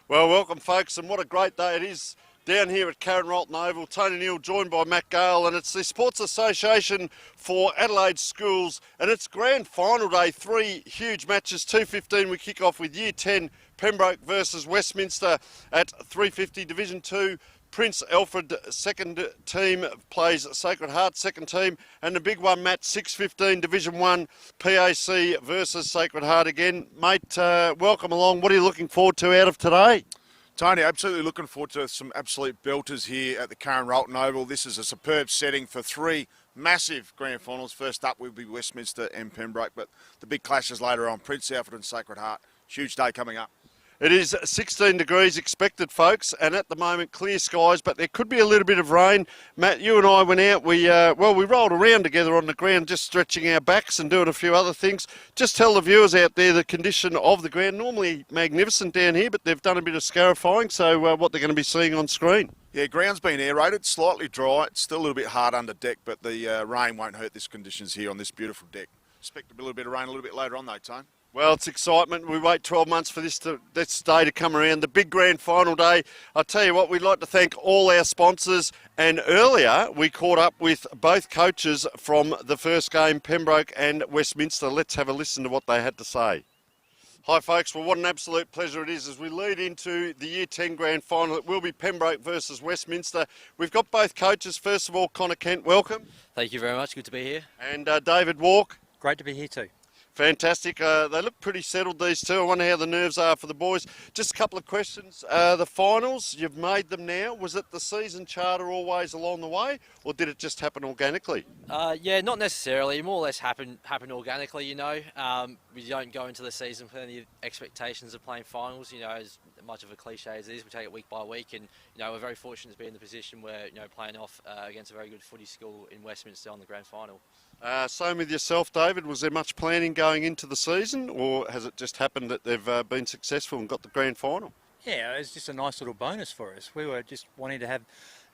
Well, welcome folks, and what a great day it is down here at Carnarvon Oval. Tony Neal joined by Matt Gale, and it's the Sports Association for Adelaide Schools, and it's grand final day. Three huge matches, 2:15 we kick off with Year 10 Pembroke versus Westminster at 3:50. Division 2 Prince Alfred second team plays Sacred Heart second team, and the big one, Matt, 6:15 Division 1 PAC versus Sacred Heart again. Mate, welcome along. What are you looking forward to out of today? Tony, absolutely looking forward to some absolute belters here at the Carnarvon Oval. This is a superb setting for three massive grand finals. First up will be Westminster and Pembroke, but the big clashes later on, Prince Alfred and Sacred Heart. Huge day coming up. It is 16 degrees expected, folks, and at the moment clear skies, but there could be a little bit of rain. Matt, you and I went out. We rolled around together on the ground, just stretching our backs and doing a few other things. Just tell the viewers out there the condition of the ground. Normally magnificent down here, but they've done a bit of scarifying, so what they're going to be seeing on screen. Yeah, ground's been aerated, slightly dry. It's still a little bit hard under deck, but the rain won't hurt these conditions here on this beautiful deck. Expect a little bit of rain a little bit later on though, Tone. Well, it's excitement. We wait 12 months for this day to come around, the big grand final day. I'll tell you what, we'd like to thank all our sponsors. And earlier, we caught up with both coaches from the first game, Pembroke and Westminster. Let's have a listen to what they had to say. Hi, folks. Well, what an absolute pleasure it is as we lead into the Year 10 grand final. It will be Pembroke versus Westminster. We've got both coaches. First of all, Connor Kent, welcome. Thank you very much. Good to be here. And David Walk. Great to be here too. Fantastic. They look pretty settled, these two. I wonder how the nerves are for the boys. Just a couple of questions. The finals, you've made them now. Was it the season charter always along the way, or did it just happen organically? Yeah, not necessarily. More or less happened organically, you know. We don't go into the season with any expectations of playing finals, you know, as much of a cliche as it is. We take it week by week, and, you know, we're very fortunate to be in the position where, you know, playing off against a very good footy school in Westminster on the grand final. Same with yourself, David. Was there much planning going into the season, or has it just happened that they've been successful and got the grand final? Yeah, it was just a nice little bonus for us. We were just wanting to have,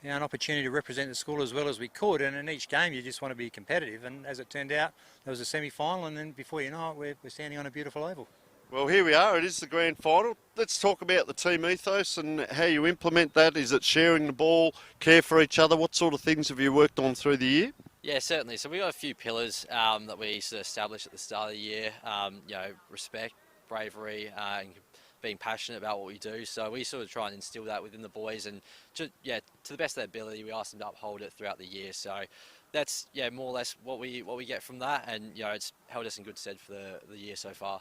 you know, an opportunity to represent the school as well as we could, and in each game you just want to be competitive, and as it turned out there was a semi-final, and then before you know it we're standing on a beautiful oval. Well, here we are. It is the grand final. Let's talk about the team ethos and how you implement that. Is it sharing the ball, care for each other? What sort of things have you worked on through the year? Yeah, certainly. So we got a few pillars that we sort of established at the start of the year. You know, respect, bravery, and being passionate about what we do. So we sort of try and instill that within the boys, and to the best of their ability, we ask them to uphold it throughout the year. So that's more or less what we get from that, and, you know, it's held us in good stead for the year so far.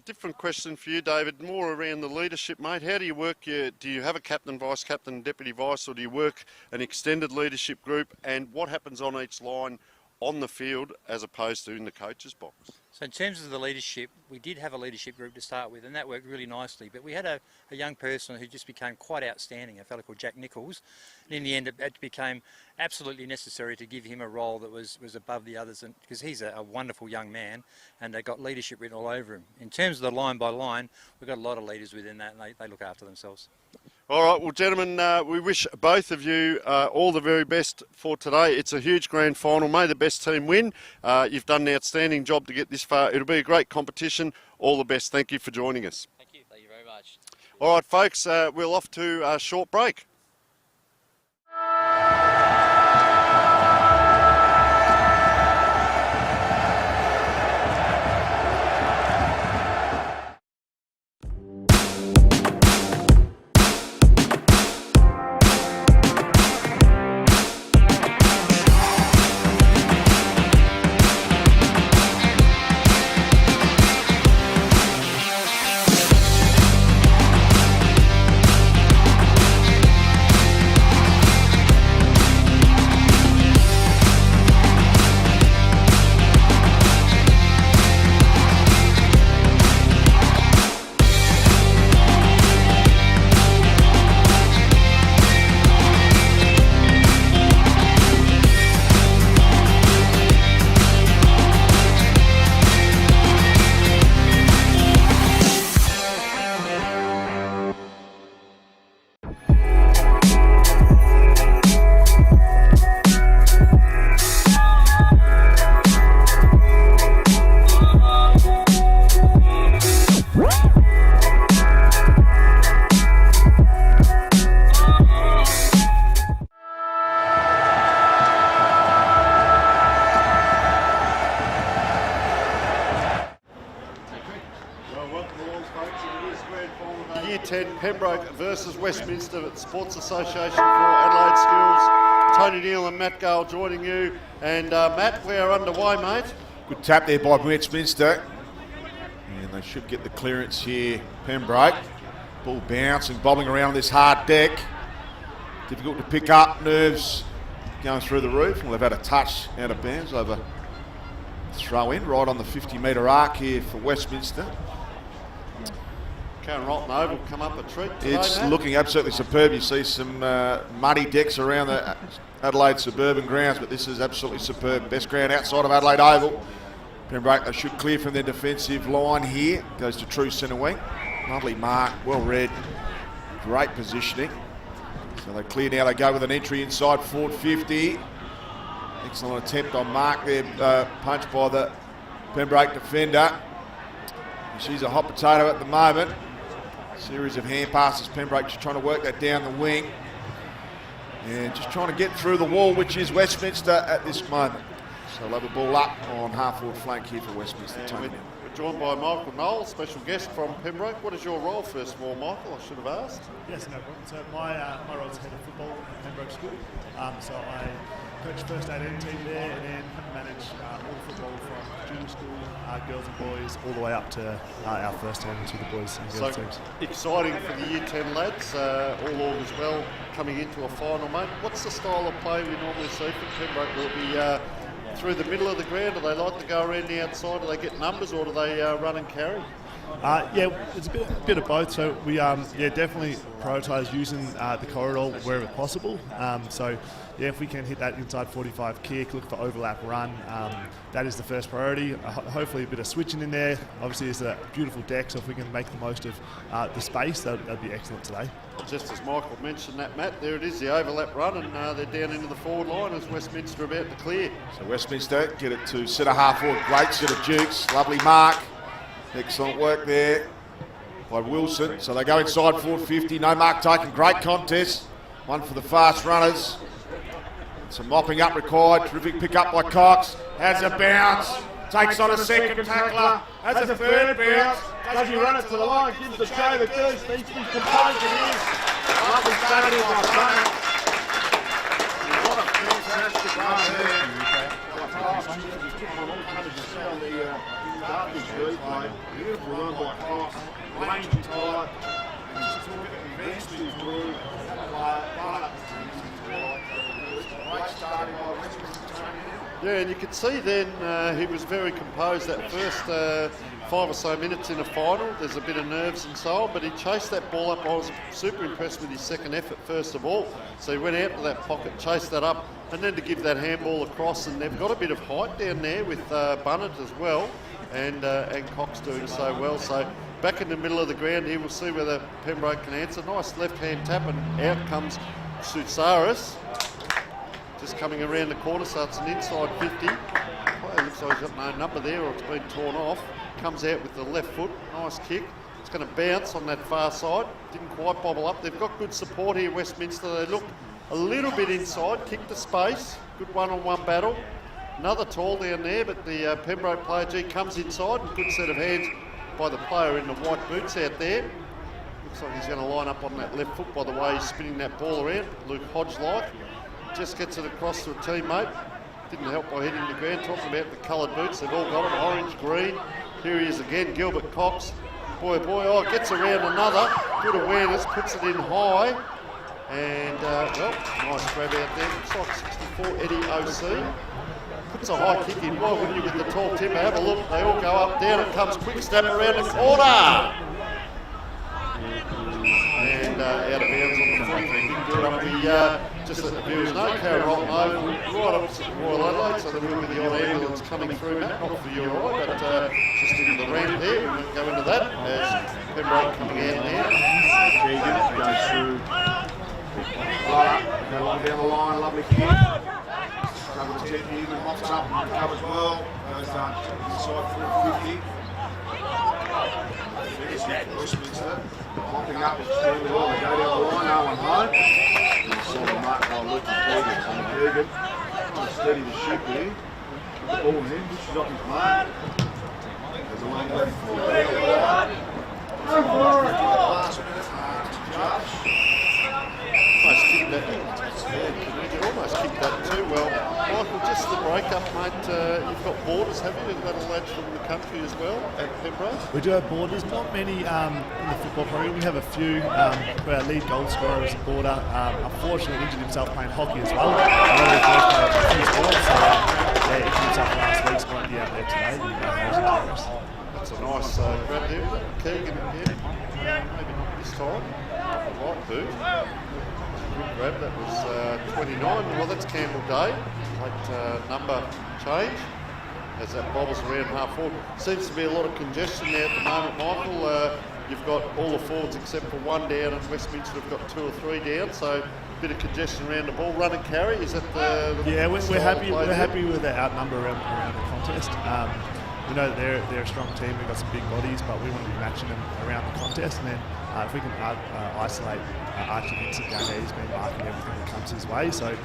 Different question for you, David, more around the leadership, mate. How do you work? Do you have a captain, vice captain, deputy vice, or do you work an extended leadership group? And what happens on each line on the field as opposed to in the coach's box? So in terms of the leadership, we did have a leadership group to start with, and that worked really nicely. But we had a young person who just became quite outstanding, a fellow called Jack Nichols. And in the end, it became absolutely necessary to give him a role that was above the others, and because he's a wonderful young man, and they got leadership written all over him. In terms of the line by line, we've got a lot of leaders within that, and they look after themselves. All right, well, gentlemen, we wish both of you all the very best for today. It's a huge grand final. May the best team win. You've done an outstanding job to get this far. It'll be a great competition. All the best. Thank you for joining us. Thank you. Thank you very much. All right, folks, we're off to a short break. 10, Pembroke versus Westminster at the Sports Association for Adelaide Schools. Tony Neal and Matt Gale joining you. And Matt, we are underway, mate. Good tap there by Westminster. And they should get the clearance here. Pembroke. Ball bouncing, bobbling around this hard deck. Difficult to pick up. Nerves going through the roof. Well, they've had a touch out of bounds over throw in right on the 50-metre arc here for Westminster. Karen Rolton Oval come up a treat today, It's Matt. looking absolutely superb. You see some muddy decks around the Adelaide suburban grounds, but this is absolutely superb. Best ground outside of Adelaide Oval. Pembroke, they should clear from their defensive line here. Goes to true centre wing. Lovely mark, well read. Great positioning. So they clear now, they go with an entry inside forward 50. Excellent attempt on mark there, punched by the Pembroke defender. She's a hot potato at the moment. Series of hand passes, Pembroke just trying to work that down the wing. And just trying to get through the wall, which is Westminster at this moment. So they'll have a ball up on half-forward flank here for Westminster. We're joined by Michael Knoll, special guest from Pembroke. What is your role, first of all, Michael? I should have asked. Yes, no problem. So my role is head of football at Pembroke School. So I coach first 18 team there and then manage all the football from junior school, girls and boys, all the way up to our first team to the boys and girls teams. Exciting for the Year 10 lads, all as well, coming into a final, mate. What's the style of play we normally see from Pembroke? Will it be through the middle of the ground? Do they like to go around the outside? Do they get numbers, or do they run and carry? Yeah, it's a bit of both. So we definitely prioritise using the corridor wherever possible. If we can hit that inside 45 kick, look for overlap run, that is the first priority. Hopefully a bit of switching in there. Obviously it's a beautiful deck, so if we can make the most of the space, that'd be excellent today. Just as Michael mentioned that, Matt, there it is, the overlap run, and they're down into the forward line as Westminster about to clear. So Westminster get it to centre half forward, great set of dukes, lovely mark. Excellent work there by Wilson. So they go inside 450, no mark taken, great contest. One for the fast runners. Some mopping up required, terrific pick up by Cox. Has a bounce, takes on a second tackler, has a third bounce. Does he run it to the line, gives the show the goose, needs to be composed it is. Lovely Saturday by Bennett. What a fantastic run there. Beautiful run by Cox, range tight, and just took it eventually through. Great starting by Westminster. Yeah, and you could see then he was very composed that first 5 or so minutes in a final. There's a bit of nerves and so on, but he chased that ball up. I was super impressed with his second effort first of all. So he went out to that pocket, chased that up, and then to give that handball across. And they've got a bit of height down there with Bunnett as well, and Cox doing so well. So back in the middle of the ground here, we'll see whether Pembroke can answer. Nice left-hand tap, and out comes Soutsaris. Just coming around the corner, so it's an inside 50. Player looks like he's got no number there, or it's been torn off. Comes out with the left foot, nice kick. It's going to bounce on that far side. Didn't quite bobble up. They've got good support here, Westminster. They look a little bit inside, kick the space. Good one-on-one battle. Another tall down there, but the Pembroke player, comes inside. And good set of hands by the player in the white boots out there. Looks like he's going to line up on that left foot by the way he's spinning that ball around. Luke Hodge-like. Just gets it across to a teammate. Didn't help by hitting the ground. Talking about the coloured boots, they've all got them, orange, green. Here he is again, Gilbert Cox. Boy, gets around another. Good awareness, puts it in high. And, nice grab out there. Looks like 64, Eddie O.C. Puts a high kick in. Why wouldn't you with the tall timber? Have a look. They all go up, down it comes. Quick snap around the corner. And out of bounds on the front. Didn't do it up the, just let the viewers know. Karen Rolton Oval, right opposite Royal Adelaide, so there will be the odd ambulance coming through, Matt. Not for your eye, but just into the ramp there. We won't go into that as Pembroke coming out now. Keegan goes through. Go along down the line, lovely kick. Cover the technique, and mops up and covers well. Goes inside 450. Westminster popping up extremely well. They go down the line, no one home. Saw the mark by Luke Keegan. So Keegan trying to steady the ship here. The ball in, pushes off his mark. There's a long left for the last minute. Almost kicked that. Almost kicked that too well. Michael, just the break-up, mate. You've got borders, have you? You've got a lads from the country as well at Pembroke? We do have borders, not many in the football program. We have a few. Our lead goal scorer is a border. Unfortunately, injured himself playing hockey as well. He injured himself last week, so won't be out there today. That's a nice grab there. Keegan again. Maybe not this time. The right boot. Good grab. That was 29. Well, that's Campbell Day. Late number change as that bobbles around half forward. Seems to be a lot of congestion there at the moment, Michael. You've got all the forwards except for one down, and Westminster have got 2 or 3 down. So a bit of congestion around the ball. Run and carry. Is that the we're happy. We're happy with the outnumber around the contest. We know that they're a strong team. We've got some big bodies, but we want to be matching them around the contest. And then if we can isolate Archie Vincent down there, he's been marking everything that comes his way. So you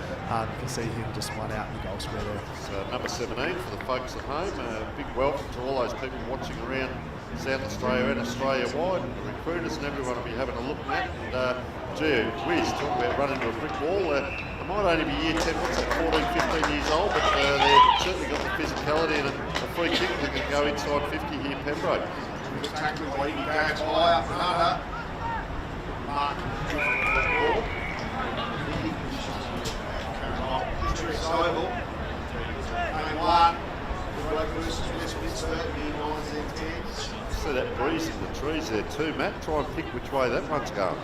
can see him just one out in the goal square there. So number 17 for the folks at home. Big welcome to all those people watching around South Australia and Australia-wide. Recruiters and everyone will be having a look at that. And gee whiz, talk about running into a brick wall. They might only be year 10, what's that, 14, 15 years old, but they've certainly got the physicality and a free kick that can go inside 50 here in Pembroke. Tackling lead, he goes high up and under. Mark, Chris Oval. Game 1. Versus Westminster, year 9s and 10s. See that breeze in the trees there too, Matt. Try and pick which way that one's going.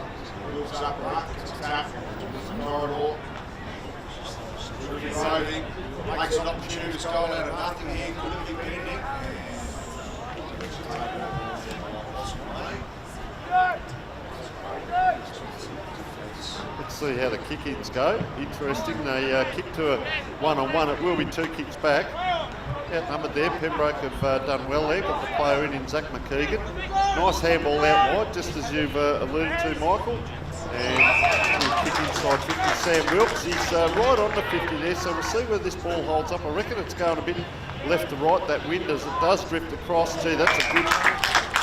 Moves up, Mark, gets a tap. Corridor. Roving. Makes an opportunity to goal out of nothing here. Could be pending. Let's see how the kick-ins go. Interesting. They kick to a one-on-one. It will be 2 kicks back. Outnumbered there. Pembroke have done well there. Got the player in Zach McKeegan. Nice handball out wide, just as you've alluded to, Michael. And kick inside 50. Sam Wilkes, he's right on the 50 there, so we'll see where this ball holds up. I reckon it's going a bit left to right, that wind, as it does drift across. Gee, that's a good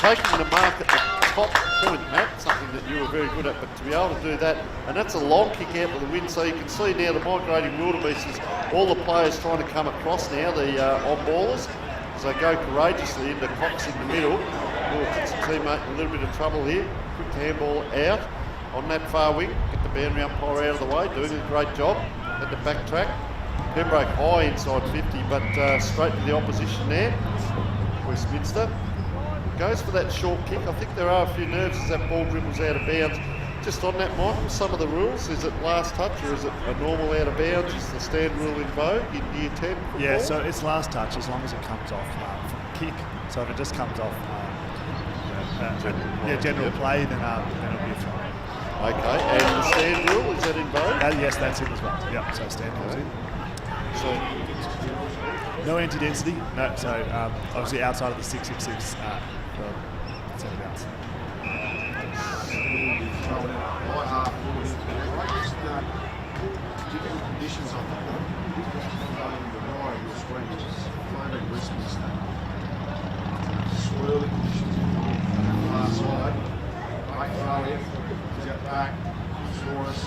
taking the mark at the top point, Matt, something that you were very good at, but to be able to do that, and that's a long kick out with the wind, so you can see now the migrating wildebeests, all the players trying to come across now, the on-ballers, as they go courageously into Cox in the middle. Puts the teammate in a little bit of trouble here. Quick handball out on that far wing, get the boundary umpire out of the way, doing a great job at the back track. Pembroke high inside 50, but straight to the opposition there. Westminster goes for that short kick. I think there are a few nerves as that ball dribbles out of bounds. Just on that, Michael, some of the rules, is it last touch or is it a normal out of bounds? Is the stand rule in vogue in year 10 football? Yeah, so it's last touch as long as it comes off from the kick. So if it just comes off general play, then it'll be a throw. Okay, and the stand rule, is that in vogue? Yes, that's it as well. Yeah, so stand rule's in. So, no anti-density, no, so obviously outside of the 666 centre bounce. Conditions on the swirling conditions on the far side. Right far left, he's out the back, Saurus.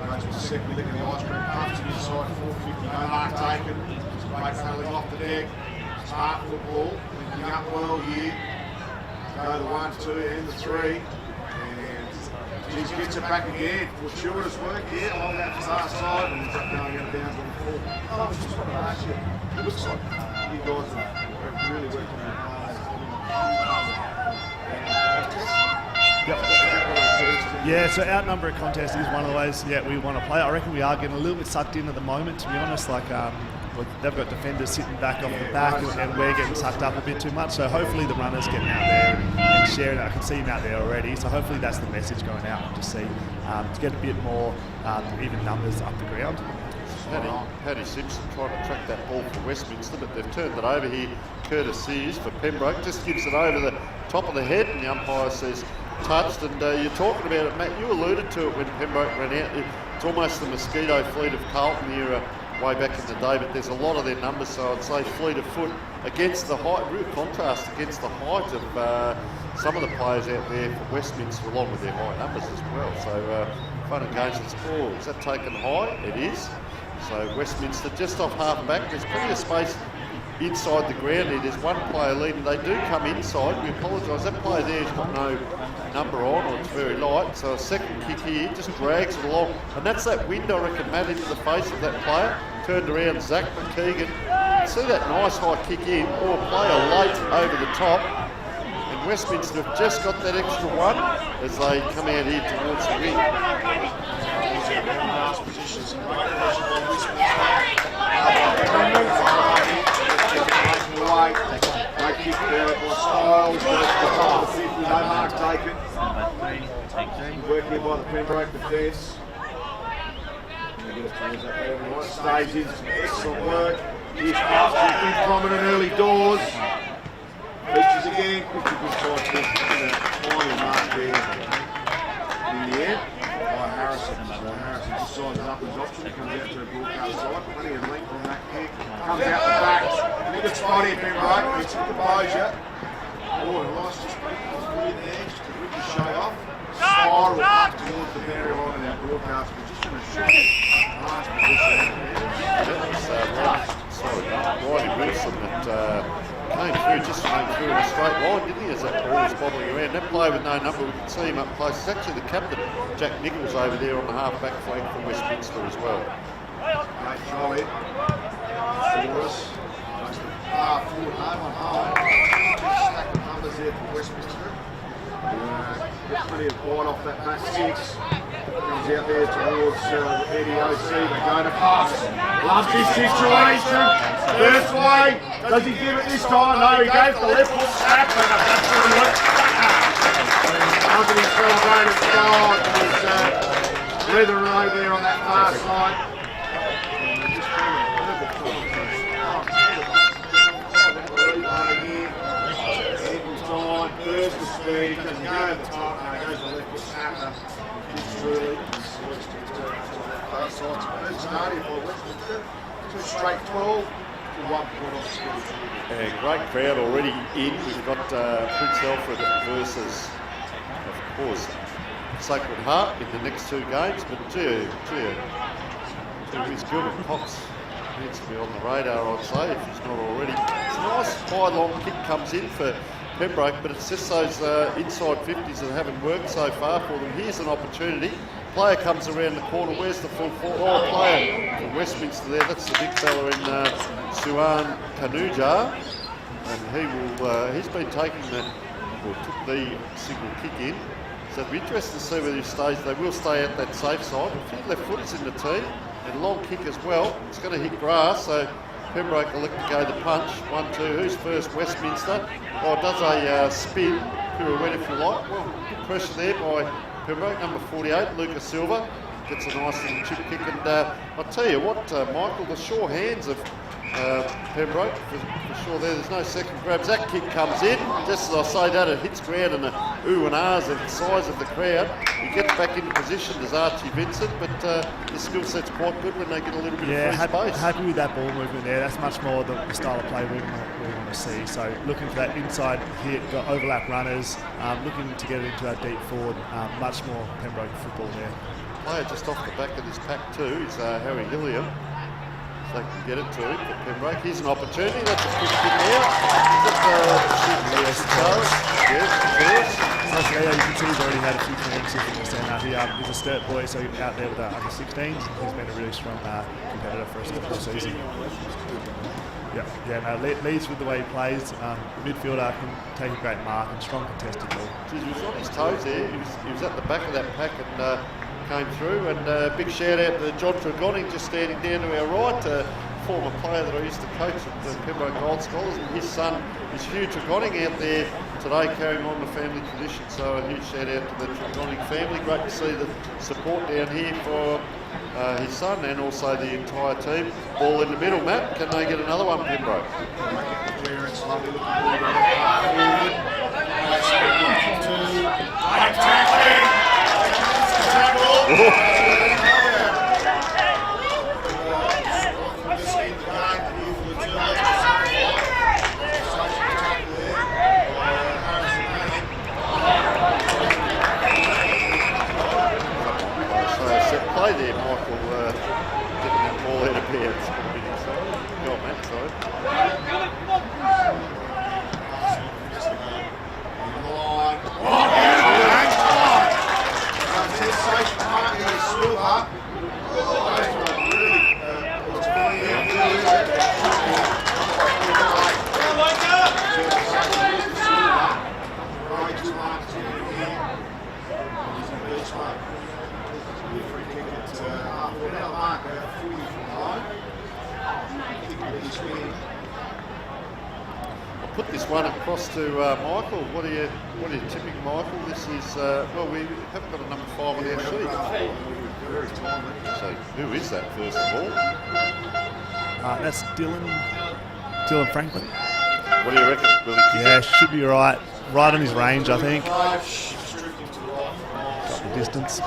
Goes to the second lick of the ice cream, puffs it inside 450, no mark taken. Great penalty off the deck. Smart football, linking up well here. Go the 1, 2 and the 3. And he gets it back again. Fortuitous work here along that far side, and ends up going out of bounds on the full. I just want to ask you, it looks like you guys have really worked on your Yeah, so outnumber a contest is one of the ways we want to play. I reckon we are getting a little bit sucked in at the moment, to be honest. Like they've got defenders sitting back off the back, and we're getting sucked up a bit too much. So hopefully the runners getting out there and sharing it. I can see him out there already. So hopefully that's the message going out to see to get a bit more even numbers up the ground. Paddy Simpson trying to track that ball for Westminster, but they've turned it over here. Curtis Sears for Pembroke just gives it over the top of the head, and the umpire says touched. And you're talking about it, Matt. You alluded to it when Pembroke ran out. It's almost the mosquito fleet of Carlton era way back in the day, but there's a lot of their numbers, so I'd say fleet of foot against the height, real contrast against the height of some of the players out there for Westminster along with their high numbers as well. So fun and games. Is that taken high? It is. So Westminster just off half back. There's plenty of space inside the ground here. There's one player leading. They do come inside. We apologise. That player there has got no number on, or it's very light. So a second kick here just drags it along. And that's that wind, I reckon, Matt, into the face of that player. Turned around, Zach McKeegan. See that nice high kick in, or a player late over the top. And Westminster have just got that extra one as they come out here towards the wing. Work here by the Pembroke defence. Stages, excellent work. Here's Austin, big prominent early doors. Features again, quickly good side final mark there in the end. By Harrison. Harrison just signs up his option, comes out to a broadcast side. Plenty of length on that kick. Comes out the back. Big spot here, Pembroke. It's composure. Oh, nice just in there, just to ricochet off. Spiral up towards the boundary line in our broadcast position. A shot. Nice position. Riley Wilson that came through in a straight line, didn't he, as that ball was bobbling around. That player with no number, we can see him up close. It's actually the captain, Jack Nichols, over there on the half-back flank from Westminster as well. Great try in for us. Nice to far forward, home on home. Stack of numbers there for Westminster. Plenty of bite off that back six. Comes out there towards Eddie OC. They go to pass. Loves this situation. First way. Does he give it this time? No, he goes the left foot snap. And that's what he wants. Under his celebrated style. He's leather row there on that far side. There's the speed, he doesn't go over the top, now he goes to the left foot snapper. It's truly switched to the far side. It's starting for Westminster. 2 straight 12 to 1 point off the And great crowd already in. We've got Prince Alfred versus, of course, Sacred Heart in the next 2 games. But gee, Gilbert Cox needs to be on the radar, I'd say, if he's not already. It's a nice high long kick comes in for Pembroke, but it's just those inside 50s that haven't worked so far for them. Here's an opportunity. Player comes around the corner. Where's the full forward? Oh, player from Westminster there. That's the big fella in Suan Kanuja, and he's been taking took the single kick in. So it'll be interesting to see whether he stays. They will stay at that safe side. A few left footers in the team, and long kick as well. It's going to hit grass, so Pembroke will look to go the punch. 1-2. Who's first? Westminster. Oh, it does a spin, pirouette if you like. Well, good pressure there by Pembroke. Number 48, Lucas Silva, gets a nice little chip kick. And I'll tell you what, Michael, the sure hands of Pembroke, for sure there's no second grabs. That kick comes in, just as I say that, it hits ground and the ooh and ahs of the size of the crowd. He gets back into position, does Archie Vincent, but his skill set's quite good when they get a little bit of free space. Happy with that ball movement there. That's much more the style of play we want to see. So looking for that inside hit, got overlap runners, looking to get it into that deep forward, much more Pembroke football there. Player just off the back of this pack too is Harry Hilliam. They can get it to him for Pembroke. Here's an opportunity. That's a quick kick out. You can see he's already had a few camps in the centre. He's a sturt boy, so he's out there with under 16s. He's been a really strong competitor for us this season. Leads with the way he plays. Midfielder can take a great mark and strong contested ball. He was on his toes there. He was at the back of that pack and came through. And big shout out to John Tragoni, just standing down to our right, former player that I used to coach at the Pembroke Gold Scholars, and his son is Hugh Tragoni out there today carrying on the family tradition. So a huge shout out to the Tragoni family. Great to see the support down here for his son and also the entire team. Ball in the middle, Matt. Can they get another one, Pembroke? Clearance, lovely looking ball. Yeah, it's got a bit exciting. Go on, Matt, sorry. I'll put this one across to Michael. What are you tipping, Michael? This is well, we haven't got a number 5 on our sheet. So who is that first of all? That's Dylan Franklin. What do you reckon? Will he kick Yeah, it? should be right on his range, I think. Got the distance.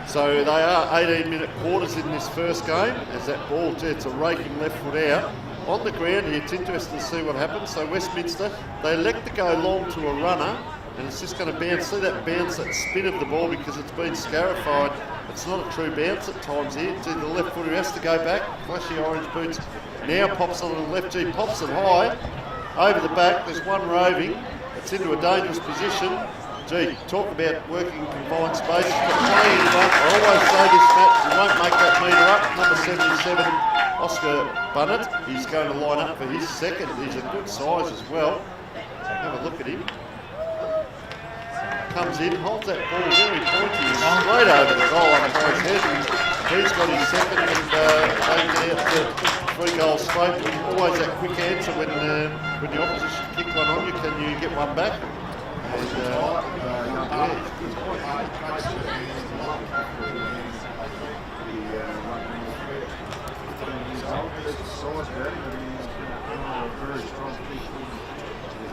So they are 18-minute quarters in this first game. As that ball, it's a raking left foot out on the ground here. It's interesting to see what happens. So Westminster, they elect to go long to a runner, and it's just going to bounce. See that bounce, that spin of the ball, because it's been scarified. It's not a true bounce at times here. It's the left footer who has to go back. Flashy orange boots. Now pops on the left G, pops it high over the back. There's one roving. It's into a dangerous position. Gee, talk about working in confined space. He's got plenty in front. I always say this, Matt, he won't make that metre up. Number 77, Oscar Bunnett. He's going to line up for his second. He's a good size as well. Have a look at him. Comes in, holds that ball very pointy, straight over the goal on his head. He's got his second, and they get out to 3 goals straight. Always that quick answer when the opposition kick one on you. Can you get one back? And,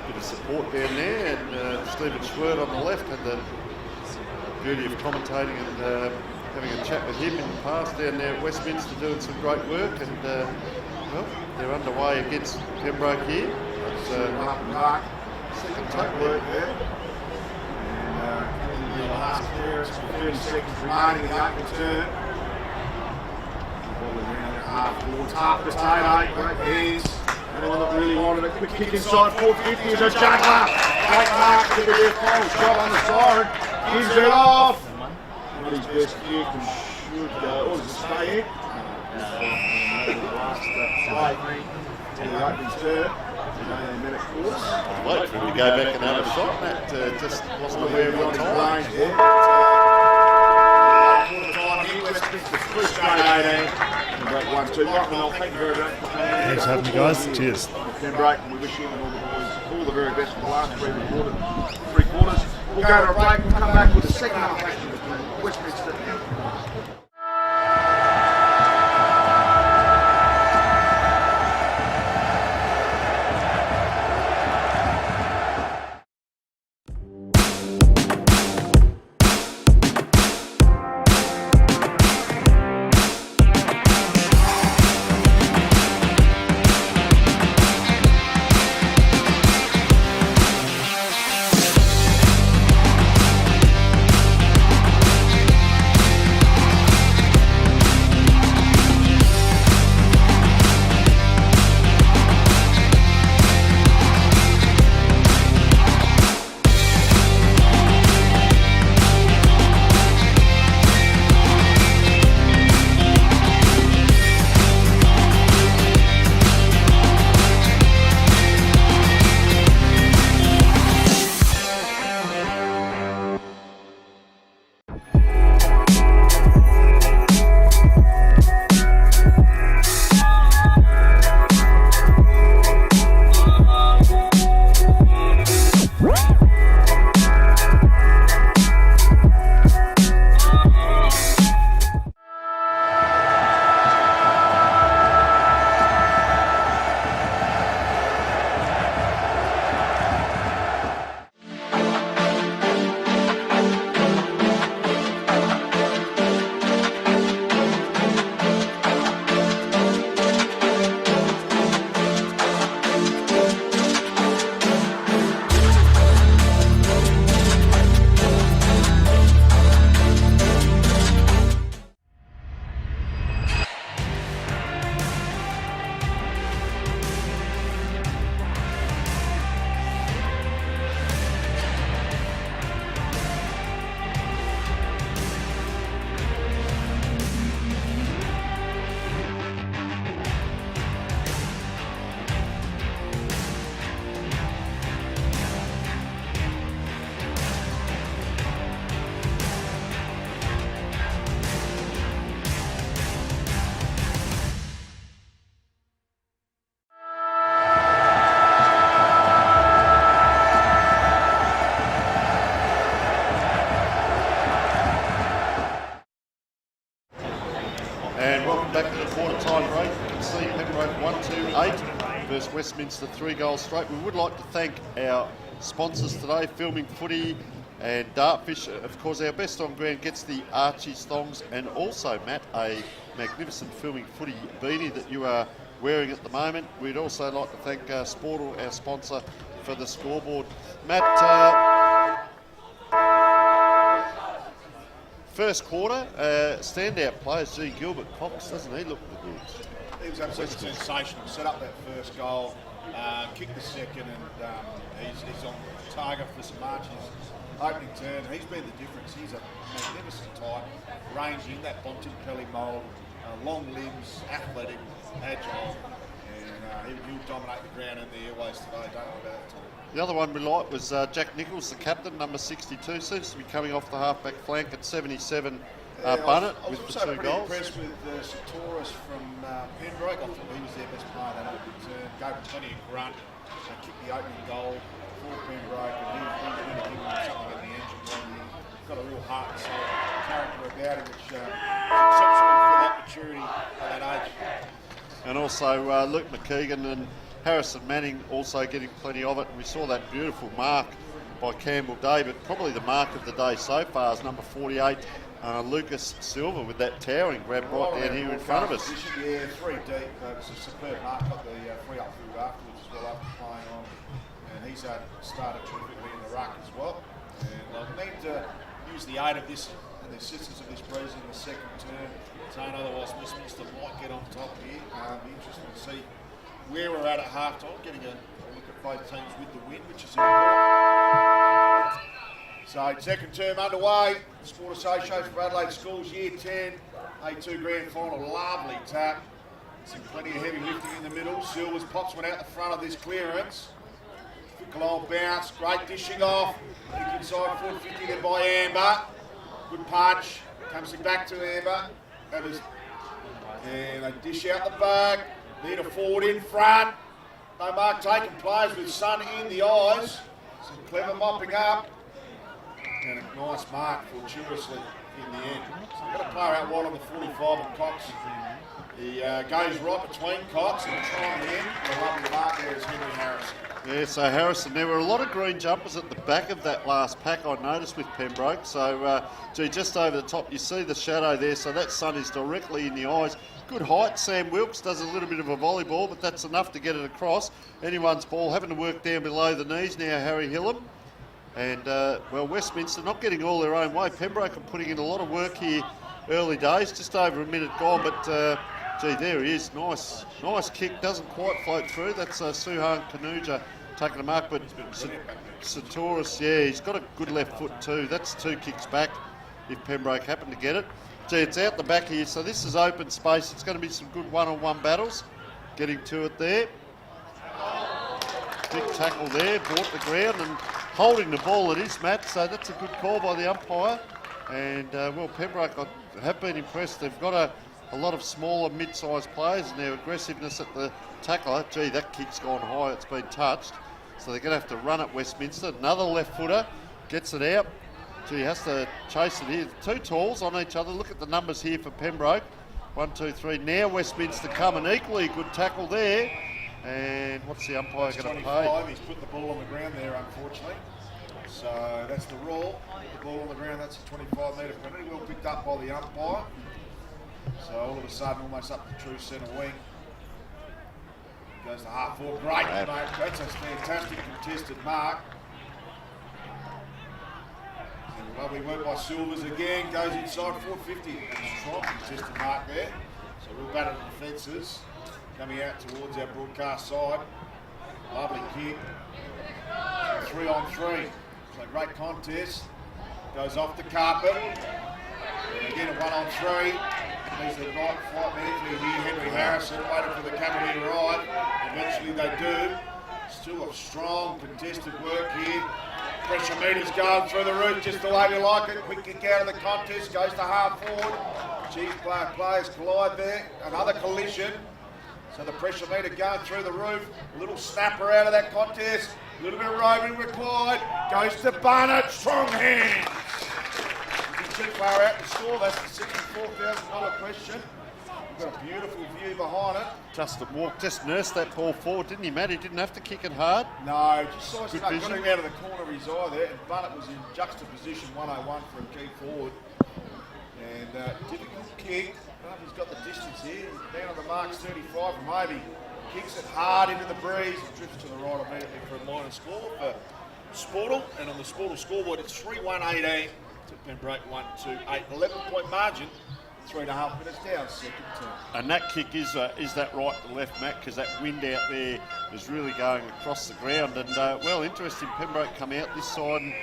bit of support down there, and Stephen Schwert on the left, and the beauty of commentating and having a chat with him in the past down there at Westminster, doing some great work, and well, they're underway against Pembroke here. It's, second tuck work there. And the last clearance for 30 seconds remaining in the opening turn. Ball around at half forward, half potato, great hands. Anyone that really wanted a quick kick inside 450 is a juggler. Great mark, give it a final shot on the side. Gives it off. Not his best kick and should go. Or does it stay in? The last play in the opening turn. Wait for him to go back and have a shot. That just wasn't aware of the time. Great 1-2. Right, well, thank you very much. Thanks for having me, guys. Cheers. Pembroke, and we wish you and all the boys all the very best for the last 3 quarters. We'll go to a break and come back with the second half action between Westminster and 2-8 versus Westminster, 3 goals straight. We would like to thank our sponsors today, Filming Footy and Dartfish. Of course, our best on ground gets the Archie's thongs, and also, Matt, a magnificent Filming Footy beanie that you are wearing at the moment. We'd also like to thank Sportal, our sponsor, for the scoreboard. Matt, first quarter, standout players, Gilbert Cox, doesn't he look the goods? He was absolutely sensational. Set up that first goal, kicked the second, and he's on target for some marches. Opening turn, he's been the difference. He's a magnificent type, ranging that Bontempelli mould, long limbs, athletic, agile, and he'll dominate the ground and the airways today, don't worry about it. The other one we liked was Jack Nichols, the captain, number 62, seems to be coming off the halfback flank at 77. Bunnett with the 2 goals. I was also pretty impressed with Satoris from Pembroke. I thought he was their best player that opening turn. Gave him plenty of grunt, kicked the opening goal for Pembroke, and he was going to give him something at the engine room. He's got a real heart and soul character about him, which is exceptional for that maturity at that age. And also Luke McKeegan and Harrison Manning also getting plenty of it. And we saw that beautiful mark by Campbell Day, but probably the mark of the day so far is number 48, Lucas Silva, with that towering grab right down here in front of us. Yeah, 3 deep. It was a superb mark. Got the free up field afterwards as well after playing on. And he's started terrifically in the ruck as well. And they'll need to use the aid of this and the assistance of this breeze in the second turn. Otherwise, Westminster might get on top here. Be interesting to see where we're at half-time, getting a look at both teams with the win, which is important. So, second term underway. Sport Association for Adelaide Schools, Year 10, A2 Grand Final, lovely tap. Some plenty of heavy lifting in the middle. Silvers pops one out the front of this clearance. Fickle old bounce, great dishing off. Kick inside 450 there by Amber. Good punch, comes it back to Amber. And they dish out the back. Need a forward in front. No mark taken. Players with sun in the eyes. Some clever mopping up. And a nice mark fortuitously in the end. So we've got a player out wide on the 45 of Cox. He goes right between Cox and trying the end. The lovely mark there is Henry Harrison. Yeah, so Harrison, there were a lot of green jumpers at the back of that last pack, I noticed, with Pembroke. So, just over the top, you see the shadow there, so that sun is directly in the eyes. Good height. Sam Wilkes does a little bit of a volleyball, but that's enough to get it across. Anyone's ball, having to work down below the knees now, Harry Hillam. And, well, Westminster not getting all their own way. Pembroke are putting in a lot of work here early days, just over a minute gone, but... there he is, nice kick, doesn't quite float through. That's Suhan Kanuja taking a mark, but Satoris, yeah, he's got a good left foot too. That's 2 kicks back if Pembroke happen to get it. It's out the back here, so this is open space. It's going to be some good one-on-one battles. Getting to it there. Big tackle there, bought the ground and holding the ball it is, Matt, so that's a good call by the umpire. And, well, Pembroke have been impressed. They've got a lot of smaller, mid-sized players, and their aggressiveness at the tackler. Gee, that kick's gone high, it's been touched. So they're going to have to run at Westminster. Another left footer, gets it out. Gee, has to chase it here. 2 talls on each other. Look at the numbers here for Pembroke. 1, 2, 3. Now Westminster come, an equally good tackle there. And what's the umpire going to pay? He's put the ball on the ground there, unfortunately. So that's the rule. The ball on the ground, that's a 25-metre penalty. Well picked up by the umpire. So all of a sudden, almost up the true centre wing. Goes to half forward. Great, mate. That's a fantastic contested mark. And lovely work by Silvers again. Goes inside 450. Strong contested mark there. So we'll batter the defences. Coming out towards our broadcast side. Lovely kick. 3 on 3. So great contest. Goes off the carpet. And again a 1 on 3. There's the right flight man here, Henry Harrison, waiting for the cavalry to ride. Eventually they do. Still a strong contested work here. Pressure meters going through the roof just the way we like it. Quick kick out of the contest, goes to half forward. Cheese players collide there. Another collision. So the pressure meter going through the roof. A little snapper out of that contest. A little bit of roving required. Goes to Barnett. Strong hands. Too far out to score, that's the $64,000 question. You've got a beautiful view behind it. Justin Walk just nursed that ball forward, didn't he, Matt? He didn't have to kick it hard. No, just sized Good it up, got vision. him out of the corner of his eye there, and Bunnett was in juxtaposition 101 for a key forward. And difficult kick, but he's got the distance here. Down on the marks, 35 from Obi. Kicks it hard into the breeze and drifts to the right immediately for a minor score for Sportle. And on the Sportle scoreboard, it's 3-1-18 to Pembroke 1-2-8. 11-point margin, 3.5 minutes down, second term. And that kick is that right to left, Matt, because that wind out there is really going across the ground. And, well, interesting, Pembroke come out this side. And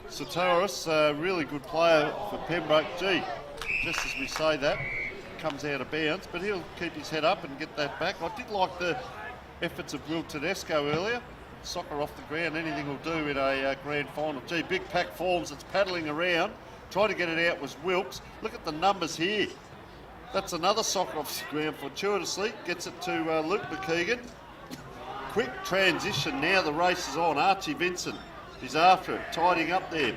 Satoris, really good player for Pembroke. Gee, just as we say that, comes out of bounds, but he'll keep his head up and get that back. I did like the efforts of Will Tedesco earlier. Soccer off the ground, anything will do in a grand final. Gee, big pack forms, it's paddling around. Trying to get it out was Wilkes. Look at the numbers here. That's another soccer off the ground fortuitously. Gets it to Luke McKeegan. Quick transition, now the race is on. Archie Vincent is after it, tidying up there.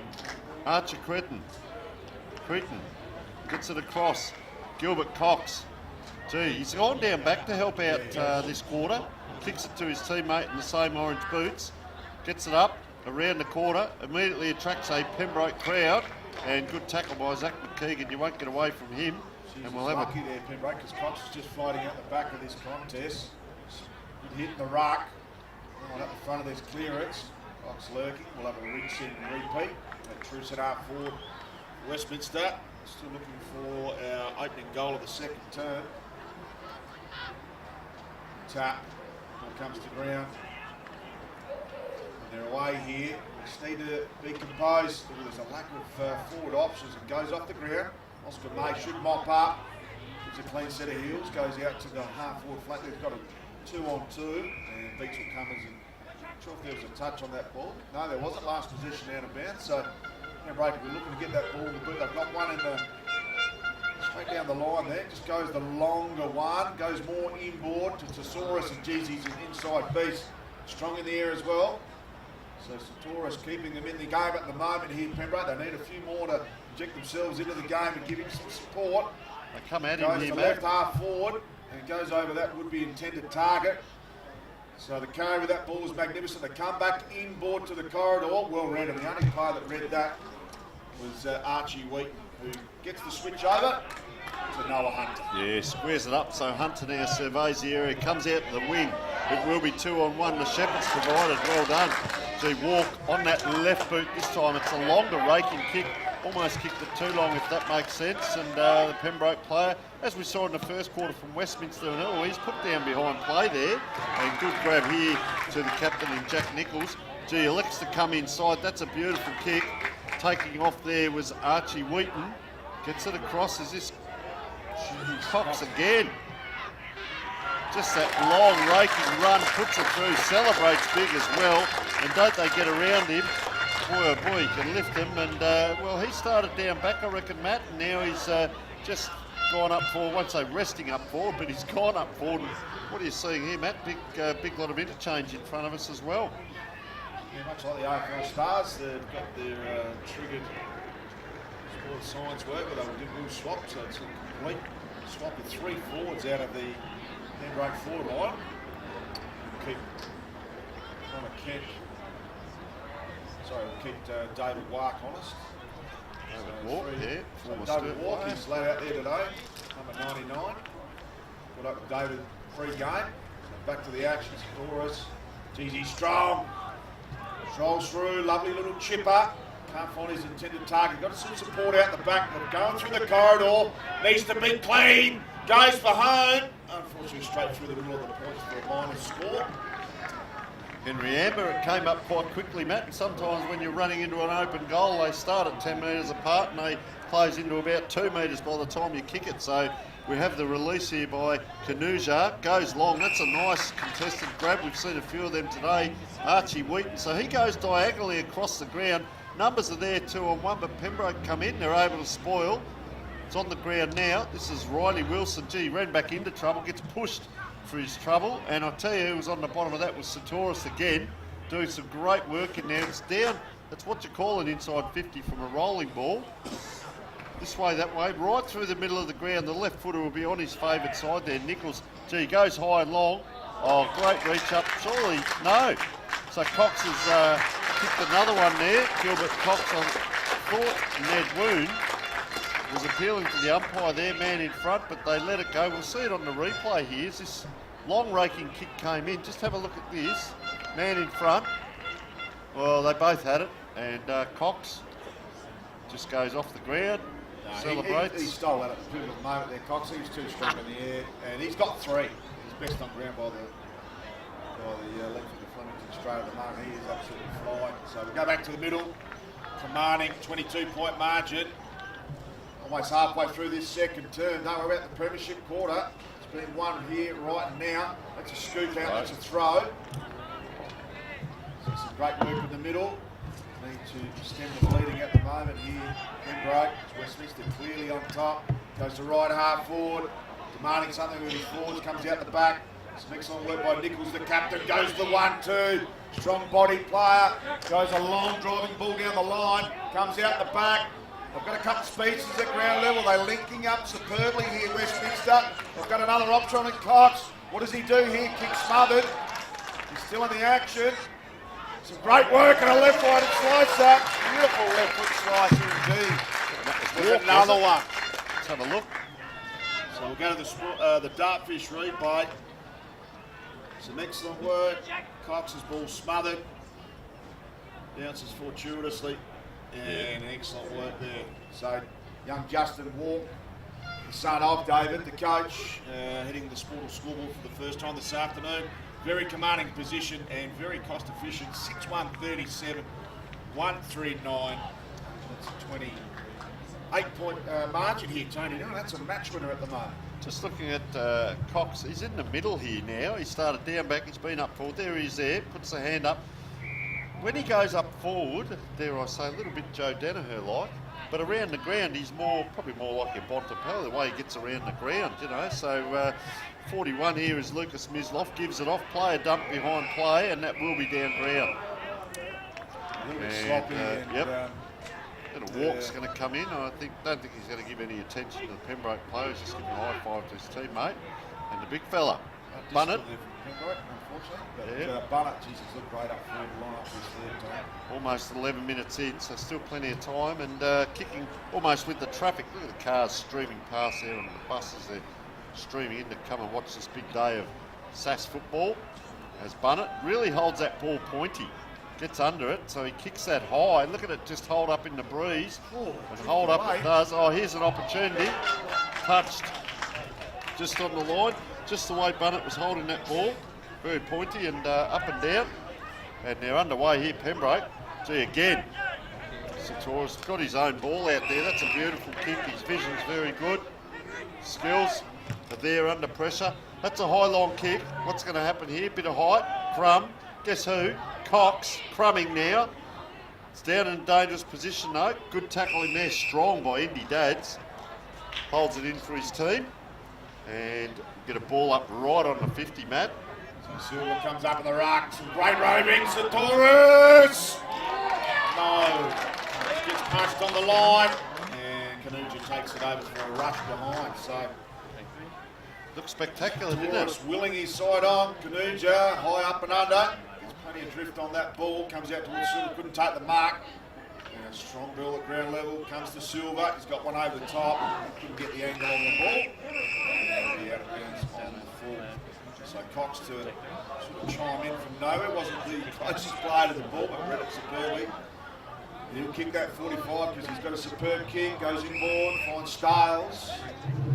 Archer Cretin gets it across. Gilbert Cox. Gee, he's gone down back to help out this quarter. Kicks it to his teammate in the same orange boots. Gets it up around the quarter. Immediately attracts a Pembroke crowd. And good tackle by Zach McKeegan. You won't get away from him. And we'll have lucky there, Pembroke, because Cox is just fighting out the back of this contest. Good hit in the ruck. Right up the front of this clearance. Cox lurking. We'll have a rinse in and repeat. That true set up for Westminster. Still looking for our opening goal of the second term. Tap. Ball comes to ground. And they're away here. We just need to be composed. There's a lack of forward options. It goes off the ground. Oscar May should mop up. Gives a clean set of heels. Goes out to the half forward flank. They've got a 2-on-2. And beats will come as not sure if there was a touch on that ball. No, there wasn't. Last position out of bounds. So Pembroke will be looking to get that ball in the boot. They've got one in the straight down the line there. Just goes the longer one. Goes more inboard to Thesaurus, and geez, he's an inside beast. Strong in the air as well. So Thesaurus keeping them in the game at the moment here, Pembroke. They need a few more to inject themselves into the game and give him some support. They come at him goes here, to Matt. left half forward and goes over that would-be intended target. So the carry with that ball was magnificent. They come back inboard to the corridor. Well read, and the only player that read that was Archie Wheaton, who gets the switch over to Noah Hunter. Yeah, squares it up, so Hunter now surveys the area, comes out to the wing. It will be 2-on-1. The Shepherds provided, well done. Gee, Walk on that left boot this time. It's a longer raking kick, almost kicked it too long, if that makes sense. And the Pembroke player, as we saw in the first quarter from Westminster and Eloise, put down behind play there. And good grab here to the captain in Jack Nichols. Gee, elects to come inside. That's a beautiful kick. Taking off there was Archie Wheaton. Gets it across. Is this Cox again? Just that long raking run, puts it through, celebrates big as well. And don't they get around him? Boy, oh boy, he can lift him. And, well, he started down back, I reckon, Matt. And now he's just gone up forward. I won't say resting up forward, but he's gone up forward. What are you seeing here, Matt? Big lot of interchange in front of us as well. Yeah, much like the AFL Stars, they've got their triggered sport science work, but they will swap, so it's a complete swap with 3 forwards out of the Pembroke forward line. Keep Connor Kent, we'll keep David Wark honest. David Walk, yeah. So David Walk is laid out there today, number 99. Put up with David pre-game. Back to the action, Doris. Geez, he's strong. Strolls through, lovely little chipper. Can't find his intended target. Got some support out the back, but going through the corridor. Needs to be clean. Goes for home. Unfortunately, straight through the middle of the points for a minor score. Henry Amber, it came up quite quickly, Matt, and sometimes when you're running into an open goal, they start at 10 metres apart and they close into about 2 metres by the time you kick it. So we have the release here by Kanuja. Goes long. That's a nice contested grab. We've seen a few of them today. Archie Wheaton. So he goes diagonally across the ground. Numbers are there 2-on-1, but Pembroke come in. They're able to spoil. It's on the ground now. This is Riley Wilson. Gee, he ran back into trouble. Gets pushed for his trouble. And I'll tell you who was on the bottom of that was Satoris again. Doing some great work in there. It's down. That's what you call an inside 50 from a rolling ball. this way, that way, right through the middle of the ground. The left footer will be on his favoured side there, Nichols. Gee, goes high and long. Oh, great reach up. Surely, no. So Cox has kicked another one there. Gilbert Cox on thought Ned Woon was appealing to the umpire there, man in front, but they let it go. We'll see it on the replay here. As this long raking kick came in. Just have a look at this. Man in front. Well, they both had it, and Cox just goes off the ground, celebrates. He stole that at the pivotal moment there, Cox. He was too strong in the air, and he's got 3. He's best on ground by the length of the Flemington straight at the moment. He is absolutely flying. So we go back to the middle, commanding 22-point margin. Almost halfway through this second term. Don't worry about the premiership quarter. It's been won here right now. That's a scoop out, that's a throw. So some great work in the middle. Need to stem the bleeding at the moment here. Pembroke, Westminster clearly on top. Goes to right half forward, demanding something with his forwards, comes out the back. Some excellent work by Nichols, the captain, goes the 1-2. Strong body player, goes a long driving ball down the line, comes out the back. They've got a couple of speedsters at ground level. They're linking up superbly here, Westminster. They've got another option on Cox. What does he do here? Kick smothered. He's still in the action. Some great work and a left-footed slicer. Beautiful left-foot slicer indeed. There's another one. Let's have a look. So we'll go to the Dartfish replay. Some excellent work. Cox's ball smothered. Bounces fortuitously. And excellent work there. So young Justin Walk, the son of David, the coach, hitting the Sportal scoreboard for the first time this afternoon. Very commanding position and very cost efficient. 6-1-37, 139. That's a 28-point margin here, Tony. Now that's a match winner at the moment. Just looking at Cox, he's in the middle here now. He started down back, he's been up forward. There he is there, puts the hand up. When he goes up forward, dare I say, a little bit Joe Danaher-like, but around the ground he's probably more like a Bontempelli, the way he gets around the ground, you know. So 41 here is Lucas Misloff, gives it off, player dump behind play, and that will be down ground. A little bit sloppy. Yep. And a walk's going to come in. I don't think he's going to give any attention to the Pembroke players. Just giving a high five to his teammate and the big fella, Bunnett. Bunnett, Jesus, looked great up front, line up this third time. Almost 11 minutes in, so still plenty of time, and kicking almost with the traffic. Look at the cars streaming past there, and the buses they're streaming in to come and watch this big day of SAS football. As Bunnett really holds that ball pointy, gets under it, so he kicks that high. Look at it just hold up in the breeze, and hold up it does. Oh, here's an opportunity. Touched just on the line, just the way Bunnett was holding that ball. Very pointy and up and down. And they're underway here, Pembroke. Gee, again, Satora's got his own ball out there. That's a beautiful kick. His vision's very good. Skills are there under pressure. That's a high, long kick. What's going to happen here? Bit of height. Crumb. Guess who? Cox. Crumbing now. It's down in a dangerous position, though. Good tackling there. Strong by Indy Dads. Holds it in for his team. And get a ball up right on the 50, Matt. Silva comes up in the ruck, some great roving, Satoris! No, gets punched on the line, and Kanuja takes it over for a rush behind, so... Looks spectacular, didn't it? Willing his side on, Kanuja, high up and under, gets plenty of drift on that ball, comes out towards Silva, couldn't take the mark. And a strong ball at ground level, comes to Silva, he's got one over the top, couldn't get the angle on the ball. And he out of bounds on the full. So Cox to sort of chime in from nowhere. Wasn't the closest player to the ball, but read it superbly. He'll kick that 45 because he's got a superb kick, goes inboard, finds Stiles.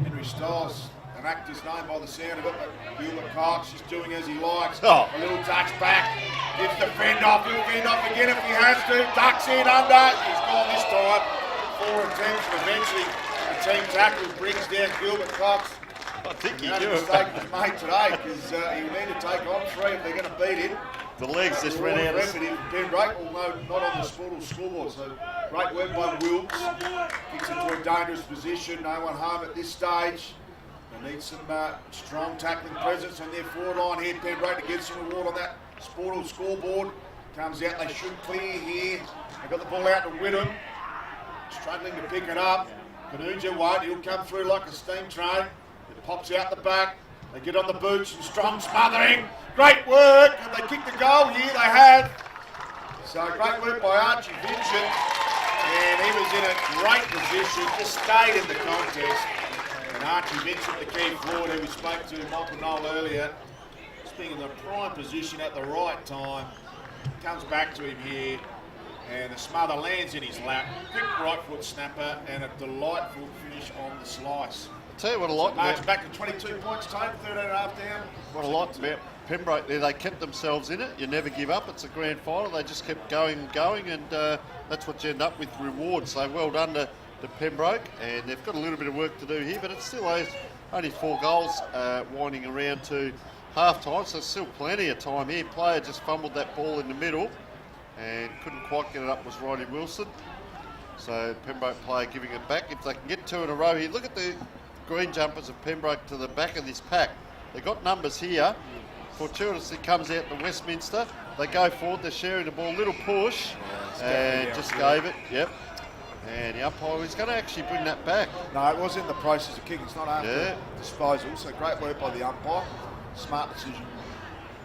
Henry Stiles, an actor's name by the sound of it, but Gilbert Cox is doing as he likes. Oh. A little touch back, gives the fend off, he'll fend off again if he has to. Ducks in under, he's gone this time. 4 attempts, and eventually the team tackle brings down Gilbert Cox. I think he The do. mistake was made today because he'll need to take on 3 if they're going to beat him. The legs just ran out of... Pembroke, although not on the Sportal scoreboard. So great work by Wilkes. Kicks into a dangerous position. No one home at this stage. They need some strong tackling presence on their forward line here. Pembroke to get some reward on that Sportal scoreboard. Comes out, they should clear here. They got the ball out to Whittam. Struggling to pick it up. Kanuja won't. He'll come through like a steam train. It pops out the back. They get on the boots and strong smothering. Great work. And they kick the goal here. They have. So great work by Archie Vincent. And he was in a great position. Just stayed in the contest. And Archie Vincent, the key forward who we spoke to Michael Knoll earlier, just being in the prime position at the right time. Comes back to him here. And the smother lands in his lap. Quick right foot snapper and a delightful finish on the slice. I'll tell you what I like March back to 22 points, Tone, 13 and a half down. What I liked about Pembroke there, they kept themselves in it. You never give up. It's a grand final. They just kept going and going, and that's what you end up with, rewards. So well done to Pembroke, and they've got a little bit of work to do here, but it's still only 4 goals winding around to half-time, so still plenty of time here. Player just fumbled that ball in the middle and couldn't quite get it up, was Roddy Wilson. So Pembroke player giving it back. If they can get 2 in a row here, look at the green jumpers of Pembroke to the back of this pack. They've got numbers here. Fortuitously comes out to Westminster. They go forward, they're sharing the ball, little push, and just gave it, yep. And the umpire is going to actually bring that back. No, it was in the process of kicking. It's not after disposal. So great work by the umpire. Smart decision.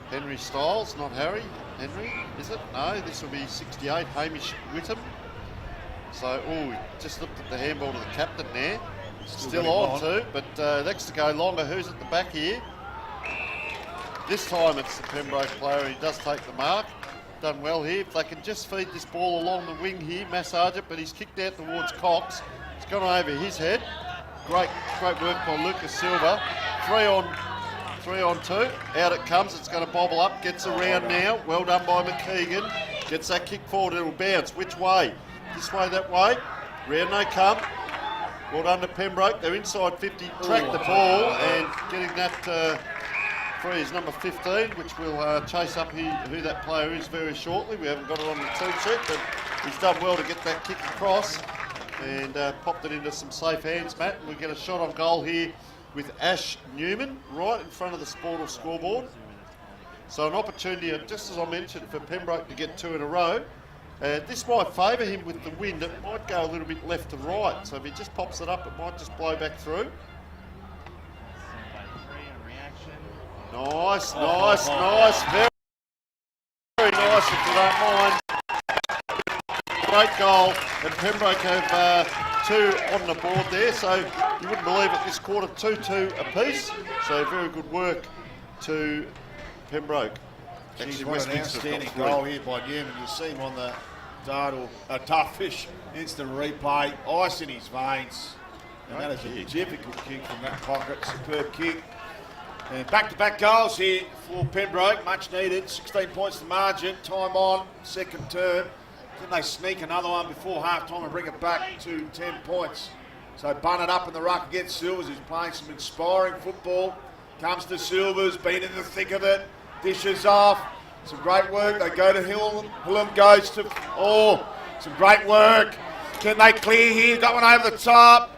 Henry Stiles, not Harry. Henry, is it? No, this will be 68, Hamish Whittam. So, he just looked at the handball to the captain there. Still on too, but next to go longer. Who's at the back here? This time it's the Pembroke player. He does take the mark. Done well here. If they can just feed this ball along the wing here, massage it, but he's kicked out towards Cox. It's gone over his head. Great work by Lucas Silva. 3 on 2. Out it comes. It's going to bobble up. Gets around now. Well done by McKeegan. Gets that kick forward. It'll bounce. Which way? This way, that way. Round they come. Well done to Pembroke. They're inside 50. Track the ball and getting that free is number 15, which we'll chase up who that player is very shortly. We haven't got it on the team sheet, but he's done well to get that kick across and popped it into some safe hands, Matt. We get a shot on goal here with Ash Newman right in front of the Sportal scoreboard. So an opportunity, just as I mentioned, for Pembroke to get 2 in a row. This might favour him with the wind. It might go a little bit left to right. So if he just pops it up, it might just blow back through. Nice. Very, very nice, if you don't mind. Great goal. And Pembroke have 2 on the board there. So you wouldn't believe it, this quarter 2-2 apiece. So very good work to Pembroke. Actually, what an outstanding goal here by Newman. You'll see him on the Toughish instant replay. Ice in his veins. And that is a difficult kick from that pocket. Superb kick. And back-to-back goals here for Pembroke. Much needed. 16 points to margin. Time on. Second term. Can they sneak another one before half-time and bring it back to 10 points? So bun it up in the ruck against Silvers. He's playing some inspiring football. Comes to Silvers. Been in the thick of it. Dishes off. Some great work. They go to Hillam. Hillam goes to... some great work. Can they clear here? Got one over the top.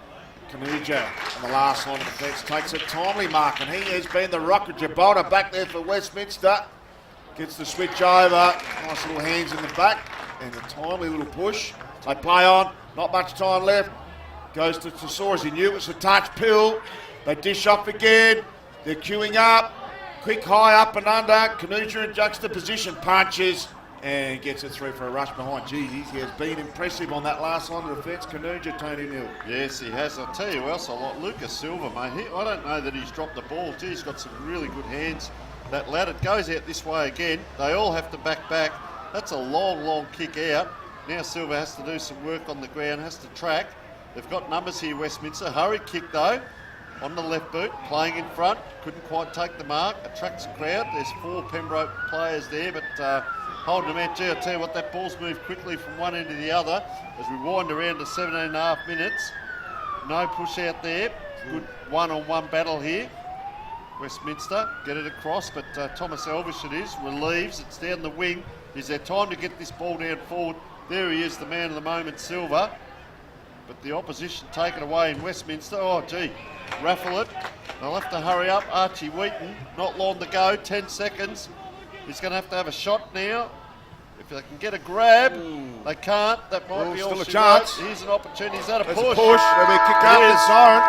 Kanuja on the last line of defence takes a timely mark, and he has been the rocket Gibraltar back there for Westminster. Gets the switch over. Nice little hands in the back, and a timely little push. They play on. Not much time left. Goes to Tesoro. He knew it was a touch. Pill. They dish off again. They're queuing up. Quick high up and under. Kanuja in juxtaposition punches and gets it through for a rush behind. Gee, he has been impressive on that last line of defence. Kanuja, Tony Neal. Yes, he has. I'll tell you who else I like. Lucas Silva, mate. I don't know that he's dropped the ball. Gee, he's got some really good hands. That lad, it goes out this way again. They all have to back. That's a long kick out. Now Silva has to do some work on the ground, has to track. They've got numbers here, Westminster. Hurry kick though. On the left boot, playing in front, couldn't quite take the mark, attracts a crowd. There's 4 Pembroke players there, but holding them out. Gee, I tell you what, that ball's moved quickly from one end to the other as we wind around to 17.5 minutes. No push out there. Good one-on-one battle here. Westminster get it across, but Thomas Elvish it is, relieves. It's down the wing. Is there time to get this ball down forward? There he is, the man of the moment, Silva. But the opposition taken away in Westminster. Oh, gee. Raffle it. They'll have to hurry up. Archie Wheaton, not long to go, 10 seconds. He's going to have a shot now. if they can get a grab, they can't. That might be all still a she chance. wrote. Here's an opportunity. Is that a There's push? a push. There'll be a kick out It the is. siren.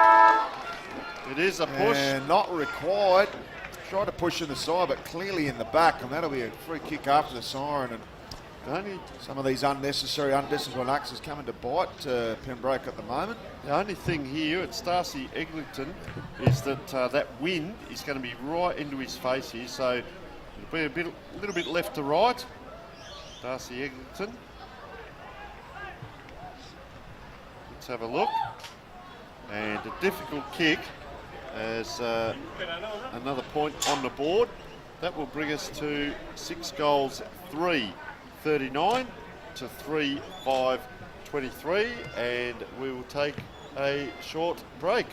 It is a push. And not required. Tried to push in the side, but clearly in the back, and that'll be a free kick after the siren. And Only, some of these unnecessary, undisciplined acts is coming to bite Pembroke at the moment. the only thing here at Darcy Eglinton is that that wind is going to be right into his face here, so it'll be a little bit left to right. Darcy Eglinton. Let's have a look. And a difficult kick as another point on the board. That will bring us to 6 goals, 3-39 to 3-5-23, and we will take a short break.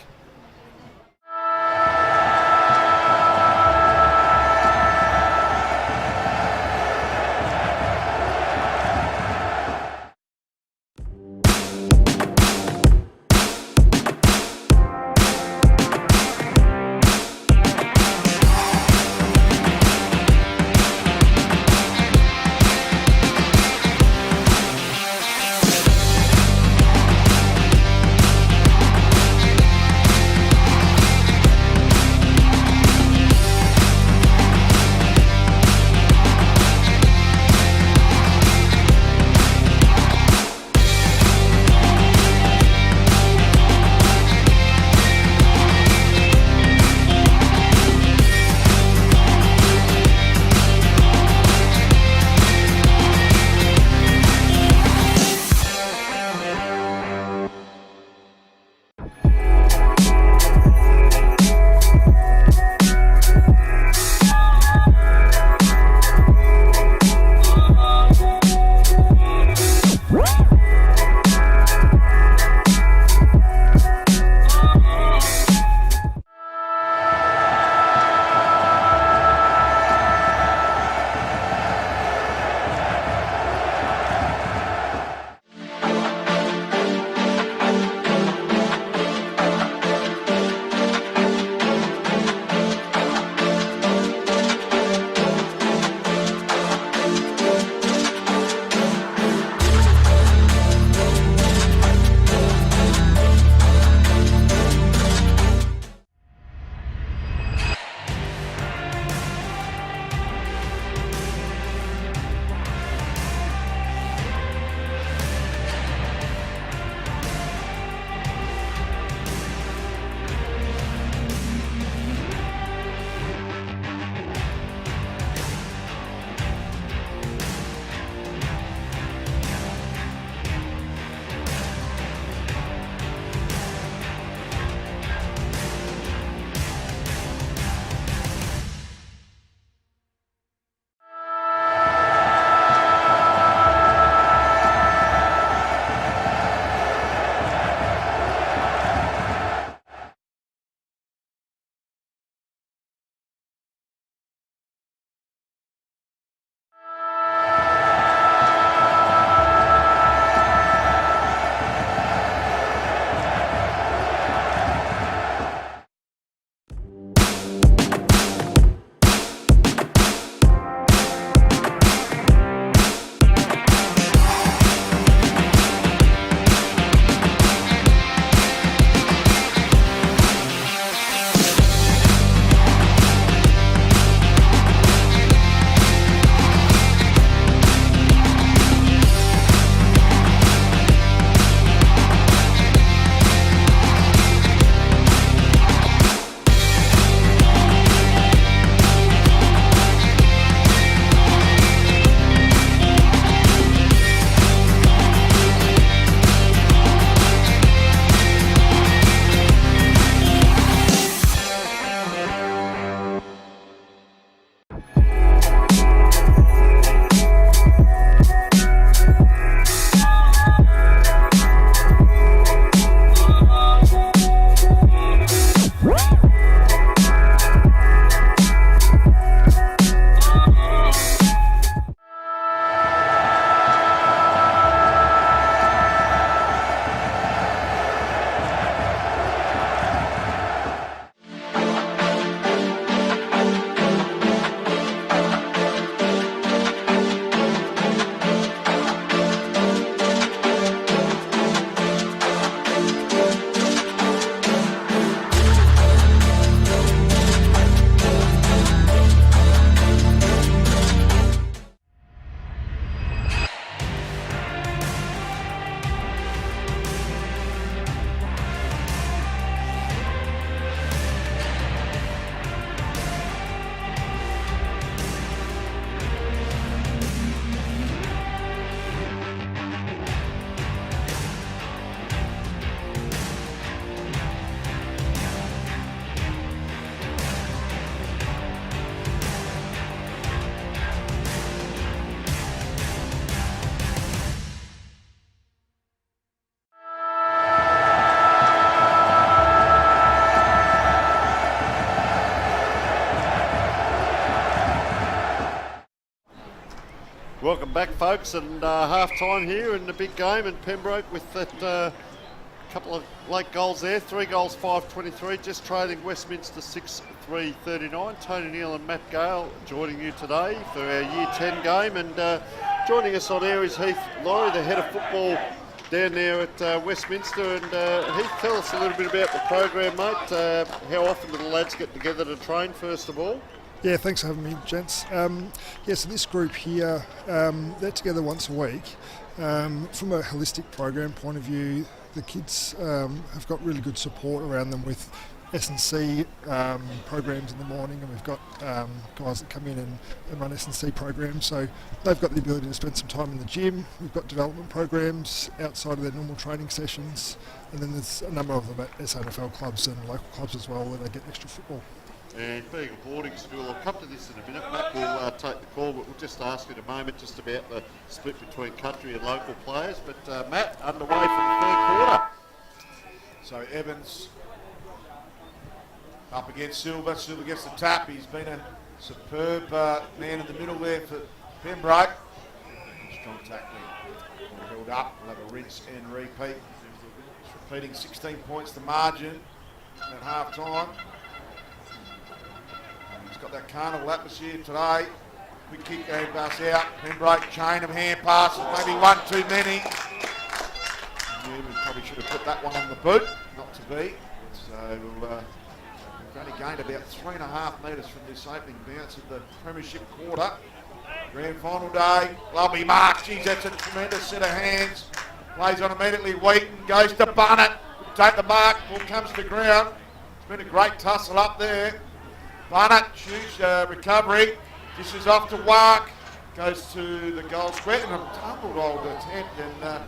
Welcome back, folks, and half-time here in the big game in Pembroke with that couple of late goals there. 3 goals, 5-23, just trailing Westminster 6-3-39. Tony Neal and Matt Gale joining you today for our Year 10 game, and joining us on air is Heath Laurie, the head of football down there at Westminster. And Heath, tell us a little bit about the program, mate. How often do the lads get together to train, first of all? Yeah, thanks for having me, gents. So this group here, they're together once a week. From a holistic program point of view, the kids have got really good support around them with S&C programs in the morning, and we've got guys that come in and run S&C programs, so they've got the ability to spend some time in the gym. We've got development programs outside of their normal training sessions, and then there's a number of them at SANFL clubs and local clubs as well where they get extra football. And being a boarding school, I'll come to this in a minute. Matt will take the call, but we'll just ask in a moment just about the split between country and local players. But Matt, underway from the third quarter. So Evans up against Silver. Silver gets the tap. He's been a superb man in the middle there for Pembroke. Strong tackling. Held up. We'll have a rinse and repeat. It's repeating 16 points the margin at half time. He's got that carnival atmosphere today. Quick kick and pass out. Pembroke chain of hand passes, maybe one too many. Yeah, we probably should have put that one on the boot. Not to be. So we've only gained about 3.5 metres from this opening bounce of the Premiership quarter. Grand final day. Lovely mark. Geez, that's a tremendous set of hands. Plays on immediately. Wheaton goes to Bunnett. Take the mark. Ball comes to ground. It's been a great tussle up there. Bunnett shoots recovery. This is off to Wark. Goes to the goal square and a tumbled old attempt, and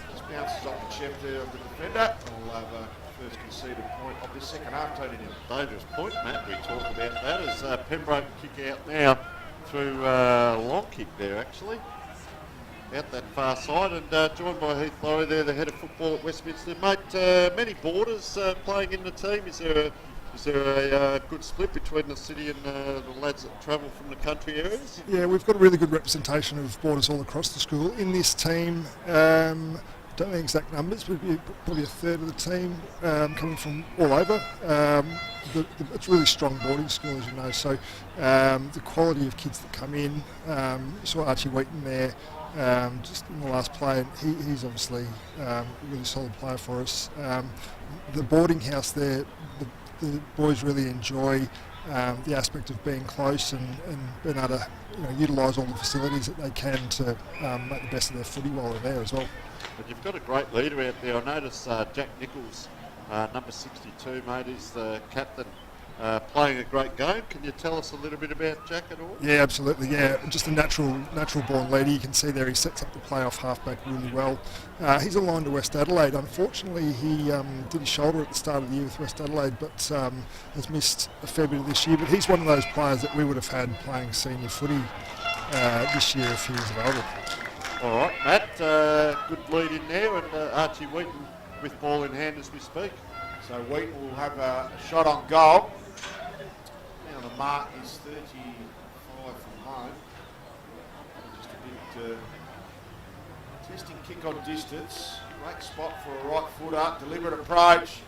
just bounces off the chest there of the defender. We'll have a first conceded point of this second half, Tony Neal. Dangerous point, Matt. We talk about that as Pembroke kick out now through a long kick there, actually. Out that far side, and joined by Heath Laurie there, the head of football at Westminster. Mate, many boarders playing in the team. Is there a good split between the city and the lads that travel from the country areas? Yeah, we've got a really good representation of boarders all across the school. In this team, don't know the exact numbers, but probably a third of the team coming from all over. It's a really strong boarding school, as you know, so the quality of kids that come in, you saw Archie Wheaton there just in the last play, and he's obviously a really solid player for us. The boarding house there, the boys really enjoy the aspect of being close and being able to utilise all the facilities that they can to make the best of their footy while they're there as well. But you've got a great leader out there. I notice Jack Nichols, number 62, mate, is the captain, playing a great game. Can you tell us a little bit about Jack at all? Yeah, absolutely. Yeah, just a natural born leader. You can see there he sets up the play-off halfback really well. He's aligned to West Adelaide. Unfortunately, he did his shoulder at the start of the year with West Adelaide, but has missed a fair bit of this year. But he's one of those players that we would have had playing senior footy this year if he was available. All right, Matt, good lead in there, and Archie Wheaton with ball in hand as we speak. So Wheaton will have a shot on goal. Now the mark is 35 from home. Just a bit testing kick on distance. Great spot for a right footer. Deliberate approach.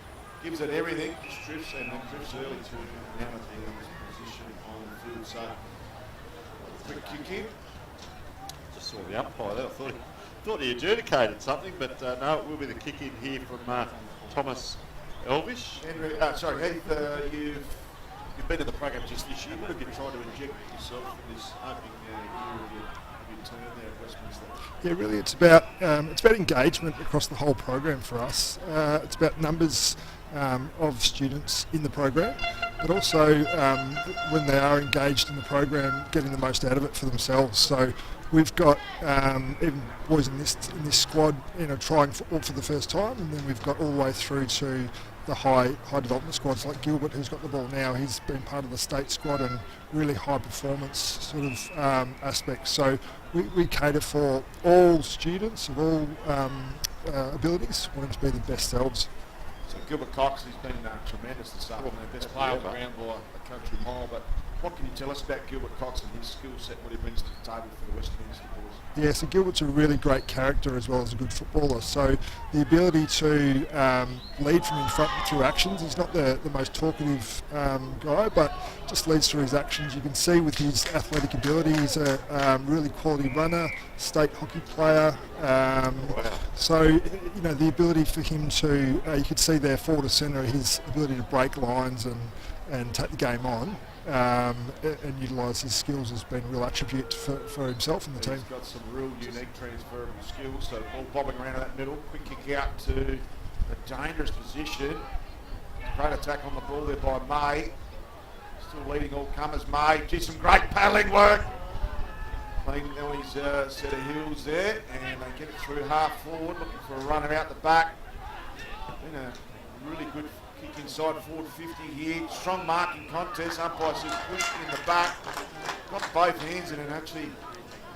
Gives it everything. Just drifts and then drifts early to now at the position on the field. So quick kick in. Just saw the umpire there. I thought he adjudicated something, but no, it will be the kick in here from Thomas Elvish. Henry, sorry, Heath, you've been in the program just this year. What have you tried to inject yourself in this opening year of your term there at Westminster? Yeah, really, it's about engagement across the whole program for us. It's about numbers of students in the program, but also when they are engaged in the program, getting the most out of it for themselves. So we've got even boys in this squad, trying football for the first time, and then we've got all the way through to the high development squads like Gilbert, who's got the ball now. He's been part of the state squad and really high performance sort of aspects. So we cater for all students of all abilities, want them to be the best selves. So Gilbert Cox has been tremendous this afternoon, best player on the ground by a country mile. But what can you tell us about Gilbert Cox and his skill set, what he brings to the table for the Westminster boys? Yeah, so Gilbert's a really great character as well as a good footballer. So the ability to lead from in front through actions. He's not the most talkative guy, but just leads through his actions. You can see with his athletic ability, he's a really quality runner, state hockey player. So, you know, the ability for him to, you could see there forward to centre, his ability to break lines and take the game on. And utilise his skills has been a real attribute for himself and the team. He's got some real unique transferable skills, so ball bobbing around in that middle, quick kick out to a dangerous position. Great attack on the ball there by May. Still leading all comers, May. Gee, some great paddling work. Playing on his set of heels there, and they get it through half forward, looking for a runner out the back. Been a really good kick inside forward 50 here. Strong marking contest. Umpire says push in the back. Got both hands in it. Actually,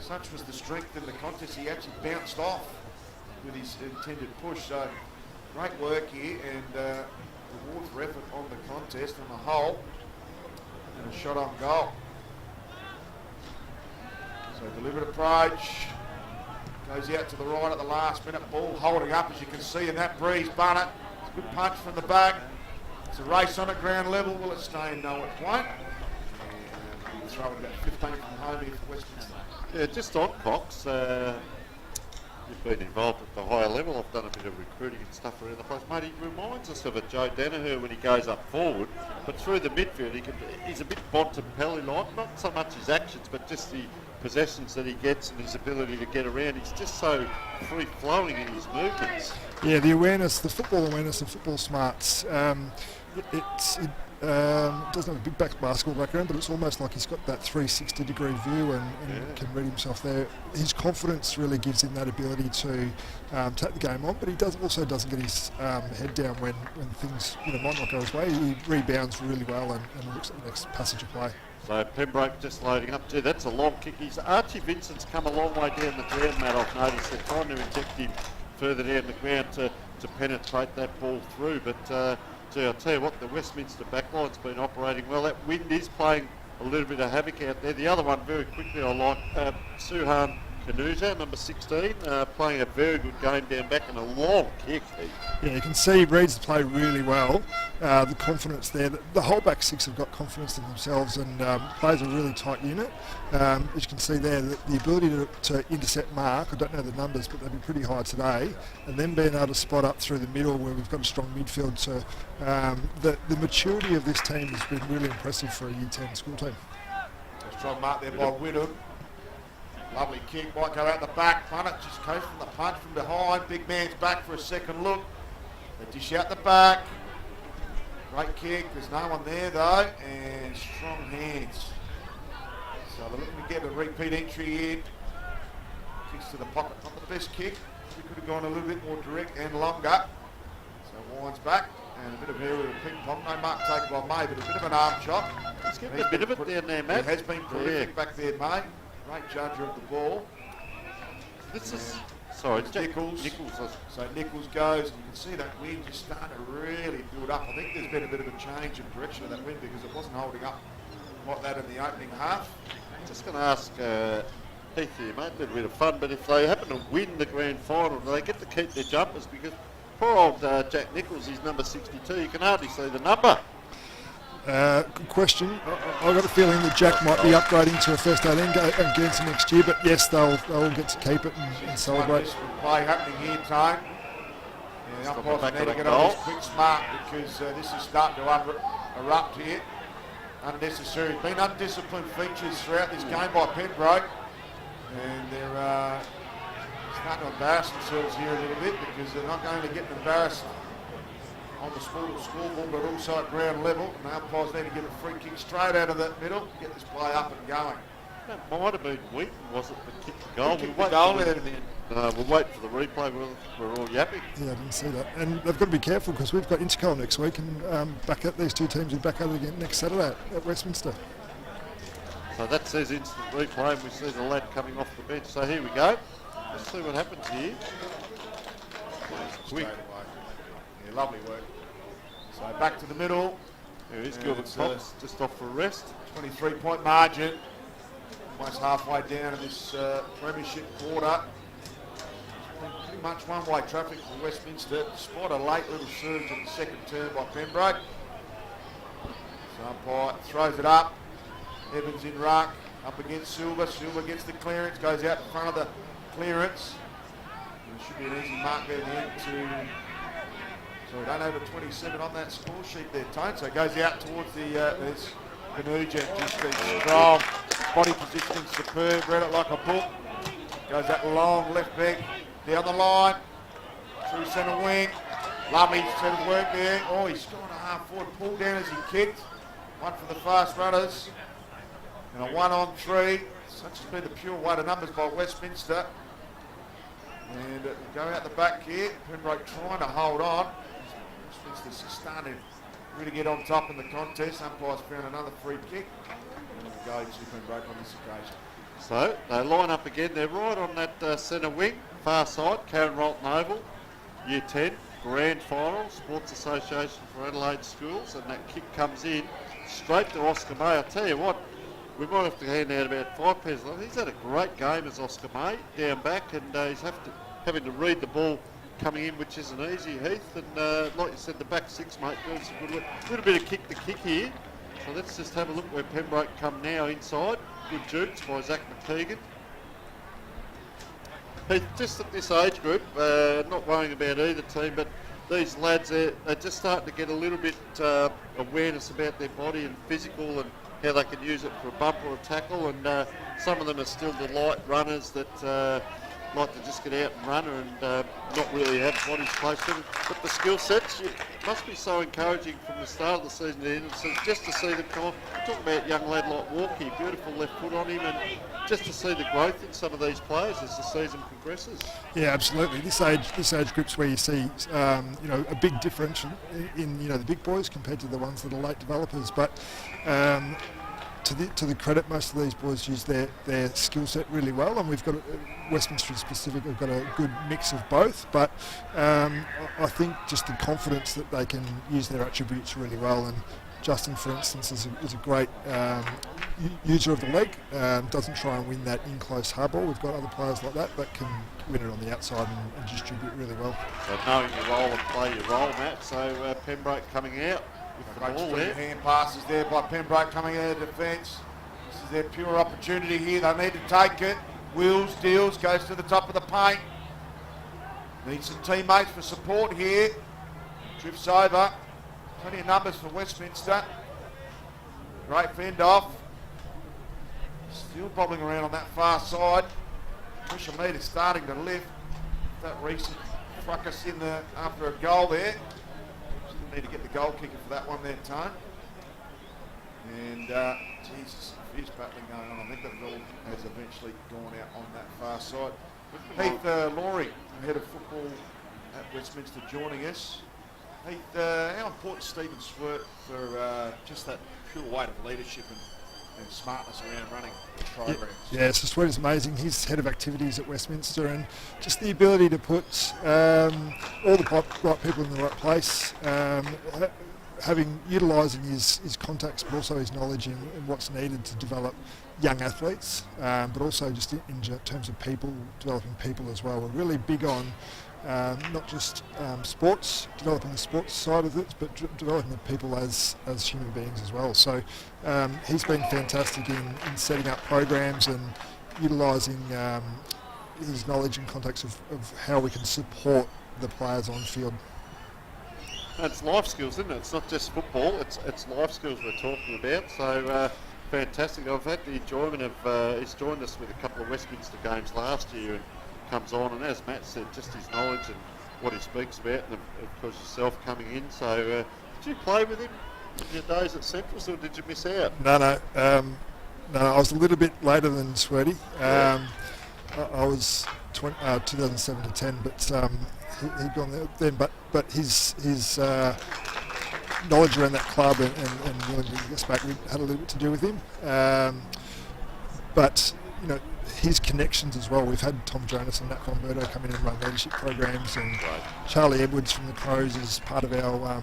such was the strength in the contest, he actually bounced off with his intended push. So great work here, and reward for effort on the contest on the whole, and a shot on goal. So delivered approach. Goes out to the right at the last minute. Ball holding up, as you can see in that breeze. Barnett. Good punch from the back. It's a race on at ground level. Will it stay? No, it won't. And we'll throw it about 15 from home here for Westminster. Yeah, just on Cox, you've been involved at the higher level. I've done a bit of recruiting and stuff around the place. Mate, he reminds us of a Joe Danaher when he goes up forward, but through the midfield, he's a bit Bontempelli-like. Not so much his actions, but just the possessions that he gets and his ability to get around. He's just so free-flowing in his movements. Yeah, the awareness, the football awareness and football smarts. It doesn't have a big basketball background, but it's almost like he's got that 360-degree view and can read himself there. His confidence really gives him that ability to take the game on, but he also doesn't get his head down when things might not go his way. He rebounds really well and looks at the next passage of play. So Pembroke just loading up. Gee, that's a long kick. Archie Vincent's come a long way down the ground, Matt. I've noticed they're trying to inject him further down the ground to penetrate that ball through. But gee, I'll tell you what, the Westminster backline's been operating well. That wind is playing a little bit of havoc out there. The other one, very quickly, I like Suhan Kanuja, number 16, playing a very good game down back and a long kick. Yeah, you can see he reads the play really well. The confidence there. The whole back six have got confidence in themselves and plays a really tight unit. As you can see there, the ability to intercept mark, I don't know the numbers, but they'll be pretty high today. And then being able to spot up through the middle where we've got a strong midfield. So the maturity of this team has been really impressive for a Year 10 school team. A strong mark there by Whittam. Lovely kick, might go out the back. Punnett just goes from the punch from behind. Big man's back for a second look. They dish out the back. Great kick, there's no one there though, and strong hands. So they're looking to get a repeat entry in. Kicks to the pocket, not the best kick. We could have gone a little bit more direct and longer. So winds back, and a bit of aerial ping pong. No mark taken by May, but a bit of an arm shot. He's getting a bit of it down there, Matt. It has been prolific back there, May. Great judger of the ball. This is... Sorry, it's Nichols. So Nichols goes, and you can see that wind just starting to really build up. I think there's been a bit of a change in direction of that wind because it wasn't holding up like that in the opening half. Just going to ask Heath here, mate, a little bit of fun, but if they happen to win the grand final, do they get to keep their jumpers? Because poor old Jack Nichols, he's number 62, you can hardly see the number. Good question. I've got a feeling that Jack might be upgrading to a first 18 against next year, but yes, they'll all get to keep it and celebrate. Play happening here, Tone. Yeah, umpires need to get on this quick smart because this is starting to erupt here. Unnecessary. Been undisciplined features throughout this game by Pembroke, and they're starting to embarrass themselves here a little bit because they're not going to get embarrassed on the scoreboard, but also at ground level. And the umpires need to get a free kick straight out of that middle to get this play up and going. That might have been Wheaton, was it, that kicked the goal? We'll wait for the replay. We're all yapping. Yeah, I didn't see that. And they've got to be careful because we've got Intercol next week and back at these two teams will back at it again next Saturday at Westminster. So that says instant replay, and we see the lad coming off the bench. So here we go. Let's see what happens here. Quick. Yeah, lovely work. So back to the middle. There is Gilbert Fox, just off for a rest. 23-point margin. Almost halfway down in this premiership quarter. Pretty much one-way traffic for Westminster, despite a late little surge in the second term by Pembroke. So umpire throws it up. Evans in ruck, up against Silver. Silver gets the clearance, goes out in front of the clearance. And it should be an easy mark there at the end to... So we don't have a 27 on that score sheet there, Tone. So it goes out towards the... there's Nugent, just strong. Body positioning superb, read it like a book. Goes that long left back down the line. Through centre wing. Lummy set of work there. Oh, he's gone a half forward pull down as he kicked. One for the fast runners. And a 1-on-3. Such has been the pure weight of numbers by Westminster. And it will go out the back here. Pembroke trying to hold on. Westminster's starting to really get on top in the contest. Umpire's found another free kick. And we'll go to Pembroke on this occasion. So they line up again. They're right on that centre wing, far side. Karen Rolton Oval, Year 10, Grand Final, Sports Association for Adelaide Schools. And that kick comes in straight to Oscar May. I tell you what, we might have to hand out about 5 pairs. He's had a great game as Oscar May down back, and he's having to read the ball coming in, which isn't easy, Heath. And like you said, the back six, mate, doing some good work. A little bit of kick to kick here. So let's just have a look where Pembroke come now inside. Good jukes by Zach McKeegan. Heath, just at this age group, not worrying about either team, but these lads, they're just starting to get a little bit awareness about their body and physical and how they can use it for a bump or a tackle. And some of them are still the light runners that like to just get out and run and not really have bodies close to them. But the skill sets must be so encouraging from the start of the season to the end. So just to see them come off, we talk about young lad like Walkie, beautiful left foot on him, and just to see the growth in some of these players as the season progresses. Yeah, absolutely. This age group's where you see a big difference in the big boys compared to the ones that are late developers. But to the credit, most of these boys use their skill set really well, and we've got Westminster specific. We've got a good mix of both, but I think just the confidence that they can use their attributes really well. And Justin, for instance, is a great user of the leg. Doesn't try and win that in close hard ball. We've got other players like that can win it on the outside and distribute really well. So knowing your role and play your role, Matt. So Pembroke coming out. Great hand passes there by Pembroke coming out of defence. This is their pure opportunity here. They need to take it. Wills, deals, goes to the top of the paint. Needs some teammates for support here. Drifts over. Plenty of numbers for Westminster. Great fend off. Still bobbling around on that far side. Pusher meter starting to lift. That recent fracas in the after a goal there. Need to get the goal kicker for that one there, Tone. And Jesus, fierce battling going on. I think that goal has eventually gone out on that far side. Heath Laurie, head of football at Westminster, joining us. Heath, how important Stephen Swert for just that pure weight of leadership and smartness around running programs? Yeah, so Swert is amazing. He's head of activities at Westminster, and just the ability to put all the right people in the right place, utilising his contacts, but also his knowledge in what's needed to develop young athletes, but also just in terms of people, developing people as well. We're really big on not just sports, developing the sports side of it, but developing the people as human beings as well. So he's been fantastic in setting up programs and utilising his knowledge and contacts of how we can support the players on field. It's life skills, isn't it? It's not just football, it's life skills we're talking about. So fantastic. I've had the enjoyment of, he's joined us with a couple of Westminster games last year and comes on, and as Matt said, just his knowledge and what he speaks about, and of course yourself coming in. So did you play with him in your days at Centrals, or did you miss out? No, I was a little bit later than Sweaty. I was 2007 to 10, but he'd gone there then. But his knowledge around that club and willing to get us back, we had a little bit to do with him. But his connections as well. We've had Tom Jonas and Nat Bomberto come in and run leadership programs, and Charlie Edwards from the Crows is part of our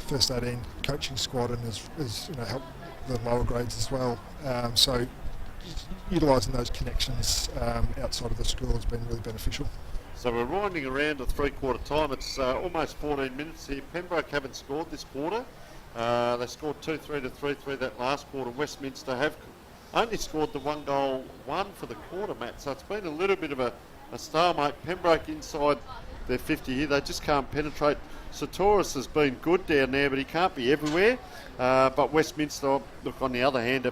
first 18 coaching squad and has helped the lower grades as well. So utilising those connections outside of the school has been really beneficial. So we're winding around to three-quarter time. It's almost 14 minutes here. Pembroke haven't scored this quarter. They scored 2-3 to 3-3 that last quarter. Westminster have only scored the 1-goal for the quarter, Matt. So it's been a little bit of a stalemate. Pembroke inside their 50 here. They just can't penetrate. Sartoris has been good down there, but he can't be everywhere. But Westminster, look, on the other hand,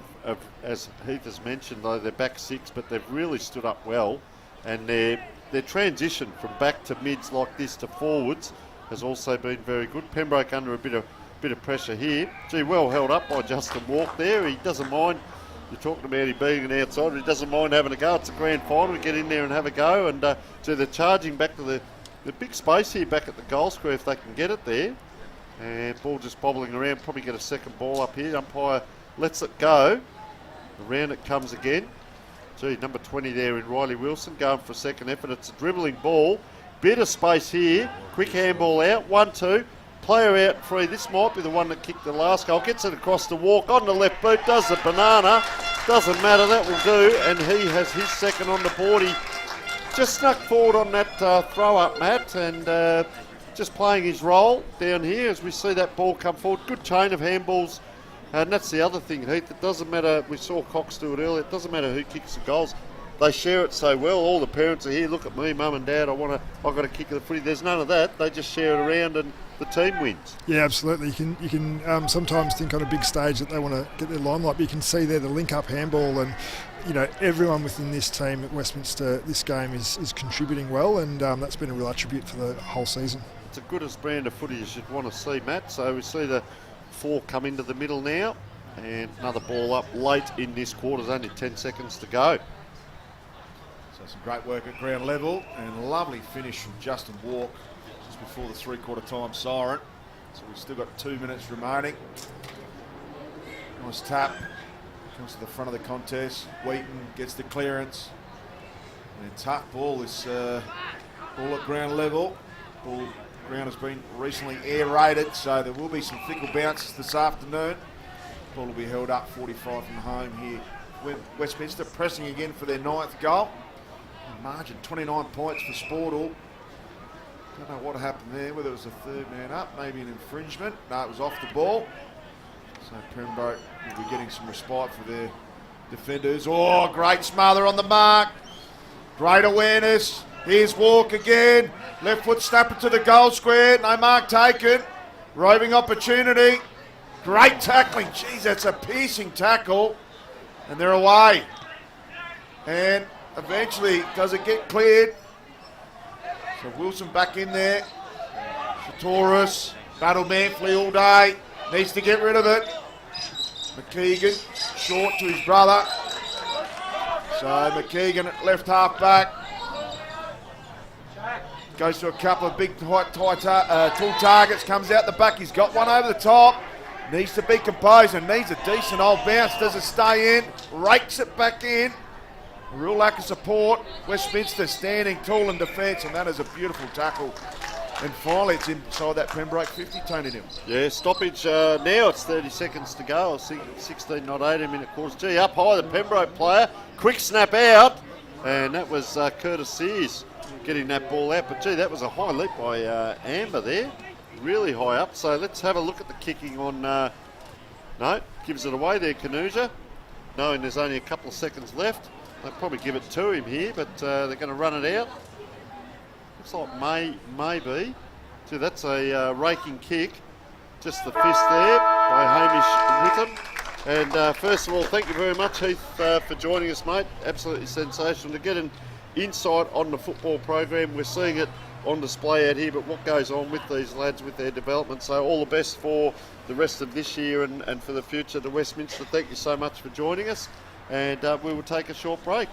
as Heath has mentioned, though, they're back six, but they've really stood up well. And their transition from back to mids like this to forwards has also been very good. Pembroke under a bit of pressure here. Gee, well held up by Justin Walk there. He doesn't mind. You're talking about him being an outsider. He doesn't mind having a go. It's a grand final to get in there and have a go. And so they're charging back to the big space here back at the goal square if they can get it there. And ball just bobbling around. Probably get a second ball up here. Umpire lets it go. Around it comes again. Gee, number 20 there in Riley Wilson going for a second effort. It's a dribbling ball. Bit of space here. Quick handball out. 1-2. Player out free. This might be the one that kicked the last goal. Gets it across the walk on the left boot. Does the banana. Doesn't matter. That will do. And he has his second on the board. He just snuck forward on that throw up, Matt. And just playing his role down here as we see that ball come forward. Good chain of handballs. And that's the other thing, Heath. It doesn't matter. We saw Cox do it earlier. It doesn't matter who kicks the goals. They share it so well. All the parents are here. Look at me, mum and dad. I've got to kick the footy. There's none of that. They just share it around and the team wins. Yeah, absolutely. You can sometimes think on a big stage that they want to get their limelight, but you can see there the link-up handball and everyone within this team at Westminster this game is contributing well, and that's been a real attribute for the whole season. It's the goodest brand of footy as you'd want to see, Matt. So we see the four come into the middle now, and another ball up late in this quarter. There's only 10 seconds to go. So some great work at ground level and a lovely finish from Justin Walk just before the three-quarter time siren. So we've still got 2 minutes remaining. Nice tap. Comes to the front of the contest. Wheaton gets the clearance. And tough ball. This ball at ground level. Ground has been recently aerated, so there will be some fickle bounces this afternoon. Ball will be held up 45 from home here. Westminster pressing again for their 9th goal. Margin 29 points for Sportal. Don't know what happened there, whether it was a third man up, maybe an infringement. No, it was off the ball. So Pembroke will be getting some respite for their defenders. Oh, great smother on the mark. Great awareness. Here's Walk again. Left foot snapping to the goal square. No mark taken. Roving opportunity. Great tackling. Jeez, that's a piercing tackle. And they're away. And eventually, does it get cleared? So Wilson back in there. Sartoris. Battled Manfully all day. Needs to get rid of it. McKeegan short to his brother. So McKeegan at left half back. Goes to a couple of big tall targets. Comes out the back. He's got one over the top. Needs to be composed and needs a decent old bounce. Does it stay in? Rakes it back in. A real lack of support. Westminster standing tall in defence, and that is a beautiful tackle. And finally, it's inside that Pembroke 50, Tony Neal. Yeah, stoppage now. It's 30 seconds to go. 16, not 18 minute quarters. Gee, up high, the Pembroke player. Quick snap out. And that was Curtis Sears getting that ball out. But, gee, that was a high leap by Amber there. Really high up. So let's have a look at the kicking on... no, gives it away there, Kanuja. Knowing there's only a couple of seconds left. They'll probably give it to him here, but they're going to run it out. Looks like maybe. So that's a raking kick. Just the fist there by Hamish Whittam. And first of all, thank you very much, Heath, for joining us, mate. Absolutely sensational to get an insight on the football program. We're seeing it on display out here, but what goes on with these lads with their development. So all the best for the rest of this year and for the future to Westminster. Thank you so much for joining us. And we will take a short break.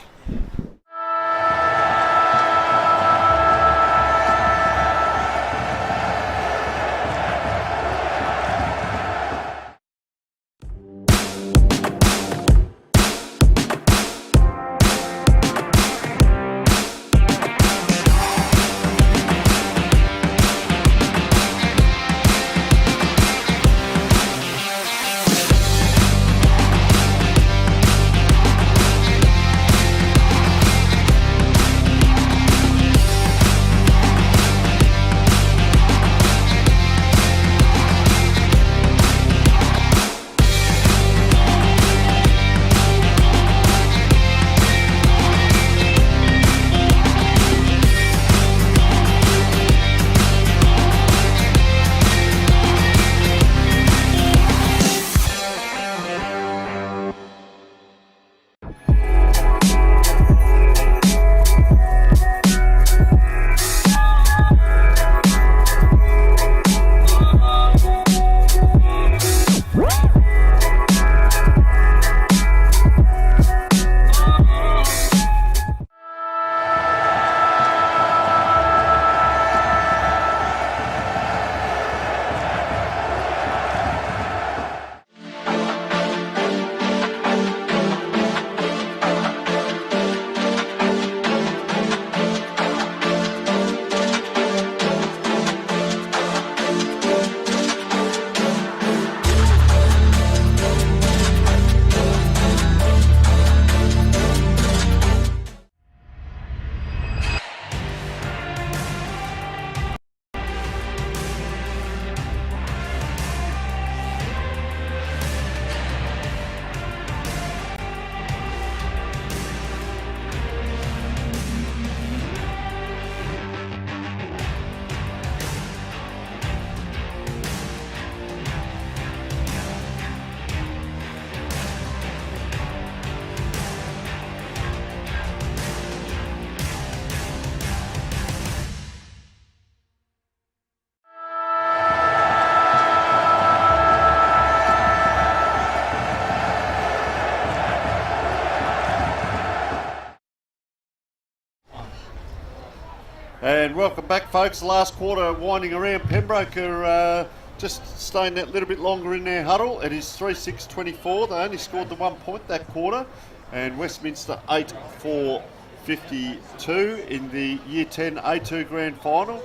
welcome back, folks. The last quarter winding around. Pembroke are just staying that little bit longer in their huddle. It is 3-6-24. They only scored the 1 point that quarter. And Westminster 8-4-52 in the Year 10 A2 Grand Final.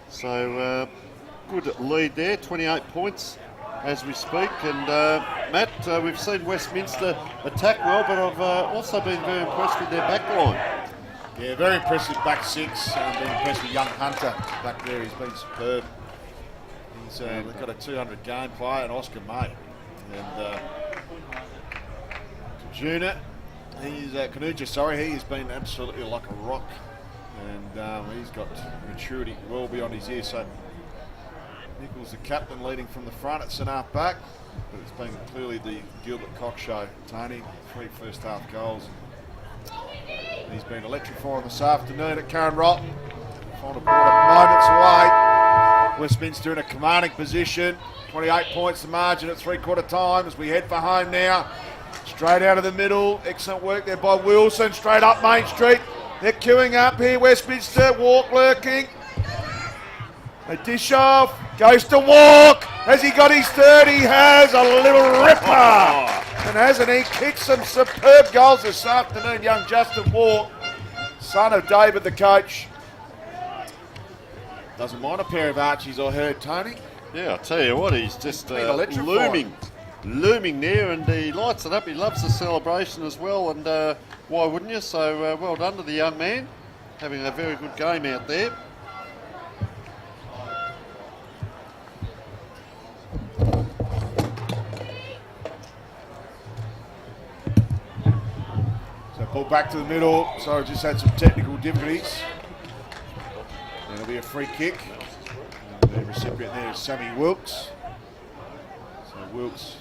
So good lead there, 28 points as we speak. And Matt, we've seen Westminster attack well, but I've also been very impressed with their back line. Yeah, very impressive back six. Been impressed with young Hunter back there. He's been superb. They've got a 200 game player and Oscar May. And Kajuna, he has been absolutely like a rock. And he's got maturity well beyond his years. So Nichols, the captain, leading from the front at centre half back. But it's been clearly the Gilbert Cox show. Tony, 3 first half goals. He's been electrifying this afternoon at Karen Rolton. Final quarter moments away. Westminster in a commanding position. 28 points the margin at 3/4 time as we head for home now. Straight out of the middle. Excellent work there by Wilson. Straight up Main Street. They're queuing up here. Westminster. Walk lurking. They dish off. Goes to Walk. Has he got his third? He has. A little ripper. And hasn't he kicked some superb goals this afternoon, young Justin Walk, son of David the coach. Doesn't mind a pair of Archies, I heard, Tony. Yeah, I'll tell you what, he's just looming there, and he lights it up. He loves the celebration as well, and why wouldn't you? So well done to the young man, having a very good game out there. Ball back to the middle. Sorry, just had some technical difficulties. And it'll be a free kick. And the recipient there is Sammy Wilkes. So Wilkes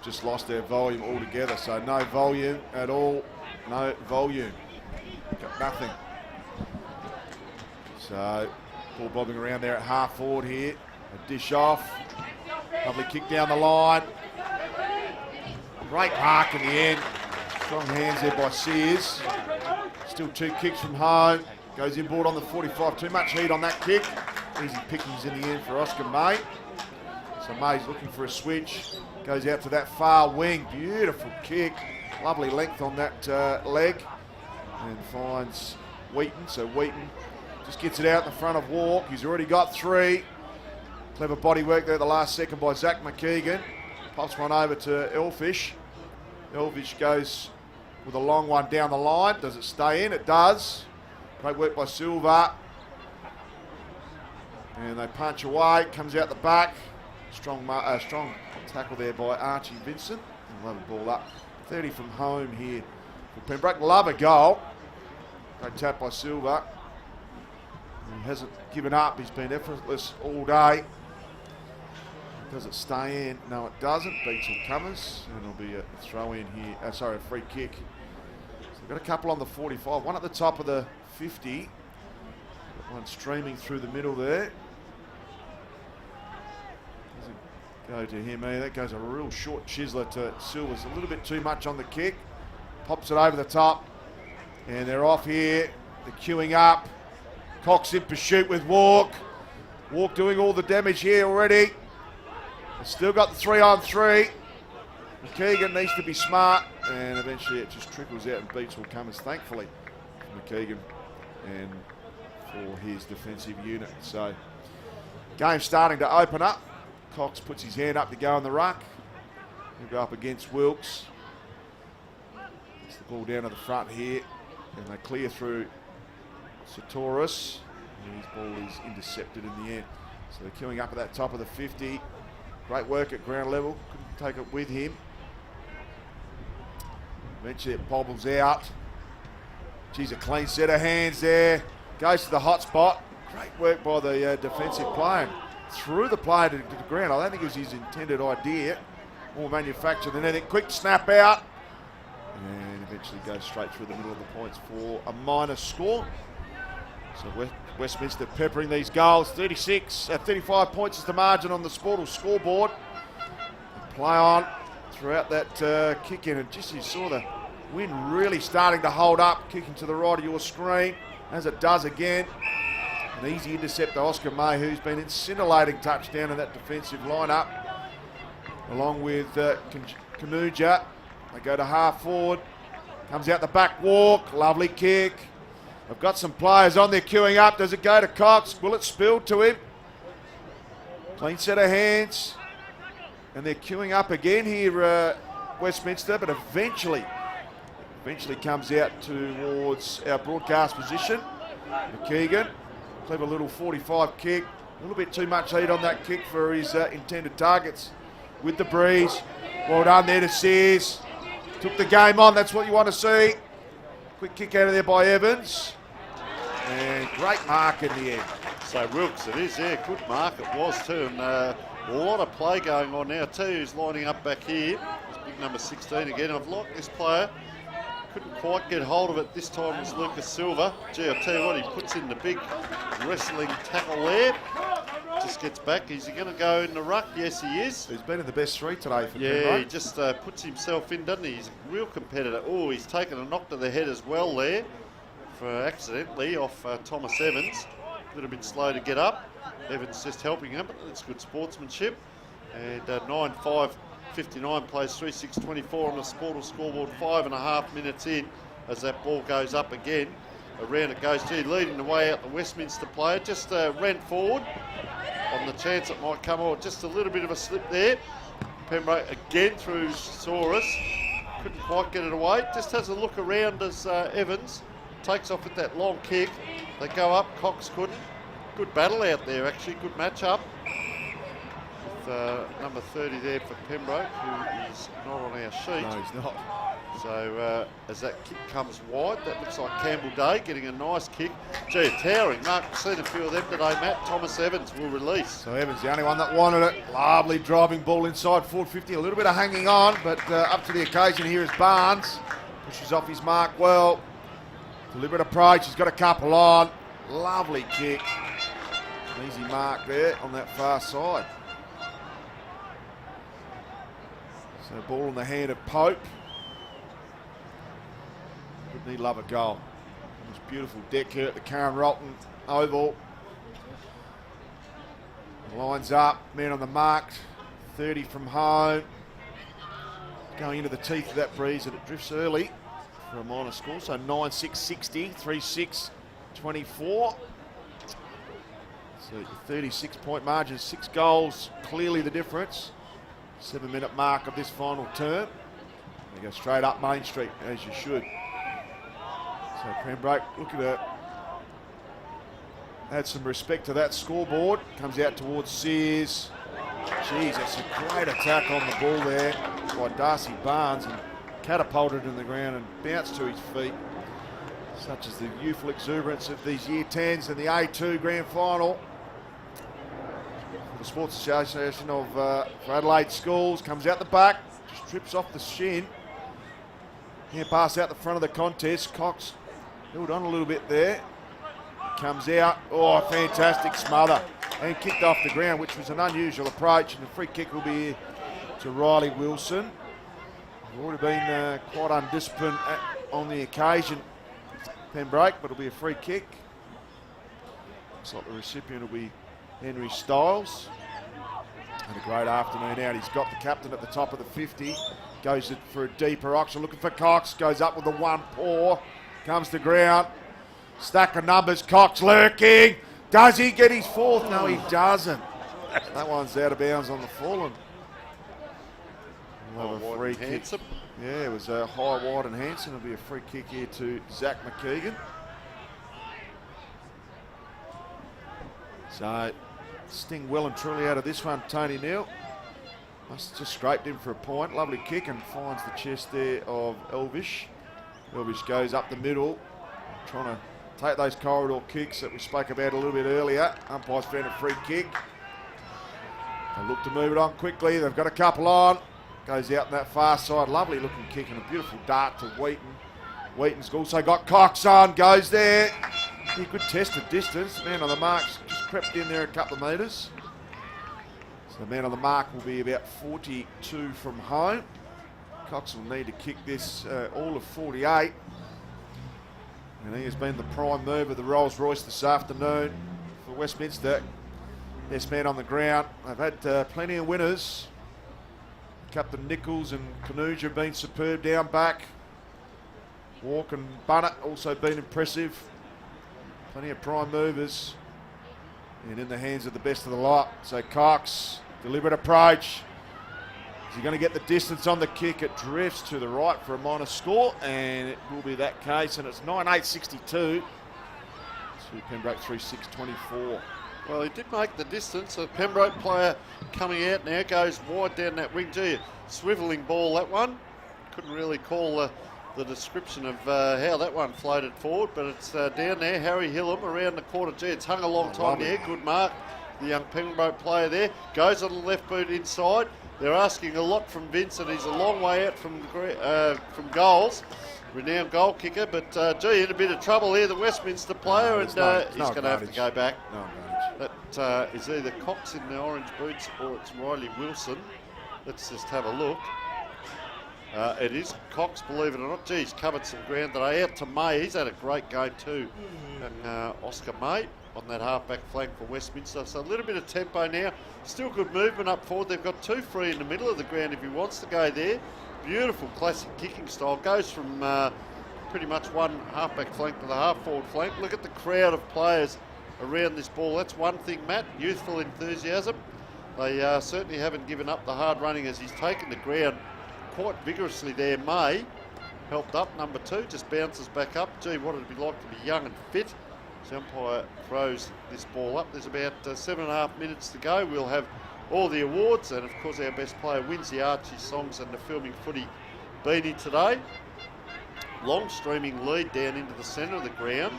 just lost their volume altogether. So no volume at all. No volume. Got nothing. So ball bobbing around there at half forward here. A dish off. Lovely kick down the line. Great mark in the end. Strong hands there by Sears. Still 2 kicks from home. Goes inboard on the 45. Too much heat on that kick. Easy pickings in the end for Oscar May. So May's looking for a switch. Goes out to that far wing. Beautiful kick. Lovely length on that leg. And finds Wheaton. So Wheaton just gets it out in the front of Walk. He's already got 3. Clever body work there at the last second by Zach McKeegan. Pops one over to Elfish. Elfish goes with a long one down the line. Does it stay in? It does. Great work by Silva. And they punch away. Comes out the back. Strong tackle there by Archie Vincent. They'll have a ball up. 30 from home here for Pembroke. Love a goal. Great tap by Silva. He hasn't given up. He's been effortless all day. Does it stay in? No, it doesn't. Beats all comers. And it'll be a throw in here. A free kick. So we've got a couple on the 45. One at the top of the 50. One streaming through the middle there. Doesn't go to him either. That goes a real short chiseler to Silvers. A little bit too much on the kick. Pops it over the top. And they're off here. They're queuing up. Cox in pursuit with Walk. Walk doing all the damage here already. Still got the 3-on-3. McKeegan needs to be smart, and eventually it just trickles out and beats all comers, thankfully, for McKeegan and for his defensive unit. So, game starting to open up. Cox puts his hand up to go on the ruck. He'll go up against Wilkes. Gets the ball down to the front here, and they clear through Sartoris. And his ball is intercepted in the end. So they're queuing up at that top of the 50. Great work at ground level. Couldn't take it with him. Eventually it bobbles out. Geez, a clean set of hands there. Goes to the hot spot. Great work by the defensive player. Threw the player to the ground. I don't think it was his intended idea. More manufactured than anything. Quick snap out. And eventually goes straight through the middle of the points for a minus score. So Westminster peppering these goals. 35 points is the margin on the Sportal scoreboard. Play on throughout that kick in, and just you saw the wind really starting to hold up, kicking to the right of your screen, as it does again. An easy intercept to Oscar May, who's been in scintillating touchdown in that defensive lineup, along with Kanuja. They go to half forward. Comes out the back walk. Lovely kick. They've got some players on there queuing up. Does it go to Cox? Will it spill to him? Clean set of hands. And they're queuing up again here, Westminster, but eventually comes out towards our broadcast position. McKeegan, clever little 45 kick. A little bit too much heat on that kick for his intended targets with the breeze. Well done there to Sears. Took the game on, that's what you want to see. Quick kick out of there by Evans. And great mark in the end. So Wilkes, it is, yeah, good mark it was too. And a lot of play going on now too. He's lining up back here. It's big number 16 again. I've liked this player. Couldn't quite get hold of it. This time was Lucas Silva. Gee, I'll tell you what, he puts in the big wrestling tackle there. Just gets back. Is he going to go in the ruck? Yes, he is. He's been in the best three today for Yeah, Pembroke. he just puts himself in, doesn't he? He's a real competitor. Oh, he's taken a knock to the head as well there for accidentally off Thomas Evans. A little bit slow to get up. Evans just helping him, but that's good sportsmanship. And 9-5-59 plays 3-6-24 on the Sportal scoreboard, 5.5 minutes in as that ball goes up again. Around it goes, leading the way out the Westminster player. Just ran forward on the chance it might come out. Just a little bit of a slip there. Pembroke again through Saurus. Couldn't quite get it away. Just has a look around as Evans takes off with that long kick. They go up, Cox couldn't. Good battle out there actually, good match up. With number 30 there for Pembroke, who is not on our sheet. No, he's not. So as that kick comes wide, that looks like Campbell Day getting a nice kick. Gee, towering mark. We've seen a few of them today, Matt. Thomas Evans will release. So Evans, the only one that wanted it. Lovely driving ball inside forward 50. A little bit of hanging on, but up to the occasion here is Barnes. Pushes off his mark well. Deliberate approach. He's got a couple on. Lovely kick. An easy mark there on that far side. So ball in the hand of Pope. Wouldn't he love a goal? This beautiful deck here at the Karen Rolton Oval. Lines up, man on the mark, 30 from home. Going into the teeth of that breeze and it drifts early for a minor score. So 9-6-60, 3-6-24. So 36-point margin, 6 goals, clearly the difference. 7-minute mark of this final term. They go straight up Main Street, as you should. So Pembroke, look at it. Add some respect to that scoreboard. Comes out towards Sears. Jeez, that's a great attack on the ball there by Darcy Barnes and catapulted in the ground and bounced to his feet. Such as the youthful exuberance of these Year 10s in the A2 Grand Final. The Sports Association of for Adelaide Schools comes out the back, just trips off the shin. Hand pass out the front of the contest. Cox held on a little bit there. Comes out, oh, fantastic smother. And kicked off the ground, which was an unusual approach. And the free kick will be to Riley Wilson. Already been quite undisciplined on the occasion, Pembroke, but it'll be a free kick. Looks like the recipient will be Henry Stiles. Had a great afternoon out. He's got the captain at the top of the 50. Goes for a deeper option, looking for Cox. Goes up with the one paw. Comes to ground. Stack of numbers. Cox lurking. Does he get his fourth? No, he doesn't. That one's out of bounds on the full. We'll have a free kick. Handsome. Yeah, it was a high, wide and Hanson. It'll be a free kick here to Zach McKeegan. So, Sting well and truly out of this one, Tony Neal. Must have just scraped him for a point. Lovely kick and finds the chest there of Elvish. Elvish goes up the middle, trying to take those corridor kicks that we spoke about a little bit earlier. Umpires found a free kick. They look to move it on quickly. They've got a couple on. Goes out in that far side. Lovely looking kick and a beautiful dart to Wheaton. Wheaton's also got Cox on. Goes there. He could test the distance. Man on the mark's just crept in there a couple of metres. So the man on the mark will be about 42 from home. Cox will need to kick this all of 48. And he has been the prime mover of the Rolls Royce this afternoon. Westminster. Best man on the ground. They've had plenty of winners. Captain Nichols and Canuja have been superb down back. Walk and Bunnett also been impressive. Plenty of prime movers. And in the hands of the best of the lot. So Cox, deliberate approach. Is he going to get the distance on the kick? It drifts to the right for a minor score, and it will be that case. And it's 9-8-62 to Pembroke 3-6-24. Well, he did make the distance. A Pembroke player coming out now, goes wide down that wing. Gee, swivelling ball, that one. Couldn't really call the description of how that one floated forward, but it's down there. Harry Hillam around the quarter. Gee, it's hung a long time there. Good mark. The young Pembroke player there. Goes on the left boot inside. They're asking a lot from Vince, and he's a long way out from goals. Renowned goal kicker, but gee, in a bit of trouble here, the Westminster player, and he's going to have to go back. No advantage. That is either Cox in the orange boots or it's Riley Wilson. Let's just have a look. It is Cox, believe it or not. Gee, he's covered some ground today. Out to May, he's had a great game too. And Oscar May on that half-back flank for Westminster. So a little bit of tempo now. Still good movement up forward. They've got 2 free in the middle of the ground if he wants to go there. Beautiful classic kicking style. Goes from pretty much one half-back flank to the half-forward flank. Look at the crowd of players around this ball. That's one thing, Matt. Youthful enthusiasm. They certainly haven't given up the hard running as he's taken the ground quite vigorously there. May helped up, number 2, just bounces back up. Gee, what it'd be like to be young and fit. The umpire throws this ball up. There's about 7.5 minutes to go. We'll have all the awards, and of course our best player wins the Archie Songs and the Filming Footy beanie today. Long streaming lead down into the centre of the ground,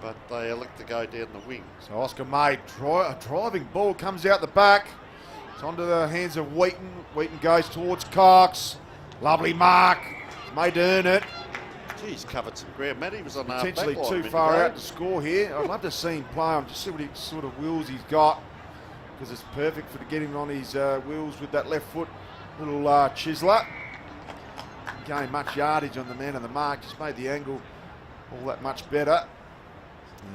but they elect to go down the wing. So Oscar May, a driving ball comes out the back. It's onto the hands of Wheaton. Wheaton goes towards Cox. Lovely mark. May earn it. He's covered some ground. Matt, he was on Potentially too far out to score here. I'd love to see him play on, just see what sort of wheels he's got, because it's perfect for getting on his wheels with that left foot. Little chiseler. Gained much yardage on the man of the mark. Just made the angle all that much better.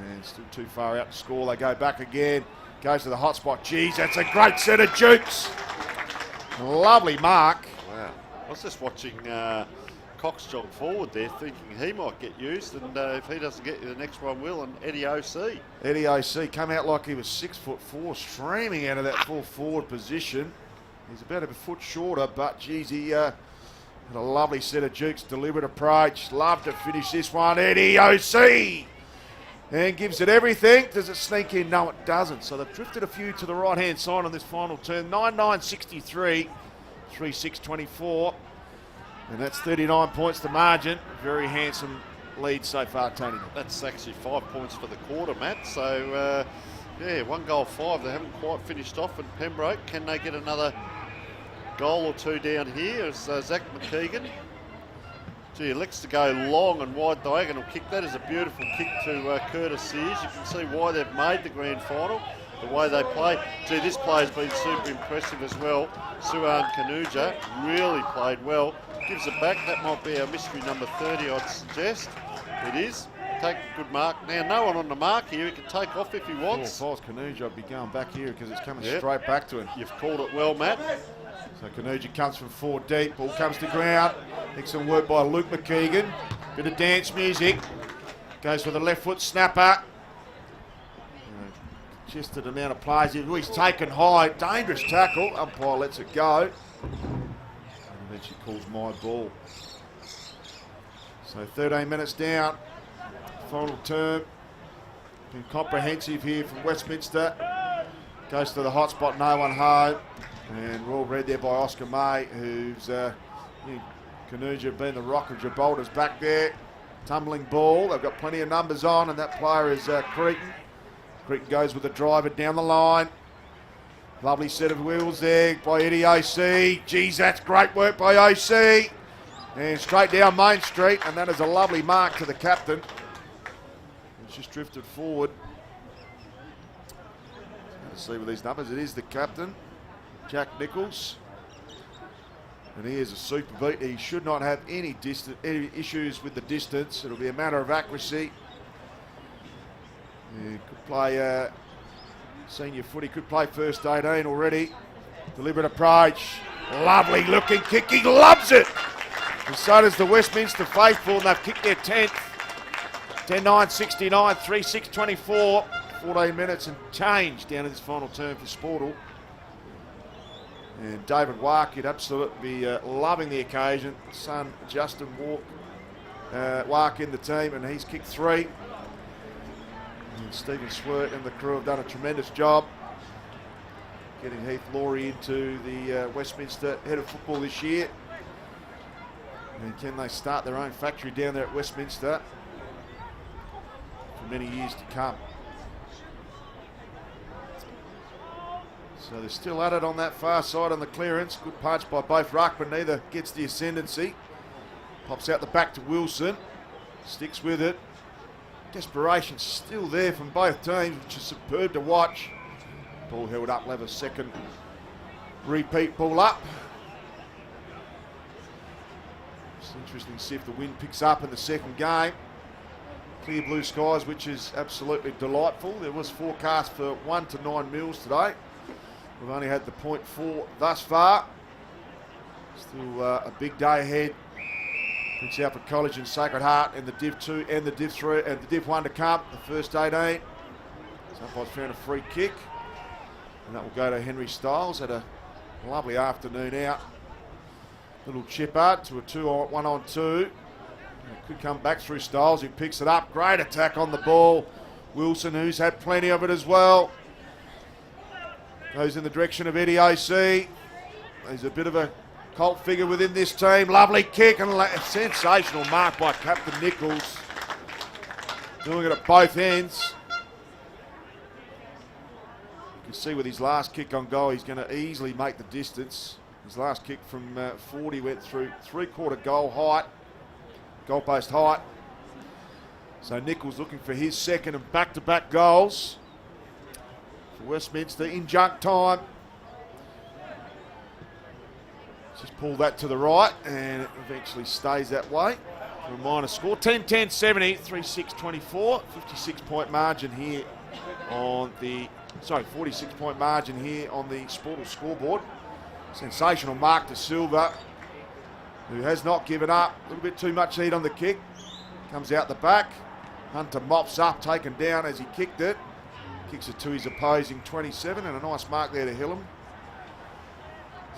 And still too far out to score. They go back again. Goes to the hot spot. Geez, that's a great set of jukes. Lovely mark. Wow. I was just watching Cox jog forward there, thinking he might get used, and if he doesn't get you, the next one will. And Eddie O.C. Eddie O.C. come out like he was 6'4", streaming out of that full forward position. He's about a foot shorter, but geez, he had a lovely set of jukes, deliberate approach. Love to finish this one, Eddie O.C. And gives it everything. Does it sneak in? No, it doesn't. So they've drifted a few to the right-hand side on this final turn. 9-9-63, 3-6-24. And that's 39 points to margin. Very handsome lead so far, Tony. That's actually 5 points for the quarter, Matt. So, yeah, 1 goal 5. They haven't quite finished off. And Pembroke, can they get another goal or two down here? As Zach McKeegan. Gee, elects to go long and wide diagonal kick. That is a beautiful kick to Curtis Sears. You can see why they've made the grand final, the way they play. Gee, this player's been super impressive as well. Suhan Canuja really played well. Gives it back. That might be our mystery number 30, I'd suggest. It is. Take a good mark. Now, no one on the mark here. He can take off if he wants. If I was Canuja, I'd be going back here because it's coming straight back to him. You've called it well, Matt. So Canuja comes from 4 deep. Ball comes to ground. Excellent work by Luke McKeegan. Bit of dance music. Goes for the left foot snapper. Just an amount of plays. He's taken high. Dangerous tackle. Umpire lets it go. And then she calls my ball. So 13 minutes down. Final term. Been comprehensive here from Westminster. Goes to the hot spot, no one home. And well read there by Oscar May, who's Canuja being the rock of Gibraltar's back there. Tumbling ball. They've got plenty of numbers on, and that player is Cretan. Cretan goes with the driver down the line. Lovely set of wheels there by Eddie O.C. Geez, that's great work by O.C. And straight down Main Street, and that is a lovely mark to the captain. He's just drifted forward. Let's see with these numbers. It is the captain, Jack Nichols. And he is a super beat. He should not have any issues with the distance. It'll be a matter of accuracy. Yeah, could play senior footy, could play first 18 already. Deliberate approach. Lovely looking kick. He loves it. And so does the Westminster faithful, and they've kicked their 10th. 10-9, 69, 3-6, 24. 14 minutes and change down to this final term for Sportal. And David Wark, he'd absolutely be loving the occasion. Son Justin Wark in the team, and he's kicked 3. And Stephen Swert and the crew have done a tremendous job getting Heath Laurie into the Westminster head of football this year. And can they start their own factory down there at Westminster for many years to come? So they're still at it on that far side on the clearance. Good punch by both ruckmen. Neither gets the ascendancy. Pops out the back to Wilson. Sticks with it. Desperation still there from both teams, which is superb to watch. Ball held up, Lever's second repeat ball up. It's interesting to see if the wind picks up in the second game. Clear blue skies, which is absolutely delightful. There was forecast for 1 to 9 mils today. We've only had the 0.4 thus far. Still a big day ahead. Prince Alfred College and Sacred Heart in the Div 2 and the Div 3 and the Div 1 to come. The first 18. Somebody's found a free kick. And that will go to Henry Stiles. Had a lovely afternoon out. Little chipper to a 1-on-2. It could come back through Stiles, who picks it up. Great attack on the ball. Wilson, who's had plenty of it as well. Goes in the direction of Eddie O.C. He's a bit of a cult figure within this team. Lovely kick and a sensational mark by Captain Nichols. Doing it at both ends. You can see with his last kick on goal, he's going to easily make the distance. His last kick from 40 went through 3/4 goalpost height. So Nichols looking for his second and back-to-back goals for Westminster in junk time. Just pull that to the right and it eventually stays that way for a minor score. 10-10, 70, 3-6-24. 56-point margin here on the, 46-point margin here on the Sportal scoreboard. Sensational mark to Silva, who has not given up. A little bit too much heat on the kick. Comes out the back. Hunter mops up, taken down as he kicked it. Kicks it to his opposing 27, and a nice mark there to Hillam.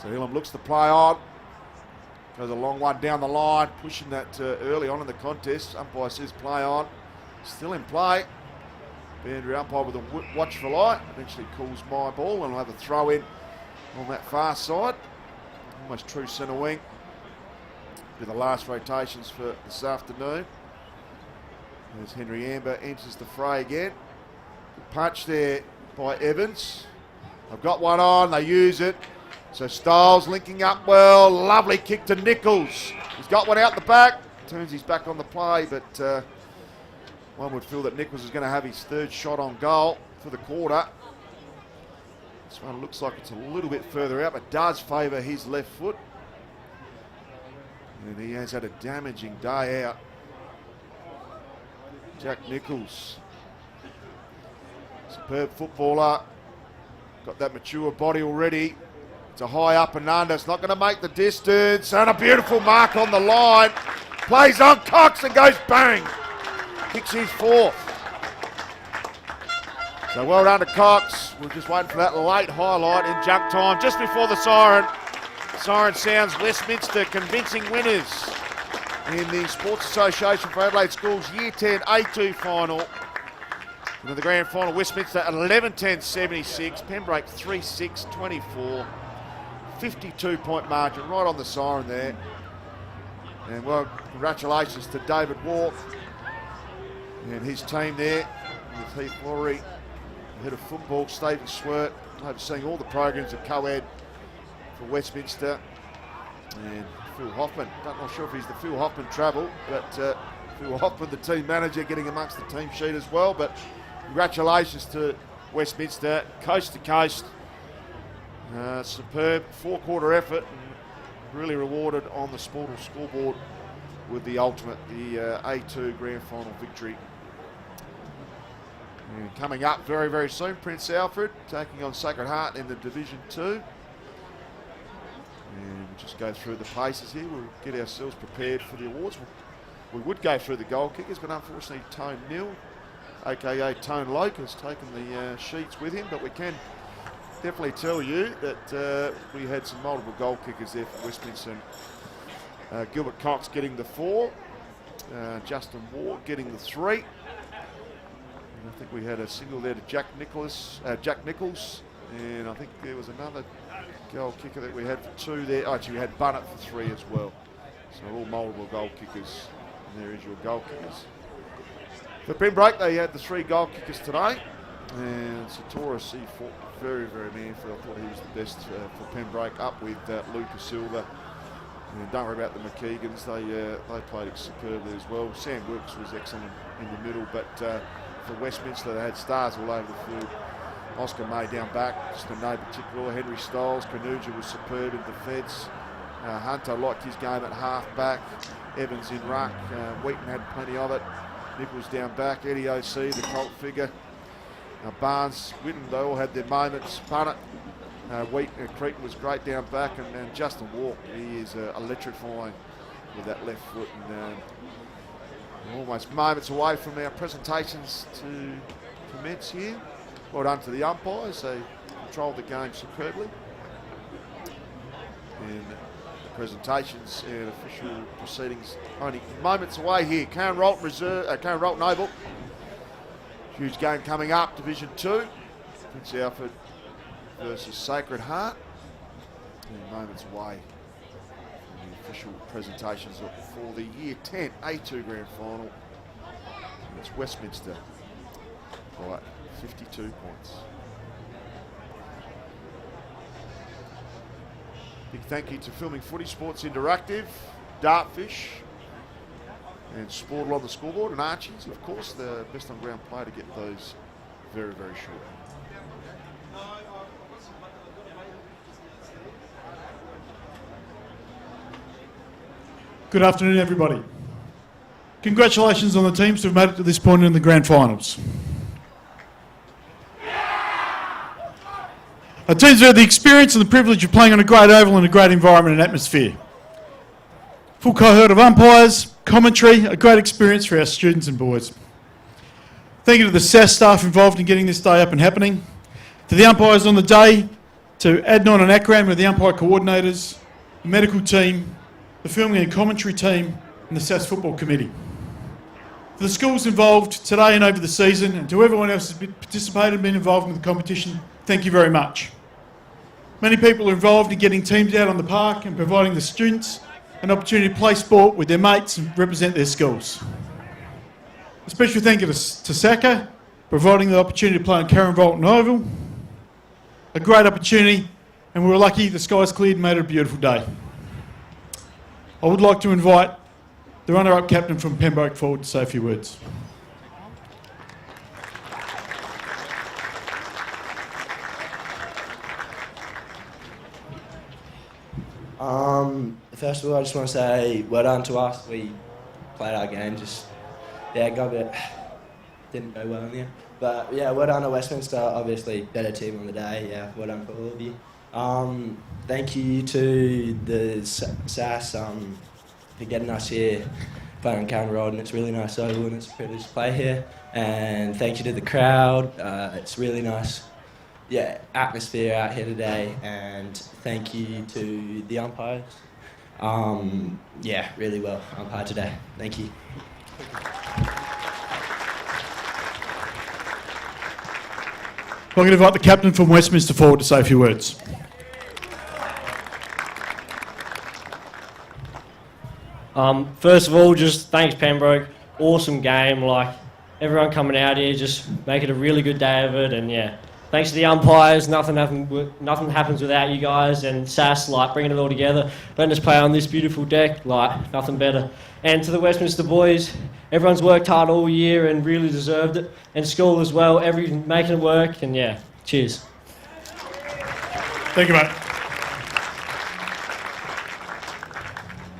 So Hillam looks to play on. Goes a long one down the line, pushing that early on in the contest. Umpire says play on. Still in play. Boundary umpire with a watchful eye. Eventually calls my ball, and we'll have a throw in on that far side. Almost true centre wing. Be the last rotations for this afternoon. As Henry Amber enters the fray again. Good punch there by Evans. They've got one on, they use it. So Stiles linking up well. Lovely kick to Nichols. He's got one out the back. Turns his back on the play, but one would feel that Nichols is going to have his third shot on goal for the quarter. This one looks like it's a little bit further out, but does favour his left foot. And he has had a damaging day out. Jack Nichols. Superb footballer. Got that mature body already. It's a high up and under. It's not going to make the distance. And a beautiful mark on the line. Plays on Cox and goes bang. Kicks his fourth. So well done to Cox. We're just waiting for that late highlight in junk time just before the siren. Siren sounds. Westminster convincing winners in the Sports Association for Adelaide Schools Year 10 A2 final. And the grand final, Westminster 11-10-76, Pembroke 3-6-24. 52-point margin right on the siren there. And well, congratulations to David Walk and his team there with Heath Laurie, the head of football, Stephen Swert, overseeing all the programs of co-ed for Westminster. And Phil Hoffman, not sure if he's the Phil Hoffman travel, but Phil Hoffman, the team manager, getting amongst the team sheet as well. But congratulations to Westminster, coast to coast. Superb four-quarter effort, and really rewarded on the Sportal scoreboard with the ultimate, the A2 grand final victory. And coming up very, very soon, Prince Alfred taking on Sacred Heart in the Division 2. And we'll just go through the paces here. We'll get ourselves prepared for the awards. We would go through the goal kickers, but unfortunately Tone Nil, aka Tone Loke, has taken the sheets with him, but we can definitely tell you that we had some multiple goal kickers there for Westminster. Gilbert Cox getting the 4, Justin Ward getting the 3. And I think we had a single there to Jack Nichols, and I think there was another goal kicker that we had for 2 there. Oh, actually we had Bunnett for 3 as well. So all multiple goal kickers. And there is your goal kickers. For Pembroke, they had the 3 goal kickers today. And Satoris, he fought very, very manfully. I thought he was the best for Pembroke, up with Lucas Silva. And don't worry about the McKeegans, they played it superbly as well. Sam Wilkes was excellent in the middle, but for Westminster they had stars all over the field. Oscar May down back, just in no particular. Henry Stiles, Kanuja was superb in defence. Hunter liked his game at half back. Evans in ruck. Wheaton had plenty of it. Nichols down back. Eddie O.C., the cult figure. Barnes, Whitten, they all had their moments. Punnett, Wheaton, Cretan was great down back. And Justin Walk, he is electrifying with that left foot. And almost moments away from our presentations to commence here. Well done to the umpires. They controlled the game superbly. And presentations and official proceedings only moments away here. Karen Rolton Oval. Huge game coming up, Division 2. Prince Alfred versus Sacred Heart. And moments away from the official presentations for the Year 10 A2 Grand Final. And it's Westminster by 52 points. Big thank you to Filming Footy Sports Interactive, Dartfish, and Sportal on the Scoreboard, and Archie's, of course, the best on ground player to get those very, very short. Good afternoon, everybody. Congratulations on the teams who have made it to this point in the grand finals. Our teams have had the experience and the privilege of playing on a great oval in a great environment and atmosphere. Full cohort of umpires, commentary, a great experience for our students and boys. Thank you to the SAS staff involved in getting this day up and happening, to the umpires on the day, to Adnan and Akram, who are the umpire coordinators, the medical team, the filming and commentary team, and the SAS Football Committee. For the schools involved today and over the season, and to everyone else who's participated and been involved in the competition, thank you very much. Many people are involved in getting teams out on the park and providing the students an opportunity to play sport with their mates and represent their schools. A special thank you to Saka, providing the opportunity to play on Karen Rolton Oval. A great opportunity, and we were lucky the skies cleared and made it a beautiful day. I would like to invite the runner-up captain from Pembroke forward to say a few words. First of all, I just want to say well done to us. We played our game, got a bit, didn't go well in the end. But yeah, well done to Westminster, obviously better team on the day. Yeah, well done for all of you. Thank you to the SAS for getting us here, playing on Karen Road, and it's really nice oval and it's a privilege to play here. And thank you to the crowd. It's really nice. Yeah, atmosphere out here today, and thank you to the umpires. Yeah, really well umpired today. Thank you. I'm going to invite the captain from Westminster forward to say a few words. First of all, just thanks Pembroke. Awesome game. Like everyone coming out here, just make it a really good day of it, and yeah. Thanks to the umpires, nothing happens without you guys, and SAS, like, bringing it all together, letting us play on this beautiful deck, like, nothing better. And to the Westminster boys, everyone's worked hard all year and really deserved it, and school as well, making it work, and yeah, cheers. Thank you, mate.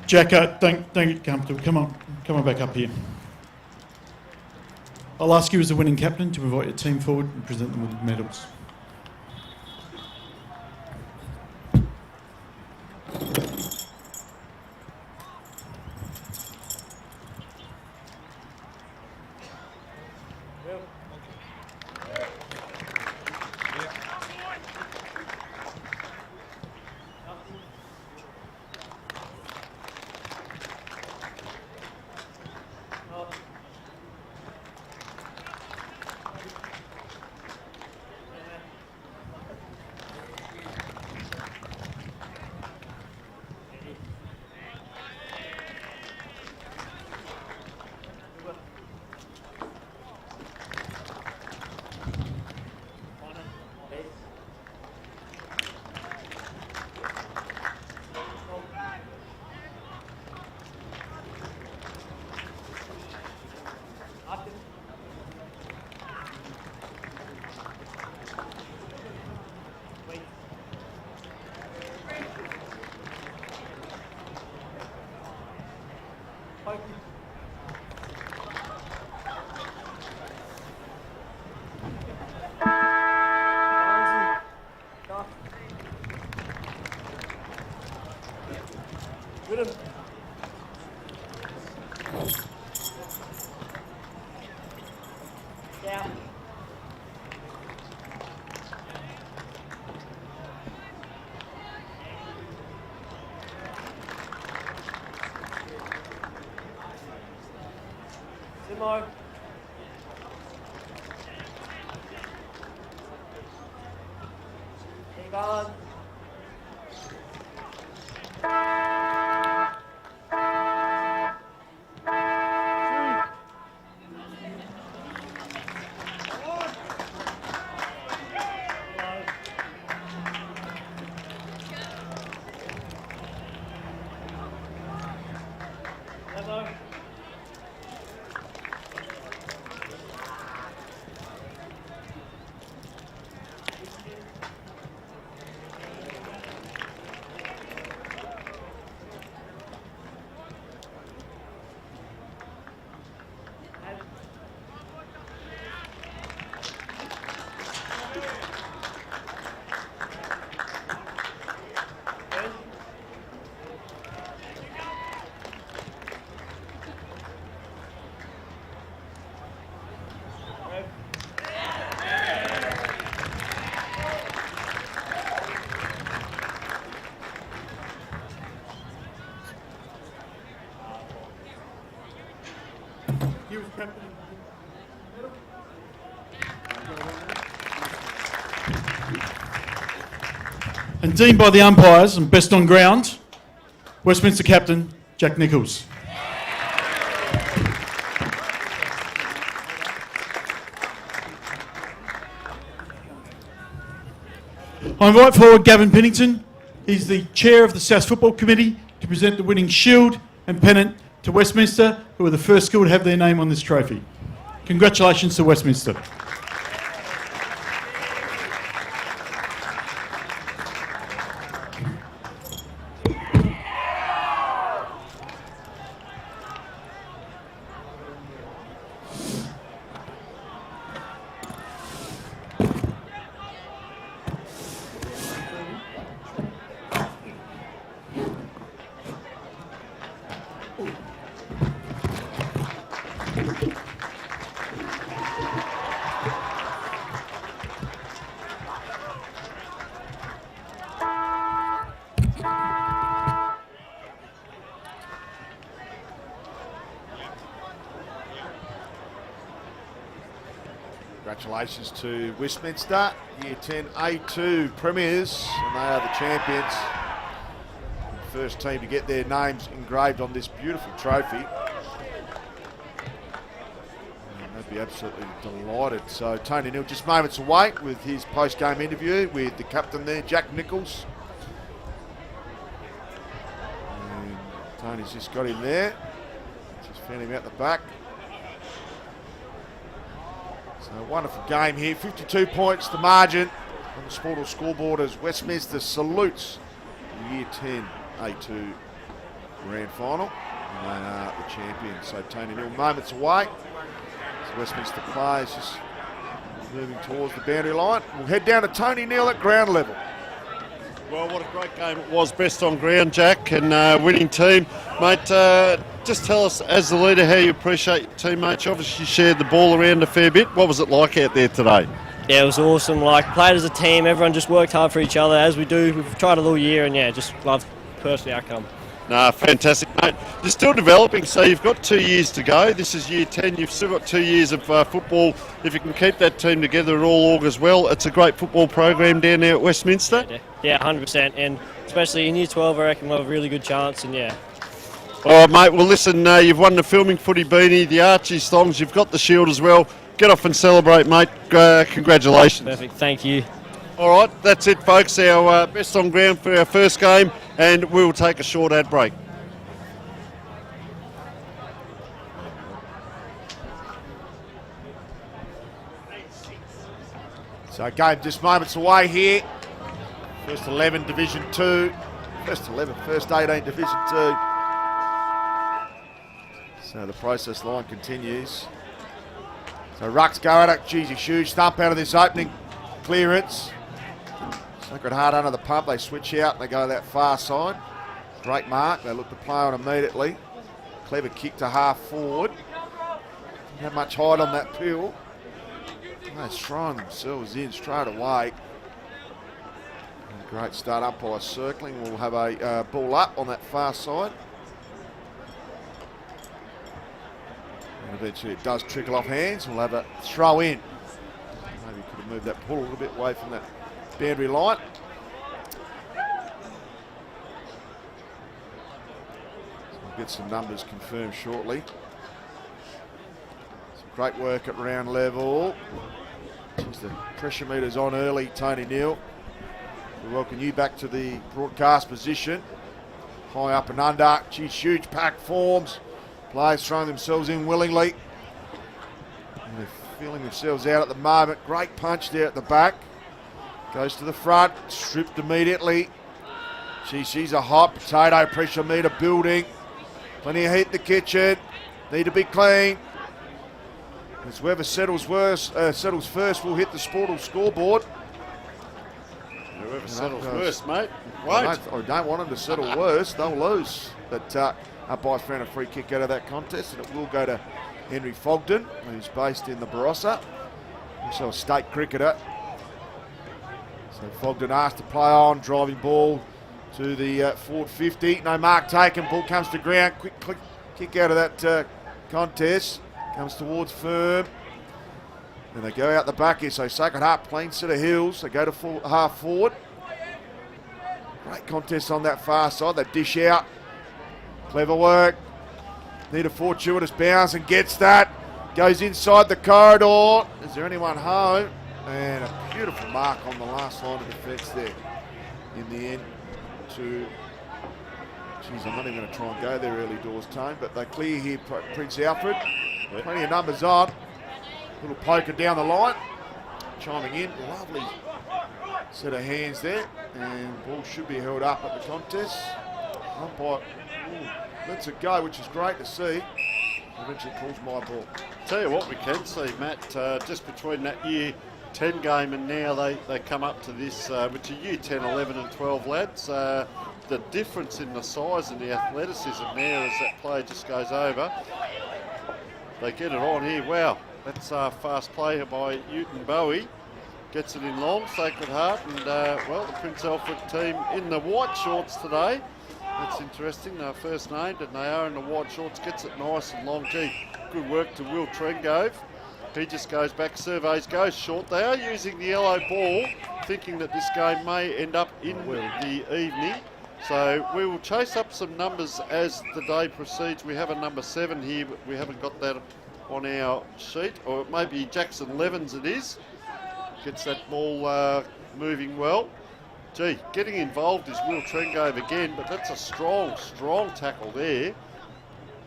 Jacko, don't get comfortable. Come on back up here. I'll ask you as the winning captain to invite your team forward and present them with medals. Simo. Keep on. And deemed by the umpires and best on ground, Westminster captain, Jack Nichols. I invite forward Gavin Pennington. He's the chair of the South Football Committee to present the winning shield and pennant to Westminster, who are the first school to have their name on this trophy. Congratulations to Westminster. Congratulations to Westminster, Year 10 A2 Premiers, and they are the champions. First team to get their names engraved on this beautiful trophy. And they'd be absolutely delighted. So Tony Neal just moments away with his post-game interview with the captain there, Jack Nichols. And Tony's just got him there. Just found him out the back. So a wonderful game here, 52 points the margin on the Sportal scoreboard as Westminster salutes the Year 10 A2 Grand Final. And they are the champions. So Tony Neal moments away. So Westminster players just moving towards the boundary line. We'll head down to Tony Neal at ground level. Well, what a great game it was, best on ground, Jack, and winning team. Mate, just tell us, as the leader, how you appreciate your teammates. You obviously shared the ball around a fair bit. What was it like out there today? Yeah, it was awesome. Like, played as a team, everyone just worked hard for each other, as we do. We've tried it all year, and yeah, just love personally outcome. Nah, fantastic, mate. You're still developing, so you've got 2 years to go. This is year 10. You've still got 2 years of football. If you can keep that team together, it all augurs well. It's a great football program down there at Westminster. Yeah, 100%. And especially in year 12, I reckon we'll have a really good chance, and yeah. All right, mate. Well, listen, you've won the filming footy beanie, the Archie thongs. You've got the shield as well. Get off and celebrate, mate. Congratulations. Perfect. Thank you. All right, that's it, folks. Our best on ground for our first game, and we'll take a short ad break. So game just moments away here. First 11 Division 2. First 18 Division 2. So the process line continues. So Rucks go at it. Geez, a huge thump out of this opening clearance. Sacred Heart under the pump. They switch out and they go that far side. Great mark. They look to play on immediately. Clever kick to half forward. Didn't have much height on that pill. They're throwing themselves in straight away. Great start up by circling. We'll have a ball up on that far side. And eventually it does trickle off hands. We'll have a throw in. Maybe could have moved that ball a little bit away from that boundary line. So we'll get some numbers confirmed shortly. Some great work at round level. Jeez, the pressure meter's on early, Tony Neal. We welcome you back to the broadcast position. High up and under. Geez, huge pack forms. Players throwing themselves in willingly. And they're feeling themselves out at the moment. Great punch there at the back. Goes to the front, stripped immediately. She's a hot potato, pressure meter building. Plenty of heat in the kitchen. Need to be clean. As whoever settles first will hit the Sportal scoreboard. Whoever settles first, mate. I don't want them to settle worse. They'll lose. But umpires found a free kick out of that contest, and it will go to Henry Fogden, who's based in the Barossa. Also a state cricketer. So Fogden asked to play on, driving ball to the forward 50. No mark taken, ball comes to ground. Quick kick out of that contest. Comes towards firm. And they go out the back here. So Sacred Heart, plain set of heels. They go to half forward. Great contest on that far side. They dish out. Clever work. Need a fortuitous bounce and gets that. Goes inside the corridor. Is there anyone home? And a beautiful mark on the last line of defence there. In the end to... Geez, I'm not even going to try and go there early doors, Tone, but they clear here Prince Alfred. Yep. Plenty of numbers on. Little poker down the line. Chiming in. Lovely set of hands there. And ball should be held up at the contest. Umpire lets it go, which is great to see. Eventually calls my ball. Tell you what we can see, Matt, just between that year 10 game and now they come up to this, which are year 10, 11 and 12 lads. The difference in the size and the athleticism there as that player just goes over. They get it on here. Wow, that's a fast play by Newton Bowie. Gets it in long, Sacred Heart, and well, the Prince Alfred team in the white shorts today. That's interesting. They're first named and they are in the white shorts. Gets it nice and long. Gee, good work to Will Trengove. He just goes back, surveys, goes short. They are using the yellow ball, thinking that this game may end up in the evening. So we will chase up some numbers as the day proceeds. We have a number 7 here, but we haven't got that on our sheet. Or it may be Jackson Levens it is. Gets that ball moving well. Gee, getting involved is Will Trengove again, but that's a strong tackle there.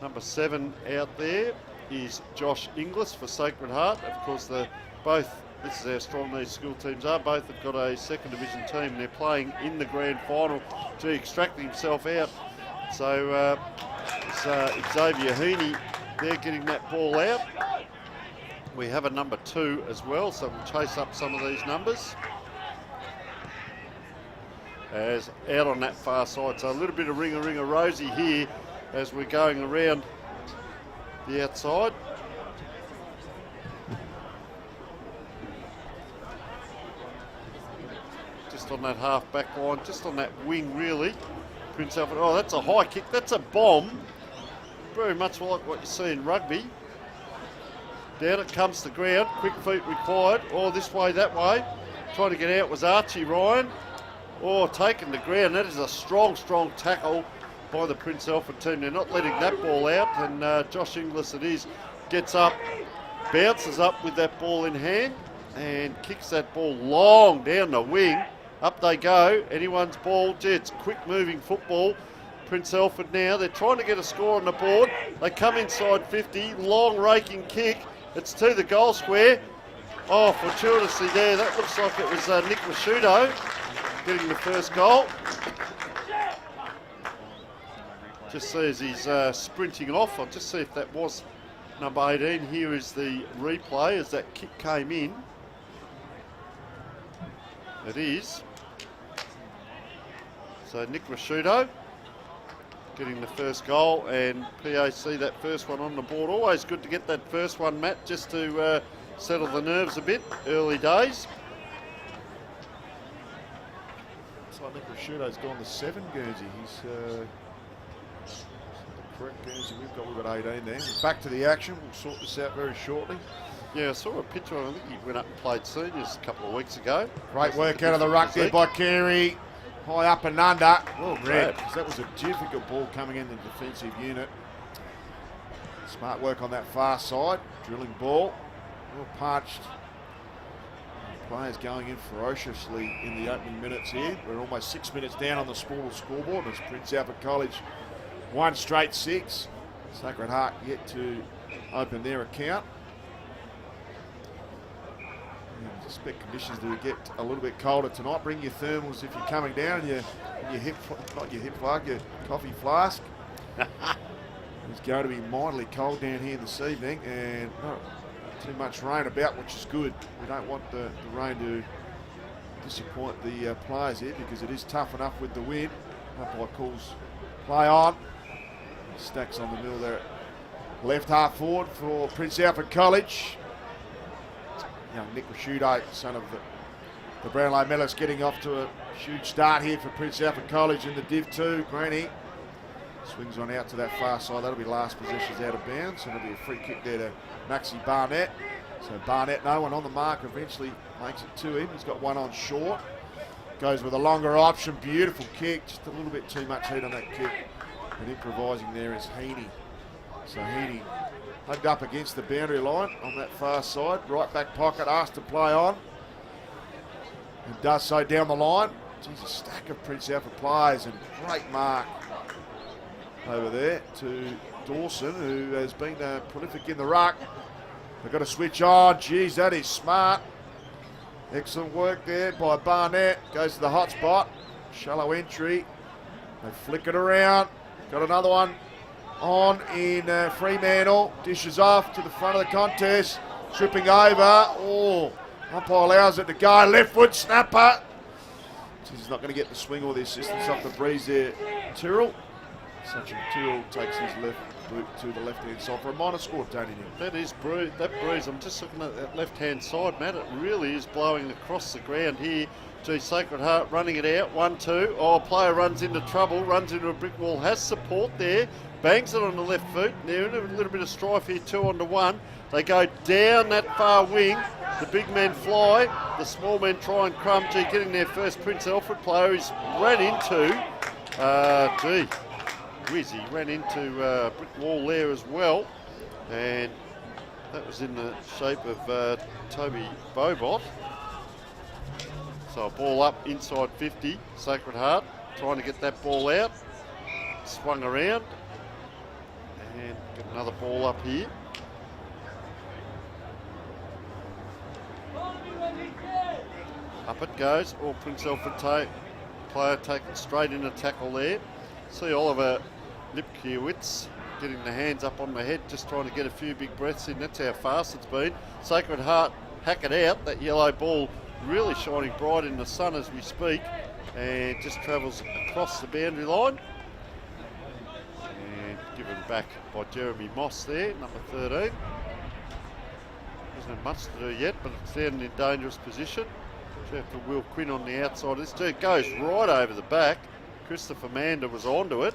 Number 7 out there is Josh Inglis for Sacred Heart. Of course, this is how strong these school teams are. Both have got a second division team and they're playing in the grand final. Gee, extracting himself out. So it's Xavier Heaney, they're getting that ball out. We have a number 2 as well, so we'll chase up some of these numbers. As out on that far side, so a little bit of ring-a-ring-a rosy here as we're going around the outside. Just on that half-back line, just on that wing really. Prince Alfred, oh, that's a high kick, that's a bomb. Very much like what you see in rugby. Down it comes to ground, quick feet required. Oh, this way, that way. Trying to get out was Archie Ryan. Oh, taking the ground. That is a strong, strong tackle by the Prince Alfred team. They're not letting that ball out, and Josh Inglis it is. Gets up, bounces up with that ball in hand, and kicks that ball long down the wing. Up they go. Anyone's ball. Gee, it's quick moving football. Prince Alfred now. They're trying to get a score on the board. They come inside 50. Long raking kick. It's to the goal square. Oh, fortuitously there. That looks like it was Nick Rashudo getting the first goal. Just see as he's sprinting off. I'll just see if that was number 18. Here is the replay as that kick came in. It is. So Nick Rashudo getting the first goal, and PAC that first one on the board. Always good to get that first one, Matt, just to settle the nerves a bit. Early days. Looks like Nick Rashudo's gone to 7, Guernsey. He's the correct Guernsey we've got 18 there. Back to the action. We'll sort this out very shortly. Yeah, I saw a picture. I think he went up and played seniors a couple of weeks ago. Great work out of the ruck there by Carey. High up and under. Well read, because that was a difficult ball coming in the defensive unit. Smart work on that far side. Drilling ball. Well punched. Players going in ferociously in the opening minutes here. We're almost 6 minutes down on the scoreboard as Prince Alfred College 1 straight 6. Sacred Heart yet to open their account. I suspect conditions do get a little bit colder tonight. Bring your thermals if you're coming down, your hip, not your hip flask, your coffee flask. It's going to be mildly cold down here this evening, and not too much rain about, which is good. We don't want the rain to disappoint the players here, because it is tough enough with the wind. Umpire calls play on. Stacks on the middle there. Left half forward for Prince Alfred College. Young Nick Rashudo, son of the Brownlow medalist, getting off to a huge start here for Prince Alfred College in the Div 2. Granny swings on out to that far side. That'll be last possessions out of bounds, and it'll be a free kick there to Maxi Barnett. So Barnett, no one on the mark, eventually makes it to him. He's got one on short. Goes with a longer option. Beautiful kick. Just a little bit too much heat on that kick. And improvising there is Heaney. So Heaney hugged up against the boundary line on that far side. Right back pocket, asked to play on. And does so down the line. Geez, a stack of Prince Alfred players, and great mark over there to Dawson, who has been prolific in the ruck. They've got to switch on. Geez, that is smart. Excellent work there by Barnett. Goes to the hot spot. Shallow entry. They flick it around. Got another one on in Fremantle. Dishes off to the front of the contest. Tripping over. Oh, umpire allows it to go. Left foot snapper. He's not going to get the swing or the assistance off the breeze there. Tyrrell. Such a Tyrrell takes his left boot to the left-hand side for a minor score, Tony. That is breeze. That breeze. I'm just looking at that left-hand side, Matt. It really is blowing across the ground here. Gee, Sacred Heart running it out. 1-2. Oh, player runs into trouble. Runs into a brick wall. Has support there. Bangs it on the left foot. They're in a little bit of strife here. 2-on-1. They go down that far wing. The big men fly. The small men try and crumb. Gee, getting their first Prince Alfred player. He's ran into. Whiz, he ran into a brick wall there as well, and that was in the shape of Toby Bobot. So a ball up inside 50, Sacred Heart trying to get that ball out, swung around, and get another ball up here. Up it goes. Oh, Prince Alfred player taken straight in a tackle there. See Oliver Lipkiewicz getting the hands up on my head, just trying to get a few big breaths in. That's how fast it's been. Sacred Heart hack it out. That yellow ball really shining bright in the sun as we speak, and just travels across the boundary line. And given back by Jeremy Moss there, number 13. Hasn't had much to do yet, but it's down in a dangerous position. For Will Quinn on the outside of this. It goes right over the back. Christopher Mander was onto it.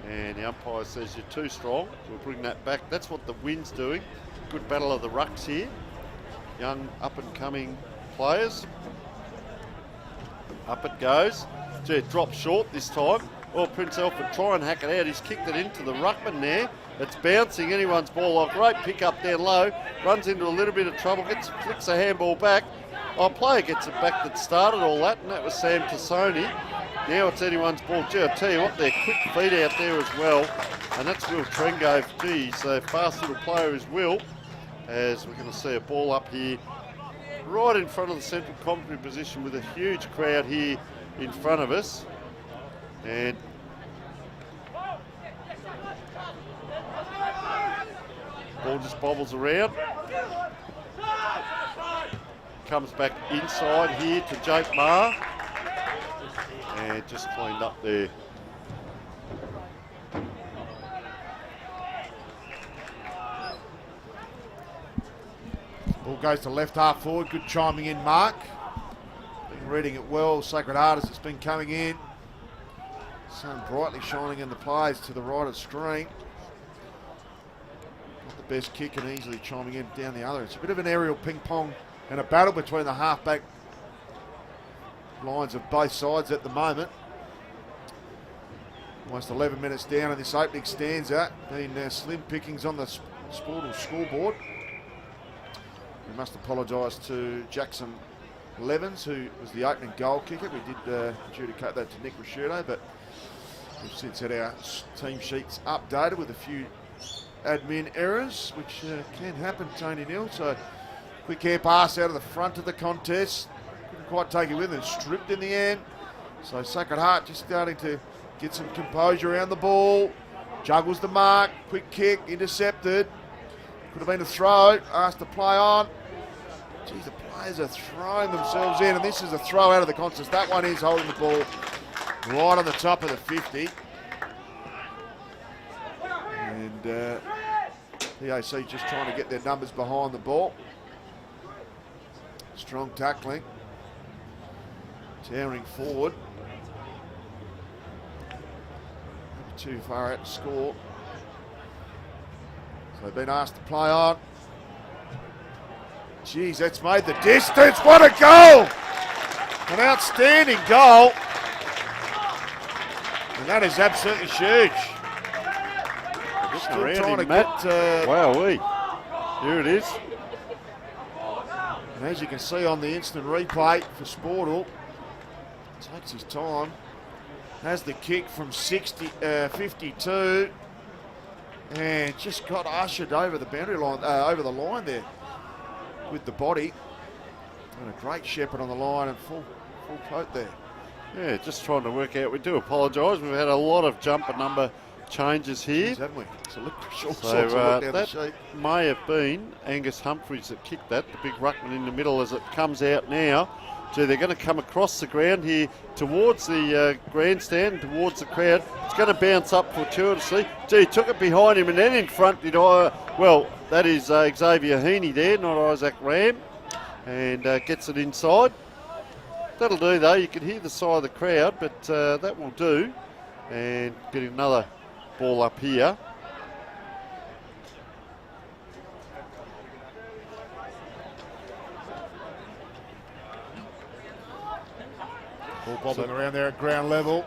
And the umpire says you're too strong. We'll bring that back. That's what the wind's doing. Good battle of the rucks here. Young up-and-coming players. Up it goes. It drops short this time. Well, Prince Alfred try and hack it out. He's kicked it into the ruckman there. It's bouncing anyone's ball. A great pick up down low. Runs into a little bit of trouble. Flicks a handball back. Our player gets it back that started all that, and that was Sam Tassoni. Now it's anyone's ball. Gee, I'll tell you what, they're quick feet out there as well. And that's Will Trengove. Gee, he's a fast little player as Will. As we're going to see a ball up here right in front of the central commentary position with a huge crowd here in front of us. And ball just bobbles around. Comes back inside here to Jake Maher. And just cleaned up there. Ball goes to left half forward. Good chiming in, Mark. Been reading it well. Sacred Heart as it's been coming in. Sun brightly shining in the players to the right of screen. Not the best kick and easily chiming in down the other. It's a bit of an aerial ping pong and a battle between the halfback lines of both sides at the moment. Almost 11 minutes down in this opening stanza. Been slim pickings on the Sportal scoreboard. We must apologise to Jackson Levens, who was the opening goal kicker. We did adjudicate that to Nick Rasciuto, but we've since had our team sheets updated with a few admin errors, which can happen, Tony Neal. So quick air pass out of the front of the contest. Couldn't quite take it with and stripped in the end. So Sacred Heart just starting to get some composure around the ball. Juggles the mark. Quick kick, intercepted. Could have been a throw. Asked to play on. Geez, the players are throwing themselves in, and this is a throw out of the contest. That one is holding the ball right on the top of the 50. And PAC just trying to get their numbers behind the ball. Strong tackling. Towering forward. Not too far out to score. So they've been asked to play on. Geez, that's made the distance. What a goal! An outstanding goal. And that is absolutely huge. Still trying to get... Wowee. Here it is. And as you can see on the instant replay for Sportal, takes his time. Has the kick from 52. And just got ushered over the boundary line, over the line there with the body. And a great shepherd on the line and full coat there. Yeah, just trying to work out. We do apologise. We've had a lot of jumper number changes here. Jeez, haven't we? So that may have been Angus Humphreys that kicked that, the big ruckman in the middle as it comes out now. Gee, they're going to come across the ground here towards the grandstand, towards the crowd. It's going to bounce up fortuitously. Gee, he took it behind him and then in front did well, that is Xavier Heaney there, not Isaac Ram, and gets it inside. That'll do though. You can hear the sigh of the crowd, but that will do. And getting another ball up here. Ball bobbing around there at ground level.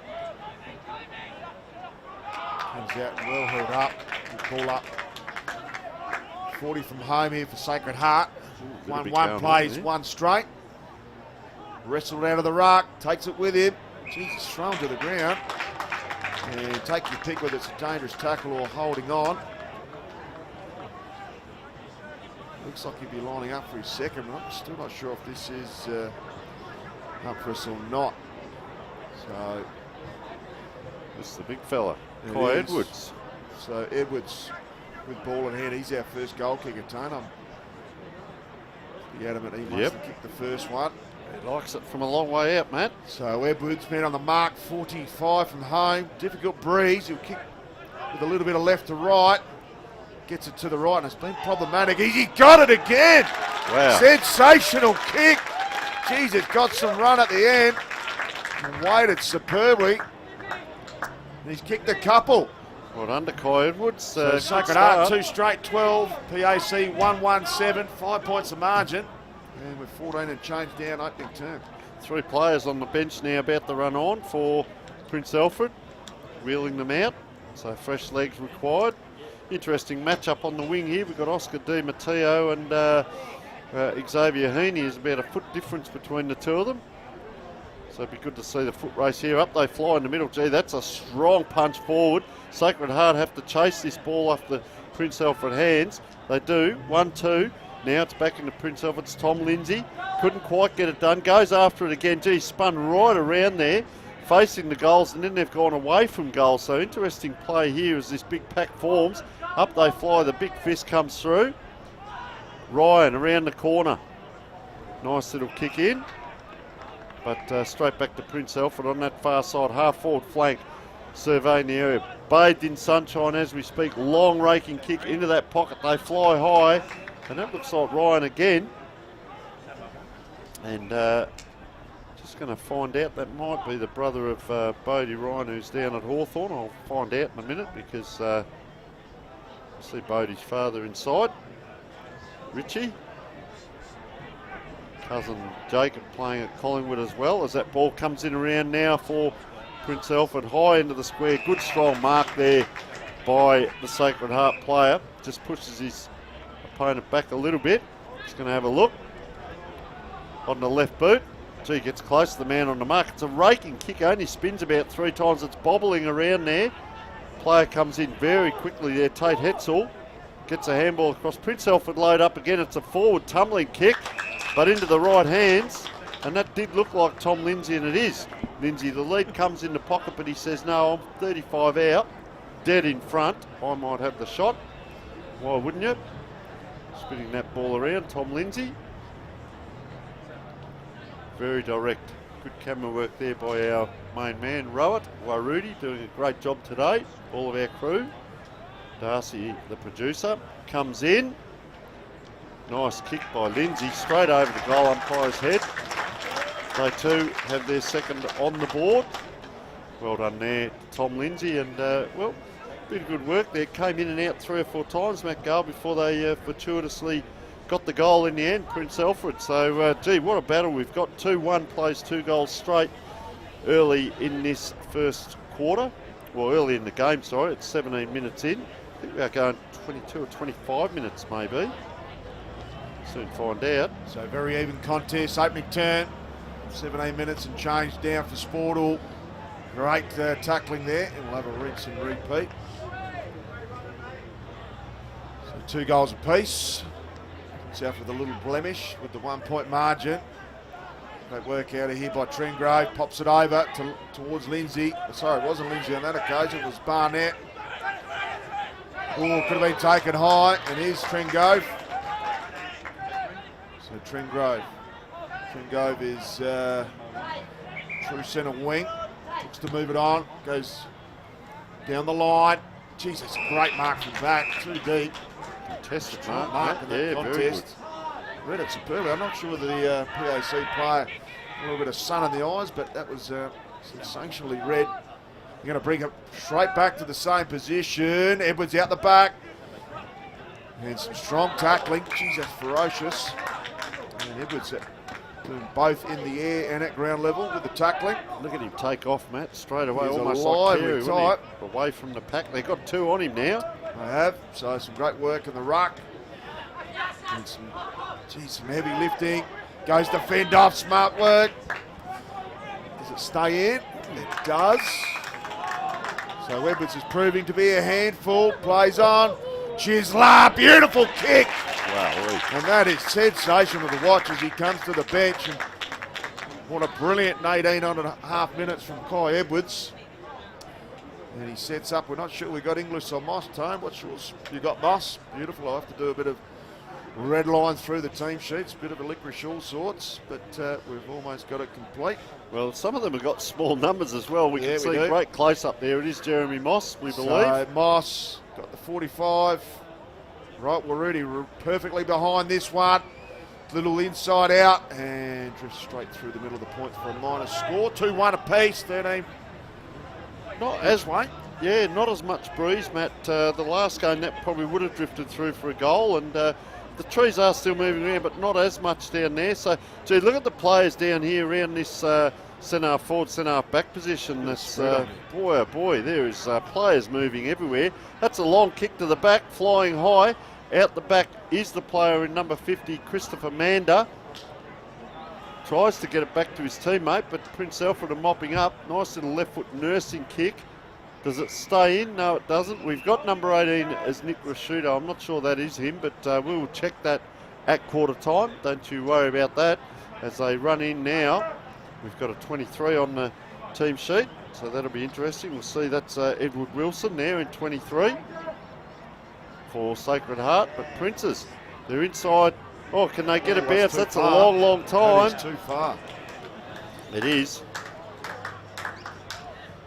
Comes out well held up. Good ball up. 40 from home here for Sacred Heart. One plays, one straight. Wrestled out of the ruck, takes it with him. Jesus, thrown to the ground. And take your pick whether it's a dangerous tackle or holding on. Looks like he'd be lining up for his second, but I'm still not sure if this is Humphreys or not. So this is the big fella, Kai Edwards. So Edwards with ball in hand. He's our first goal kicker, Tone. I'm pretty adamant he wants to kick the first one. He likes it from a long way out, Matt. So Edwards been on the mark, 45 from home. Difficult breeze. He'll kick with a little bit of left to right. Gets it to the right, and it's been problematic. He got it again. Wow. Sensational kick. Jeez, it's got some run at the end. And waited superbly. And he's kicked a couple. Well done to Kai Edwards. So Sacred Heart, 2 straight, 12. PAC, 117. 5 points of margin. And with 14 and change down opening term. 3 players on the bench now about to run on for Prince Alfred. Wheeling them out. So fresh legs required. Interesting matchup on the wing here. We've got Oscar Di Matteo and Xavier Heaney. Is about a foot difference between the two of them. So it'd be good to see the foot race here. Up they fly in the middle. Gee, that's a strong punch forward. Sacred Heart have to chase this ball off the Prince Alfred hands. They do. 1-2. Now it's back into Prince Alfred's Tom Lindsay. Couldn't quite get it done. Goes after it again. Gee, spun right around there, facing the goals, and then they've gone away from goals. So interesting play here as this big pack forms. Up they fly. The big fist comes through. Ryan around the corner. Nice little kick in. But straight back to Prince Alfred on that far side, half-forward flank, surveying the area. Bathed in sunshine as we speak. Long raking kick into that pocket. They fly high. And that looks like Ryan again. And just going to find out, that might be the brother of Bodie Ryan, who's down at Hawthorn. I'll find out in a minute because I see Bodie's father inside. Richie. Cousin Jacob playing at Collingwood as well, as that ball comes in around now for Prince Alfred. High into the square. Good strong mark there by the Sacred Heart player. Just pushes his opponent back a little bit. Just going to have a look. On the left boot. Gee, gets close to the man on the mark. It's a raking kick. Only spins about 3 times. It's bobbling around there. Player comes in very quickly there. Tate Hetzel gets a handball across. Prince Alfred load up again. It's a forward tumbling kick, but into the right hands. And that did look like Tom Lindsay, and it is Lindsay. The lead comes in the pocket, but he says, no, I'm 35 out. Dead in front. I might have the shot. Why wouldn't you? Spinning that ball around, Tom Lindsay. Very direct. Good camera work there by our main man, Rowett Warudi, doing a great job today. All of our crew. Darcy, the producer, comes in. Nice kick by Lindsay, straight over the goal umpire's head. They too have their second on the board. Well done there, Tom Lindsay, and well, bit of good work there. Came in and out 3 or 4 times, Matt Gale, before they fortuitously got the goal in the end, Prince Alfred. So, gee, what a battle we've got. 2-1 plays 2 goals straight early in this first quarter. Well, early in the game, sorry. It's 17 minutes in. I think we are going 22 or 25 minutes, maybe. Soon find out. So very even contest, opening turn. 17 minutes and change down for Sportal. Great tackling there, and we'll have a rinse and repeat. So 2 goals apiece. South with a little blemish with the 1 point margin. Great work out of here by Trengrove. Pops it over towards Lindsay. Sorry, it wasn't Lindsay on that occasion, it was Barnett. Oh, could have been taken high, and here's Trengrove. So Trengrove is true centre wing. Looks to move it on. Goes down the line. Jeez, that's a great mark from back. Too deep. Contested Mark in that contest. Read it superbly. I'm not sure whether the PAC player a little bit of sun in the eyes, but that was sensationally read. You're going to bring it straight back to the same position. Edwards out the back. And some strong tackling. Jeez, that's ferocious. And Edwards doing both in the air and at ground level with the tackling. Look at him take off, Matt, straight away. He's almost like Carey, wasn't he? Away from the pack. They've got 2 on him now. They have. So some great work in the ruck. And some heavy lifting. Goes to fend off. Smart work. Does it stay in? It does. So Edwards is proving to be a handful. Plays on. Chisla, beautiful kick. Wow. And that is sensational to watch as he comes to the bench. And what a brilliant 18.5 minutes from Kai Edwards. And he sets up. We're not sure we got Inglis or Moss. Tone, what's yours? You got Moss. Beautiful. I have to do a bit of red lines through the team sheets. Bit of a licorice all sorts, but we've almost got it complete. Well, some of them have got small numbers as well. We can see do. a great close-up there. It is Jeremy Moss, we believe. So Moss got the 45. Right, Warudi perfectly behind this one. Little inside out and drifts straight through the middle of the point for a minor score. 2-1 apiece, 13. Not as not as much breeze, Matt. The last game that probably would have drifted through for a goal, and the trees are still moving around, but not as much down there. So, gee, look at the players down here around this centre forward, centre back position. That's boy, oh boy, there is players moving everywhere. That's a long kick to the back, flying high. Out the back is the player in number 50, Christopher Mander. Tries to get it back to his teammate, but Prince Alfred are mopping up. Nice little left foot nursing kick. Does it stay in? No, it doesn't. We've got number 18 as Nick Rashudo. I'm not sure that is him, but we will check that at quarter time. Don't you worry about that. As they run in now, we've got a 23 on the team sheet, so that'll be interesting. We'll see that's Edward Wilson there in 23 for Sacred Heart, but Princes, they're inside. Oh, can they get a bounce? That's a long, long time. That is too far. It is.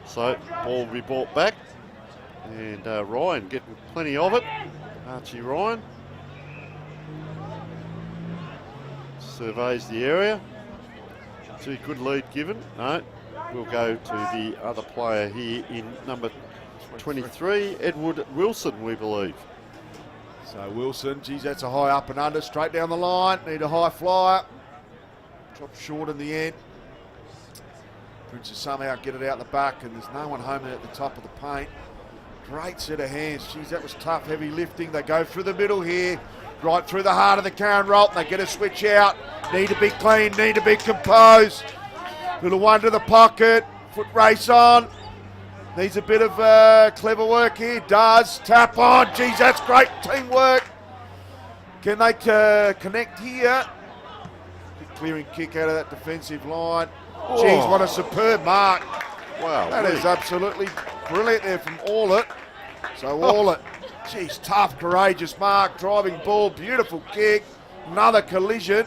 So, ball will be brought back. And Ryan getting plenty of it. Archie Ryan. Surveys the area. See, good lead given. No, we'll go to the other player here in number 23, Edward Wilson, we believe. So Wilson, geez, that's a high up and under, straight down the line. Need a high flyer. Drop short in the end. Princes somehow get it out the back, and there's no one home at the top of the paint. Great set of hands. Geez, that was tough, heavy lifting. They go through the middle here, right through the heart of the Karen Rolt. They get a switch out. Need to be clean, need to be composed. Little one to the pocket. Foot race on. Needs a bit of clever work here. Does. Tap on. Geez, that's great teamwork. Can they connect here? Good clearing kick out of that defensive line. Oh. Geez, what a superb mark. Wow. That is absolutely brilliant there from Allett. So Allett, geez, tough, courageous mark. Driving ball, beautiful kick. Another collision.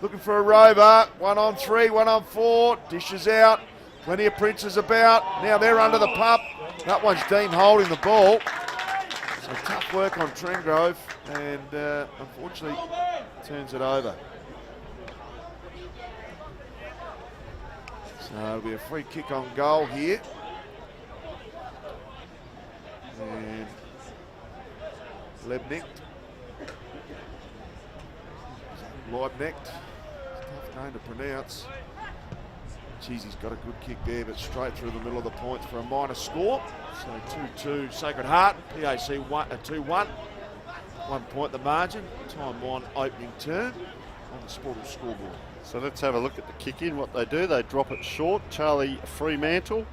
Looking for a rover. 1 on 3, 1 on 4. Dishes out. Plenty of Princes about. Now they're under the pump. That one's Dean holding the ball. So tough work on Trengrove, and unfortunately turns it over. So it'll be a free kick on goal here. And Leibknecht. Tough name to pronounce. Geez, he's got a good kick there, but straight through the middle of the points for a minor score. So 2-2 Sacred Heart, PAC 2-1. 1 point the margin. Time 1 opening turn on the Sportal scoreboard. So let's have a look at the kick in. What they do, they drop it short. Charlie Fremantle.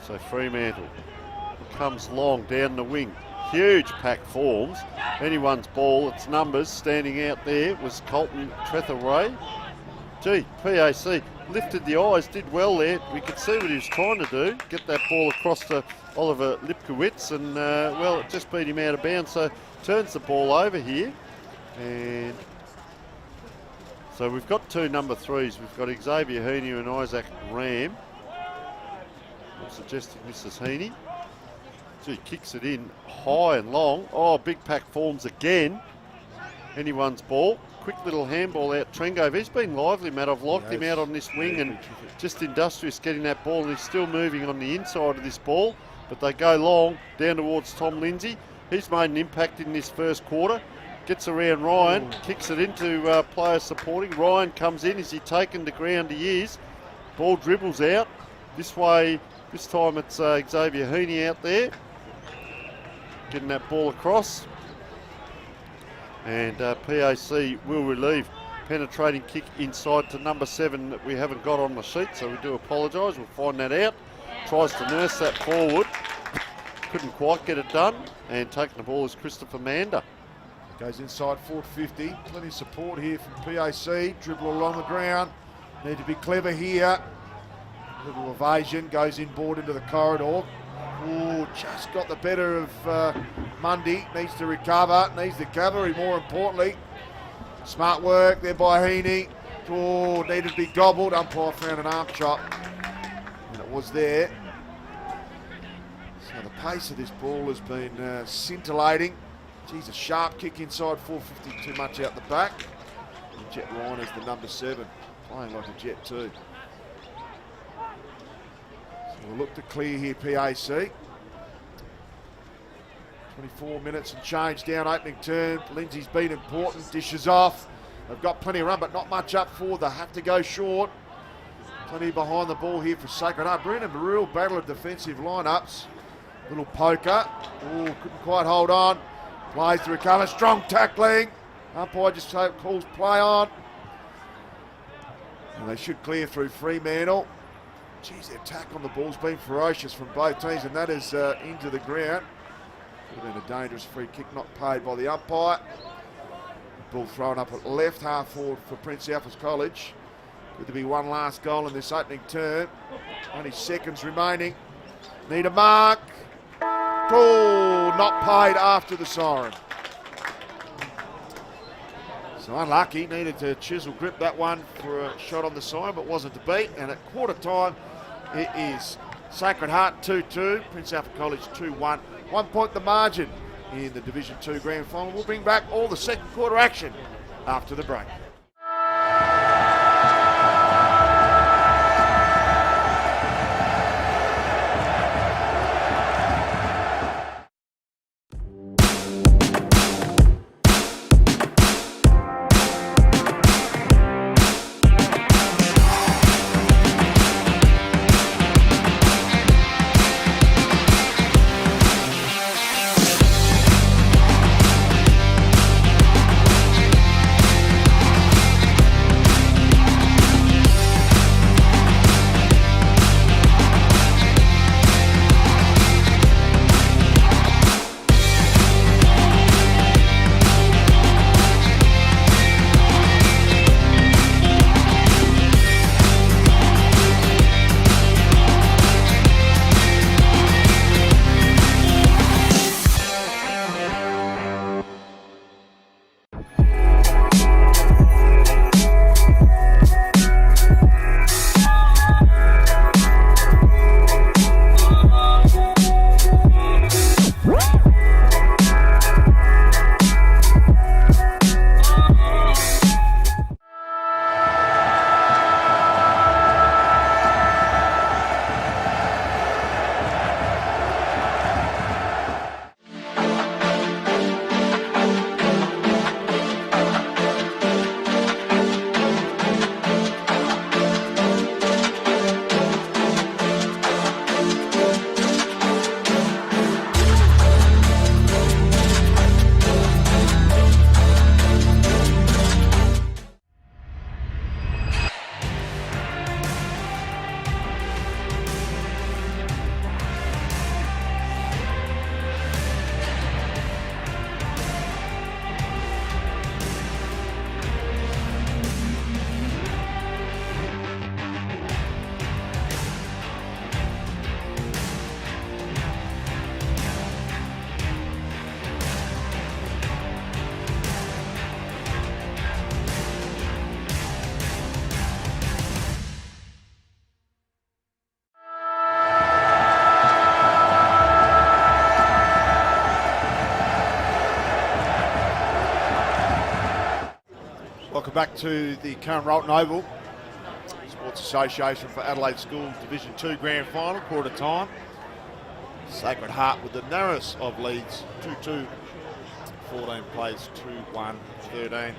So Fremantle comes long down the wing. Huge pack forms. Anyone's ball, its numbers standing out there was Colton Tretherway. Gee, PAC lifted the eyes, did well there. We could see what he was trying to do, get that ball across to Oliver Lipkowitz, and well, it just beat him out of bounds. So turns the ball over here, and so we've got 2 number 3s. We've got Xavier Heaney and Isaac Ram. I'm suggesting this is Heaney. Gee, kicks it in high and long. Oh, big pack forms again. Anyone's ball. Quick little handball out Trengove. He's been lively, Matt. I've liked him out on this wing and just industrious getting that ball, and he's still moving on the inside of this ball. But they go long down towards Tom Lindsay. He's made an impact in this first quarter. Gets around Ryan, kicks it into players supporting. Ryan comes in. Is he taken to ground? He is. Ball dribbles out. This way, this time it's Xavier Heaney out there. Getting that ball across. And PAC will relieve. Penetrating kick inside to number 7 that we haven't got on the sheet, so we do apologise. We'll find that out. Tries to nurse that forward. Couldn't quite get it done. And taking the ball is Christopher Mander. Goes inside 450. Plenty of support here from PAC. Dribble along the ground. Need to be clever here. Little evasion, goes inboard into the corridor. Ooh, just got the better of Mundy. Needs to recover, needs the cavalry more importantly. Smart work there by Heaney. Oh, needed to be gobbled. Umpire found an arm chop. And it was there. So the pace of this ball has been scintillating. Geez, a sharp kick inside 450, too much out the back. And Jet Ryan is the number 7, playing like a Jet too. So we'll look to clear here, PAC. 24 minutes and change down opening turn. Lindsay's been important, dishes off. They've got plenty of run, but not much up for. They have to go short. Plenty behind the ball here for Sacred Heart. Brennan, a real battle of defensive lineups. Little poker. Oh, couldn't quite hold on. Plays to recover. Strong tackling. Umpire just calls play on. And they should clear through Fremantle. Geez, the attack on the ball's been ferocious from both teams, and that is into the ground. Could have been a dangerous free kick, not paid by the umpire. The ball thrown up at left, half forward for Prince Alfred's College. Could there be one last goal in this opening turn? Only seconds remaining. Need a mark. Oh, not paid after the siren. So unlucky, needed to chisel grip that one for a shot on the siren, but wasn't to beat. And at quarter time, it is Sacred Heart 2-2, Prince Alfred College 2-1. 1 point the margin in the Division 2 Grand Final. We'll bring back all the second quarter action after the break. Welcome back to the Curran Rolton Oval. Sports Association for Adelaide Schools Division 2 Grand Final, quarter time. Sacred Heart with the narrowest of leads, 2-2. 14 plays 2-1, 13.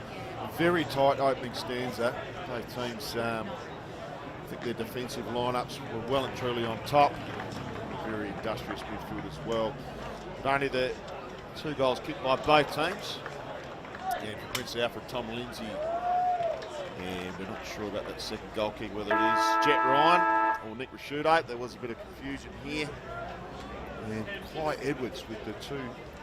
Very tight opening stanza. Both teams, I think their defensive lineups were well and truly on top. Very industrious midfield as well. But only the 2 goals kicked by both teams. And for Prince Alfred, Tom Lindsay. And we're not sure about that second goal kick, whether it is Jet Ryan or Nick Rashude. There was a bit of confusion here. And Clyde Edwards with the 2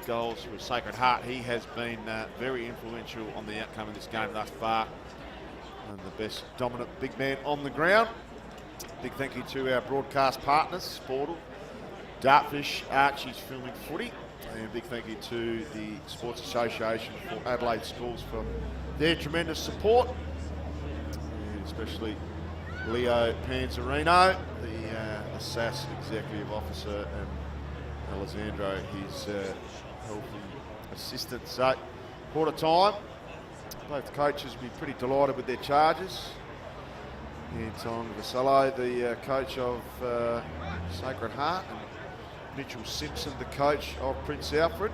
goals for Sacred Heart. He has been very influential on the outcome of this game thus far. And the best dominant big man on the ground. Big thank you to our broadcast partners, Sportle, Dartfish, Archie's Filming Footy, and big thank you to the Sports Association for Adelaide Schools for their tremendous support, and especially Leo Panzarino, the SAS Executive Officer, and Alessandro, his health assistant. So, quarter time, both coaches will be pretty delighted with their charges. Anton Vasello, the coach of Sacred Heart, and Mitchell Simpson, the coach of Prince Alfred.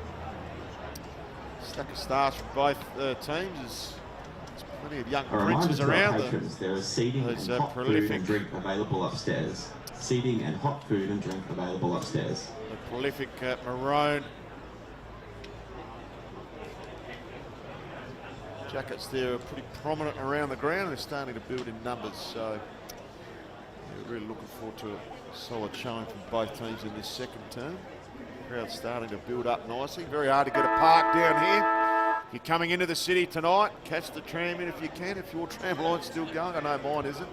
Stack of stars from both teams. There's plenty of young princes around. There is seating and hot food and drink available upstairs. Seating and hot food and drink available upstairs. The prolific maroon jackets there are pretty prominent around the ground. They're starting to build in numbers, so we're really looking forward to a solid showing from both teams in this second term. The crowd's starting to build up nicely. Very hard to get a park down here. If you're coming into the city tonight, catch the tram in if you can, if your tram line's still going. I know mine isn't.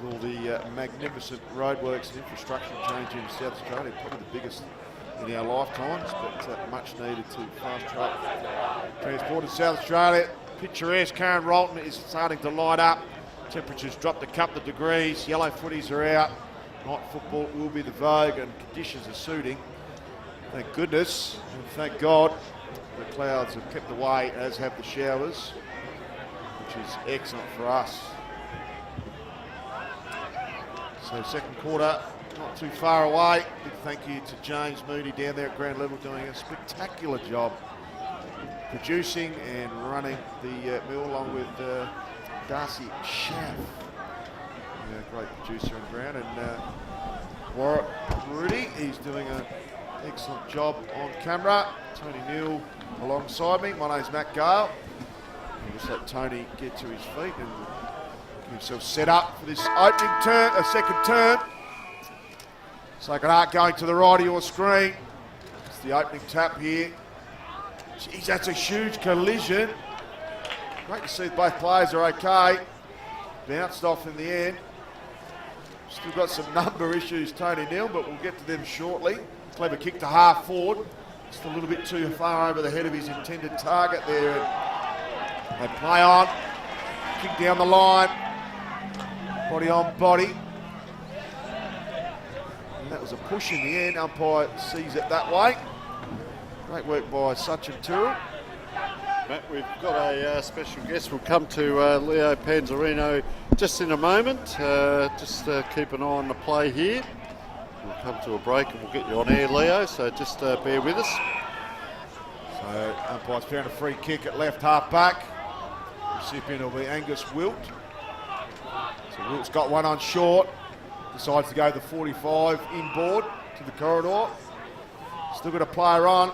With all the magnificent roadworks and infrastructure change in South Australia, probably the biggest in our lifetimes, but much needed to fast track transport in South Australia. Picturesque Karen Rolton is starting to light up. Temperatures dropped a couple of degrees. Yellow footies are out. Night football will be the vogue, and conditions are suiting. Thank goodness and thank God the clouds have kept away, as have the showers, which is excellent for us. So second quarter, not too far away. Big thank you to James Mooney down there at ground level doing a spectacular job producing and running the mill, along with Darcy Schaff, great producer on ground, and Warwick Rudy, he's doing an excellent job on camera. Tony Neal alongside me. My name's Matt Gale. I'll just let Tony get to his feet and get himself set up for this opening turn, second turn. Sacred Heart going to the right of your screen. It's the opening tap here. Jeez, that's a huge collision. Great to see both players are okay. Bounced off in the end. Still got some number issues, Tony Neal, but we'll get to them shortly. Clever kick to half forward. Just a little bit too far over the head of his intended target there. They play on. Kick down the line. Body on body. And that was a push in the end. Umpire sees it that way. Great work by Sachin Turu. Matt, we've got a special guest. We'll come to Leo Panzarino just in a moment. Just keep an eye on the play here. We'll come to a break and we'll get you on air, Leo, so just bear with us. So umpire's found a free kick at left half back. Recipient will be Angus Wilt. So Wilt's got one on short. Decides to go the 45 inboard to the corridor. Still got a player on.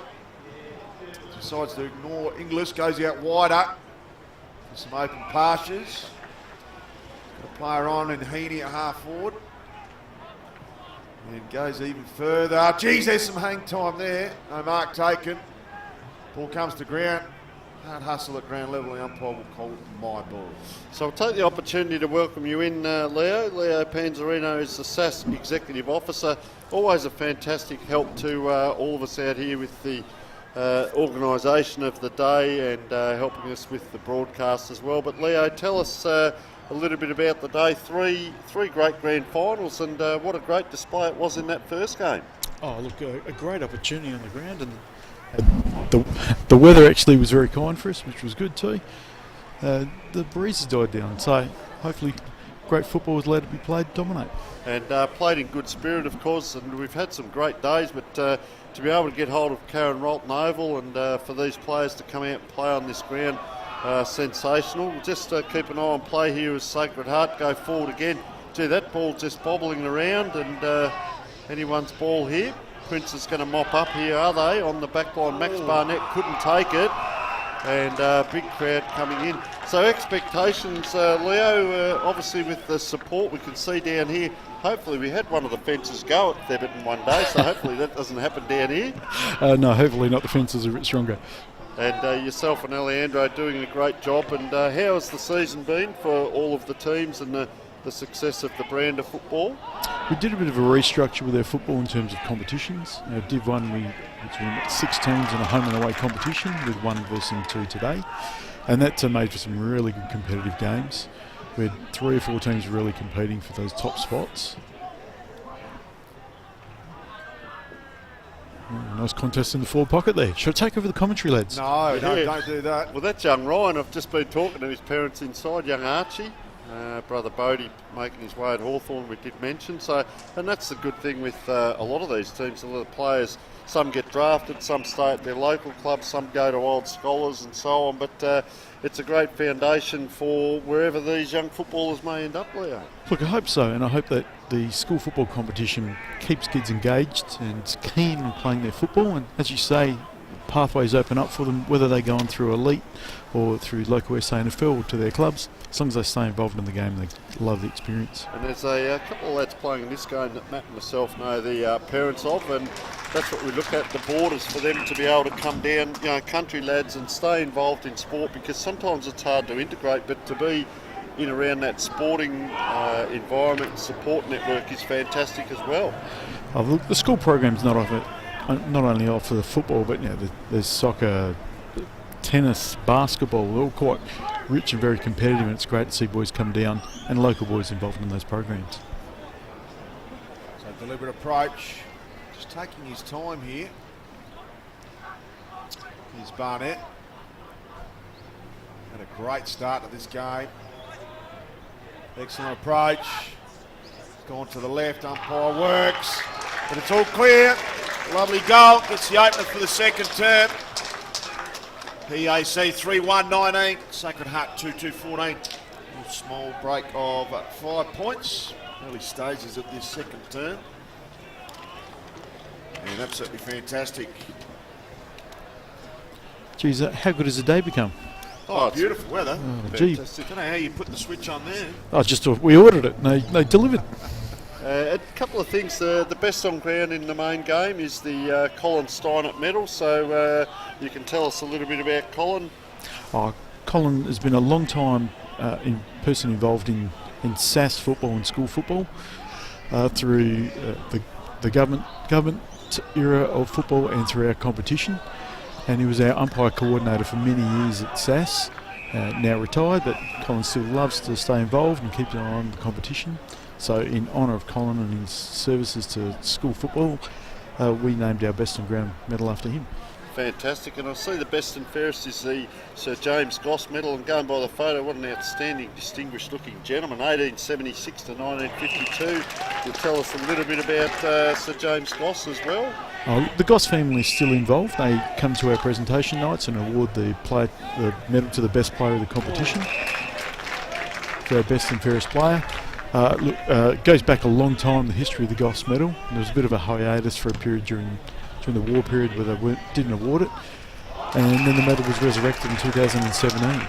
Decides to ignore Inglis, goes out wider for some open pastures. Got a player on in Heaney at half forward. And goes even further. Geez, there's some hang time there. No mark taken. Ball comes to ground. Hard hustle at ground level. The umpire will call my ball. So I'll take the opportunity to welcome you in, Leo. Leo Panzarino is the SAS Executive Officer. Always a fantastic help to all of us out here with the organisation of the day and helping us with the broadcast as well. But Leo, tell us a little bit about the day. Three great grand finals, and what a great display it was in that first game. Oh, look, a great opportunity on the ground, and the weather actually was very kind for us, which was good too. The breeze has died down, so hopefully great football was allowed to be played, dominate. And played in good spirit, of course, and we've had some great days, but to be able to get hold of Karen Rolton Oval and for these players to come out and play on this ground, sensational. Just keep an eye on play here as Sacred Heart go forward again. Gee, that ball just bobbling around, and anyone's ball here. Prince is going to mop up here, are they? On the back line, Max Barnett couldn't take it, and big crowd coming in. So expectations, Leo, obviously with the support we can see down here. Hopefully we had one of the fences go at Theberton one day, so hopefully that doesn't happen down here. No, hopefully not. The fences are a bit stronger. And yourself and Alejandro doing a great job. And how has the season been for all of the teams and the the success of the brand of football? We did a bit of a restructure with our football in terms of competitions. Div 1, we had 6 teams in a home and away competition with 1 versus 2 today. And that made for some really good competitive games. We had 3 or 4 teams really competing for those top spots. Nice contest in the forward pocket there. Should I take over the commentary, lads? No, don't do that. Well, that's young Ryan. I've just been talking to his parents inside, young Archie. Brother Bodie making his way at Hawthorn, we did mention. So, and that's the good thing with a lot of these teams. A lot of players, some get drafted, some stay at their local clubs, some go to old scholars and so on. But it's a great foundation for wherever these young footballers may end up, Leo. Look, I hope so, and I hope that the school football competition keeps kids engaged and keen on playing their football. And as you say, pathways open up for them, whether they go on through elite or through local SANFL to their clubs. As long as they stay involved in the game, they love the experience. And there's a couple of lads playing in this game that Matt and myself know the parents of, and that's what we look at, the borders, for them to be able to come down, country lads, and stay involved in sport, because sometimes it's hard to integrate, but to be in around that sporting environment, support network is fantastic as well. Oh, look, the school program's not only offer the football, but there's soccer, tennis, basketball. They're all quite rich and very competitive, and it's great to see boys come down and local boys involved in those programs. So deliberate approach, just taking his time here. Here's Barnett. Had a great start to this game. Excellent approach. It's gone to the left, umpire works, but it's all clear. Lovely goal, gets the opener for the second term. PAC 3-1-19, Sacred Heart 2-2-14. A small break of 5 points. Early stages of this second term. And absolutely fantastic. Geez, how good has the day become? Oh, beautiful weather. Oh, gee. I don't know how you put the switch on there. I just thought we ordered it and they delivered. A couple of things. The best on ground in the main game is the Colin Steinert medal, so you can tell us a little bit about Colin. Colin has been a long time person involved in SAS football and school football through the government era of football and through our competition. And he was our umpire coordinator for many years at SAS, now retired, but Colin still loves to stay involved and keeps an eye on the competition. So in honour of Colin and his services to school football, we named our best on ground medal after him. Fantastic, and I see the best and fairest is the Sir James Goss medal, and going by the photo, what an outstanding, distinguished looking gentleman, 1876 to 1952. You'll tell us a little bit about Sir James Goss as well. The Goss family is still involved. They come to our presentation nights and award the medal to the best player of the competition, for our best and fairest player. It goes back a long time, the history of the Goss medal. There was a bit of a hiatus for a period during the war period where they didn't award it, and then the medal was resurrected in 2017.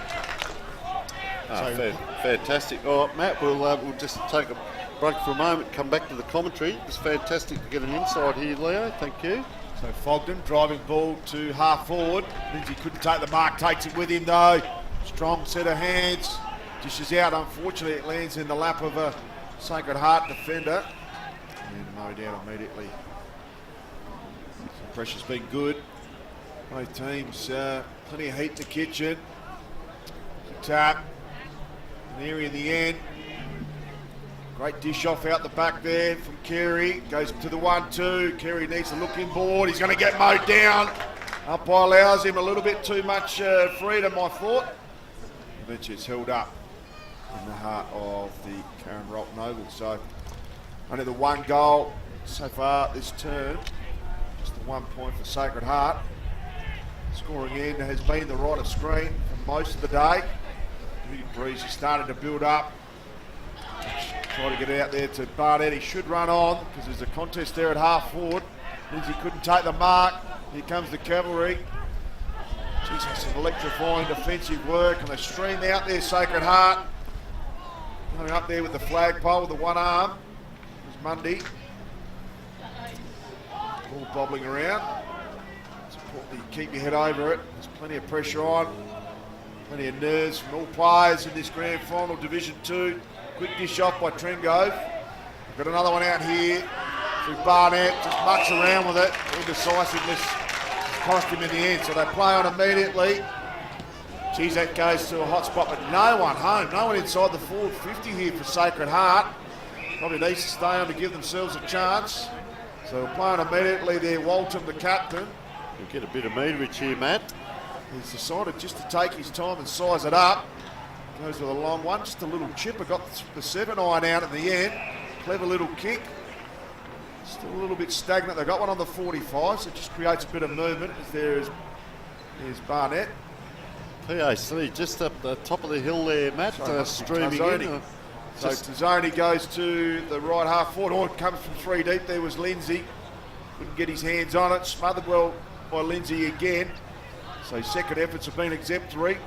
Fantastic. All right, Matt, we'll just take a break for a moment, come back to the commentary. It was fantastic to get an insight here, Leo. Thank you. So Fogden, driving ball to half forward. Lindsay couldn't take the mark, takes it with him though. Strong set of hands. Dishes out, unfortunately it lands in the lap of a Sacred Heart defender. And mowed down immediately. Pressure's been good. Both teams, plenty of heat in the kitchen. Tap. An area in the end. Great dish off out the back there from Carey. Goes to the 1-2. Carey needs to look inboard. He's going to get mowed down. Umpire allows him a little bit too much freedom, I thought. Eventually it's held up in the heart of the Karen Rolton Oval. So only the one goal so far this term. Just the 1 point for Sacred Heart. Scoring end has been the right of screen for most of the day. Breeze is starting to build up. Try to get out there to Barnett. He should run on because there's a contest there at half forward. Lindsay couldn't take the mark. Here comes the cavalry. Jesus, some electrifying defensive work, and they stream out there, Sacred Heart. Going up there with the flagpole with the one arm. There's Mundy. Ball bobbling around. It's important that you keep your head over it. There's plenty of pressure on. Plenty of nerves from all players in this grand final, Division 2. Quick dish off by Trengove. Got another one out here through Barnett. Just mucks around with it. Indecisiveness cost him in the end. So they play on immediately. Geez, that goes to a hot spot, but no one home. No one inside the forward 50 here for Sacred Heart. Probably needs to stay on to give themselves a chance. So we're playing immediately there. Walton, the captain. We'll get a bit of meterage here, Matt. He's decided just to take his time and size it up. Goes with a long one, just a little chipper. Got the 7-iron out at the end. Clever little kick. Still a little bit stagnant. They got one on the 45, so it just creates a bit of movement. There's Barnett. PAC just up the top of the hill there, Matt, streaming in. So Tazzoni goes to the right half forward. Oh, it comes from 3 deep. There was Lindsay. Couldn't get his hands on it. Smothered well by Lindsay again. So second efforts have been exemplary.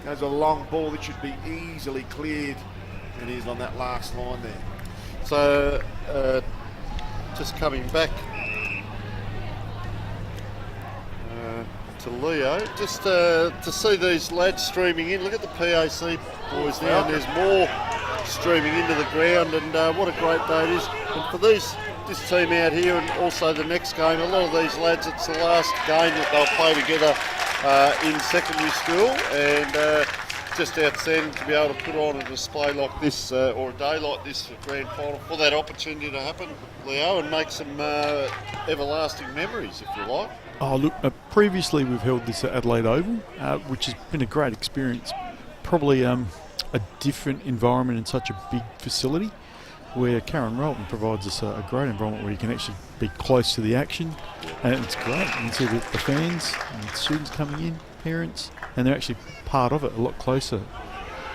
Goes a long ball that should be easily cleared. And he's on that last line there. So just coming back to Leo, just to see these lads streaming in. Look at the PAC boys now, and there's more streaming into the ground, and what a great day it is. And for this team out here, and also the next game, a lot of these lads, it's the last game that they'll play together in secondary school, and just outstanding to be able to put on a display like this, or a day like this for grand final, for that opportunity to happen, Leo, and make some everlasting memories, if you like. Oh, look, previously we've held this at Adelaide Oval, which has been a great experience. Probably a different environment in such a big facility, where Karen Rolton provides us a great environment where you can actually be close to the action, and it's great. You can see the fans and the students coming in, parents, and they're actually part of it a lot closer.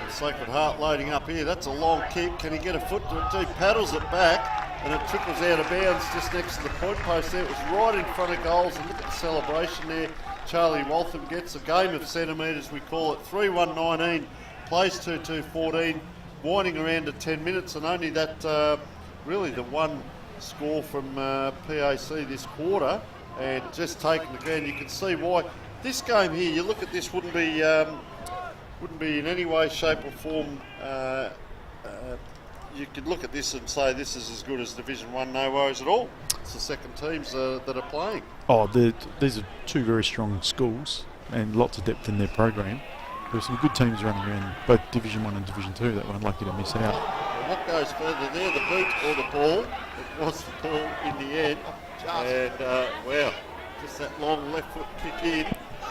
Sacred Heart loading up here. That's a long kick. Can he get a foot to it? He paddles it back, and it trickles out of bounds just next to the point post there. It was right in front of goals, and look at the celebration there. Charlie Waltham gets a game of centimetres, we call it. 3-1-19, plays 2-2-14, winding around to 10 minutes, and only that, really the one score from PAC this quarter, and just taking the ground. You can see why this game here, you look at this, wouldn't be in any way, shape or form, you could look at this and say this is as good as Division 1, no worries at all. It's the second teams that are playing. Oh, these are two very strong schools and lots of depth in their program. There's some good teams running around both Division 1 and Division 2 that weren't lucky to miss out. Well, what goes further there, the boot or the ball? It was the ball in the end. And, wow, just that long left foot kick in.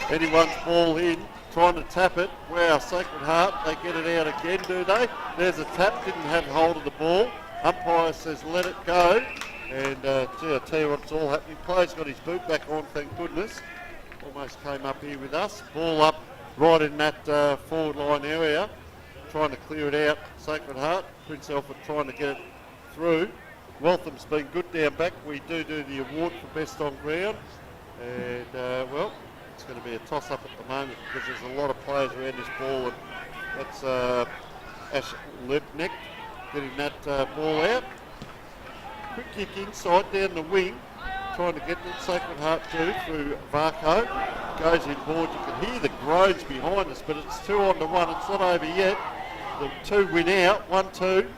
Anyone's ball in. Trying to tap it. Wow, Sacred Heart, they get it out again, do they? There's a tap, didn't have hold of the ball. Umpire says let it go. And gee, I tell you what, it's all happening. Player's got his boot back on, thank goodness. Almost came up here with us. Ball up right in that forward line area. Trying to clear it out. Sacred Heart, Prince Alfred trying to get it through. Waltham's been good down back. We do the award for best on ground. And, well, it's going to be a toss-up at the moment because there's a lot of players around this ball, and that's Ash Lebnick getting that ball out. Quick kick inside down the wing, trying to get the Sacred Heart through Varco. Goes inboard. You can hear the groans behind us, but it's 2-1. It's not over yet. The two win out. 1-2.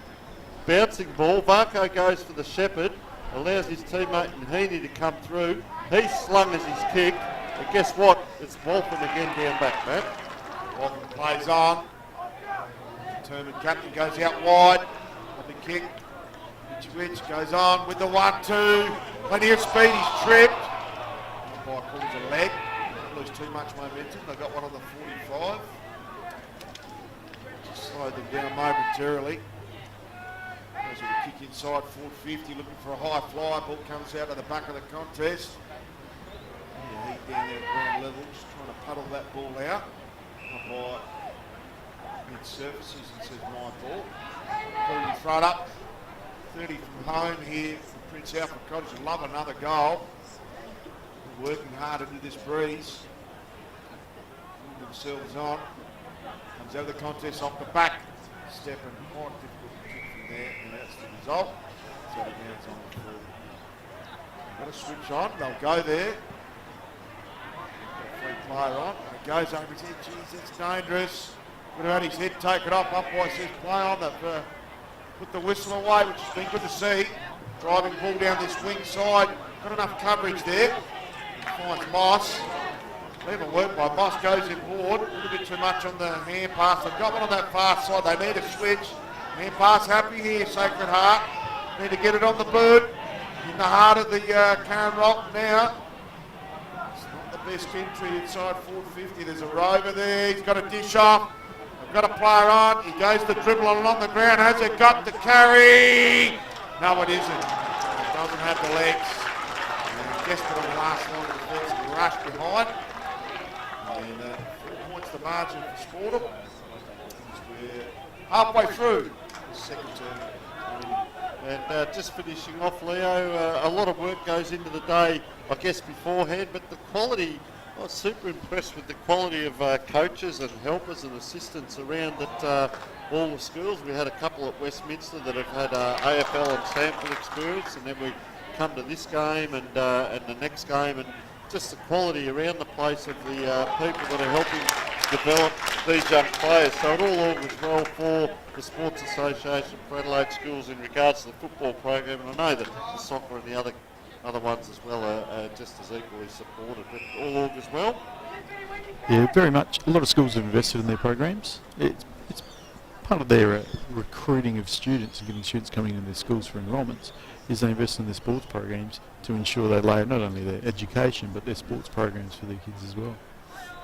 Bouncing ball. Varco goes for the Shepherd. Allows his teammate Heaney to come through. He's slung as he's kicked. But guess what? It's Waltham again down back, Matt. Waltham plays on. Determined captain goes out wide. On the kick. Which goes on with the 1-2. Plenty of speed. He's tripped. Umpire calls a leg. Don't lose too much momentum. They've got one on the 45. Just slowed them down momentarily. Goes with a kick inside, 450, looking for a high fly. Ball comes out of the back of the contest. Yeah, he's down there at ground level, just trying to puddle that ball out. Umpire mid-surfaces and says my ball. Put in front up. 30 from home here for Prince Alfred Cottage. Love another goal. They're working hard into this breeze. Putting themselves on. Comes out of the contest off the back. Stepping quite difficult to kick from there, and that's the result. So the man's on the floor. Got to switch on. They'll go there. Got a free player on. And it goes over his head. Jeez, that's dangerous. Would have had his head taken off. Umpire says play on that for put the whistle away, which has been good to see. Driving ball down this wing side. Got enough coverage there. Finds Moss. Even work by Moss, goes in board. A little bit too much on the hand pass. They've got one on that far side. They need a switch. Hand pass happy here, Sacred Heart. Need to get it on the boot. In the heart of the Karen Rock now. It's not the best entry inside 450. There's a rover there. He's got a dish off. They've got a player on. He goes to dribble along the ground. Has it got the carry? No, it isn't. It doesn't have the legs. Desperate on the last line of defence and rush behind. And 4 points the margin for Sportum. We're halfway through the second term. And just finishing off, Leo, a lot of work goes into the day, I guess, beforehand, but the quality, I was super impressed with the quality of coaches and helpers and assistants around at all the schools. We had a couple at Westminster that have had AFL and Sanford experience, and then we come to this game and the next game, and just the quality around the place of the people that are helping develop these young players. So it all augurs well for the Sports Association for Adelaide Schools in regards to the football program, and I know that the soccer and the other ones as well are just as equally supported, but all augurs well. Yeah, very much. A lot of schools have invested in their programs. It's part of their recruiting of students and getting students coming into their schools for enrolments is they invest in their sports programs to ensure they lay not only their education but their sports programs for their kids as well.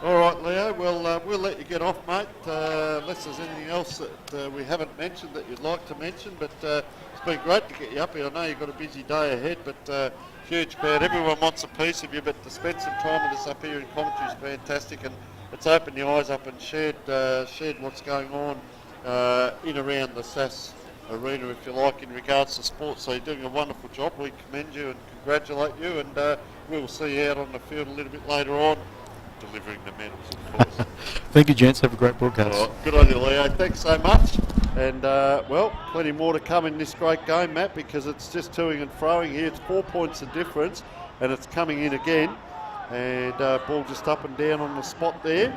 All right, Leo, well, we'll let you get off, mate, unless there's anything else that we haven't mentioned that you'd like to mention, but it's been great to get you up here. I know you've got a busy day ahead, but huge crowd. Everyone wants a piece of you, but to spend some time with us up here in commentary is fantastic, and it's opened your eyes up and shared what's going on in around the SAS arena, if you like, in regards to sports. So you're doing a wonderful job. We commend you and congratulate you, and we'll see you out on the field a little bit later on, delivering the medals, of course. Thank you, gents. Have a great broadcast. All right, good on you, Leo. Thanks so much. And, well, plenty more to come in this great game, Matt, because it's just toing and froing here. It's 4 points of difference, and it's coming in again. And ball just up and down on the spot there.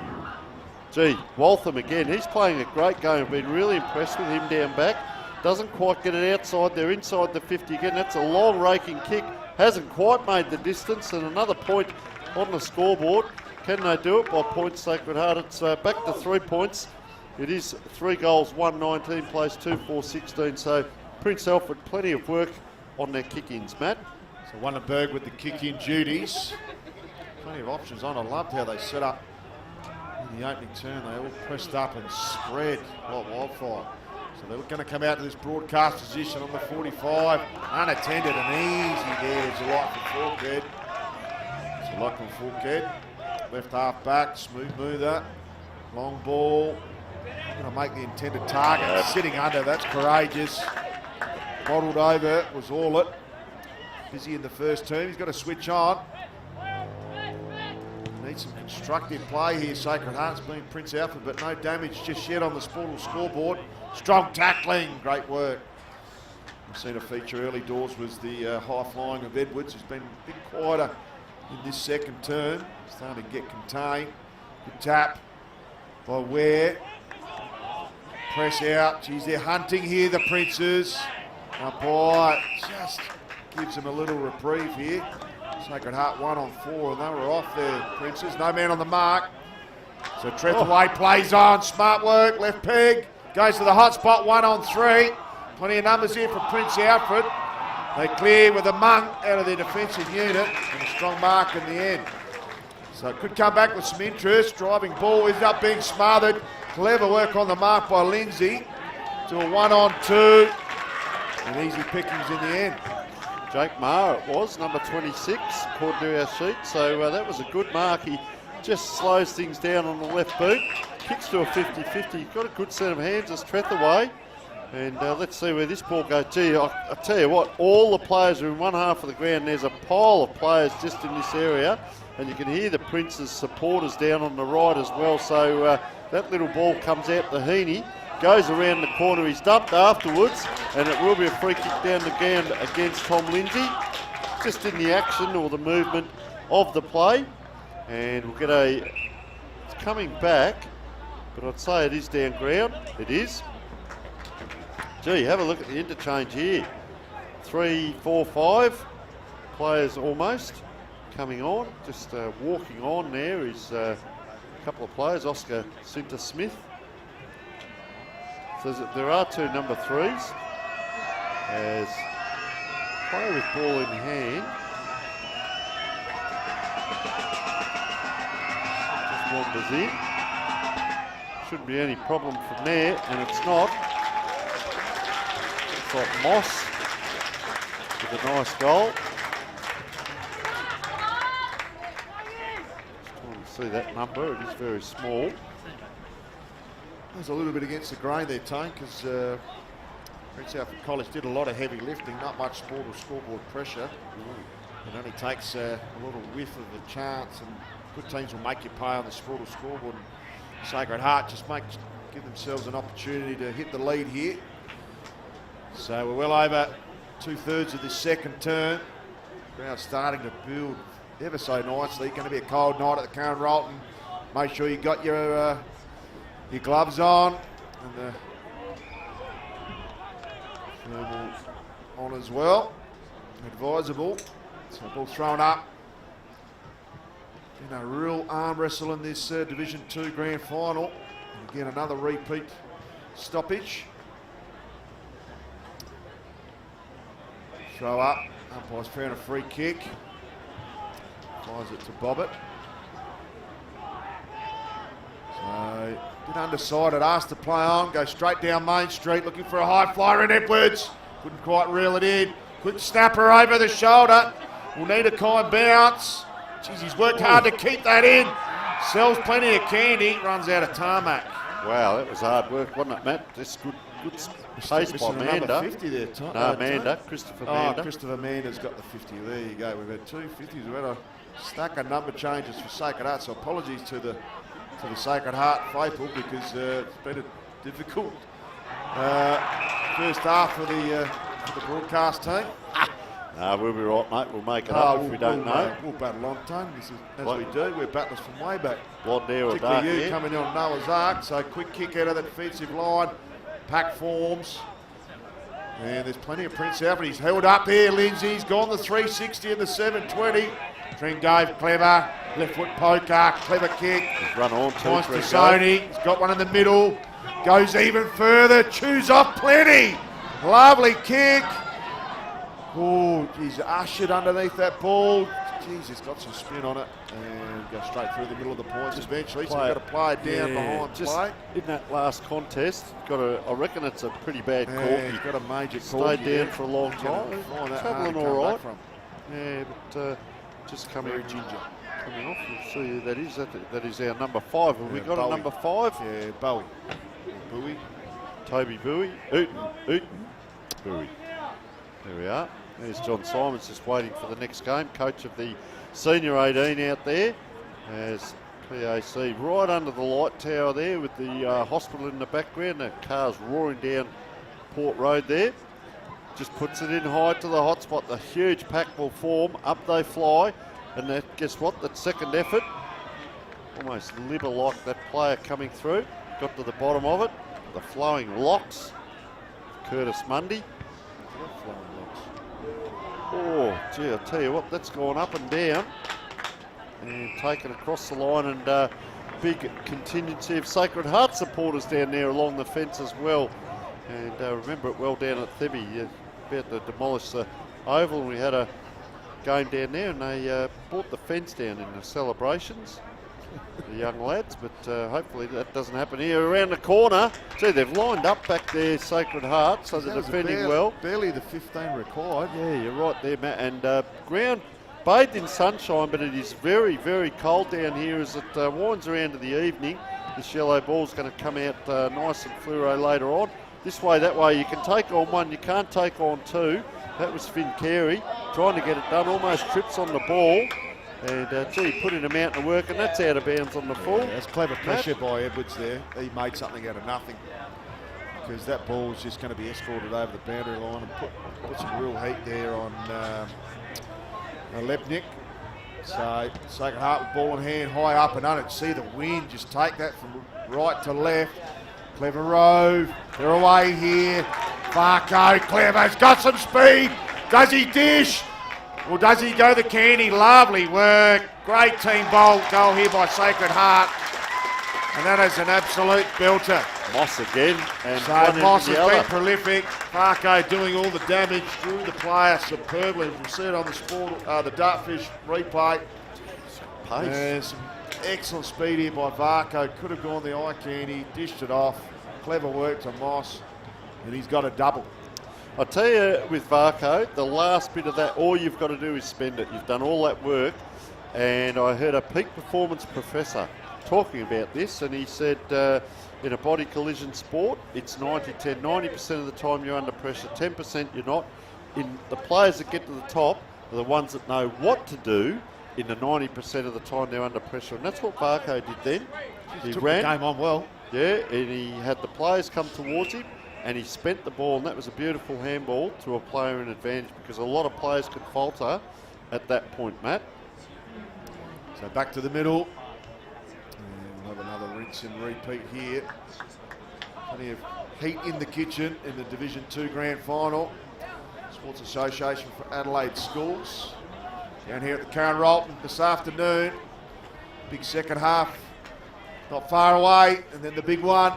Gee, Waltham again. He's playing a great game. I've been really impressed with him down back. Doesn't quite get it outside. They're inside the 50 again. That's a long raking kick. Hasn't quite made the distance. And another point on the scoreboard. Can they do it by points, Sacred Heart? It's back to 3 points. It is 3 goals, 1-19, plays 2-4-16. So Prince Alfred, plenty of work on their kick-ins, Matt. So Wannenberg with the kick-in duties. Plenty of options on. I loved how they set up in the opening turn. They all pressed up and spread like wildfire. So they're going to come out to this broadcast position on the 45. Unattended and easy there. Zalot for Forkhead. Zalot for Forkhead. Left half back, smooth mover. Long ball. Going to make the intended target. Sitting under, that's courageous. Bottled over, was all it. Busy in the first term. He's got to switch on. Needs some constructive play here. Sacred Heart's been Prince Alfred, but no damage just yet on the Sportal scoreboard. Strong tackling, great work. We've seen a feature early doors was the high flying of Edwards, who's been a bit quieter in this second term. Starting to get contained. Good tap by Ware. Press out. Geez, they're hunting here, the Princes. Umpire just gives them a little reprieve here. Sacred Heart 1 on 4, and they were off there, Princes. No man on the mark. So Trethaway plays on. Smart work. Left peg. Goes to the hot spot. 1 on 3. Plenty of numbers here for Prince Alfred. They clear with a mung out of their defensive unit and a strong mark in the end. So it could come back with some interest. Driving ball is up being smothered. Clever work on the mark by Lindsay. To a 1 on 2. And easy pickings in the end. Jake Maher it was, number 26, according to our sheet. So that was a good mark. He just slows things down on the left boot. Kicks to a 50-50. Got a good set of hands as Trethaway. And let's see where this ball goes. Gee, I tell you what, all the players are in one half of the ground. There's a pile of players just in this area. And you can hear the Prince's supporters down on the right as well. So that little ball comes out to Heaney. Goes around the corner. He's dumped afterwards. And it will be a free kick down the ground against Tom Lindsay. Just in the action or the movement of the play. And we'll get a... It's coming back. But I'd say it is down ground. It is. Gee, have a look at the interchange here. 3, 4, 5 players almost coming on. Just walking on there is a couple of players. Oscar Sinter-Smith. So there are 2 number 3s. As player with ball in hand. Just wanders in. Shouldn't be any problem from there, and it's not. It's like Moss with a nice goal. Just trying to see that number, it is very small. There's a little bit against the grain there, Tone, because Prince Alfred College did a lot of heavy lifting, not much scoreboard pressure. It only takes a little whiff of a chance, and good teams will make you pay on the scoreboard. And Sacred Heart just give themselves an opportunity to hit the lead here. So we're well over 2/3 of this second term. Ground starting to build ever so nicely. Going to be a cold night at the Karen Rolton. Make sure you got your gloves on and the thermals on as well. Advisable. So ball thrown up. Been a real arm wrestle in this Division 2 grand final. And again, another repeat stoppage. Throw up. Umpire's found a free kick. Fires it to Bobbitt. So, bit undecided, asked to play on, go straight down Main Street, looking for a high flyer in Edwards. Couldn't quite reel it in. Quick snapper over the shoulder. Will need a kind bounce. Jeez, he's worked hard to keep that in. Sells plenty of candy, runs out of tarmac. Wow, that was hard work, wasn't it, Matt? Just good pace by Manda. 50 there, Christopher Manda. Christopher Manda's got the 50. There you go. We've had 2 50s. We've had a stack of number changes for Sacred Heart, so apologies to the Sacred Heart faithful, because it's been a difficult first half for the broadcast team. We'll be right, mate. We'll make it up if we don't know. We'll battle on, Tone. This is, as we do, we're battlers from way back. There or dark Particularly you there. coming on Noah's Ark, so quick kick out of that defensive line. Pack forms. And there's plenty of Prince Alfred. He's held up here, Lindsay's gone the 360 and the 720. Tringave, clever. Left foot poker, clever kick. He's run on Points to Sony. He's got one in the middle. Goes even further. Chews off plenty. Lovely kick. Oh, he's ushered underneath that ball. Jeez, it's got some spin on it. And go straight through the middle of the points eventually. So you've got to play it down behind play. In that last contest, I reckon it's a pretty bad call. He's got a major call. Stayed down for a long time. Travelling all right. Yeah, but just coming off. We'll see who that is. That is our number 5. Have we got a number 5? Yeah, Bowie. Bowie. Toby Bowie. Ooten. Bowie. There we are. There's John Simons just waiting for the next game. Coach of the Senior 18 out there. As PAC right under the light tower there with the hospital in the background. The car's roaring down Port Road there. Just puts it in high to the hot spot. The huge pack will form. Up they fly. And that, guess what? That second effort, almost liver like that player coming through. Got to the bottom of it. The flowing locks. Curtis Mundy. Oh, gee, I'll tell you what, that's gone up and down. And taken across the line, and big contingency of Sacred Heart supporters down there along the fence as well. And remember it well down at Thibby, about to demolish the oval, and we had a game down there, and they brought the fence down in the celebrations, the young lads, but hopefully that doesn't happen here. Around the corner, see, they've lined up back there, Sacred Heart, so they're defending well. Barely the 15 required. Yeah, you're right there, Matt, and ground bathed in sunshine, but it is very, very cold down here as it winds around to the evening. This yellow ball's going to come out nice and fluoro later on. This way, that way, you can take on one, you can't take on two. That was Finn Carey trying to get it done, almost trips on the ball. And gee, put in a mountain of work, and that's out of bounds on the full. Yeah, that's clever pressure by Edwards there. He made something out of nothing, because that ball was just going to be escorted over the boundary line and put some real heat there on Lepnik. So Sacred Heart with ball in hand, high up and under. See the wind just take that from right to left. Clever Rove, they're away here. Varco, clever, he's got some speed. Does he dish? Or does he go the candy? Lovely work. Great team goal here by Sacred Heart. And that is an absolute belter. Moss again. And So one Moss into has the been other. prolific. Varco doing all the damage through the player superbly. We'll see it on the the Dartfish replay. Pace. And some excellent speed here by Varco. Could have gone the eye candy, dished it off. Clever work to Moss. And he's got a double. I tell you, with Varco, the last bit of that, all you've got to do is spend it. You've done all that work, and I heard a peak performance professor talking about this, and he said in a body collision sport, it's 90-10. 90% of the time you're under pressure, 10% you're not. In the players that get to the top are the ones that know what to do in the 90% of the time they're under pressure, and that's what Varco did then. He Took ran, the game on well. yeah, and he had the players come towards him, and he spent the ball, and that was a beautiful handball to a player in advantage, because a lot of players could falter at that point, Matt. So back to the middle. And we'll have another rinse and repeat here. Plenty of heat in the kitchen in the Division 2 Grand Final. Sports Association for Adelaide Schools. Down here at the Karen Rolton this afternoon. Big second half. Not far away. And then the big one.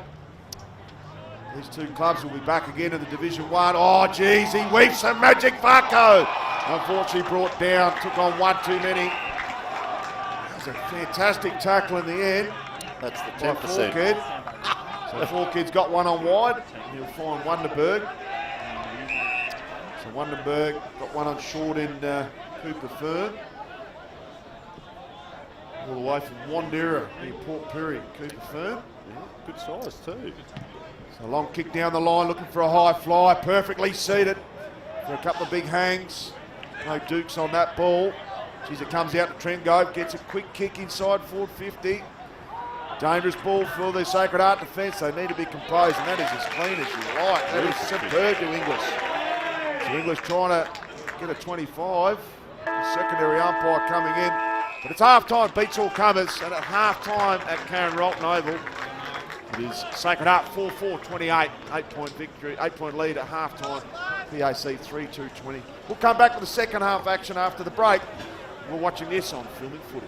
These two clubs will be back again in the Division 1. Oh, geez, he weaves some magic, Varco. Unfortunately brought down, took on one too many. It's a fantastic tackle in the end. That's the By 10%. Forkid. So Forkid's got one on wide. He'll find Wonderberg. So Wonderberg got one on short in Cooper Fern. All the way from Wandera near Port Pirie, Cooper Fern. Yeah, good size too. So long kick down the line, looking for a high fly, perfectly seated for a couple of big hangs. No dukes on that ball. Geez, it comes out to Trent Gove, gets a quick kick inside forward 50. Dangerous ball for the Sacred Heart defence. They need to be composed, and that is as clean as you like. That is superb to Inglis. So Inglis trying to get a 25. The secondary umpire coming in. But it's half-time, beats all comers, and at half-time at Karen Rolton Oval, it is Sacred Heart 4-4-28, 8-point victory, 8-point lead at half-time. PAC 3-2-20. We'll come back with the second half action after the break. We're watching this on Filming Footy.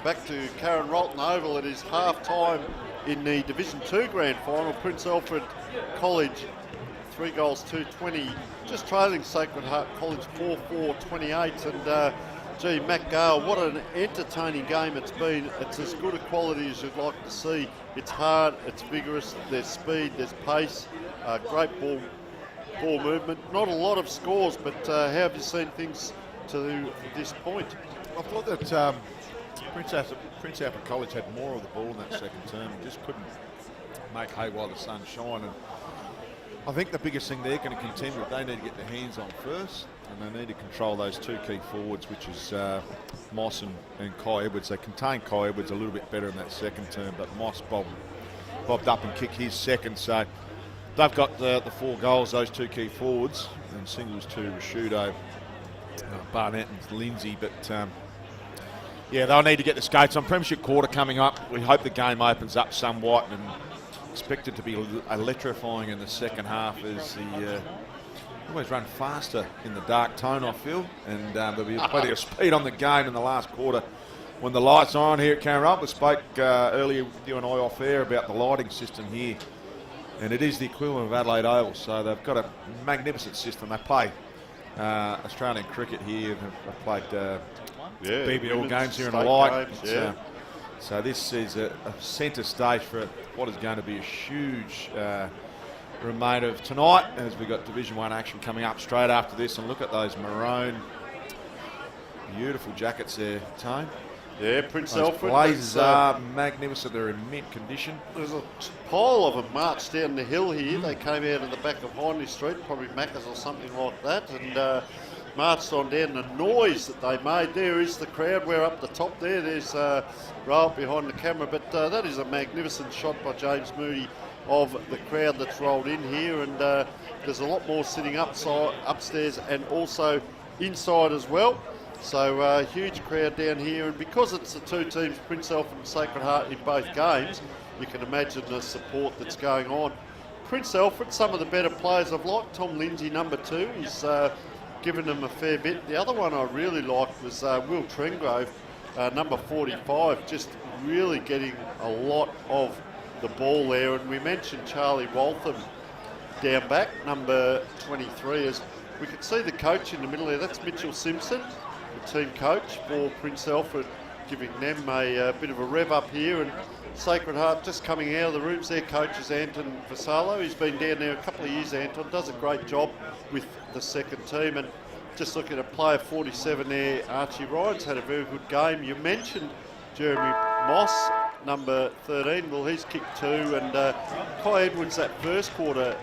back to Karen Rolton Oval. It is half-time in the Division 2 Grand Final. Prince Alfred College 3 goals 2-20, just trailing Sacred Heart College 4-4-28. And gee, Matt Gale, what an entertaining game it's been. It's as good a quality as you'd like to see. It's hard, it's vigorous, there's speed, there's pace, great ball movement. Not a lot of scores, but how have you seen things to this point? I thought that Prince Alfred College had more of the ball in that second term and just couldn't make hay while the sun shone. And I think the biggest thing they're going to contend with, they need to get their hands on first, and they need to control those 2 key forwards, which is Moss and Kai Edwards. They contained Kai Edwards a little bit better in that second term, but Moss bobbed up and kicked his second. So they've got the 4 goals, those 2 key forwards, and singles to Rashudo, Barnett and Lindsay. But yeah, they'll need to get the skates on. Premiership quarter coming up. We hope the game opens up somewhat and expect it to be electrifying in the second half as the always run faster in the dark tone, I feel, and there'll be plenty of speed on the game in the last quarter. When the lights are on here at Karen Rolton, we spoke earlier with you and I off air about the lighting system here, and it is the equivalent of Adelaide Oval, so they've got a magnificent system. They play Australian cricket here, they've played BBL games here in the light. So this is a centre stage for what is going to be a huge remainder of tonight, as we've got Division 1 action coming up straight after this. And look at those maroon, beautiful jackets there, Tone. Yeah, Prince Those Alfred. blazers are magnificent. They're in mint condition. There's a pile of them marched down the hill here. They came out of the back of Hindley Street, probably Macca's or something like that, and marched on down. The noise that they made, there is the crowd. We're up the top there. There's Rail behind the camera, but that is a magnificent shot by James Moody of the crowd that's rolled in here, and there's a lot more sitting upstairs and also inside as well. So huge crowd down here, and because it's the 2 teams, Prince Alfred and Sacred Heart, in both games, you can imagine the support that's going on. Prince Alfred, some of the better players I've liked. Tom Lindsay, number 2, he's given them a fair bit. The other one I really liked was Will Trengrove, number 45, just really getting a lot of the ball there. And we mentioned Charlie Waltham down back, number 23. As we can see the coach in the middle there, that's Mitchell Simpson, the team coach for Prince Alfred, giving them a bit of a rev up here. And Sacred Heart just coming out of the rooms. Their coach is Anton Vassallo. He's been down there a couple of years, Anton. Does a great job with the second team. And just looking at player 47 there, Archie Ryan's had a very good game. You mentioned Jeremy Moss, number 13. Well, he's kicked 2. And Kai Edwards, that first quarter,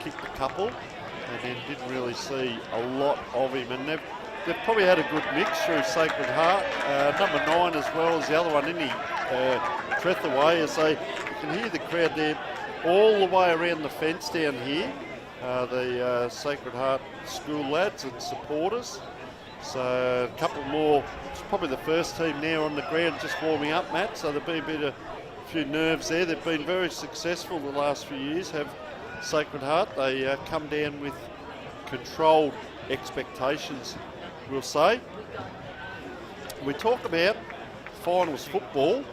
kicked a couple. And then didn't really see a lot of him. And they've probably had a good mix through Sacred Heart. Number 9 as well as the other one, isn't he? Trethaway, as you can hear the crowd there all the way around the fence down here. The Sacred Heart school lads and supporters. So a couple more. It's probably the first team now on the ground just warming up, Matt. So there'll be a few nerves there. They've been very successful the last few years, have Sacred Heart. They come down with controlled expectations, we'll say. We talk about finals football,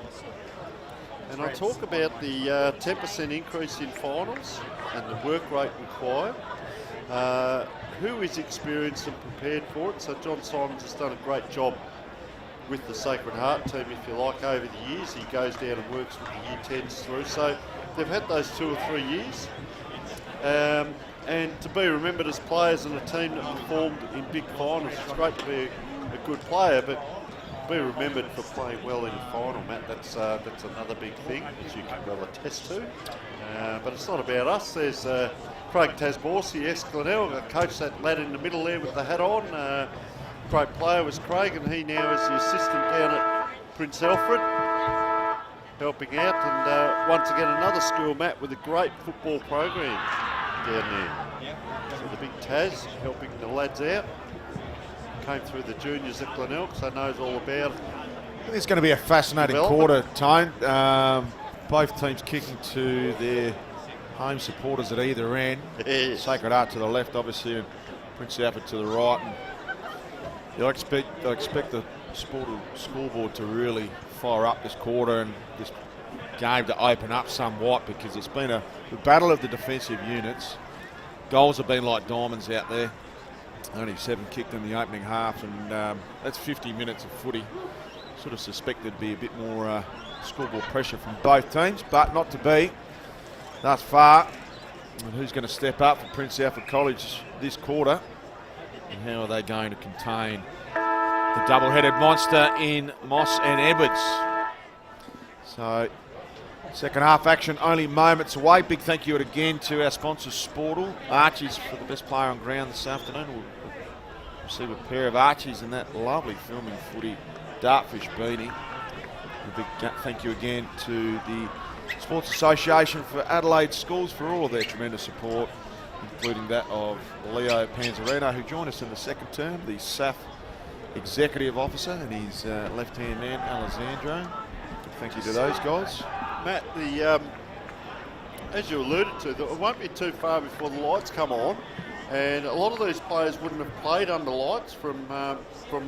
and I talk about the 10% increase in finals and the work rate required. Who is experienced and prepared for it? So John Simons has done a great job with the Sacred Heart team, if you like, over the years. He goes down and works with the Year 10s through. So they've had those 2 or 3 years. And to be remembered as players in a team that performed in big finals, it's great to be a good player, but be remembered for playing well in a final, Matt. That's another big thing, as you can well attest to. But it's not about us. There's Craig Tasborsi, Glenelg, coach that lad in the middle there with the hat on. Great player was Craig, and he now is the assistant down at Prince Alfred, helping out. And once again, another school, Matt, with a great football program down there. So the big Taz helping the lads out. Came through the juniors at Glenelg, so knows all about it. It's going to be a fascinating quarter, Tone. Both teams kicking to their home supporters at either end. Yes. Sacred Heart to the left, obviously, and Prince Alfred to the right. And you'll expect the scoreboard to really fire up this quarter and this game to open up somewhat, because it's been a battle of the defensive units. Goals have been like diamonds out there. Only 7 kicked in the opening half, and that's 50 minutes of footy. Sort of suspected to be a bit more scoreboard pressure from both teams, but not to be thus far. And who's going to step up for Prince Alfred College this quarter? And how are they going to contain the double-headed monster in Moss and Edwards? So, second half action only moments away. Big thank you again to our sponsors, Sportal. Archie's for the best player on ground this afternoon. We'll receive a pair of Archies in that lovely filming footy dartfish beanie. A big thank you again to the Sports Association for Adelaide Schools for all of their tremendous support, including that of Leo Panzarino, who joined us in the second term, the SAF Executive Officer, and his left-hand man, Alessandro. Thank you to those guys. Matt, as you alluded to, it won't be too far before the lights come on, and a lot of these players wouldn't have played under lights from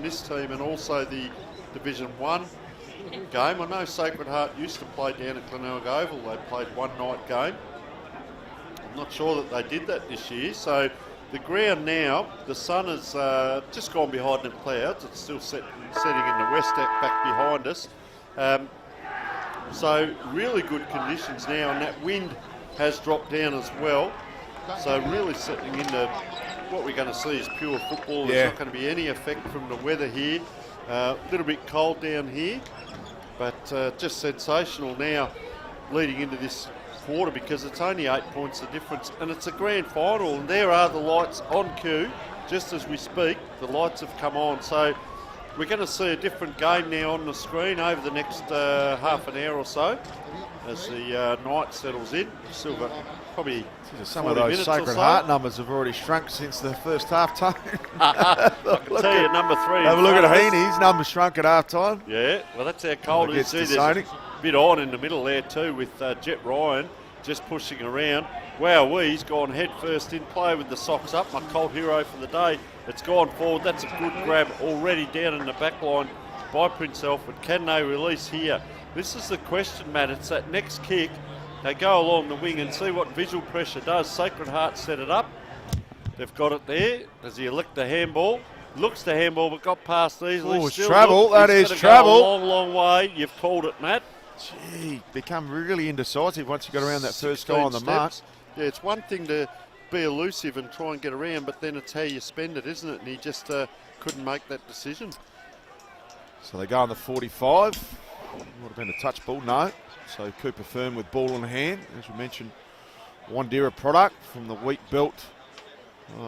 this team and also the Division 1 game. I know Sacred Heart used to play down at Glenelg Oval. They played one night game. I'm not sure that they did that this year. So the ground now, the sun has just gone behind the clouds. It's still setting in the west back behind us. So really good conditions now, and that wind has dropped down as well. So really settling into what we're going to see is pure football. There's not going to be any effect from the weather here. A little bit cold down here, but just sensational now leading into this quarter, because it's only 8 points of difference, and it's a grand final, and there are the lights on cue. Just as we speak, the lights have come on. So we're going to see a different game now on the screen over the next half an hour or so as the night settles in. Still got probably some of those Sacred Heart numbers have already shrunk since the first half time. I can tell you, number 3. Have a look at Heaney's numbers shrunk at half time. Yeah, well, that's how cold it is. There's a bit on in the middle there too, with Jet Ryan just pushing around. Wow, he's gone head first in play with the socks up. My Colt hero for the day. It's gone forward. That's a good grab already down in the back line by Prince Alfred. Can they release here? This is the question, Matt. It's that next kick. They go along the wing and see what visual pressure does. Sacred Heart set it up. They've got it there. Does he elect the handball? Looks the handball, but got past easily. Oh, it's travel. That is travel. Go a long, long way. You've called it, Matt. Gee, become really indecisive once you got around that first guy on the mark. Yeah, it's one thing to be elusive and try and get around, but then it's how you spend it, isn't it? And he just couldn't make that decision. So they go on the 45. Would have been a touch ball, no. So Cooper Firm with ball in hand. As we mentioned, Wandera product from the wheat belt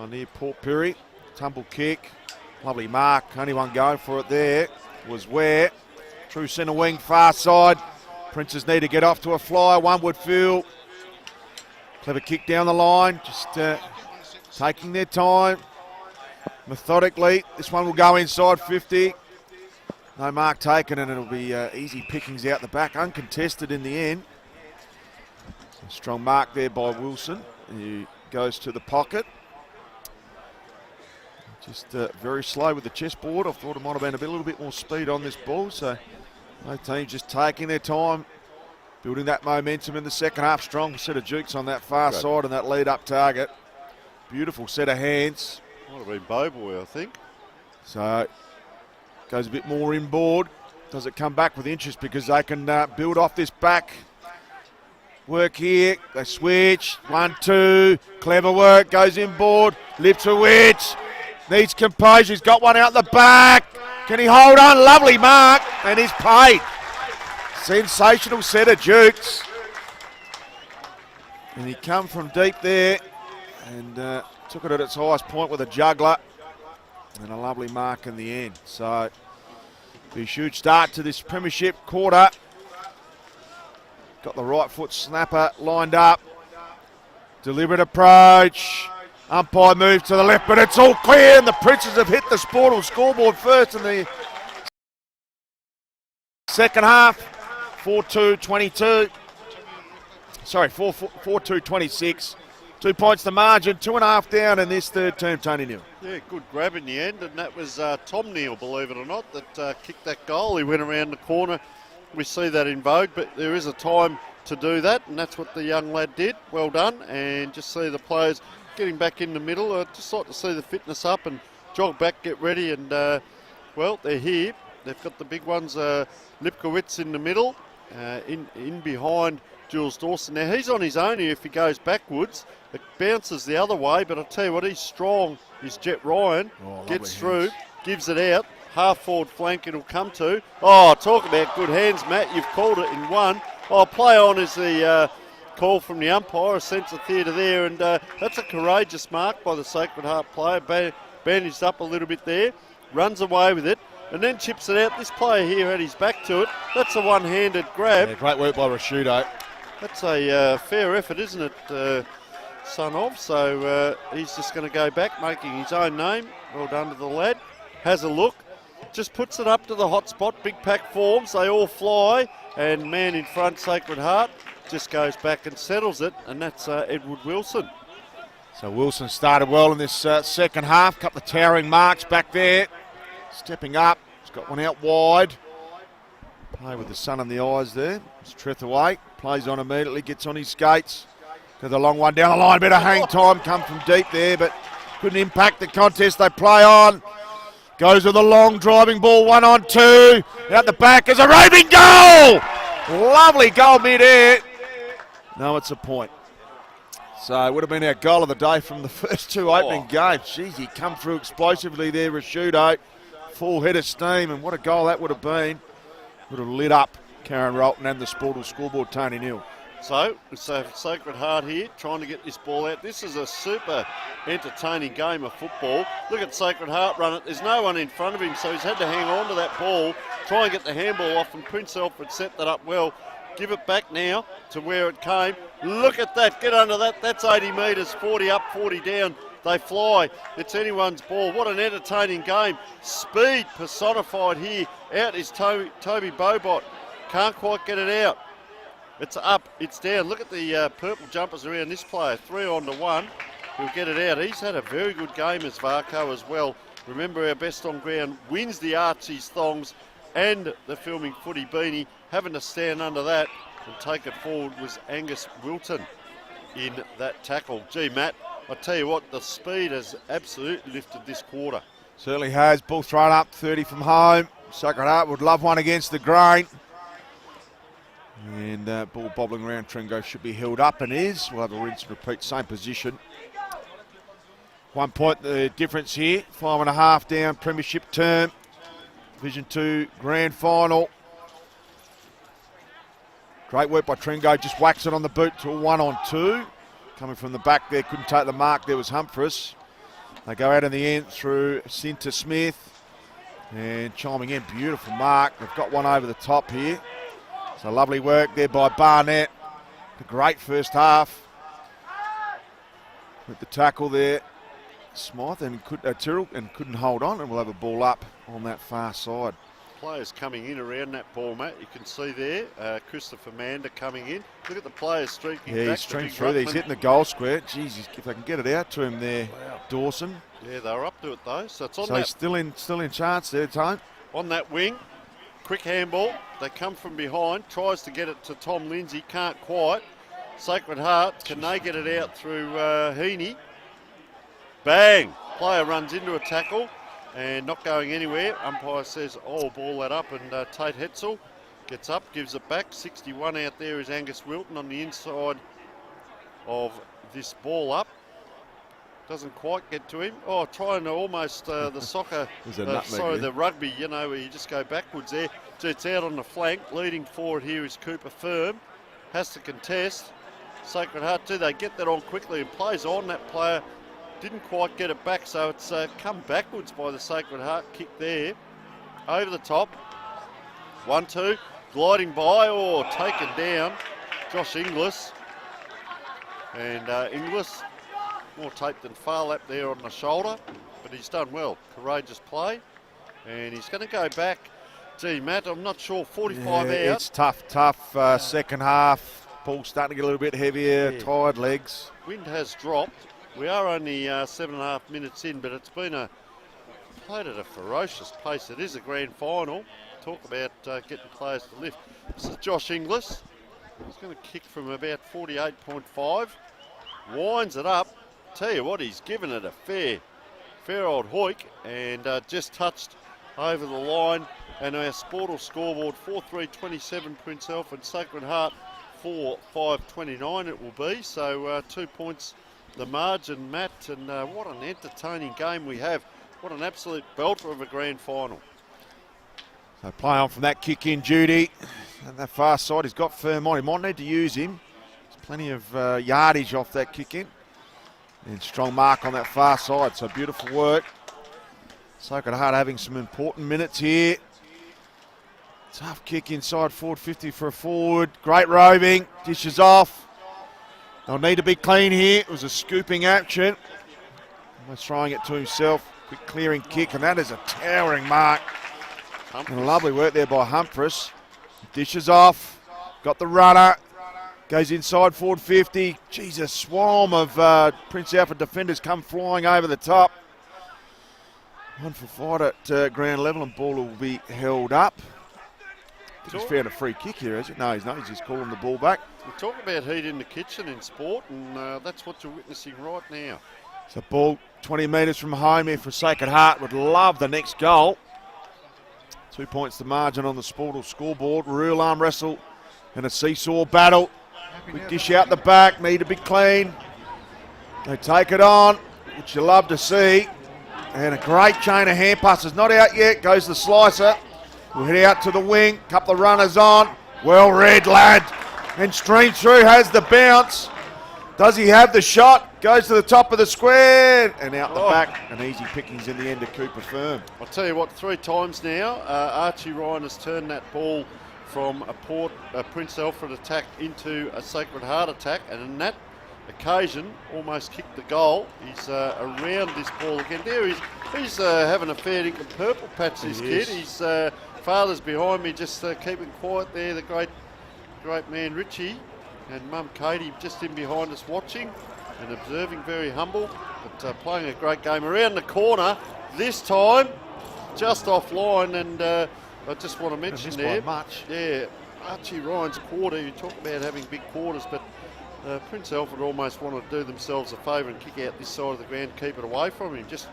near Port Pirie. Tumble kick. Lovely mark. Only one going for it there was Ware. True centre wing, far side. Princes need to get off to a fly. One would feel. Clever kick down the line. Just taking their time. Methodically. This one will go inside 50. No mark taken, and it'll be easy pickings out the back. Uncontested in the end. A strong mark there by Wilson. He goes to the pocket. Just very slow with the chessboard. I thought it might have been a little bit more speed on this ball. So both teams just taking their time, building that momentum in the second half. Strong set of jukes on that far side and that lead-up target. Beautiful set of hands. Might have been Bowboy, I think. So goes a bit more inboard. Does it come back with interest, because they can build off this back work here. They switch. 1-2. Clever work. Goes inboard. Lipsowicz. Needs composure. He's got one out the back. Can he hold on? Lovely mark. And he's paid. Sensational set of jukes. And he come from deep there and took it at its highest point with a juggler. And a lovely mark in the end. So, be a huge start to this premiership quarter. Got the right foot snapper lined up. Deliberate approach. Umpire moves to the left, but it's all clear, and the Princes have hit the Sportal scoreboard first in the second half. 4-2-22. Sorry, 4-2-26. 2 points the margin, 2.5 down in this third term, Tony Neal. Yeah, good grab in the end, and that was Tom Neal, believe it or not, that kicked that goal. He went around the corner we see that in vogue, but there is a time to do that, and that's what the young lad did. Well done, and just see the players getting back in the middle. I'd just like to see the fitness up and jog back, get ready, and well, they're here. They've got the big ones, Lipkowitz in the middle, in behind Jules Dawson. Now he's on his own here. If he goes backwards, it bounces the other way, but I'll tell you what, he's strong. Is Jet Ryan, gets through, gives it out, half forward flank it'll come to. Oh, talk about good hands, Matt. You've called it in one. Oh, play on is the call from the umpire, a sense of theatre there, and that's a courageous mark by the Sacred Heart player. Bandaged up a little bit there, runs away with it, and then chips it out. This player here had his back to it. That's a one-handed grab. Yeah, great work by Rashudo. That's a fair effort, isn't it, son of? So he's just going to go back, making his own name. Well done to the lad. Has a look, just puts it up to the hot spot. Big pack forms, they all fly, and man in front, Sacred Heart, just goes back and settles it, and that's Edward Wilson. So Wilson started well in this second half. Couple of towering marks back there. Stepping up. He's got one out wide. Play with the sun in the eyes there. It's Trethaway. Plays on immediately. Gets on his skates. Got the long one down the line. Bit of hang time. Come from deep there, but couldn't impact the contest. They play on. Goes with a long driving ball. 1-on-2. Out the back is a raving goal. Lovely goal mid-air. No, it's a point. So it would have been our goal of the day from the first two opening games. Jeez, he come through explosively there, Rashudo. Full head of steam, and what a goal that would have been. Would have lit up Karen Rolton and the Sportal scoreboard, Tony Neal. So, it's a Sacred Heart here, trying to get this ball out. This is a super entertaining game of football. Look at Sacred Heart run it. There's no one in front of him, so he's had to hang on to that ball, try and get the handball off, and Prince Alfred set that up well. Give it back now to where it came. Look at that. Get under that. That's 80 metres. 40 up, 40 down. They fly. It's anyone's ball. What an entertaining game. Speed personified here. Out is Toby Bobot. Can't quite get it out. It's up. It's down. Look at the purple jumpers around this player. 3-on-1. He'll get it out. He's had a very good game as Varco as well. Remember, our best on ground wins the Archie's thongs and the filming footy beanie. Having to stand under that and take it forward was Angus Wilton in that tackle. Gee, Matt, I tell you what, the speed has absolutely lifted this quarter. Certainly has. Ball thrown up, 30 from home. Sacred Heart would love one against the grain. And ball bobbling around Tringo should be held up, and is. We'll have a rinse and repeat, same position. 1 point the difference here. 5.5 down, premiership term. Division 2 grand final. Great work by Tringo, just whacks it on the boot to a 1-on-2. Coming from the back there, couldn't take the mark, there was Humphreys. They go out in the end through Cinta Smith. And chiming in, beautiful mark. They've got one over the top here. So lovely work there by Barnett. A great first half. With the tackle there. Smythe and Tyrrell and couldn't hold on, and we'll have a ball up on that far side. Players coming in around that ball, Matt. You can see there, Christopher Mander coming in. Look at the players streaking back. Yeah, he's streaking through there. He's hitting the goal square. Jeez, if they can get it out to him there, Dawson. Yeah, they were up to it though. So it's on so that. He's still in chance there, Tone. On that wing, quick handball. They come from behind, tries to get it to Tom Lindsay, can't quite. Sacred Heart, can they get it out through Heaney? Bang! Player runs into a tackle and not going anywhere. Umpire says, oh, ball that up, and Tate Hetzel gets up, gives it back. 61 out there is Angus Wilton on the inside of this ball up. Doesn't quite get to him. Oh, trying to almost the soccer, the rugby, you know, where you just go backwards there. It's out on the flank. Leading forward here is Cooper Firm. Has to contest. Sacred Heart too. They get that on quickly and plays on. That player didn't quite get it back, so it's come backwards by the Sacred Heart kick there. Over the top. 1-2. Gliding by, or taken down. Josh Inglis. And Inglis, more tape than Farlap there on the shoulder, but he's done well. Courageous play. And he's going to go back. Gee, Matt, I'm not sure. 45 out. It's tough second half. Ball starting to get a little bit heavier, tired legs. Wind has dropped. We are only 7.5 minutes in, but it's been played at a ferocious pace. It is a grand final. talk about getting players to lift. This is Josh Inglis. He's going to kick from about 48.5. Winds it up. Tell you what, he's given it a fair old hoik, and just touched over the line. And our Sportal scoreboard 4-3-27 Prince Alfred, Sacred Heart 4-5-29 it will be. So 2 points the margin, Matt, and what an entertaining game we have. What an absolute belter of a grand final. So play on from that kick in, Judy. And that far side, he's got firm on. He might need to use him. There's plenty of yardage off that kick in. And strong mark on that far side, so beautiful work. Sacred Heart having some important minutes here. Tough kick inside forward 50 for a forward. Great roving, dishes off. They'll need to be clean here. It was a scooping action. Almost throwing it to himself. Quick clearing kick, and that is a towering mark. And lovely work there by Humphreys. Dishes off, got the runner. Goes inside forward 50. Geez, a swarm of Prince Alfred defenders come flying over the top. 1 for 5 at ground level, and ball will be held up. He's found a free kick here, has it? No, he's not. He's just calling the ball back. We talk about heat in the kitchen in sport, and that's what you're witnessing right now. So ball 20 metres from home here for Sacred Heart. Would love the next goal. 2 points the margin on the Sportal scoreboard. Real arm wrestle and a seesaw battle. Quick dish out the back, need to be clean. They take it on, which you love to see. And a great chain of hand passes. Not out yet, goes the slicer. We'll head out to the wing, couple of runners on. Well read, lad. And streams through, has the bounce. Does he have the shot? Goes to the top of the square and out the back. And easy pickings in the end of Cooper Firm. I'll tell you what, 3 times now, Archie Ryan has turned that ball from a Prince Alfred attack into a Sacred Heart attack, and in that occasion almost kicked the goal. He's around this ball again. There he's having a fair dinkum purple patch, this kid. His father's behind me, just keeping quiet there, the great man Richie, and Mum Katie just in behind us watching and observing, very humble, but playing a great game. Around the corner, this time just offline, and I just want to mention there, yeah, Archie Ryan's quarter. You talk about having big quarters, but Prince Alfred almost want to do themselves a favour and kick out this side of the ground, keep it away from him. Just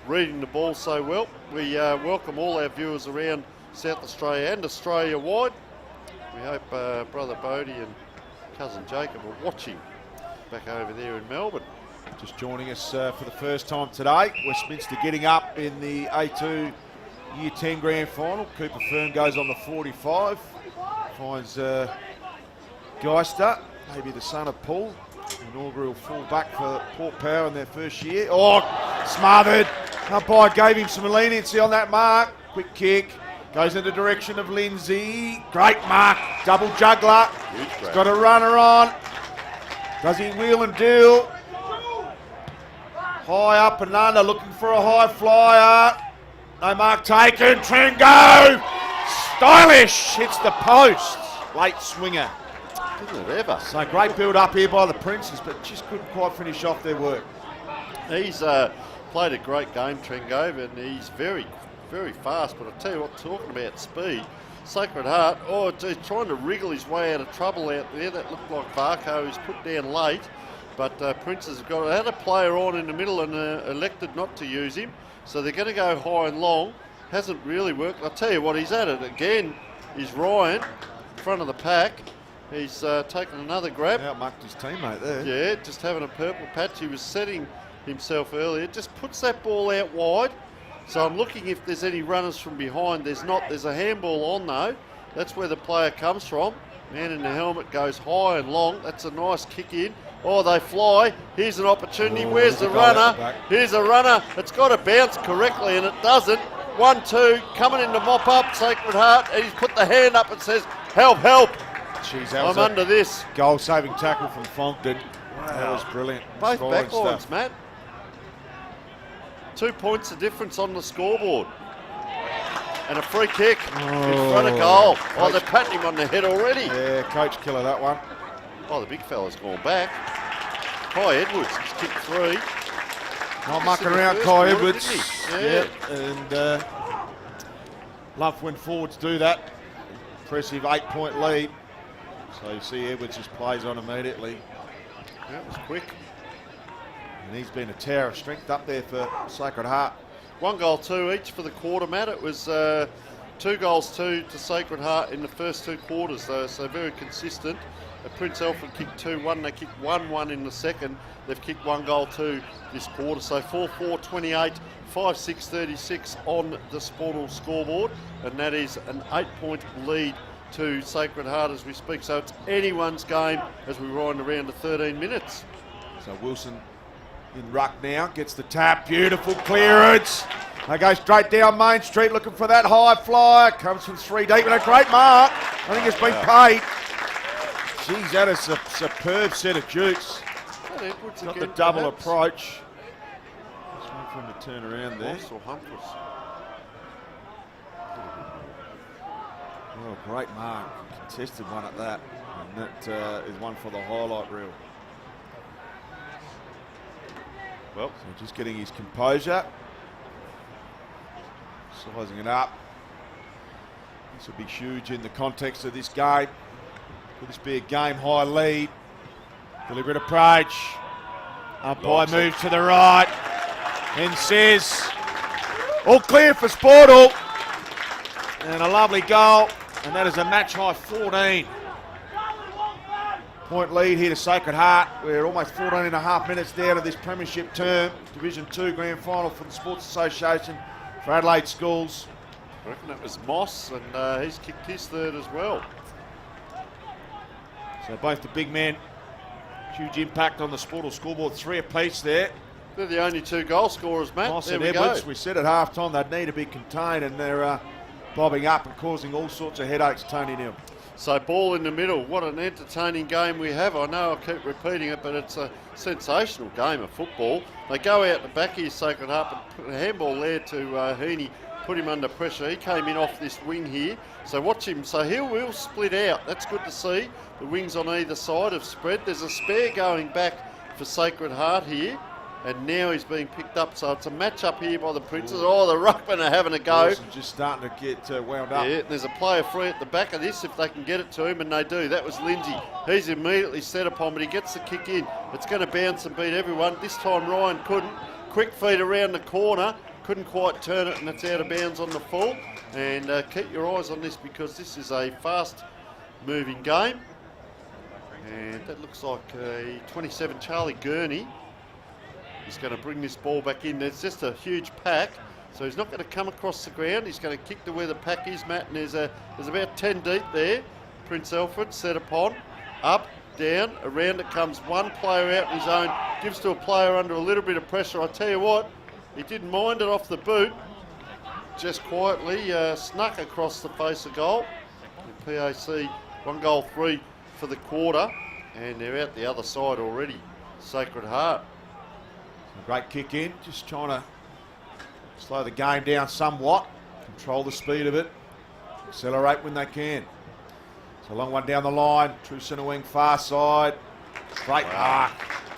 reading the ball so well. We welcome all our viewers around South Australia and Australia wide. We hope Brother Bodie and Cousin Jacob are watching back over there in Melbourne. Just joining us for the first time today, Westminster getting up in the A2 Year 10 Grand Final. Cooper Firm goes on the 45. Finds Geister, maybe the son of Paul, inaugural full-back for Port Power in their first year. Oh, smothered. Umpire gave him some leniency on that mark. Quick kick. Goes in the direction of Lindsay. Great mark. Double juggler. He's got a runner on. Does he wheel and deal? High up and under, looking for a high flyer. No mark taken. Trengo. Stylish. Hits the post. Late swinger. Didn't it ever? So great build up here by the Princes, but just couldn't quite finish off their work. He's played a great game, Trengo, and he's very, very fast. But I tell you what, talking about speed, Sacred Heart, he's trying to wriggle his way out of trouble out there. That looked like Varco, who's put down late. But Princes have had a player on in the middle and elected not to use him. So they're going to go high and long. Hasn't really worked. I'll tell you what, he's at it again. Is Ryan in front of the pack. He's taken another grab. Outmarked his teammate there. Yeah, just having a purple patch. He was setting himself earlier. Just puts that ball out wide. So I'm looking if there's any runners from behind. There's not. There's a handball on though. That's where the player comes from. Man in the helmet goes high and long. That's a nice kick in. Oh, they fly. Here's an opportunity. Where's the runner? Here's a runner. It's got to bounce correctly and it doesn't. 1-2, coming in to mop up Sacred Heart, and he's put the hand up and says, help, help. Jeez, I'm under this. Goal-saving tackle from Fonkton. Wow. That was brilliant. Both backlines, Matt. 2 points the difference on the scoreboard. And a free kick in front of goal. Oh, they're patting him on the head already. Yeah, coach killer that one. Oh, the big fella's gone back. Kai Edwards, he's kicked 3. Not mucking around, Kai Edwards. Yeah. And Love when forwards do that. Impressive 8-point lead. So you see Edwards just plays on immediately. That was quick. And he's been a tower of strength up there for Sacred Heart. 1 goal, 2 each for the quarter, Matt. It was 2 goals, 2 to Sacred Heart in the first 2 quarters, though, so very consistent. Prince Alfred kicked 2-1, they kicked 1-1 in the second. They've kicked 1 goal, 2 this quarter, so 4-4, 28, 5-6, 36 on the Sportal scoreboard, and that is an 8-point lead to Sacred Heart as we speak, so it's anyone's game as we wind around to 13 minutes. So Wilson in ruck now, gets the tap, beautiful clearance. They go straight down Main Street looking for that high flyer, comes from 3 deep and a great mark. I think it's been paid. She's had a superb set of jukes. Got the double approach. Just wait for him to turn around there. Moss or Humphries? Oh, great mark. Contested one at that. And that is one for the highlight reel. Well, so just getting his composure. Sizing it up. This will be huge in the context of this game. Could this be a game-high lead? Deliberate approach. Umpire moves to the right and says, all clear for Sportal. And a lovely goal. And that is a match-high 14. Point lead here to Sacred Heart. We're almost 14 and a half minutes down of this premiership term. Division 2 grand final for the Sports Association for Adelaide Schools. I reckon that was Moss, and he's kicked his third as well. So both the big men, huge impact on the Sportal scoreboard, 3 apiece there. They're the only 2 goal scorers, Matt. Moss there and we Edwards, go. we said at half time they'd need to be contained, and they're bobbing up and causing all sorts of headaches, Tony Neal. So ball in the middle. What an entertaining game we have. I know I keep repeating it, but it's a sensational game of football. They go out the back here, Sacred Heart, but put a handball there to Heaney, put him under pressure. He came in off this wing here. So watch him. So he will split out. That's good to see. The wings on either side have spread. There's a spare going back for Sacred Heart here. And now he's being picked up. So it's a match up here by the Princes. Oh, the ruckmen are having a go. Wilson's just starting to get wound up. Yeah, there's a player free at the back of this if they can get it to him, and they do. That was Lindsay. He's immediately set upon, but he gets the kick in. It's going to bounce and beat everyone. This time Ryan couldn't. Quick feed around the corner. Couldn't quite turn it, and it's out of bounds on the full. And keep your eyes on this because this is a fast-moving game. And that looks like 27 Charlie Gurney. He's going to bring this ball back in. There's just a huge pack, so he's not going to come across the ground. He's going to kick to where the pack is, Matt, and there's about 10 deep there. Prince Alfred set upon, up, down, around it comes one player out in his own, gives to a player under a little bit of pressure. I tell you what, he didn't mind it off the boot, just quietly snuck across the face of goal. The PAC 1 goal 3 for the quarter, and they're out the other side already. Sacred Heart. Great kick in, just trying to slow the game down somewhat, control the speed of it, accelerate when they can. So long one down the line, true centre wing, far side, great mark.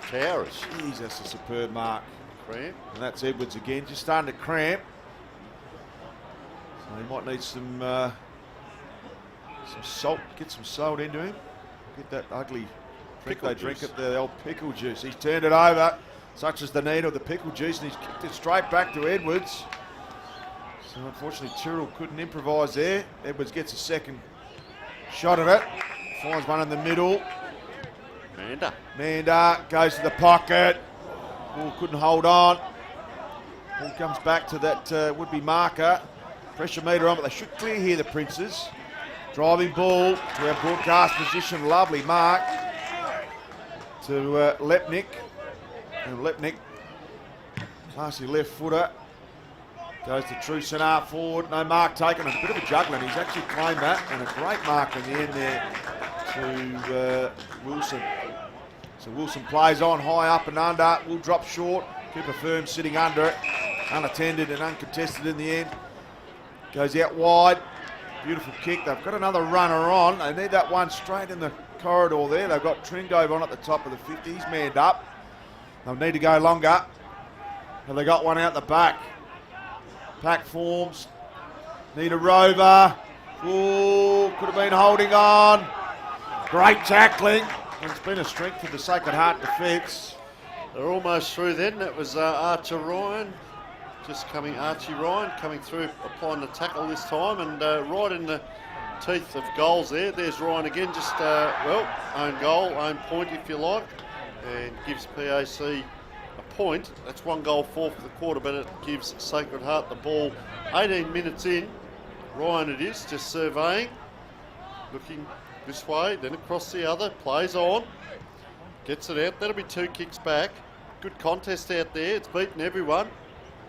Towers. Jeez, that's a superb mark. Cramp. And that's Edwards again, just starting to cramp. So he might need some salt, get some salt into him. Get that ugly drink they drink at the old pickle juice. He's turned it over. Such as the need of the pickle juice, and he's kicked it straight back to Edwards. So unfortunately Tyrrell couldn't improvise there. Edwards gets a second shot at it. Finds one in the middle. Manda goes to the pocket. Ball couldn't hold on. Ball comes back to that would-be marker. Pressure meter on, but they should clear here, the Princes. Driving ball to our broadcast position. Lovely mark to Lepnik. And Lepnik, classy left footer, goes to true centre forward, no mark taken, a bit of a juggling, he's actually claimed that, and a great mark in the end there to Wilson. So Wilson plays on high up and under, will drop short, Cooper Firm sitting under it, unattended and uncontested in the end. Goes out wide, beautiful kick, they've got another runner on, they need that one straight in the corridor there, they've got Tringove on at the top of the 50, he's manned up. They'll need to go longer. And they got one out the back. Pack forms. Need a rover. Ooh, could have been holding on. Great tackling. It's been a strength of the Sacred Heart defence. They're almost through then. That was Archie Ryan coming through, applying the tackle this time, and right in the teeth of goals there. There's Ryan again, just, own goal, own point if you like, and gives PAC a point. That's 1 goal for the quarter, but it gives Sacred Heart the ball 18 minutes in. Ryan it is, just surveying, looking this way, then across the other, plays on, gets it out. That'll be 2 kicks back. Good contest out there, it's beaten everyone.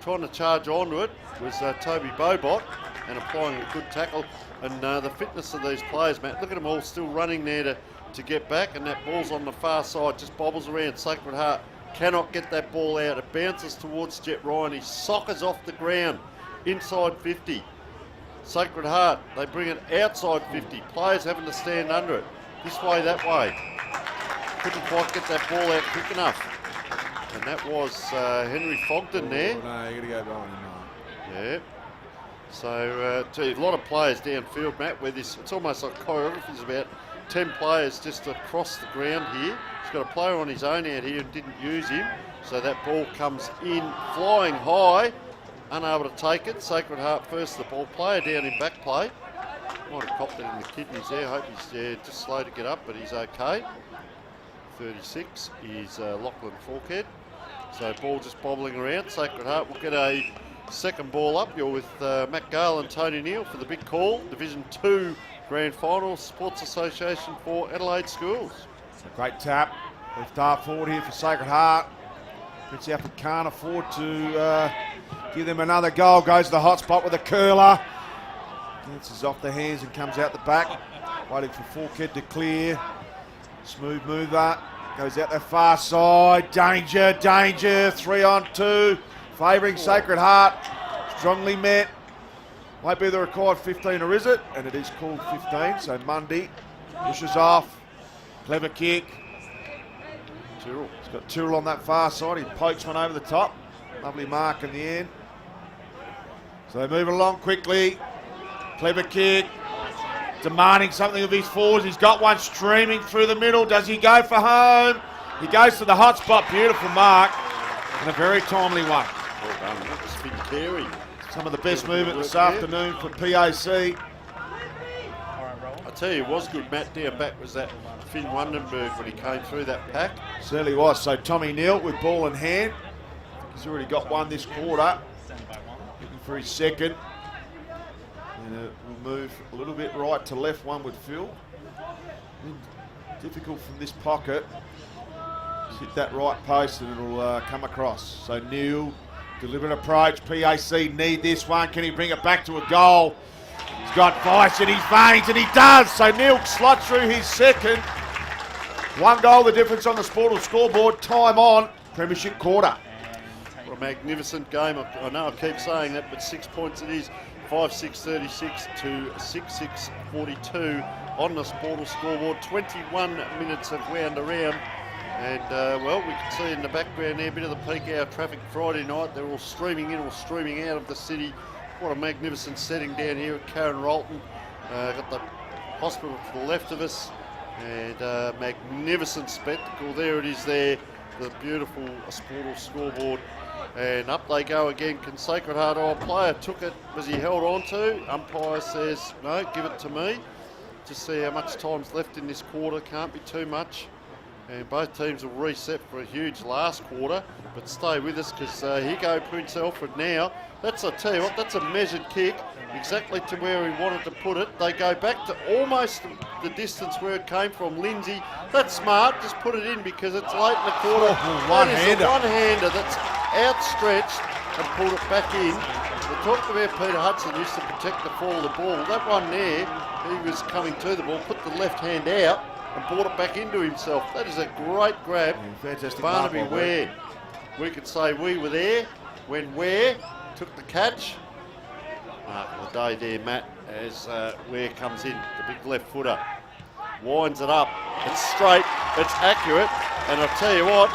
Trying to charge onto it was Toby Bobot and applying a good tackle. And the fitness of these players, Matt, look at them all still running there to get back, and that ball's on the far side, just bobbles around. Sacred Heart cannot get that ball out. It bounces towards Jet Ryan. He soccers off the ground, inside 50. Sacred Heart, they bring it outside 50. Players having to stand under it. This way, that way. Couldn't quite get that ball out quick enough. And that was Henry Fogden there. No, you got to go behind him. Yeah. So, a lot of players downfield, Matt, where it's almost like choreography. There's about 10 players just across the ground here. He's got a player on his own out here and didn't use him. So that ball comes in, flying high, unable to take it. Sacred Heart first, the ball player down in back play. Might have copped it in the kidneys there. Hope he's just slow to get up, but he's okay. 36 is Lachlan Forkhead. So ball just bobbling around. Sacred Heart will get a second ball up. You're with Matt Gale and Tony Neal for the big call. Division 2 Grand Final, Sports Association for Adelaide Schools. It's a great tap. Left half forward here for Sacred Heart. Prince Alfred can't afford to give them another goal. Goes to the hot spot with a curler. Bounces off the hands and comes out the back. Waiting for Forkhead to clear. Smooth mover. Goes out the far side. Danger, danger. 3 on 2. Favouring Sacred Heart. Strongly met. Won't be the required 15, or is it? And it is called 15. So Mundy pushes off. Clever kick. Tyrrell. He's got Tyrrell on that far side. He pokes one over the top. Lovely mark in the end. So they move along quickly. Clever kick. Demanding something of his forwards. He's got one streaming through the middle. Does he go for home? He goes to the hot spot. Beautiful mark. And a very timely one. Well done. That was Finn Carey. Some of the best movement this afternoon for PAC. I tell you, it was good. Matt down back was that Finn Wundenberg when he came through that pack. Certainly was. So Tommy Neal with ball in hand. He's already got one this quarter. Looking for his second. And will move a little bit right to left, one with Phil. Difficult from this pocket. Just hit that right post and it'll come across. So Neal, deliberate approach. PAC need this one. Can he bring it back to a goal? He's got vice in his veins, and he does. So Neal slots through his second. 1 goal, the difference on the Sportal scoreboard. Time on, premiership quarter. What a magnificent game. I know I keep saying that, but 6 points it is. 5-6-36 to 6-6-42 on the Sportal scoreboard. 21 minutes have wound around. And, we can see in the background there a bit of the peak hour traffic Friday night. They're all streaming in or streaming out of the city. What a magnificent setting down here at Karen Rolton. Got the hospital to the left of us. And magnificent spectacle. There it is there. The beautiful Sportal scoreboard. And up they go again. Can Sacred Heart, player took it. Was he held on to? Umpire says, no, give it to me. Just see how much time's left in this quarter. Can't be too much. And both teams will reset for a huge last quarter. But stay with us because here go Prince Alfred now. I'll tell you what, that's a measured kick. Exactly to where he wanted to put it. They go back to almost the distance where it came from. Lindsay, that's smart. Just put it in because it's late in the quarter. One-hander. One-hander that's outstretched and pulled it back in. We talked about Peter Hudson used to protect the fall of the ball. That one there, he was coming to the ball, put the left hand out and brought it back into himself. That is a great grab. Fantastic. Barnaby Ware. We could say we were there when Ware took the catch. Mark of the day there, Matt, as Ware comes in, the big left footer. Winds it up. It's straight, it's accurate, and I'll tell you what,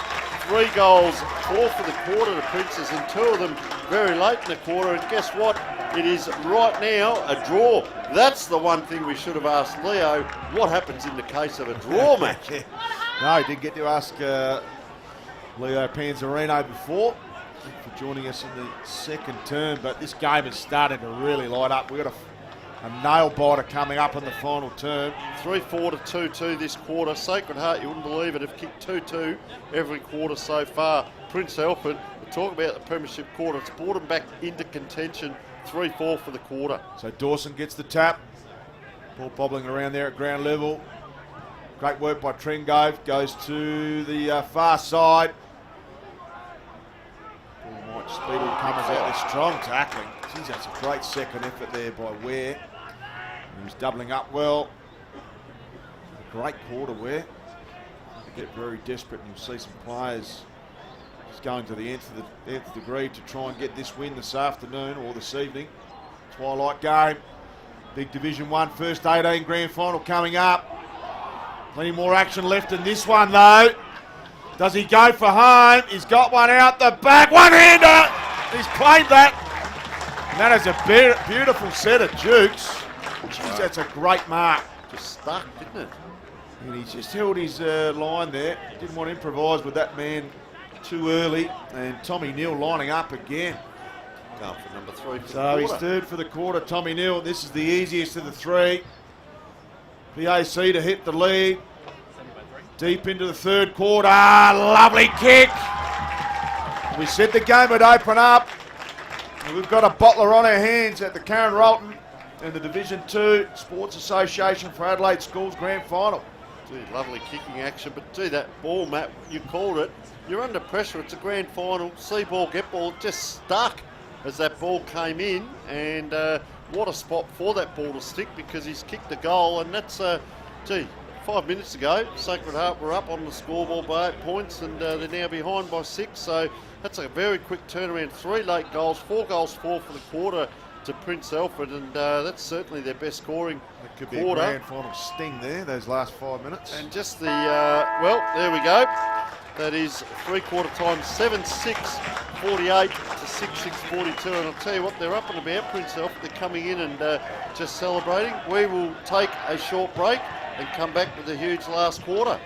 3 goals, 4 for the quarter to Princes, and 2 of them very late in the quarter. And guess what? It is right now a draw. That's the one thing we should have asked Leo. What happens in the case of a draw match? No, he did get to ask Leo Panzarino before for joining us in the second term, but this game is starting to really light up. We've got a nail biter coming up in the final term. 3-4 to 2-2 this quarter. Sacred Heart, you wouldn't believe it, have kicked 2-2 every quarter so far. Prince Alfred, we talk about the premiership quarter, it's brought them back into contention. 3-4 for the quarter. So Dawson gets the tap. Ball bobbling around there at ground level. Great work by Tringove. Goes to the far side. Mike Speedle comes out with strong tackling. Geez, that's a great second effort there by Ware. He was doubling up well. A great quarter, Ware. They get very desperate, and you'll see some players just going to the nth degree to try and get this win this afternoon or this evening. Twilight game. Big Division 1 first 18 grand final coming up. Plenty more action left in this one though. Does he go for home? He's got one out the back. One-hander! He's claimed that. And that is a beautiful set of jukes. Jeez, that's a great mark. Just stuck, didn't it? And he just held his line there. Didn't want to improvise with that man too early. And Tommy Neal lining up again. Going for number 3 for the So quarter. he's third for the quarter, Tommy Neal. This is the easiest of the 3. PAC to hit the lead. Deep into the third quarter. Lovely kick. We said the game would open up. And we've got a bottler on our hands at the Karen Rolton and the Division 2 Sports Association for Adelaide Schools Grand Final. Gee, lovely kicking action, but gee, that ball, Matt, you called it. You're under pressure. It's a grand final. See ball, get ball, just stuck as that ball came in. And what a spot for that ball to stick, because he's kicked the goal. And that's, 5 minutes ago, Sacred Heart were up on the scoreboard by 8 points, and they're now behind by 6. So that's a very quick turnaround. 3 late goals, 4 goals, 4 for the quarter to Prince Alfred, and that's certainly their best scoring That could be quarter. a grand final sting there, those last 5 minutes. And just the, well, there we go. That is 3/4 time, 7-6, 48 to 6-6, 42. And I'll tell you what, they're up and about, Prince Alfred. They're coming in and just celebrating. We will take a short break and come back with a huge last quarter.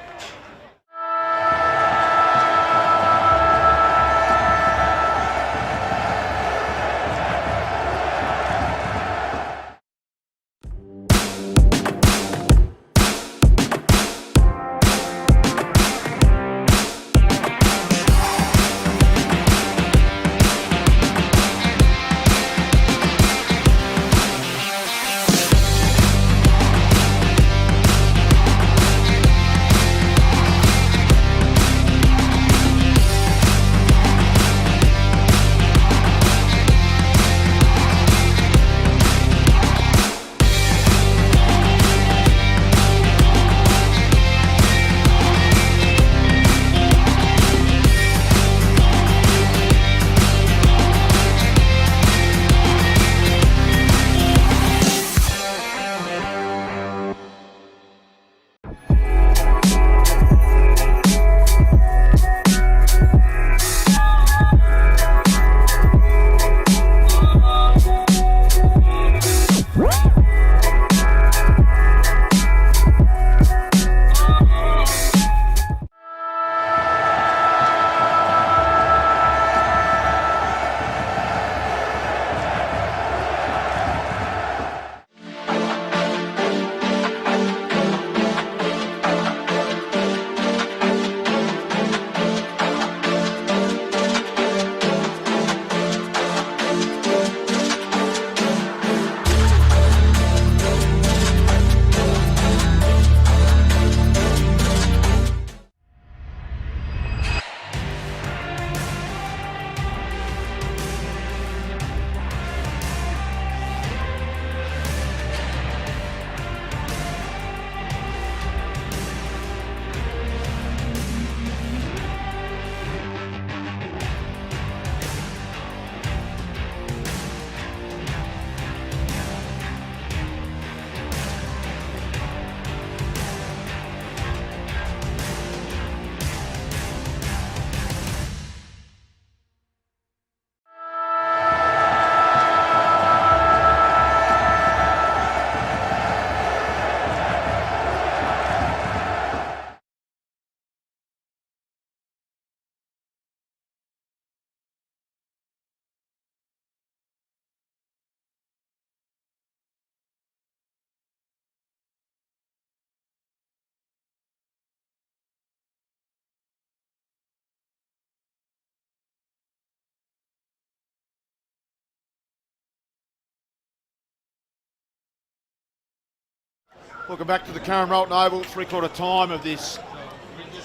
Welcome back to the Curran Rolton Oval, three-quarter time of this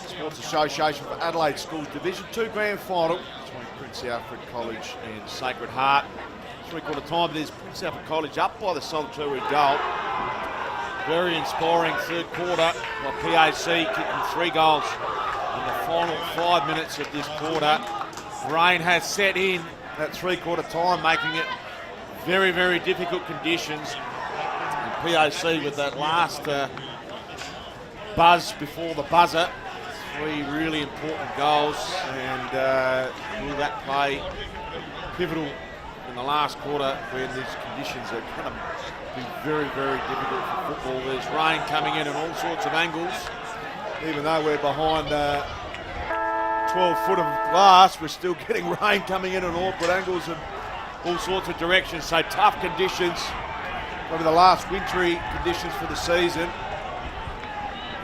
Sports Association for Adelaide Schools Division 2 grand final between Prince Alfred College and Sacred Heart. Three-quarter time, there's Prince Alfred College up by the solid 2 goal. Very inspiring third quarter by PAC kicking 3 goals in the final 5 minutes of this quarter. Rain has set in at three-quarter time, making it very, very difficult conditions. PAC with that last buzz before the buzzer. 3 really important goals, and will that play pivotal in the last quarter when these conditions are going to be very, very difficult for football. There's rain coming in all sorts of angles. Even though we're behind 12 foot of glass, we're still getting rain coming in awkward angles and all sorts of directions, so tough conditions. Probably the last wintry conditions for the season.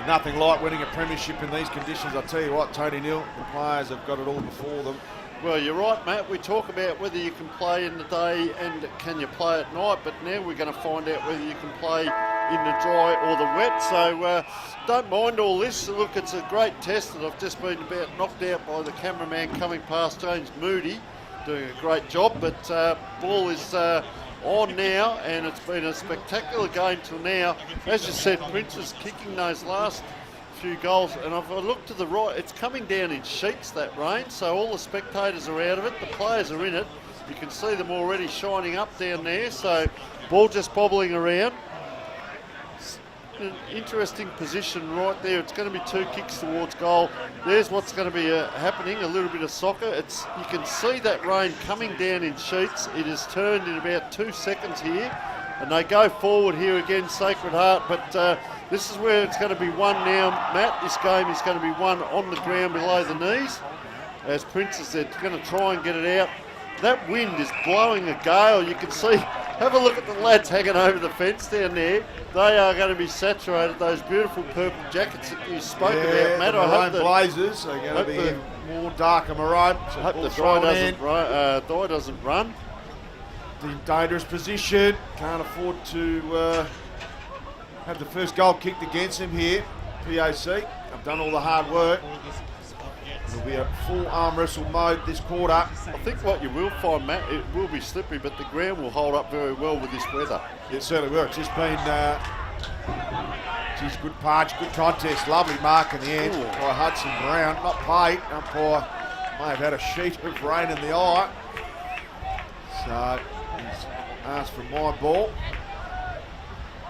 Nothing like winning a premiership in these conditions. I'll tell you what, Tony Neal, the players have got it all before them. Well, you're right, Matt. We talk about whether you can play in the day and can you play at night, but now we're going to find out whether you can play in the dry or the wet. So don't mind all this. Look, it's a great test, and I've just been about knocked out by the cameraman coming past, James Moody, doing a great job. But ball is on now, and it's been a spectacular game till now. As you said, Prince is kicking those last few goals, and if I look to the right, it's coming down in sheets, that rain, so all the spectators are out of it, the players are in it. You can see them already shining up down there, so ball just bobbling around. An interesting position right there. It's going to be 2 kicks towards goal. There's what's going to be happening, a little bit of soccer. You can see that rain coming down in sheets. It has turned in about 2 seconds here, and they go forward here again, Sacred Heart, but this is where it's going to be won now, Matt. This game is going to be won on the ground below the knees, as Prince is there, going to try and get it out. That wind is blowing a gale. You can see, have a look at the lads hanging over the fence down there. They are going to be saturated, those beautiful purple jackets that you spoke about, Matt. I hope the blazers are going to be more darker maroon. I hope the dye doesn't run. In dangerous position, can't afford to have the first goal kicked against him here. PAC have done all the hard work. It'll be a full arm wrestle mode this quarter. I think what you will find, Matt, it will be slippery, but the ground will hold up very well with this weather. It certainly will. It's just been, good punch, good contest, lovely mark in the end by Hudson Brown. Not paid, umpire may have had a sheet of rain in the eye. So he's asked for my ball.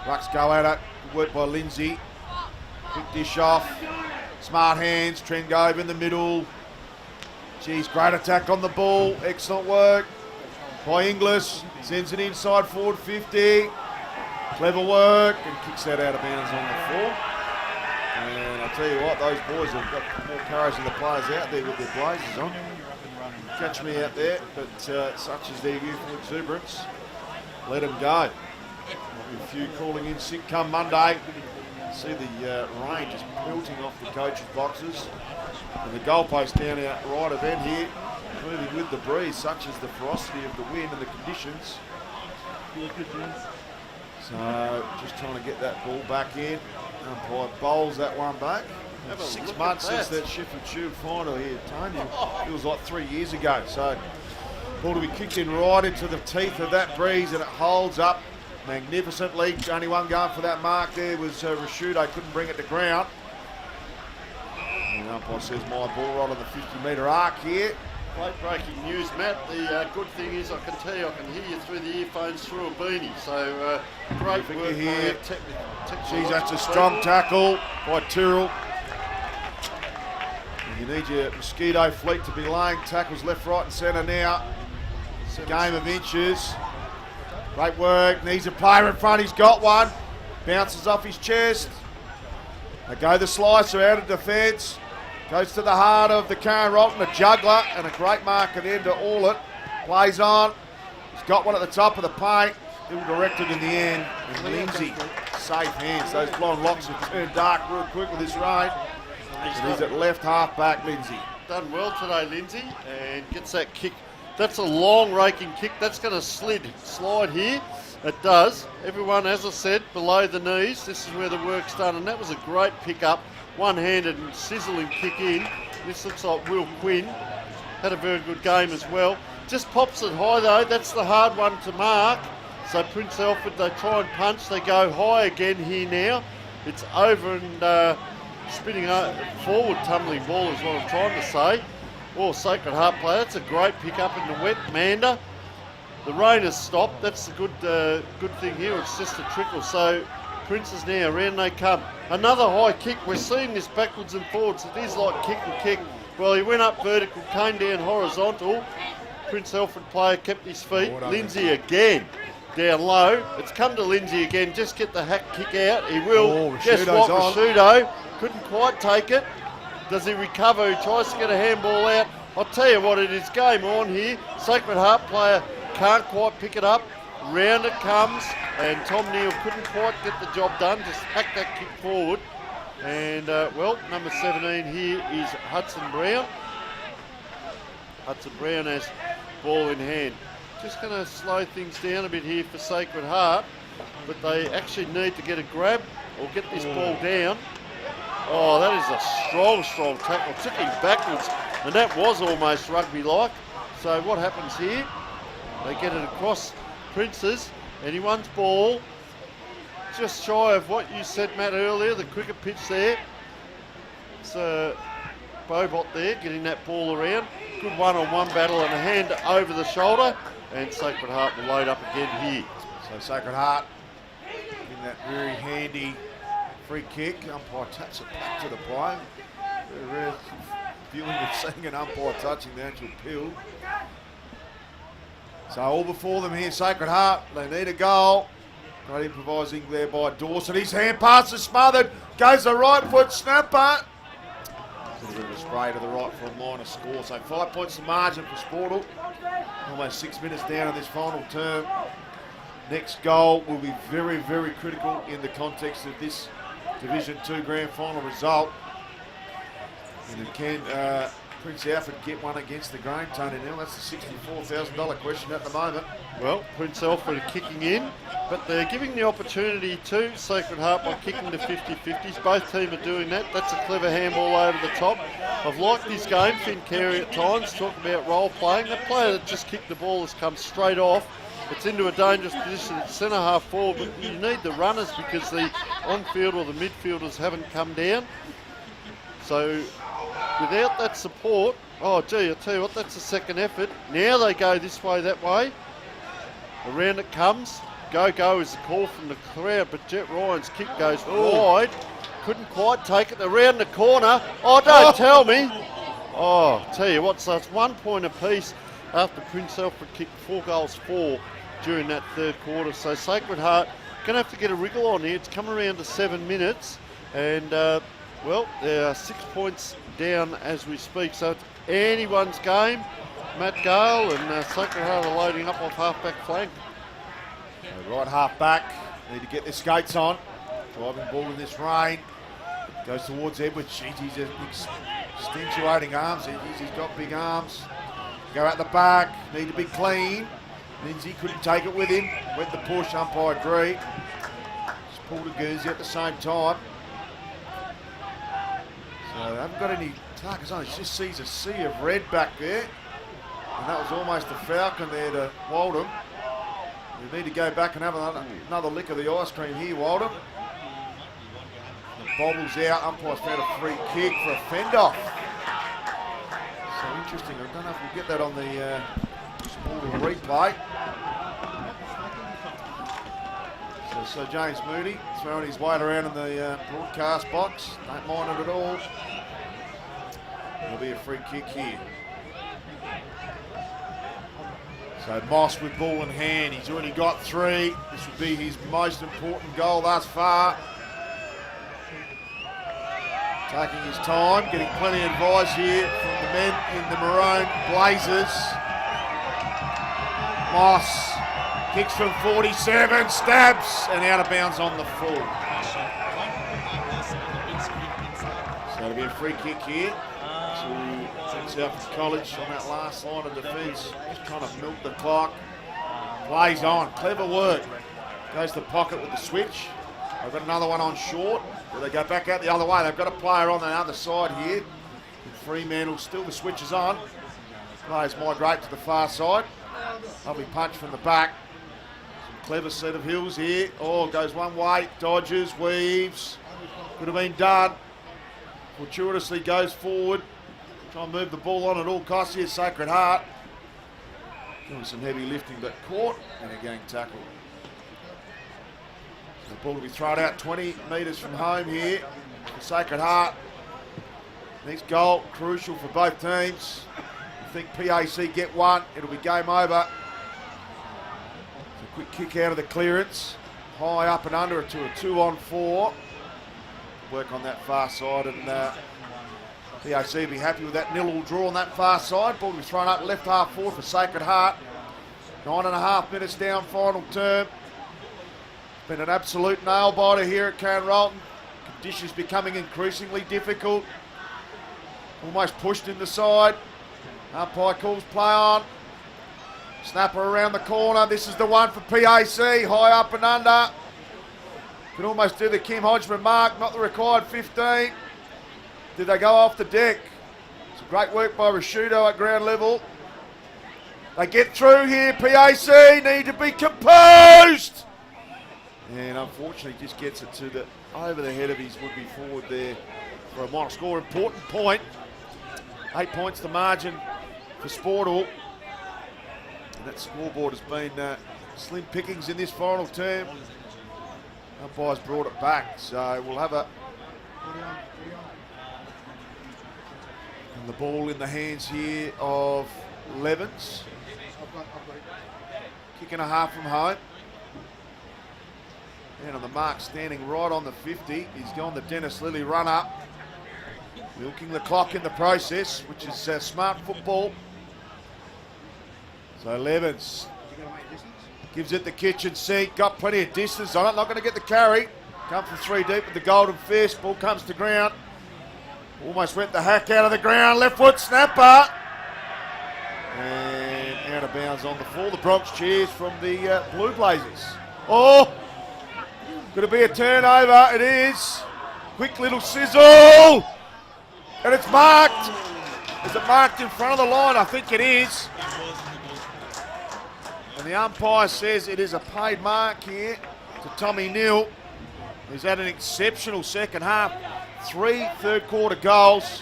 Rucks go at it, good work by Lindsay. Quick dish off. Smart hands, Trengove in the middle. Geez, great attack on the ball. Excellent work by Inglis. Sends it inside forward 50. Clever work and kicks that out of bounds on the floor. And I'll tell you what, those boys have got more courage than the players out there with their blazers on. Catch me out there, but such is their youthful exuberance. Let them go. Might be a few calling in sick come Monday. See the rain just pelting off the coaches' boxes, and the goalpost down our right of end here, moving with the breeze, such as the ferocity of the wind and the conditions. So just trying to get that ball back in. Umpire bowls that one back. 6 months since that Sheffield Shield final here, Tony. Feels like 3 years ago. So ball to be kicked in right into the teeth of that breeze, and it holds up magnificently. Only one going for that mark there was Rashudo, couldn't bring it to ground. And the umpire says my ball right on the 50-metre arc here. Late breaking news, Matt. The good thing is I can tell you I can hear you through the earphones through a beanie. So great work here. Geez, that's a strong tackle by Tyrrell. And you need your mosquito fleet to be laying tackles left, right and centre now. It's a game of inches. Great work, needs a player in front, he's got one. Bounces off his chest. They go the slicer out of defence. Goes to the heart of the Curran Rolton, a juggler, and a great mark at the end to all it. Plays on. He's got one at the top of the paint. Ill directed in the end. And Lindsay, safe hands. Those blonde locks have turned dark real quick with this rain. And he's at left half back, Lindsay. Done well today, Lindsay, and gets that kick. That's a long raking kick. That's going to slide here. It does. Everyone, as I said, below the knees. This is where the work's done, and that was a great pick-up. One-handed and sizzling kick in. This looks like Will Quinn. Had a very good game as well. Just pops it high though. That's the hard one to mark. So Prince Alfred, they try and punch. They go high again here now. It's over and spinning forward, tumbling ball is what I'm trying to say. Oh, Sacred Heart player. That's a great pick-up in the wet. Manda. The rain has stopped. That's the good thing here. It's just a trickle. So Princes now, around they come. Another high kick. We're seeing this backwards and forwards. It is like kick and kick. Well, he went up vertical, came down horizontal. Prince Alfred player kept his feet. Lindsay again down low. It's come to Lindsay again. Just get the hack kick out. He will. Guess what? Rashudo couldn't quite take it. Does he recover? He tries to get a handball out. I'll tell you what, it is game on here. Sacred Heart player can't quite pick it up. Round it comes, and Tom Neal couldn't quite get the job done. Just hack that kick forward. And, well, number 17 here is Hudson Brown. Hudson Brown has ball in hand. Just going to slow things down a bit here for Sacred Heart, but they actually need to get a grab or get this ball down. Oh, that is a strong tackle. Took him backwards, and that was almost rugby-like. So what happens here? They get it across Princes. Anyone's ball. Just shy of what you said, Matt, earlier, the cricket pitch there. It's Bobot there, getting that ball around. Good one-on-one battle and a hand over the shoulder. And Sacred Heart will load up again here. So Sacred Heart in that very handy free kick. Umpire taps it back to the play. Very rare feeling of seeing an umpire touching the actual pill. So all before them here, Sacred Heart. They need a goal. Great improvising there by Dawson. His hand pass is smothered. Goes the right foot snapper. A bit of a spray to the right for a minor score. So 5 points the margin for Sportle. Almost 6 minutes down in this final term. Next goal will be very, very critical in the context of this Division 2 grand final result. And can Prince Alfred get one against the grain, Tony Neal? That's the $64,000 question at the moment. Well, Prince Alfred are kicking in, but they're giving the opportunity to Sacred Heart by kicking to 50-50s. Both teams are doing that. That's a clever handball over the top. I've liked this game. Finn Carey at times, talking about role playing. That player that just kicked the ball has come straight off. It's into a dangerous position at centre half forward, but you need the runners because the on-field or the midfielders haven't come down. So without that support, oh gee, I tell you what, that's a second effort. Now they go this way, that way. Around it comes. Go is the call from the crowd, but Jet Ryan's kick goes wide. Couldn't quite take it. Around the corner. Oh, don't tell me. Oh, tell you what, so it's 1 point apiece after Prince Alfred kicked 4 goals during that third quarter. So Sacred Heart going to have to get a wriggle on here. It's come around to 7 minutes, and well, there are 6 points down as we speak. So it's anyone's game. Matt Gale and Sacred Heart are loading up off half-back flank. So right half-back, need to get their skates on. Driving ball in this rain. Goes towards Edwards. Jeez, he's just extenuating arms. He's got big arms. Go out the back, need to be clean. Lindsay couldn't take it with him. Went the push, umpire agreed. Just pulled a Guernsey at the same time. So they haven't got any targets on. He just sees a sea of red back there. And that was almost a falcon there to Waldham. We need to go back and have another lick of the ice cream here, Waldham. The bobbles out. Umpire's found a free kick for a fend-off. So interesting. I don't know if we'll get that on the small replay. So James Moody throwing his weight around in the broadcast box. Don't mind it at all. There'll be a free kick here. So Moss with ball in hand. He's already got 3. This would be his most important goal thus far. Taking his time, getting plenty of advice here from the men in the maroon blazers. Moss kicks from 47, stabs, and out of bounds on the full. So it'll be a free kick here to South College on that last line of defence. Just trying to milk the clock. Plays on, clever work. Goes to the pocket with the switch. They've got another one on short. Do they go back out the other way? They've got a player on the other side here. Fremantle, still the switch is on. Players migrate to the far side. Lovely punch from the back. Some clever set of hills here. Oh, goes one way, dodges, weaves. Could have been done. Fortuitously goes forward. Try and move the ball on at all costs here, Sacred Heart. Doing some heavy lifting, but caught and a gang tackle. The ball will be thrown out 20 metres from home here for Sacred Heart. Next goal, crucial for both teams. I think PAC get one, it'll be game over. So quick kick out of the clearance. High up and under to a 2-on-4. Work on that far side, and PAC will be happy with that 0-0 draw on that far side. Ball will be thrown up left half forward for Sacred Heart. 9.5 minutes down, final term. Been an absolute nail biter here at Carnarvon. Conditions becoming increasingly difficult. Almost pushed in the side. Umpire calls play on. Snapper around the corner. This is the one for PAC. High up and under. Can almost do the Kim Hodgman mark. Not the required 15. Did they go off the deck? Some great work by Rashudo at ground level. They get through here. PAC need to be composed. And unfortunately just gets it to the over the head of his would-be forward there for a minor score. Important point. 8 points the margin for Sportal. And that scoreboard has been slim pickings in this final term. Umpires brought it back, so we'll have a... And the ball in the hands here of Levens. Kick and a half from home. And on the mark, standing right on the 50, he's gone the Dennis Lilly run-up. Milking the clock in the process, which is smart football. So Levens gives it the kitchen sink, got plenty of distance on it, not going to get the carry. Come from 3 deep with the golden fist, ball comes to ground. Almost went the hack out of the ground, left foot snapper. And out of bounds on the fall. The Bronx cheers from the Blue Blazers. Oh, could it be a turnover? It is. Quick little sizzle. And it's marked. Is it marked in front of the line? I think it is. And the umpire says it is a paid mark here to Tommy Neal. He's had an exceptional second half. 3 third quarter goals.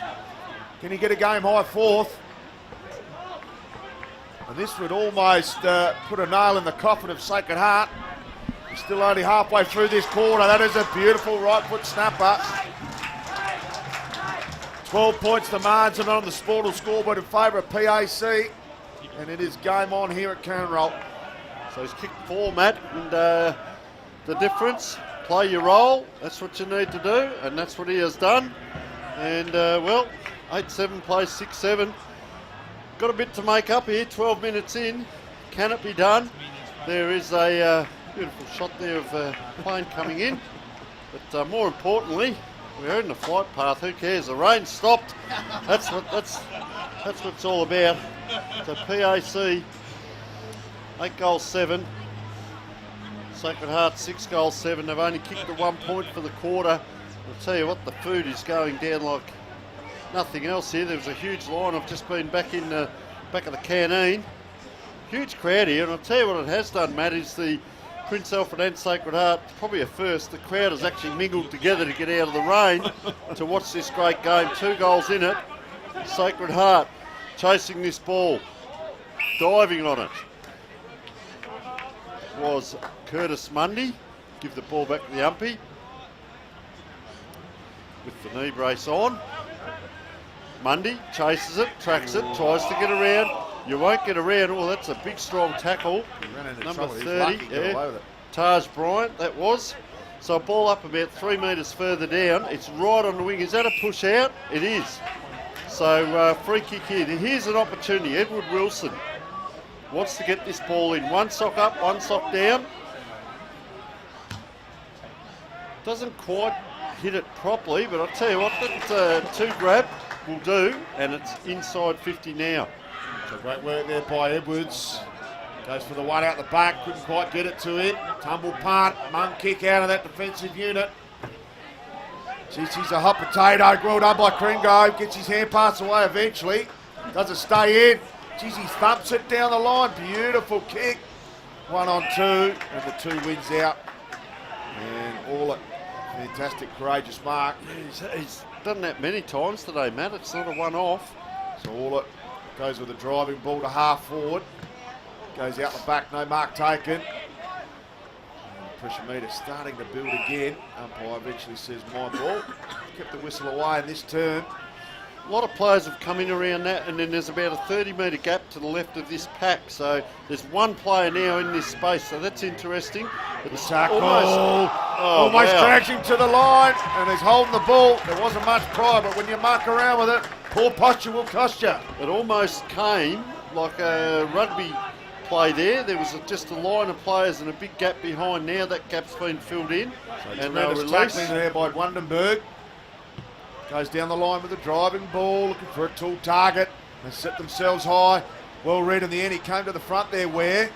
Can he get a game high 4th? And this would almost put a nail in the coffin of Sacred Heart. We're still only halfway through this quarter. That is a beautiful right foot snapper. 12 points the margin on the Sportal scoreboard in favour of PAC. And it is game on here at Carnarvon. So he's kicked 4, Matt, and the difference, play your role, that's what you need to do, and that's what he has done. And well, 8-7 plays 6-7. Got a bit to make up here, 12 minutes in. Can it be done? There is a beautiful shot there of a plane coming in. But more importantly, we're in the flight path. Who cares? The rain stopped. That's what it's all about. So PAC 8 goals 7. Sacred Heart 6 goals 7. They've only kicked the 1 point for the quarter. I'll tell you what, the food is going down like nothing else here. There was a huge line. I've just been back in the back of the canteen. Huge crowd here, and I'll tell you what it has done, Matt, is the Prince Alfred and Sacred Heart, probably a first. The crowd has actually mingled together to get out of the rain to watch this great game. 2 goals in it. Sacred Heart chasing this ball, diving on it. Was Curtis Mundy. Give the ball back to the umpy. With the knee brace on. Mundy chases it, tracks it, tries to get around. You won't get around. Oh, that's a big, strong tackle. Number 30, yeah. Taj Bryant, that was. So a ball up about 3 metres further down. It's right on the wing. Is that a push out? It is. So free kick here. Here's an opportunity. Edward Wilson wants to get this ball in. 1 sock up, 1 sock down. Doesn't quite hit it properly, but I'll tell you what, that 2 grab will do, and it's inside 50 now. So great work there by Edwards. Goes for the one out the back, couldn't quite get it to him. Tumble punt, mung kick out of that defensive unit. Jeez, he's a hot potato. Well done by Kringo. Gets his hand pass away eventually. Doesn't stay in. Jeez, he thumps it down the line. Beautiful kick. 1 on 2, and the 2 wins out. And all it. Fantastic, courageous mark. He's done that many times today, Matt. It's not a one-off. So all it goes with a driving ball to half forward. Goes out the back, no mark taken. And pressure meter starting to build again. Umpire eventually says my ball. Kept the whistle away in this turn. A lot of players have come in around that, and then there's about a 30-metre gap to the left of this pack. So there's one player now in this space, so that's interesting. The tackle. Almost drags him to the line, and he's holding the ball. There wasn't much prior, but when you muck around with it, poor posture will cost you. It almost came like a rugby play there. There was just a line of players and a big gap behind. Now that gap's been filled in. So and they'll tremendous release. tackling there by Wundenberg. Goes down the line with a driving ball, looking for a tall target. They set themselves high. Well read in the end. He came to the front there where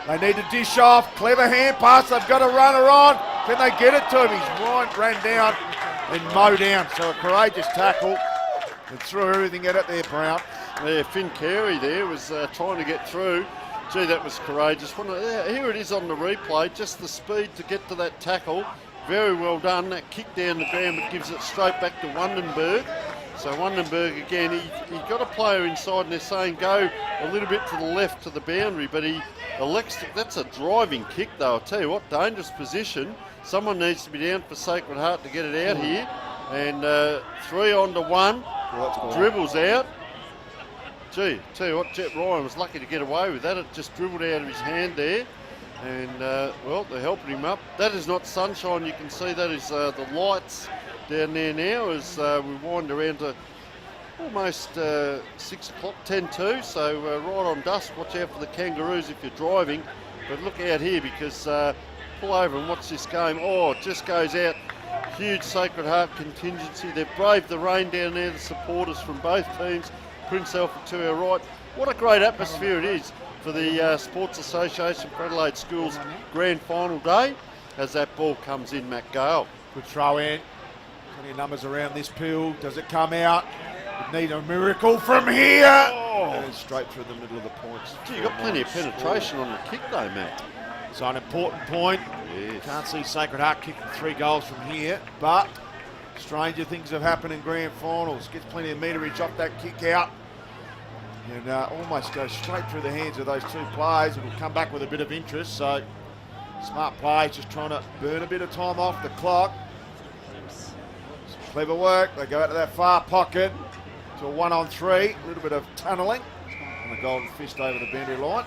they need to dish off. Clever hand pass. They've got a runner on. Can they get it to him? He's ran down and mow down. So a courageous tackle. And threw everything at it there, Brown. Yeah, Finn Carey there was trying to get through. Gee, that was courageous. Here it is on the replay. Just the speed to get to that tackle. Very well done. That kick down the ground, but gives it straight back to Wundenberg. So Wundenberg again, he got a player inside, and they're saying go a little bit to the left to the boundary, but he elects to, that's a driving kick though. I'll tell you what, dangerous position. Someone needs to be down for Sacred Heart to get it out here. And 3 on to 1, dribbles out. Gee, tell you what, Jet Ryan was lucky to get away with that. It just dribbled out of his hand there. And, well, they're helping him up. That is not sunshine. You can see that is the lights down there now as we wind around to almost 6 o'clock, 10-2. So right on dusk. Watch out for the kangaroos if you're driving. But look out here because pull over and watch this game. Oh, it just goes out. Huge Sacred Heart contingency. They've braved the rain down there, the supporters from both teams. Prince Alfred to our right. What a great atmosphere it is for the Sports Association for Adelaide Schools Grand Final Day as that ball comes in, Matt Gale. Good throw in. Plenty of numbers around this pill. Does it come out? Would need a miracle from here. And it's straight through the middle of the points. Gee, you got plenty of penetration on the kick though, Matt. It's an important point. Yes. Can't see Sacred Heart kicking 3 goals from here, but stranger things have happened in grand finals. Gets plenty of meterage off that kick out. And almost goes straight through the hands of those 2 players. It'll come back with a bit of interest. So smart play, just trying to burn a bit of time off the clock. Some clever work. They go out to that far pocket to a 1 on 3. A little bit of tunnelling. And the golden fist over the boundary line.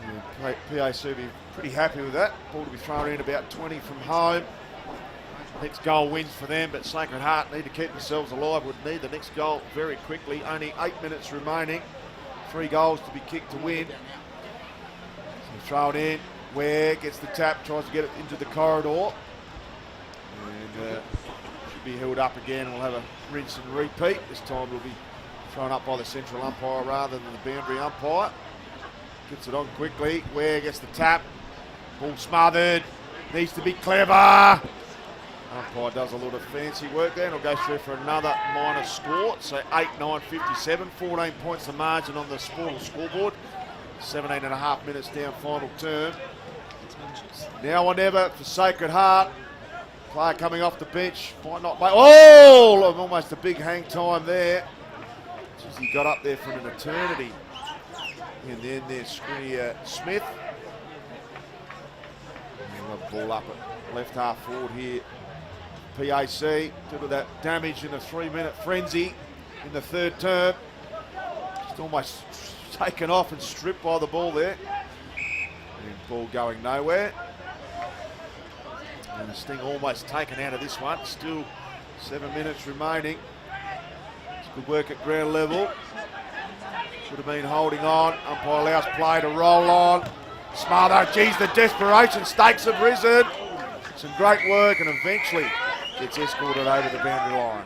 And PAC will be pretty happy with that. Ball to be thrown in about 20 from home. Next goal wins for them, but Sacred Heart need to keep themselves alive. Would need the next goal very quickly. Only 8 minutes remaining. 3 goals to be kicked to win. So throw it in. Ware gets the tap, tries to get it into the corridor. And should be held up again. We'll have a rinse and repeat. This time it'll be thrown up by the central umpire rather than the boundary umpire. Gets it on quickly. Ware gets the tap. Ball smothered. Needs to be clever. Umpire does a lot of fancy work there and will go through for another minor score. So 8-9-57, 14 points the margin on the scoreboard. 17.5 minutes down final term. Now or never for Sacred Heart. Player coming off the bench, might not make, almost a big hang time there. Jeez, he got up there for an eternity. And then there's Smith. And ball up at left half forward here. PAC, due to that damage in the 3-minute frenzy in the third term. Just almost taken off and stripped by the ball there. And ball going nowhere. And the Sting almost taken out of this one. Still 7 minutes remaining. It's good work at ground level. Should have been holding on. Umpire allows play to roll on. Smother, geez, the desperation stakes have risen. Some great work and eventually gets escorted over the boundary line.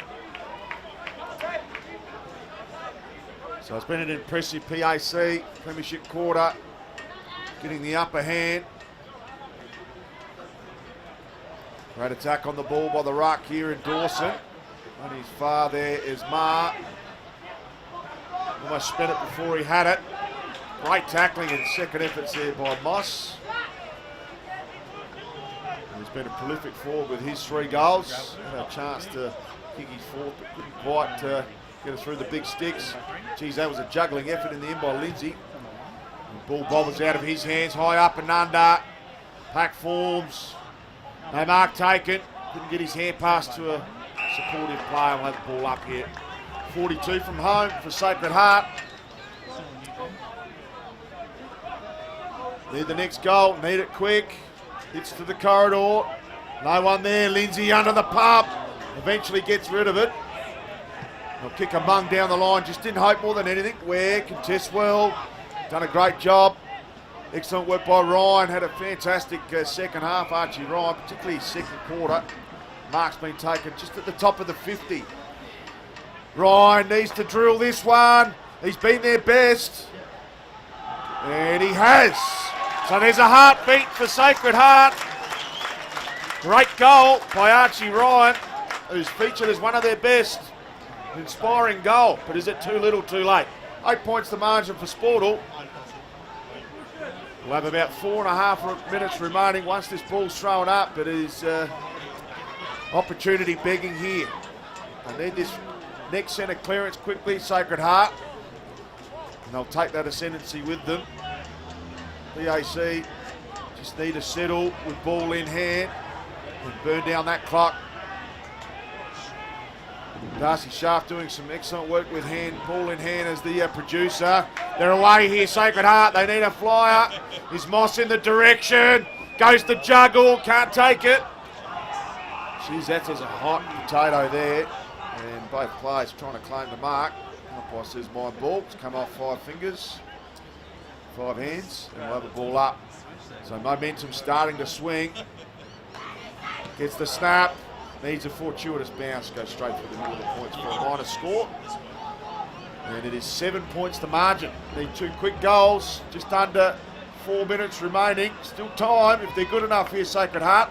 So it's been an impressive PAC premiership quarter, getting the upper hand. Great attack on the ball by the ruck here in Dawson. On his far there is Ma. Almost spent it before he had it. Great tackling and second efforts there by Moss. He's been a prolific forward with his 3 goals. Had a chance to kick his fourth, but couldn't quite get it through the big sticks. Geez, that was a juggling effort in the end by Lindsay. The ball bobbles out of his hands, high up and under. Pack forms. No mark taken. Couldn't get his hand past to a supportive player. We'll have the ball up here. 42 from home for Sacred Heart. Need the next goal. Need it quick. Hits to the corridor. No one there. Lindsay under the pump. Eventually gets rid of it. They'll kick a mung down the line. Just didn't hope more than anything. Ware contests well. Done a great job. Excellent work by Ryan. Had a fantastic second half, Archie Ryan, particularly his second quarter. Mark's been taken just at the top of the 50. Ryan needs to drill this one. He's been their best. And he has. So there's a heartbeat for Sacred Heart. Great goal by Archie Ryan, who's featured as one of their best. Inspiring goal, but is it too little too late? 8 points the margin for Sportal. We'll have about 4.5 minutes remaining once this ball's thrown up, but it is opportunity begging here. They need this next centre clearance quickly, Sacred Heart. And they'll take that ascendancy with them. PAC just need to settle with ball in hand and burn down that clock. Darcy Sharp doing some excellent work with ball in hand as the producer. They're away here, Sacred Heart. They need a flyer. Is Moss in the direction? Goes to juggle, can't take it. Geez, that's a hot potato there. And both players trying to claim the mark. Umpire says my ball. It's come off 5 fingers, 5 hands, and we'll have the ball up. So momentum starting to swing. Gets the snap. Needs a fortuitous bounce, goes straight through the middle of the points for a minor score. And it is 7 points to margin. Need 2 quick goals, just under 4 minutes remaining. Still time if they're good enough here, Sacred Heart.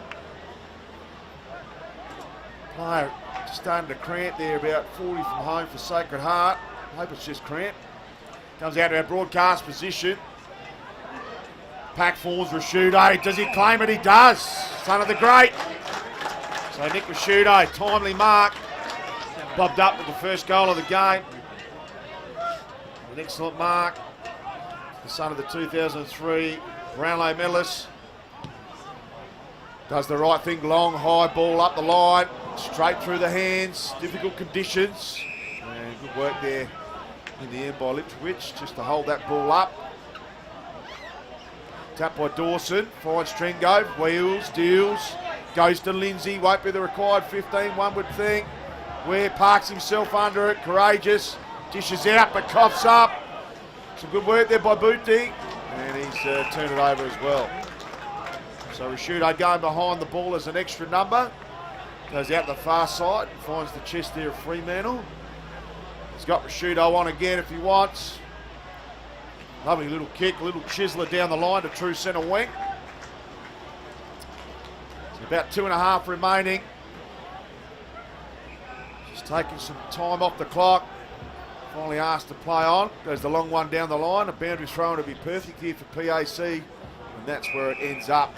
Player just starting to cramp there, about 40 from home for Sacred Heart. I hope it's just cramp. Comes out to our broadcast position. Pack forms Rashudo. Does he claim it? He does. Son of the great. So Nick Rashudo, timely mark. Bobbed up with the first goal of the game. An excellent mark. The son of the 2003 Brownlow medalist. Does the right thing, long, high ball up the line. Straight through the hands. Difficult conditions. And good work there in the end by Lipswich just to hold that ball up. Tap by Dawson. Fine string go. Wheels, deals. Goes to Lindsay, won't be the required 15, one would think. Ware parks himself under it, courageous. Dishes out, but coughs up. Some good work there by Booty. And he's turned it over as well. So Rashudo going behind the ball as an extra number. Goes out the far side, finds the chest there of Fremantle. He's got Rashudo on again if he wants. Lovely little kick, little chiseler down the line to true centre wing. About 2.5 remaining. Just taking some time off the clock. Finally asked to play on. Goes the long one down the line. A boundary throw to be perfect here for PAC. And that's where it ends up.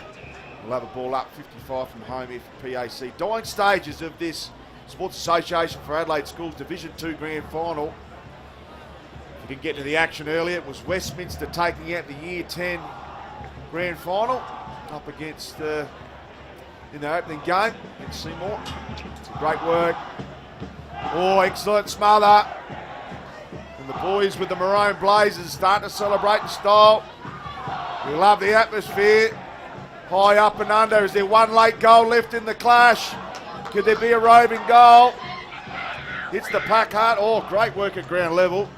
We'll have a ball up 55 from home here for PAC. Dying stages of this Sports Association for Adelaide Schools Division 2 Grand Final. We didn't get to the action earlier. It was Westminster taking out the Year 10 Grand Final. Up against... in the opening game against Seymour. Some great work. Oh, excellent smother. And the boys with the maroon blazers starting to celebrate in style. We love the atmosphere. High up and under. Is there one late goal left in the clash? Could there be a roving goal? Hits the pack hard. Oh, great work at ground level.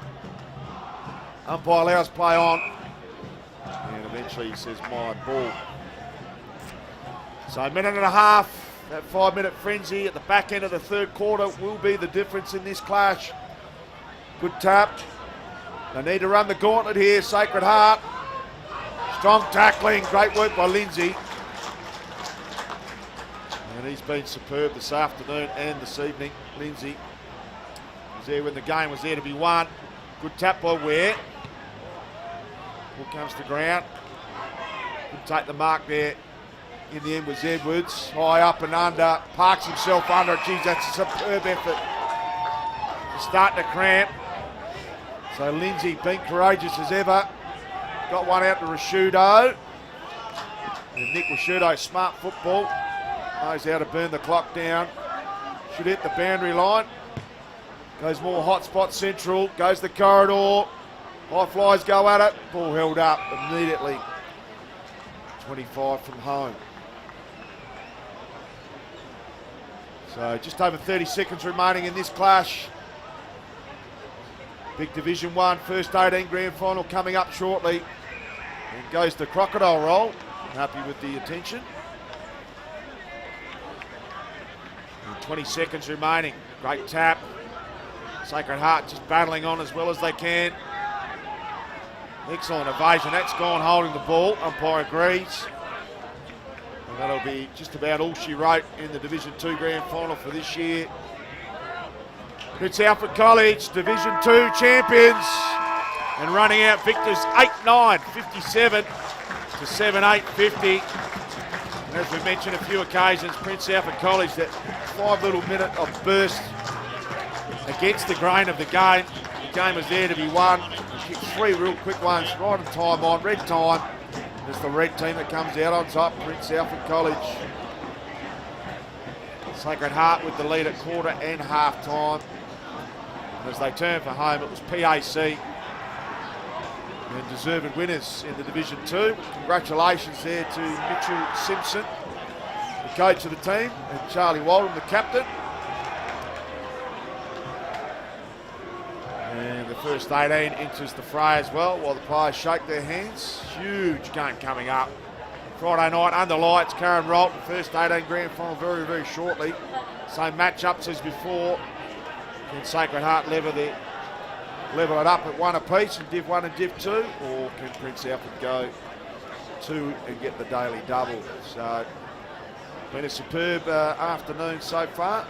Umpire allows play on. And eventually he says, my ball. So a minute and a half, that 5-minute frenzy at the back end of the third quarter will be the difference in this clash. Good tap. They need to run the gauntlet here, Sacred Heart. Strong tackling, great work by Lindsay. And he's been superb this afternoon and this evening. Lindsay was there when the game was there to be won. Good tap by Ware. Ball comes to ground. Couldn't take the mark there. In the end was Edwards. High up and under. Parks himself under it. Geez, that's a superb effort. He's starting to cramp. So Lindsay being courageous as ever. Got one out to Rashudo. And Nick Rashudo, smart football. Knows how to burn the clock down. Should hit the boundary line. Goes more hot spot central. Goes the corridor. High flies go at it. Ball held up immediately. 25 from home. So just over 30 seconds remaining in this clash. Big Division 1 first 18 grand final coming up shortly. And goes the crocodile roll. Happy with the attention. And 20 seconds remaining. Great tap. Sacred Heart just battling on as well as they can. Excellent evasion. That's gone holding the ball. Umpire agrees. And that'll be just about all she wrote in the Division 2 grand final for this year. Prince Alfred College, Division 2 champions. And running out victors 8-9, 57 to 7-8, 50. And as we mentioned a few occasions, Prince Alfred College, that 5 little minute of burst against the grain of the game. The game was there to be won. Kicked 3 real quick ones right on time on, red time. It's the red team that comes out on top, Prince Alfred College. Sacred Heart with the lead at quarter and half time. And as they turn for home, it was PAC. And deserved winners in the Division 2. Congratulations there to Mitchell Simpson, the coach of the team, and Charlie Walden, the captain. And the first 18 enters the fray as well while the players shake their hands. Huge game coming up. Friday night under lights, Karen Rolton, first 18 grand final very, very shortly. Same matchups as before. Can Sacred Heart level it up at 1 apiece in Div 1 and Div 2, or can Prince Alfred go 2 and get the daily double? So, been a superb afternoon so far.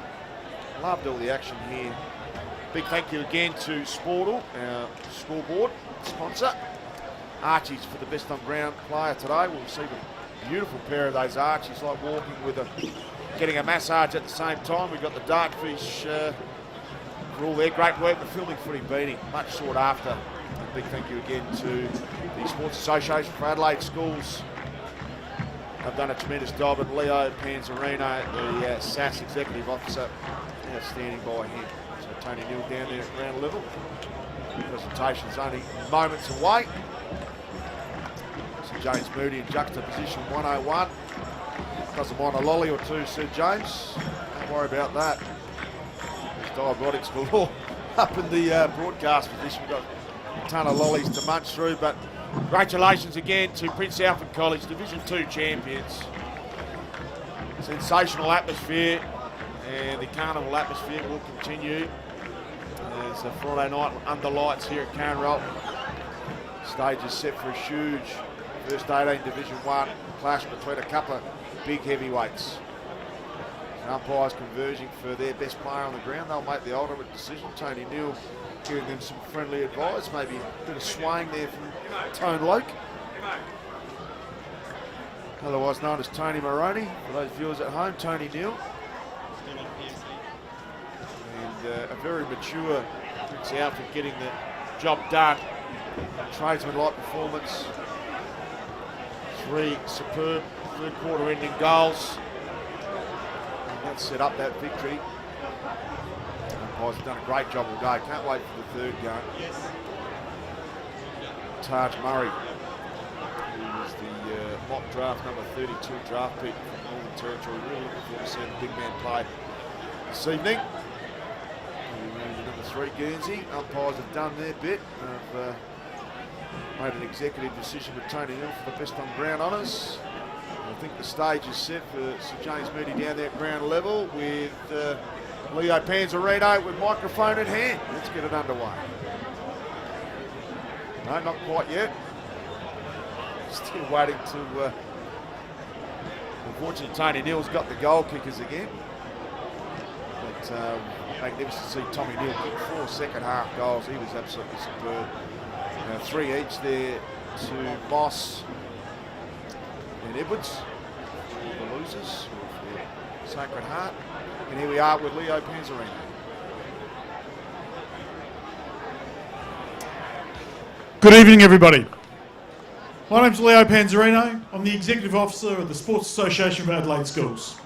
Loved all the action here. Big thank you again to Sportal, our scoreboard sponsor. Archie's for the best on ground player today. We'll receive a beautiful pair of those Archies, like walking with getting a massage at the same time. We've got the Dartfish for all their great work. The filming footy beating, much sought after. A big thank you again to the Sports Association for Adelaide Schools. They've done a tremendous job, and Leo Panzarino, the SAS Executive Officer, outstanding by him. So Tony Neal down there at ground level. Presentation's only moments away. Sir James Moody in juxtaposition 101. Doesn't mind a lolly or two, Sir James. Don't worry about that. There's diabetics galore up in the broadcast position. We've got a ton of lollies to munch through, but congratulations again to Prince Alfred College, Division 2 champions. Sensational atmosphere, and the carnival atmosphere will continue. There's a Friday night under lights here at Karen Rolton. Stage is set for a huge first 18 Division 1 clash between a couple of big heavyweights. Umpires converging for their best player on the ground. They'll make the ultimate decision. Tony Neal giving them some friendly advice, maybe a bit of swaying there from Tone Loke, otherwise known as Tony Moroney for those viewers at home. Tony Neal, and a very mature Prince Alfred getting the job done. Tradesman-like performance. 3 superb third quarter ending goals. And that set up that victory. Umpires have done a great job all day. Can't wait for the third game. Taj Murray, who is the mock draft number 32 draft pick from Northern Territory. Really looking forward to seeing the big man play this evening. Number 3, Guernsey. Umpires have done their bit. Have made an executive decision with Tony Hill for the best on ground honours. I think the stage is set for Sir James Moody down there at ground level with Leo Panzarino with microphone in hand. Let's get it underway. No, not quite yet. Still waiting to... unfortunately, Tony Neal's got the goal kickers again. But magnificent to see Tommy Neal kick 4 second half goals. He was absolutely superb. 3 each there to Moss and Edwards, the losers of the Sacred Heart. And here we are with Leo Panzarino. Good evening, everybody. My name's Leo Panzarino. I'm the Executive Officer of the Sports Association of Adelaide Schools.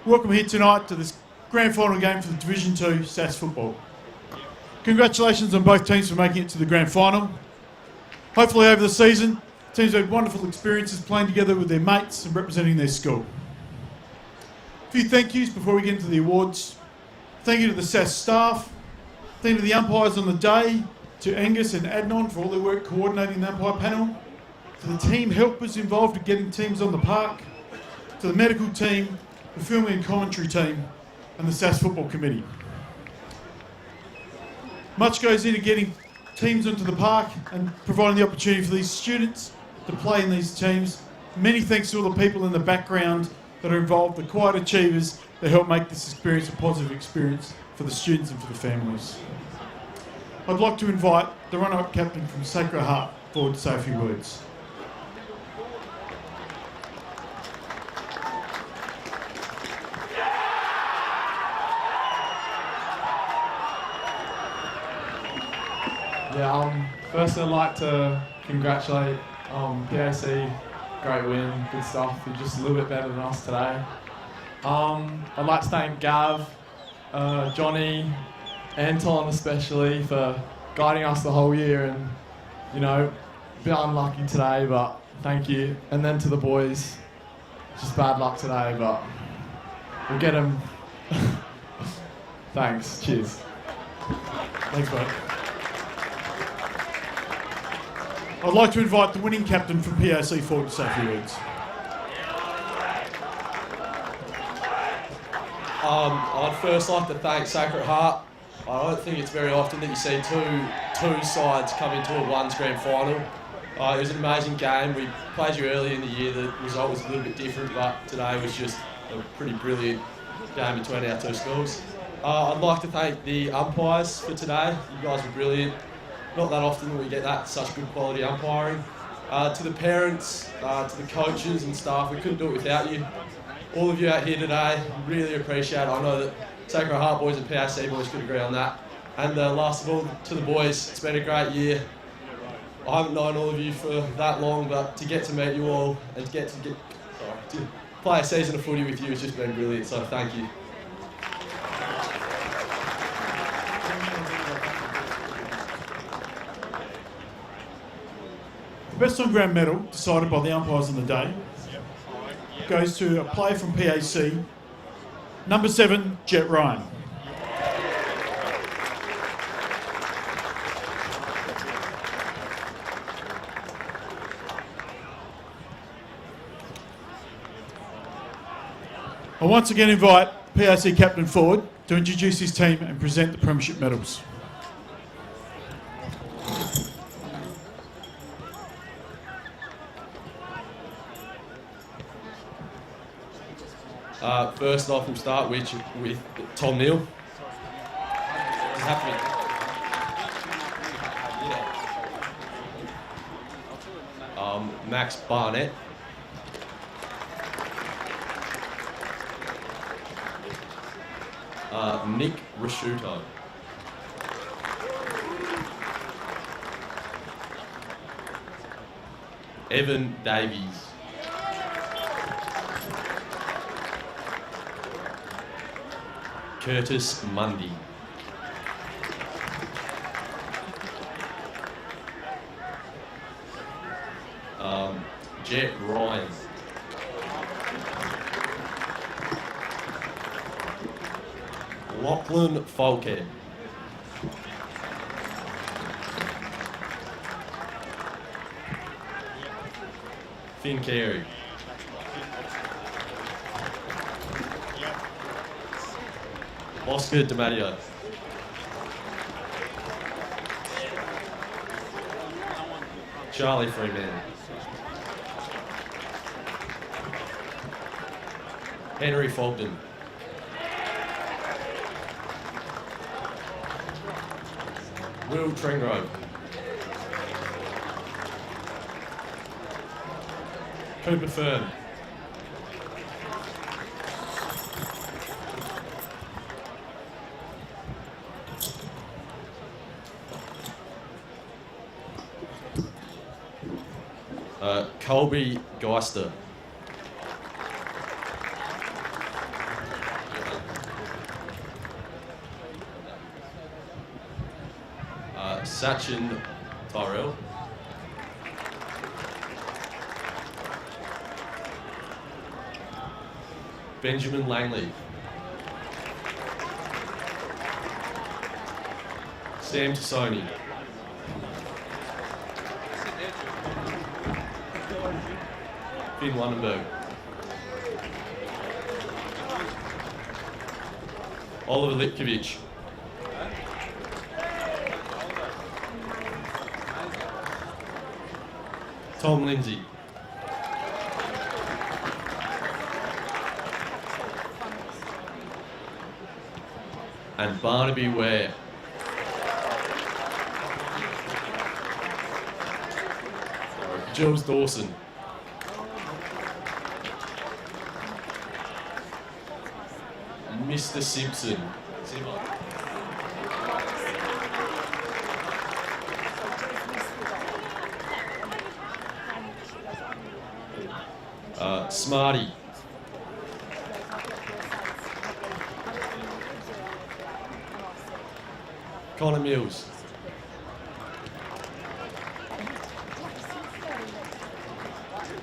Welcome here tonight to this grand final game for the Division 2 SAS football. Congratulations on both teams for making it to the grand final. Hopefully over the season, teams have had wonderful experiences playing together with their mates and representing their school. A few thank yous before we get into the awards. Thank you to the SAS staff. Thank you to the umpires on the day, to Angus and Adnan for all their work coordinating the umpire panel, to the team helpers involved in getting teams on the park, to the medical team, the filming and commentary team, and the SAS Football Committee. Much goes into getting teams onto the park and providing the opportunity for these students to play in these teams. Many thanks to all the people in the background that are involved, the quiet achievers that help make this experience a positive experience for the students and for the families. I'd like to invite the runner-up captain from Sacred Heart forward to say a few words. Yeah, first I'd like to congratulate PAC, great win, good stuff. You're just a little bit better than us today. I'd like to thank Gav, Johnny, Anton especially for guiding us the whole year and, you know, a bit unlucky today, but thank you. And then to the boys, just bad luck today, but we'll get them. Thanks, cheers. Thanks, mate. I'd like to invite the winning captain from PAC forward to say a few words. I'd first like to thank Sacred Heart. I don't think it's very often that you see two sides come into a one's grand final. It was an amazing game. We played you early in the year. The result was a little bit different, but today was just a pretty brilliant game between our two schools. I'd like to thank the umpires for today. You guys were brilliant. Not that often that we get that such good quality umpiring. To the parents, to the coaches and staff, we couldn't do it without you. All of you out here today, really appreciate it. I know that Sacred Heart boys and PAC boys could agree on that. And last of all, to the boys, it's been a great year. I haven't known all of you for that long, but to get to meet you all and to play a season of footy with you has just been brilliant, so thank you. The best on ground medal, decided by the umpires on the day, goes to a player from PAC, number 7, Jet Ryan. I once again invite PAC captain forward to introduce his team and present the premiership medals. First off, we'll start with Tom Neal. Max Barnett. Nick Rasciuto. Evan Davies. Curtis Mundy. Jet Ryan. Lachlan Falkhead. Finn Carey. Oscar DiMatteo. Charlie Freeman. Henry Fogden. Will Trengrove. Cooper Fern. Colby Geister. Sachin Tyrell. Benjamin Langley. Sam Tassoni. Finn Lundenberg. Oliver Litkovich. Tom Lindsay. And Barnaby Ware. Jules Dawson. Mr. Simpson. Smarty. Connor Mills.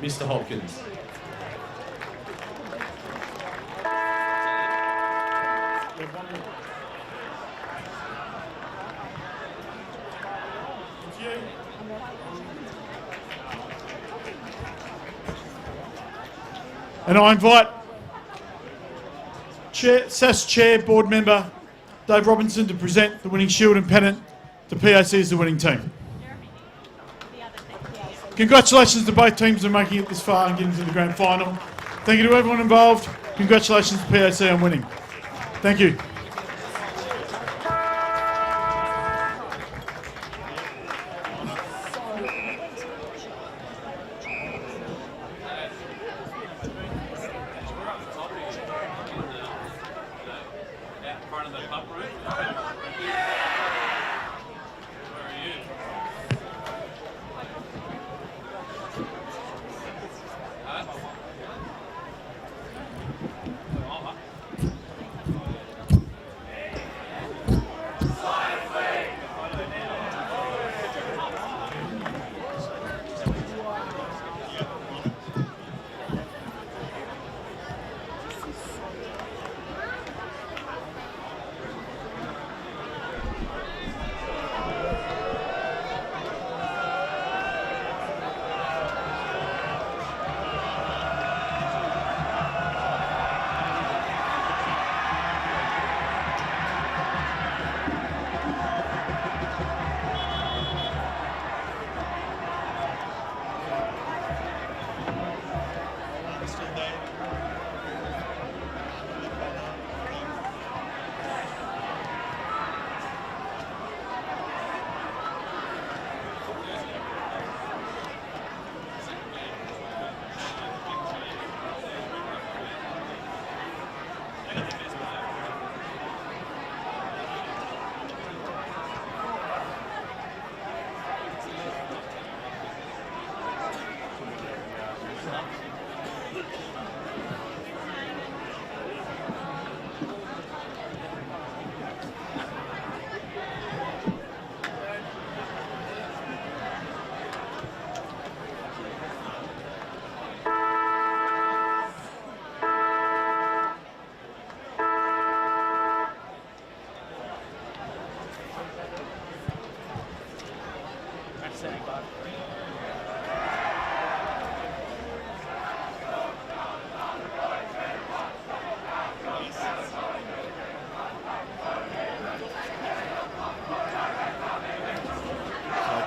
Mr. Hopkins. And I invite SAS Chair, Board Member Dave Robinson to present the winning shield and pennant to PAC as the winning team. Congratulations to both teams on making it this far and getting to the grand final. Thank you to everyone involved. Congratulations to PAC on winning. Thank you.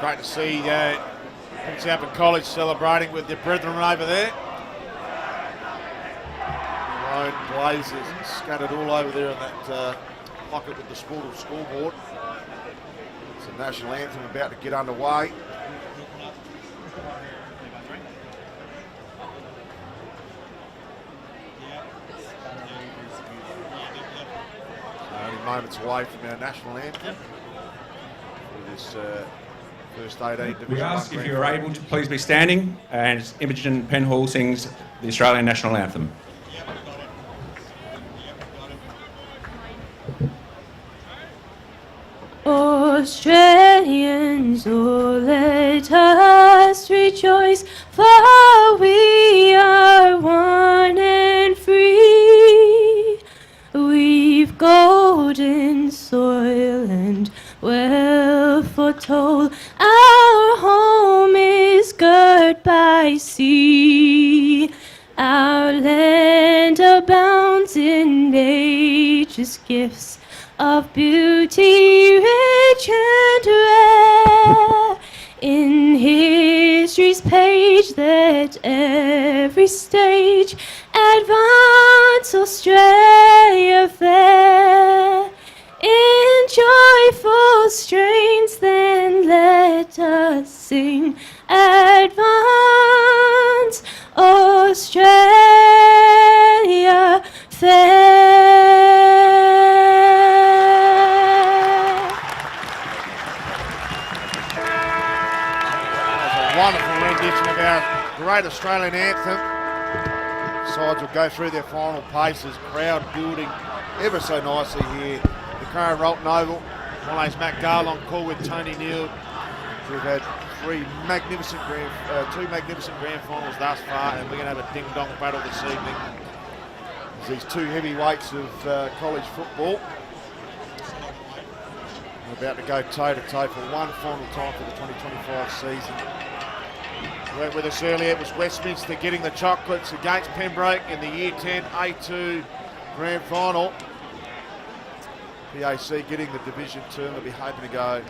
Great to see Prince Albert College celebrating with their brethren over there. Their own blazers scattered all over there in that pocket with the sportal scoreboard. It's the national anthem about to get underway. Only moments away from our national anthem for this first 18 Division. We ask if you are able to please be standing as Imogen Penhall sings the Australian National Anthem. Australians, oh let us rejoice, for we are one and free. We've golden soil and wealth foretold, our home is girt by sea. Our land abounds in nature's gifts of beauty rich and rare. In history's page let every stage advance Australia fair. In joyful strains then let us sing, advance Australia fair. Wonderful rendition of our great Australian anthem. Sides will go through their final paces, crowd building ever so nicely here. The current Rolton Oval. My name's Matt Gale, on call with Tony Neal. We've had two magnificent grand finals thus far, and we're going to have a ding-dong battle this evening. There's these two heavyweights of college football. We're about to go toe-to-toe for one final time for the 2025 season. Right with us earlier, it was Westminster getting the chocolates against Pembroke in the Year 10 A2 Grand Final. PAC getting the Division 2, and they'll be hoping to go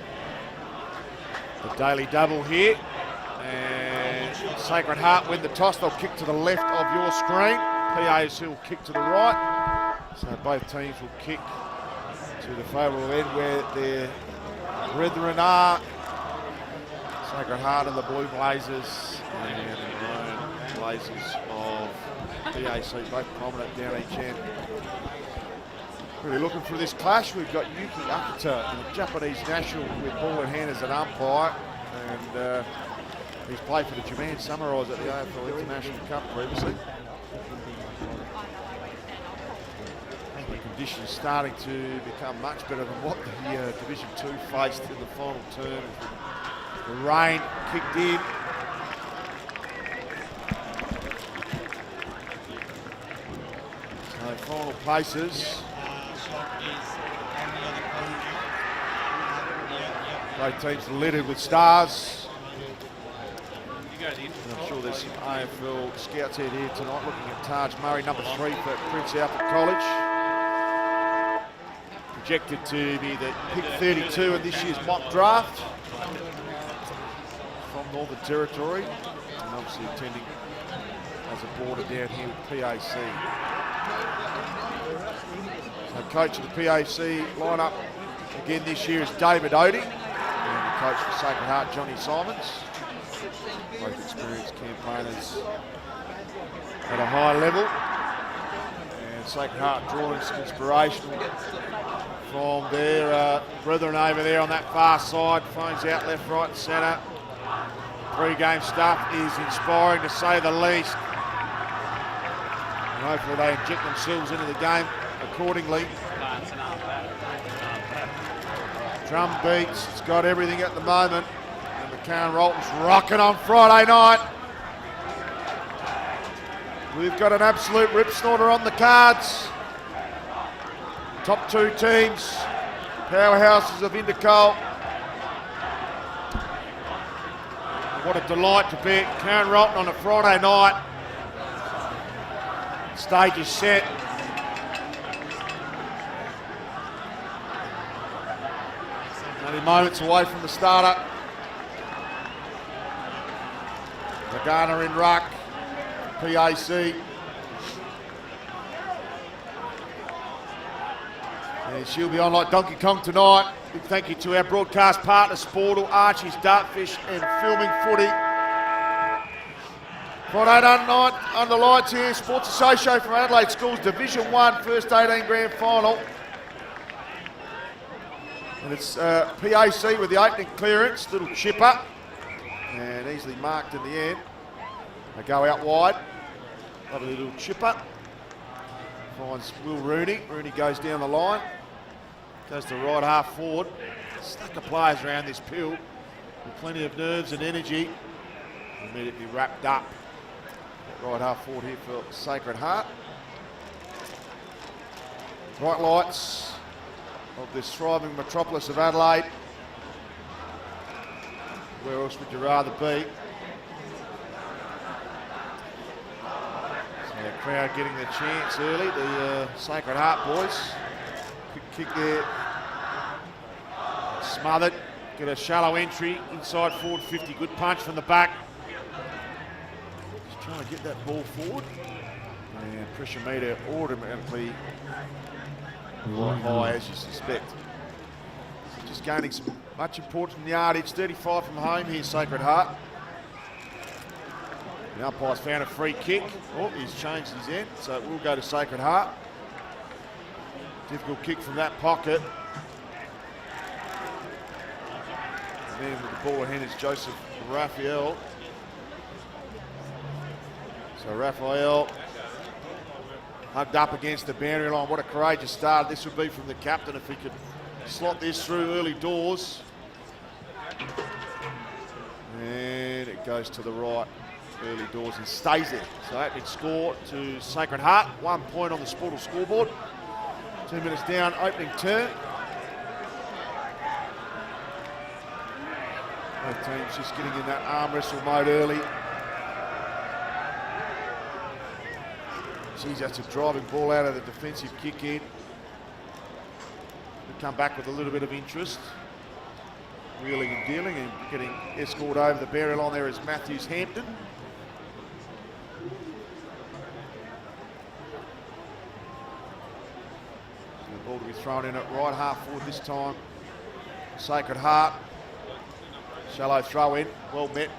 the daily double here. And Sacred Heart win the toss. They'll kick to the left of your screen. PAC will kick to the right. So both teams will kick to the favourable end where their brethren are. Sacred Heart and the Blue Blazers, and the maroon Blazers of PAC, both prominent down each end. Really looking for this clash. We've got Yuki Akita, the Japanese national, with ball in hand as an umpire, and he's played for the Japan Samurais at the AFL International Cup previously. The conditions starting to become much better than what the Division 2 faced in the final term. The rain kicked in. So final places. Both teams littered with stars. And I'm sure there's some AFL scouts out here tonight looking at Taj Murray, number 3 for Prince Albert College. Projected to be the pick 32 in this year's mock draft. From Northern Territory, and obviously attending as a boarder down here with PAC. So coach of the PAC lineup again this year is David Odie, and the coach for Sacred Heart, Johnny Simons. Both experienced campaigners at a high level, and Sacred Heart drawing some inspiration from their brethren over there on that far side. Phones out left, right and centre. Pre-game stuff is inspiring to say the least. And hopefully they inject themselves into the game accordingly. Drum beats, it's got everything at the moment. And the Karen Rolton's rocking on Friday night. We've got an absolute rip snorter on the cards. Top two teams, powerhouses of Intercol. What a delight to be at Karen Rolton on a Friday night. Stage is set. Only moments away from the starter. Garner in ruck. PAC. And she'll be on like Donkey Kong tonight. Big thank you to our broadcast partner, Sportal, Archie's, Dartfish and Filming Footy. Friday night on the lights here, Sports Association from Adelaide Schools, Division 1, first 18 grand final. And it's PAC with the opening clearance, little chipper, and easily marked in the end. They go out wide, lovely little chipper. Finds Will Rooney. Rooney goes down the line, goes to right half forward. Stack of players around this pill with plenty of nerves and energy. Immediately wrapped up. Right half forward here for Sacred Heart. Bright lights of this thriving metropolis of Adelaide. Where else would you rather be? So the crowd getting their chance early. The Sacred Heart boys. Quick kick there. Smothered. Get a shallow entry. Inside forward 50. Good punch from the back. Just trying to get that ball forward. And pressure meter automatically quite high, as you suspect. So just gaining some much important yardage. 35 from home here, Sacred Heart. The umpire's found a free kick. Oh, he's changed his end, so it will go to Sacred Heart. Difficult kick from that pocket. And then with the ball in hand is Joseph Raphael. So Raphael hugged up against the boundary line. What a courageous start this would be from the captain if he could slot this through early doors. And it goes to the right early doors and stays there. So opening score to Sacred Heart. 1 point on the Sportal scoreboard. 2 minutes down, opening turn. Both teams just getting in that arm wrestle mode early. Geez, that's a driving ball out of the defensive kick in. We come back with a little bit of interest. Wheeling and dealing and getting escorted over the barrier line there is Matthews Hampton. The ball to be thrown in at right half forward this time. Sacred Heart. Shallow throw in, well met.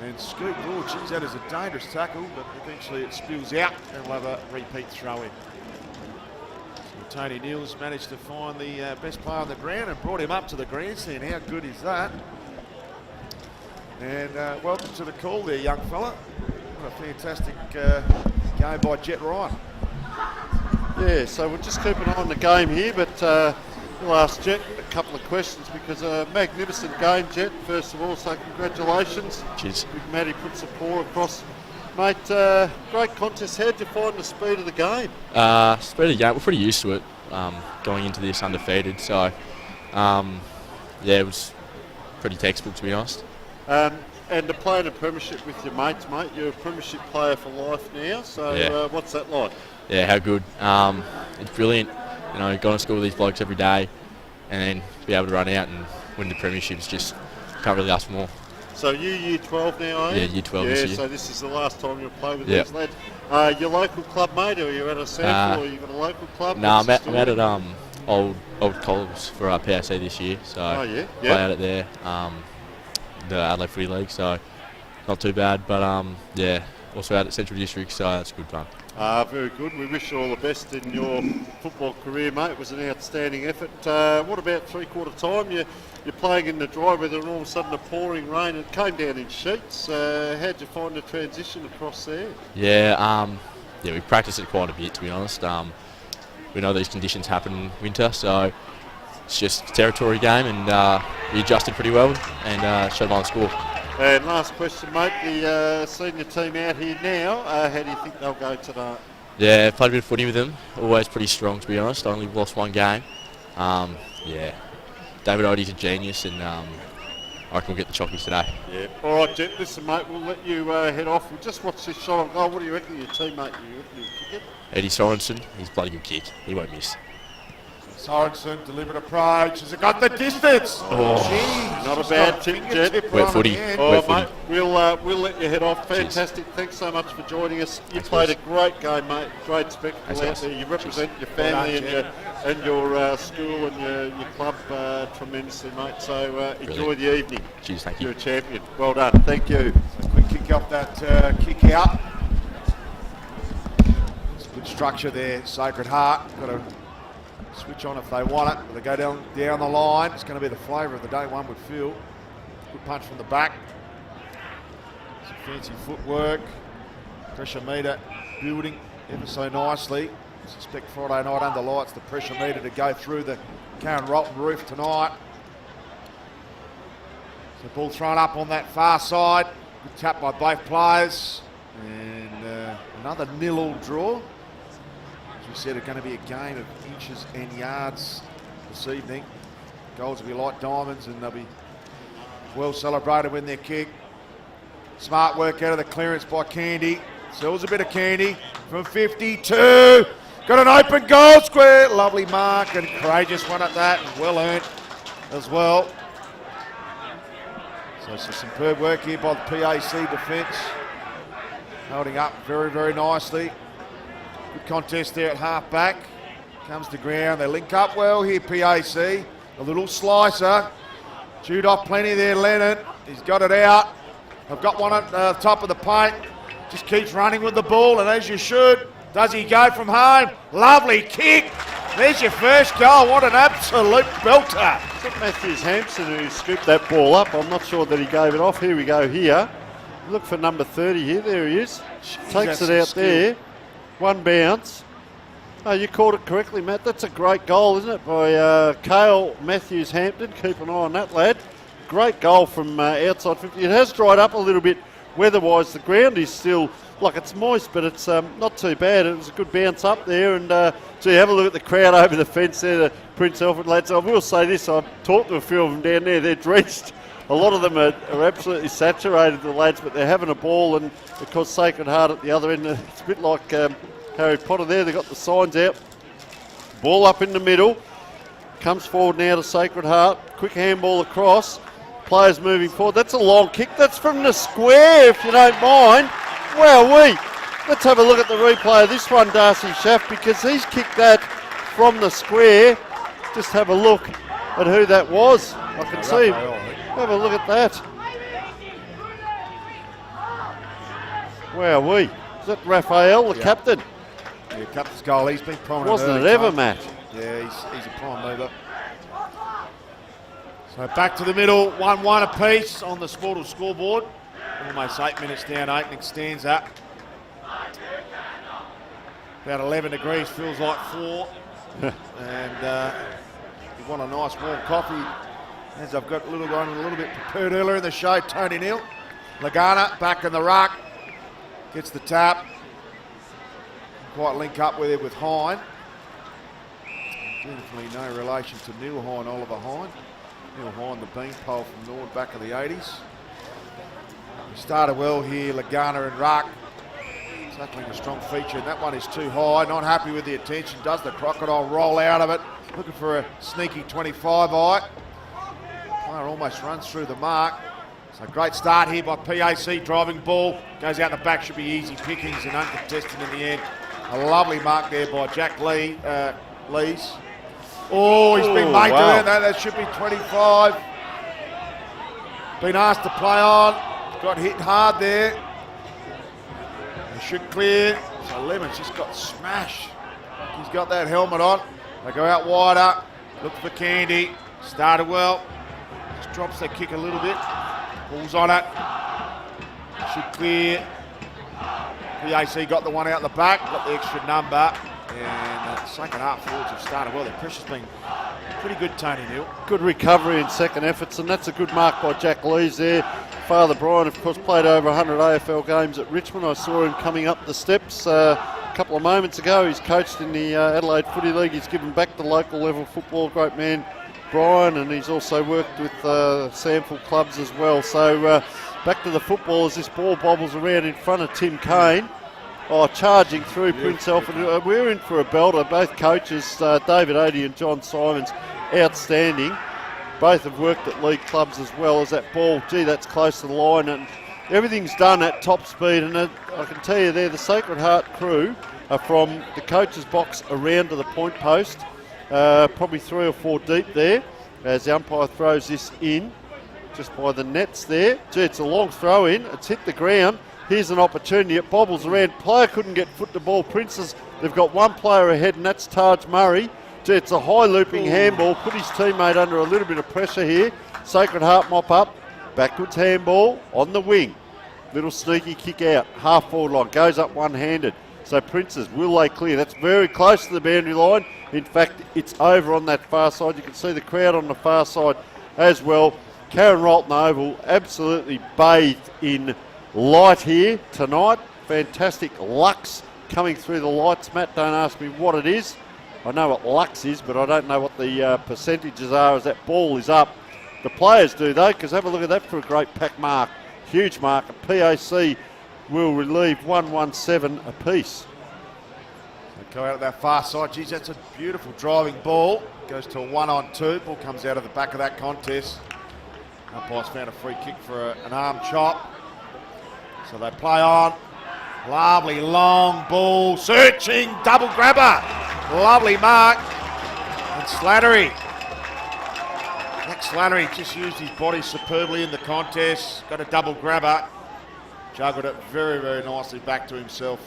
And Scoot, oh geez, that is a dangerous tackle, but eventually it spills out and we'll have a repeat throw in. So Tony Neal's managed to find the best player on the ground and brought him up to the grandstand. How good is that? And welcome to the call there, young fella. What a fantastic game by Jet Ryan. Yeah, so we'll just keep an eye on the game here, but we'll ask Jet a couple of questions because a magnificent game, Jet, first of all, so congratulations. Cheers. Big Matty puts a paw across. Mate, great contest. How'd you find the speed of the game? Speed of the game, we're pretty used to it, going into this undefeated, so yeah, it was pretty textbook to be honest. And to play in a premiership with your mates, mate, you're a premiership player for life now, so Yeah. What's that like? Yeah, how good. It's brilliant, you know, going to school with these blokes every day and then be able to run out and win the premierships, just can't really ask for more. So you year 12 now, are you? Yeah, year 12 this year. Yeah, so this is the last time you'll play with Yep. these lads. Your local club, mate, or are you at a sample, or you got a local club? No, I'm What's out the at story? old Coles for our PAC this year, so yeah, play out at there, the Adelaide Footy League, so not too bad, but yeah, also out at Central District, so that's good fun. Very good. We wish you all the best in your football career, mate. It was an outstanding effort. What about three-quarter time? You're playing in the dry weather and all of a sudden a pouring rain. It came down in sheets. How'd you find the transition across there? Yeah, we practiced it quite a bit, to be honest. We know these conditions happen in winter, so it's just a territory game, and we adjusted pretty well and showed on the score. And last question, mate. The senior team out here now, how do you think they'll go tonight? Yeah, played a bit of footy with them. Always pretty strong, to be honest. Only lost one game. Yeah, David Odie's a genius, and I reckon we'll get the chockies today. Yeah. All right, Jet. Listen, mate, we'll let you head off. We'll just watch this shot on goal. What do you reckon your teammate? You reckon he'll kick it? Eddie Sorensen, he's a bloody good kick. He won't miss. Sorensen delivered approach. Has it got the distance? Jeez, Not a just bad got tip, fingertip Jet. right Wet on footy. the end. Oh, Wet mate, we'll let you head off. Fantastic. Thanks so much for joining us. You played a great game, mate. Great spectacle out there. You represent your family and your school and your club tremendously, mate. So enjoy the evening. Cheers, thank you. You're a champion. Well done. Thank you. So quick kick off that kick out. It's a good structure there. Sacred Heart got to switch on if they want it. They go down the line. It's going to be the flavour of the day, one would feel. Good punch from the back. Some fancy footwork. Pressure meter building ever so nicely. I suspect Friday night under lights, the pressure meter to go through the Karen Rolton roof tonight. So ball thrown up on that far side. Good tap by both players. And another 0-0 draw. As we said, it's going to be a game of inches and yards this evening. Goals will be like diamonds and they'll be well celebrated when they're kicked. Smart work out of the clearance by Candy. Sells a bit of Candy from 52. Got an open goal square. Lovely mark and courageous one at that. And well earned as well. So some superb work here by the PAC defence. Holding up very, very nicely. Good contest there at half back. Comes to ground. They link up well here, PAC. A little slicer. Chewed off plenty there, Lennon. He's got it out. I've got one at the top of the paint. Just keeps running with the ball, and as you should. Does he go from home? Lovely kick. There's your first goal. What an absolute belter. Is it Matthews Hampson who scooped that ball up? I'm not sure that he gave it off. Here we go here. Look for number 30 here. There he is. Takes it out there. One bounce. Oh, you called it correctly, Matt. That's a great goal, isn't it, by Cale Matthews Hampton. Keep an eye on that, lad. Great goal from outside 50. It has dried up a little bit weather-wise. The ground is still, like, it's moist, but it's not too bad. It was a good bounce up there. And so you have a look at the crowd over the fence there, the Prince Alfred lads. I will say this, I've talked to a few of them down there. They're drenched. A lot of them are absolutely saturated, the lads, but they're having a ball. And of course, Sacred Heart at the other end, it's a bit like Harry Potter there. They've got the signs out. Ball up in the middle. Comes forward now to Sacred Heart. Quick handball across. Players moving forward. That's a long kick. That's from the square, if you don't mind. Wowee. Let's have a look at the replay of this one, Darcy Schaff, because he's kicked that from the square. Just have a look at who that was. I can see. Have a look at that. Wowee. Is that Raphael, the captain? Yeah, captain's goal. He's been prominent. Wasn't it ever, Matt? Yeah, he's a prime mover. So back to the middle, 1-1 apiece on the Sportal scoreboard. Almost 8 minutes down, opening stands up. About 11 degrees, feels like 4. And you want a nice warm coffee, as I've got a little bit prepared earlier in the show, Tony Neal. Lagana back in the ruck, gets the tap. Quite link up with it with Hine. Definitely no relation to Neil Hine, Oliver Hine. Neil Hine, the beanpole from Nord back in the 80s. We started well here, Lagana and ruck. Tackling a strong feature, and that one is too high. Not happy with the attention, does the crocodile roll out of it. Looking for a sneaky 25 eye. Player almost runs through the mark. So great start here by PAC, driving ball. Goes out the back, should be easy pickings and uncontested in the end. A lovely mark there by Jack Lees. Oh, he's been made to earn that. That should be 25. Been asked to play on. Got hit hard there. They should clear. So Lemon's just got smashed. He's got that helmet on. They go out wider. Look for Candy. Started well. Just drops that kick a little bit. Pulls on it. Should clear. PAC got the one out the back. Got the extra number. And second half forwards have started well. Their pressure's been pretty good, Tony Neal. Good recovery in second efforts, and that's a good mark by Jack Lees there. Father Brian, of course, played over 100 AFL games at Richmond. I saw him coming up the steps a couple of moments ago. He's coached in the Adelaide Footy League. He's given back to local level football. Great man, Brian, and he's also worked with Sample clubs as well. So back to the football as this ball bobbles around in front of Tim Kane. charging through Prince Alfred. We're in for a belter. Both coaches, David Odie and John Simons, outstanding. Both have worked at league clubs as well as that ball. Gee, that's close to the line, and everything's done at top speed. And I can tell you there, the Sacred Heart crew are from the coach's box around to the point post, probably 3 or 4 deep there, as the umpire throws this in, just by the nets there. Gee, it's a long throw in. It's hit the ground. Here's an opportunity. It bobbles around. Player couldn't get foot to ball. Princes, they've got one player ahead, and that's Taj Murray. Gee, it's a high looping handball. Put his teammate under a little bit of pressure here. Sacred Heart mop up. Backwards handball on the wing. Little sneaky kick out. Half forward line. Goes up one-handed. So Princes, will they clear? That's very close to the boundary line. In fact, it's over on that far side. You can see the crowd on the far side as well. Karen Rolton Oval absolutely bathed in light here tonight. Fantastic lux coming through the lights. Matt, don't ask me what it is. I know what lux is, but I don't know what the percentages are as that ball is up. The players do though, because have a look at that for a great pack mark. Huge mark. A PAC will relieve 117 apiece. They go out of that far side. Geez, that's a beautiful driving ball. Goes to a 1-on-2. Ball comes out of the back of that contest. Umpire's found a free kick for an arm chop. So they play on. Lovely long ball. Searching. Double grabber. Lovely mark. And Slattery. Nick Slattery just used his body superbly in the contest. Got a double grabber. Juggled it very, very nicely back to himself.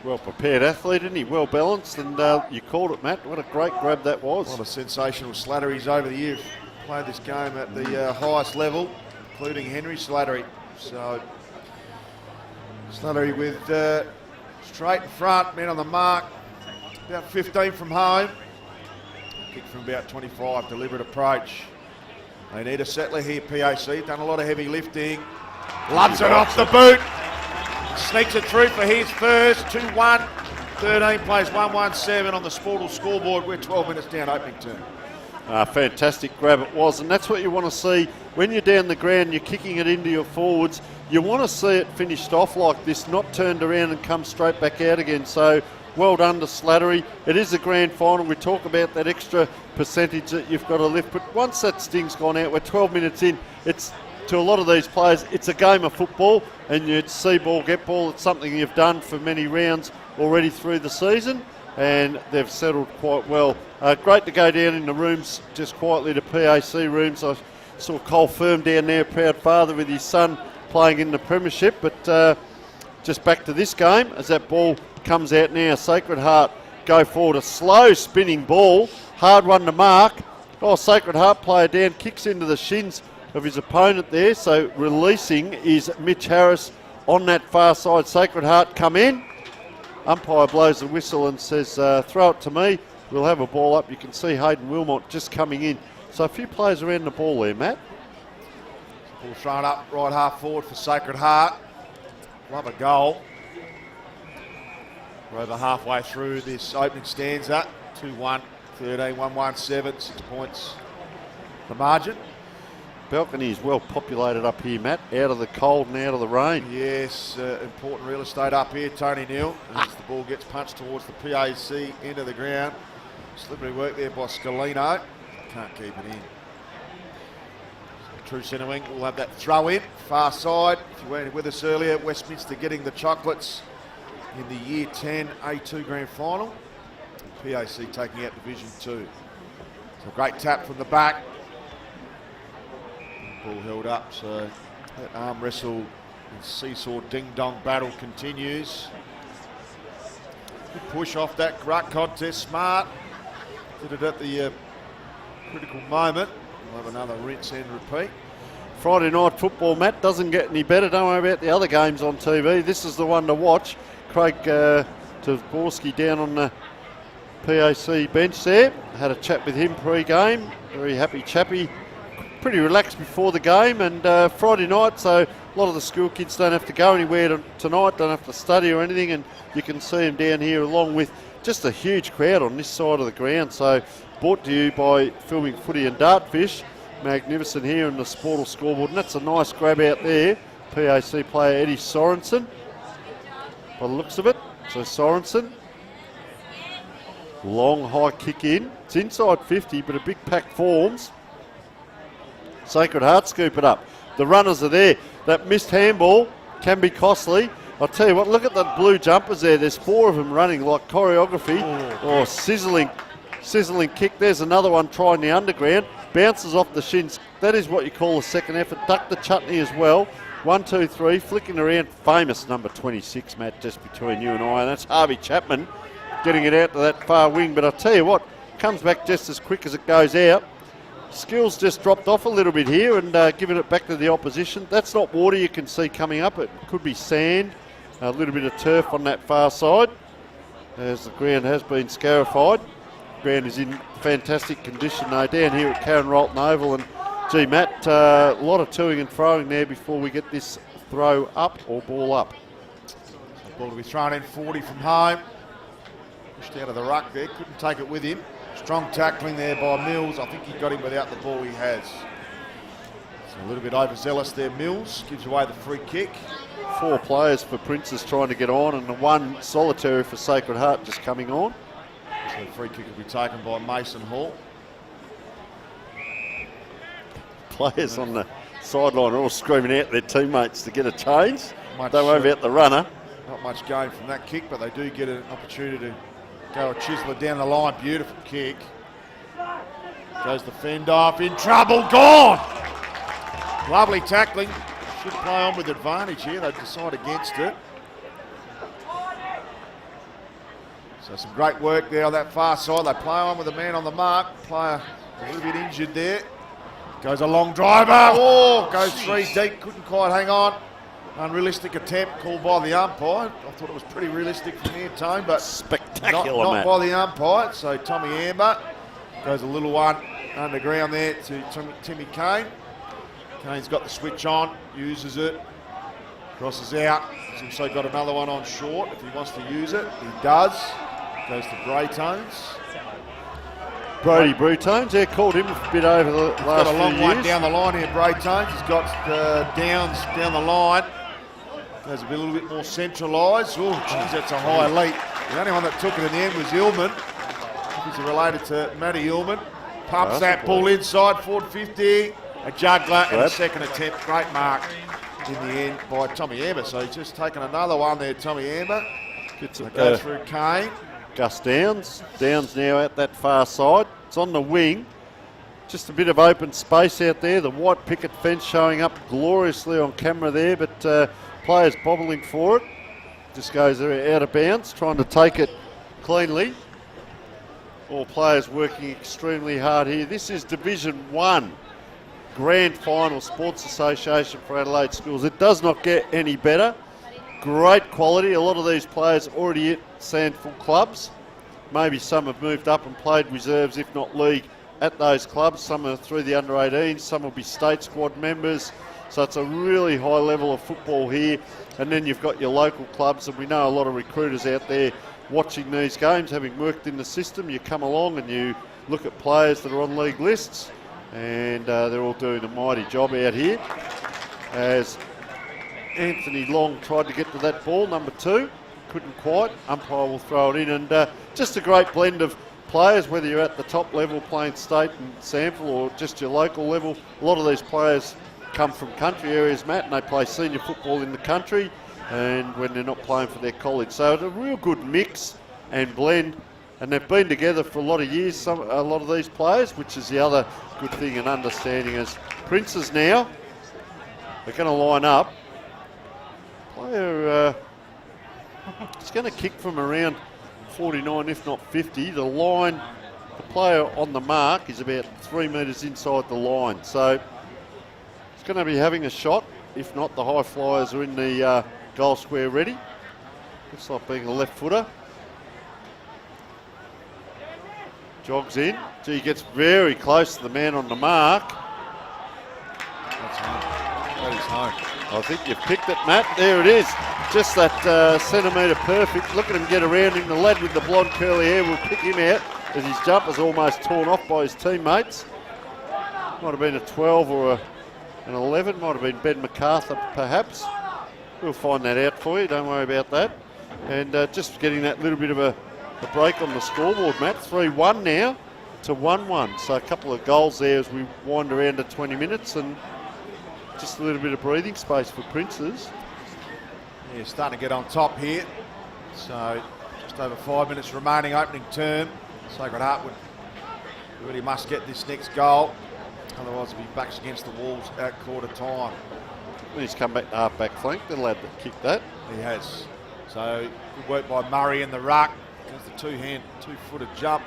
Well prepared athlete, isn't he? Well balanced, and you called it, Matt. What a great grab that was. What a sensational Slattery's over the years. Played this game at the highest level, including Henry Slattery. So Slattery with straight in front, men on the mark, about 15 from home. Kick from about 25, deliberate approach. They need a settler here, PAC. Done a lot of heavy lifting. Loves it off the boot. Sneaks it through for his first. 2-1. 13 plays 117 on the Sportal scoreboard. We're 12 minutes down opening term. Fantastic grab it was, and that's what you want to see when you're down the ground, you're kicking it into your forwards. You want to see it finished off like this, not turned around and come straight back out again. So well done to Slattery. It is a grand final. We talk about that extra percentage that you've got to lift, but once that sting's gone out, we're 12 minutes in. It's to a lot of these players, it's a game of football, and you see ball, get ball. It's something you've done for many rounds already through the season, and they've settled quite well. Great to go down in the rooms, just quietly to PAC rooms. I saw Cole Firm down there, proud father with his son playing in the premiership, but just back to this game as that ball comes out now. Sacred Heart go forward, a slow spinning ball, hard one to mark. Oh, Sacred Heart player down, kicks into the shins of his opponent there, so releasing is Mitch Harris on that far side. Sacred Heart come in, umpire blows the whistle and says throw it to me, we'll have a ball up. You can see Hayden Wilmot just coming in, so a few players around the ball there, Matt. Ball thrown up right half forward for Sacred Heart. Love a goal. We're over halfway through this opening stanza. 2-1, 13, 117, 6 points the margin. Balcony is well populated up here, Matt, out of the cold and out of the rain. Yes, important real estate up here, Tony Neal, as the ball gets punched towards the PAC end of the ground. Slippery work there by Scalino. Can't keep it in. True centre wing will have that throw in, far side. If you weren't with us earlier, Westminster getting the chocolates in the Year 10 A2 Grand Final. And PAC taking out Division 2. So great tap from the back. Ball held up, so that arm wrestle and seesaw ding-dong battle continues. Good push off that ruck contest, Smart. Did it at the critical moment. We'll have another rinse and repeat. Friday night football, Matt, doesn't get any better. Don't worry about the other games on TV. This is the one to watch. Craig Tavorsky down on the PAC bench there. Had a chat with him pre-game. Very happy chappy. Pretty relaxed before the game, and Friday night, so a lot of the school kids don't have to go anywhere tonight, don't have to study or anything, and you can see them down here along with just a huge crowd on this side of the ground. So brought to you by Filming Footy and Dartfish. Magnificent here in the Sportal scoreboard, and that's a nice grab out there. PAC player Eddie Sorensen. by the looks of it. So Sorensen. Long high kick in. It's inside 50, but a big pack forms. Sacred Heart scoop it up. The runners are there. That missed handball can be costly. I'll tell you what, look at the blue jumpers there. There's 4 of them running like choreography. Oh, sizzling kick. There's another one trying the underground. Bounces off the shins. That is what you call a second effort. Duck the chutney as well. 1, 2, 3, flicking around. Famous number 26, Matt, just between you and I. And that's Harvey Chapman getting it out to that far wing. But I'll tell you what, comes back just as quick as it goes out. Skills just dropped off a little bit here and giving it back to the opposition. That's not water you can see coming up. It could be sand, a little bit of turf on that far side, as the ground has been scarified. Ground is in fantastic condition though down here at Karen Rolton Oval. And gee, Matt, a lot of toing and throwing there before we get this throw up or ball up. The ball to be thrown in 40 from home. Pushed out of the ruck there, couldn't take it with him. Strong tackling there by Mills. I think he got him without the ball he has. So a little bit overzealous there, Mills. Gives away the free kick. 4 players for Princes trying to get on, and the 1 solitary for Sacred Heart just coming on. So the free kick will be taken by Mason Hall. Players on the sideline are all screaming out their teammates to get a change. Don't worry about the runner. Not much going from that kick, but they do get an opportunity to go a chiseler down the line. Beautiful kick. Goes the fend off. In trouble. Gone. Lovely tackling. Should play on with advantage here. They decide against it. So some great work there on that far side. They play on with a man on the mark. Player a little bit injured there. Goes a long driver. Oh, goes 3 deep. Couldn't quite hang on. Unrealistic attempt called by the umpire. I thought it was pretty realistic from here, Tone, but spectacular, not by the umpire. So Tommy Amber goes a little one underground there to Timmy Kane. Kane's got the switch on, uses it, crosses out. He's also got another one on short if he wants to use it. He does. Goes to Braytones. Brody Braytones, called him a bit over the last few years. Got a long one down the line here, Braytones. He's got Downs down the line. Goes a little bit more centralised. Oh, geez, that's a high leap. The only one that took it in the end was Illman. He's related to Matty Illman. Pumps that ball inside, forward 50. A juggler and a second attempt. Great mark in the end by Tommy Amber. So he's just taken another one there, Tommy Amber. Goes through Kane. Gus Downs. Downs now at that far side. It's on the wing. Just a bit of open space out there. The white picket fence showing up gloriously on camera there, but players bobbling for it. Just goes out of bounds, trying to take it cleanly. All players working extremely hard here. This is Division 1 Grand Final Sports Association for Adelaide Schools. It does not get any better. Great quality. A lot of these players already at Sandful clubs. Maybe some have moved up and played reserves, if not league, at those clubs. Some are through the under-18s. Some will be state squad members. So it's a really high level of football here. And then you've got your local clubs, and we know a lot of recruiters out there watching these games, having worked in the system. You come along and you look at players that are on league lists, and they're all doing a mighty job out here. As Anthony Long tried to get to that ball, number 2, couldn't quite. Umpire will throw it in, and just a great blend of players, whether you're at the top level playing state and sample or just your local level. A lot of these players come from country areas, Matt, and they play senior football in the country and when they're not playing for their college. So it's a real good mix and blend, and they've been together for a lot of years, a lot of these players, which is the other good thing and understanding. As Princes now, they're going to line up. Player is going to kick from around 49, if not 50. The line, the player on the mark is about 3 metres inside the line. So it's going to be having a shot. If not, the high flyers are in the goal square ready. Looks like being a left footer. Jogs in. He gets very close to the man on the mark. That's home. That is home. I think you've picked it, Matt. There it is. Just that centimetre perfect. Look at him get around him. The lad with the blonde curly hair will pick him out as his jumper's almost torn off by his teammates. Might have been a 12 or an 11. Might have been Ben MacArthur, perhaps. We'll find that out for you. Don't worry about that. And just getting that little bit of a break on the scoreboard, Matt. 3-1 now to 1-1. So a couple of goals there as we wind around to 20 minutes and just a little bit of breathing space for Princes. Yeah, starting to get on top here. So just over 5 minutes remaining opening term. Sacred Heart would really must get this next goal. Otherwise he'll be backs against the walls at quarter time. And he's come back to half-back flank. The lad that kicked that. He has. So good work by Murray in the ruck. There's the two-footed jump.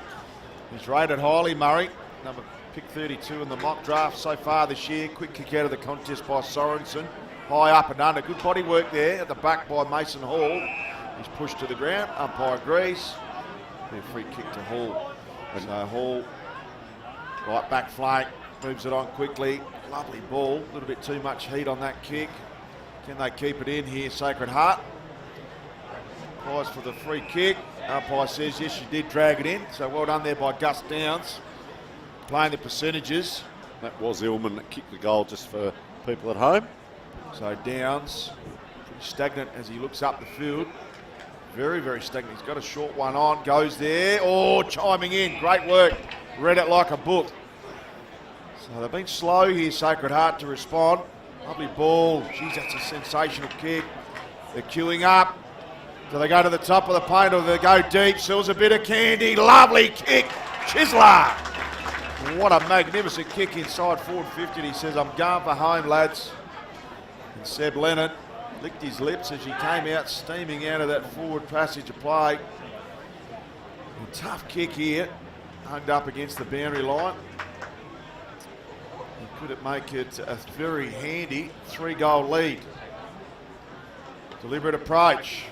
He's rated highly, Murray. Number pick 32 in the mock draft so far this year. Quick kick out of the contest by Sorensen. High up and under. Good body work there at the back by Mason Hall. He's pushed to the ground. Umpire agrees. A free kick to Hall. And so Hall, right back flank, moves it on quickly. Lovely ball. A little bit too much heat on that kick. Can they keep it in here, Sacred Heart? Prize for the free kick. Umpire says yes, you did drag it in. So well done there by Gus Downs. Playing the percentages. That was Illman that kicked the goal, just for people at home. So Downs, pretty stagnant as he looks up the field. Very, very stagnant. He's got a short one on, goes there. Oh, chiming in. Great work. Read it like a book. So they've been slow here, Sacred Heart, to respond. Lovely ball. Geez, that's a sensational kick. They're queuing up. Do they go to the top of the paint or do they go deep? Sells a bit of candy. Lovely kick. Chisler. What a magnificent kick inside forward 50. He says, I'm going for home, lads. And Seb Leonard licked his lips as he came out, steaming out of that forward passage of play. A tough kick here, hugged up against the boundary line. And could it make it a very handy 3-goal lead? Deliberate approach.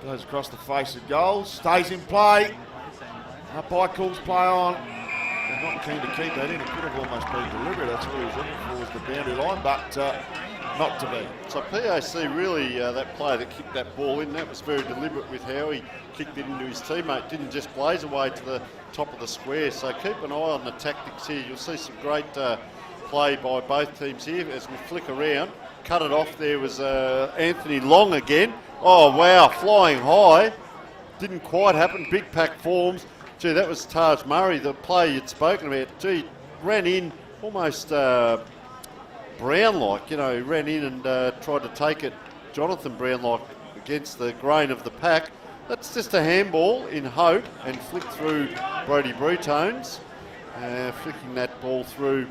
Goes across the face of goal, stays in play. Umpire calls play on. They're not keen to keep that in. It could have almost been deliberate. That's what he was looking for, was the boundary line, but not to be. So PAC really, that player that kicked that ball in, that was very deliberate with how he kicked it into his teammate. Didn't just blaze away to the top of the square. So keep an eye on the tactics here. You'll see some great play by both teams here as we flick around. Cut it off. There was Anthony Long again. Oh, wow, flying high. Didn't quite happen. Big pack forms. Gee, that was Taj Murray, the player you'd spoken about. Gee, ran in almost Brown-like, you know, he ran in and tried to take it Jonathan Brown-like against the grain of the pack. That's just a handball in hope and flicked through Brodie Brutones, flicking that ball through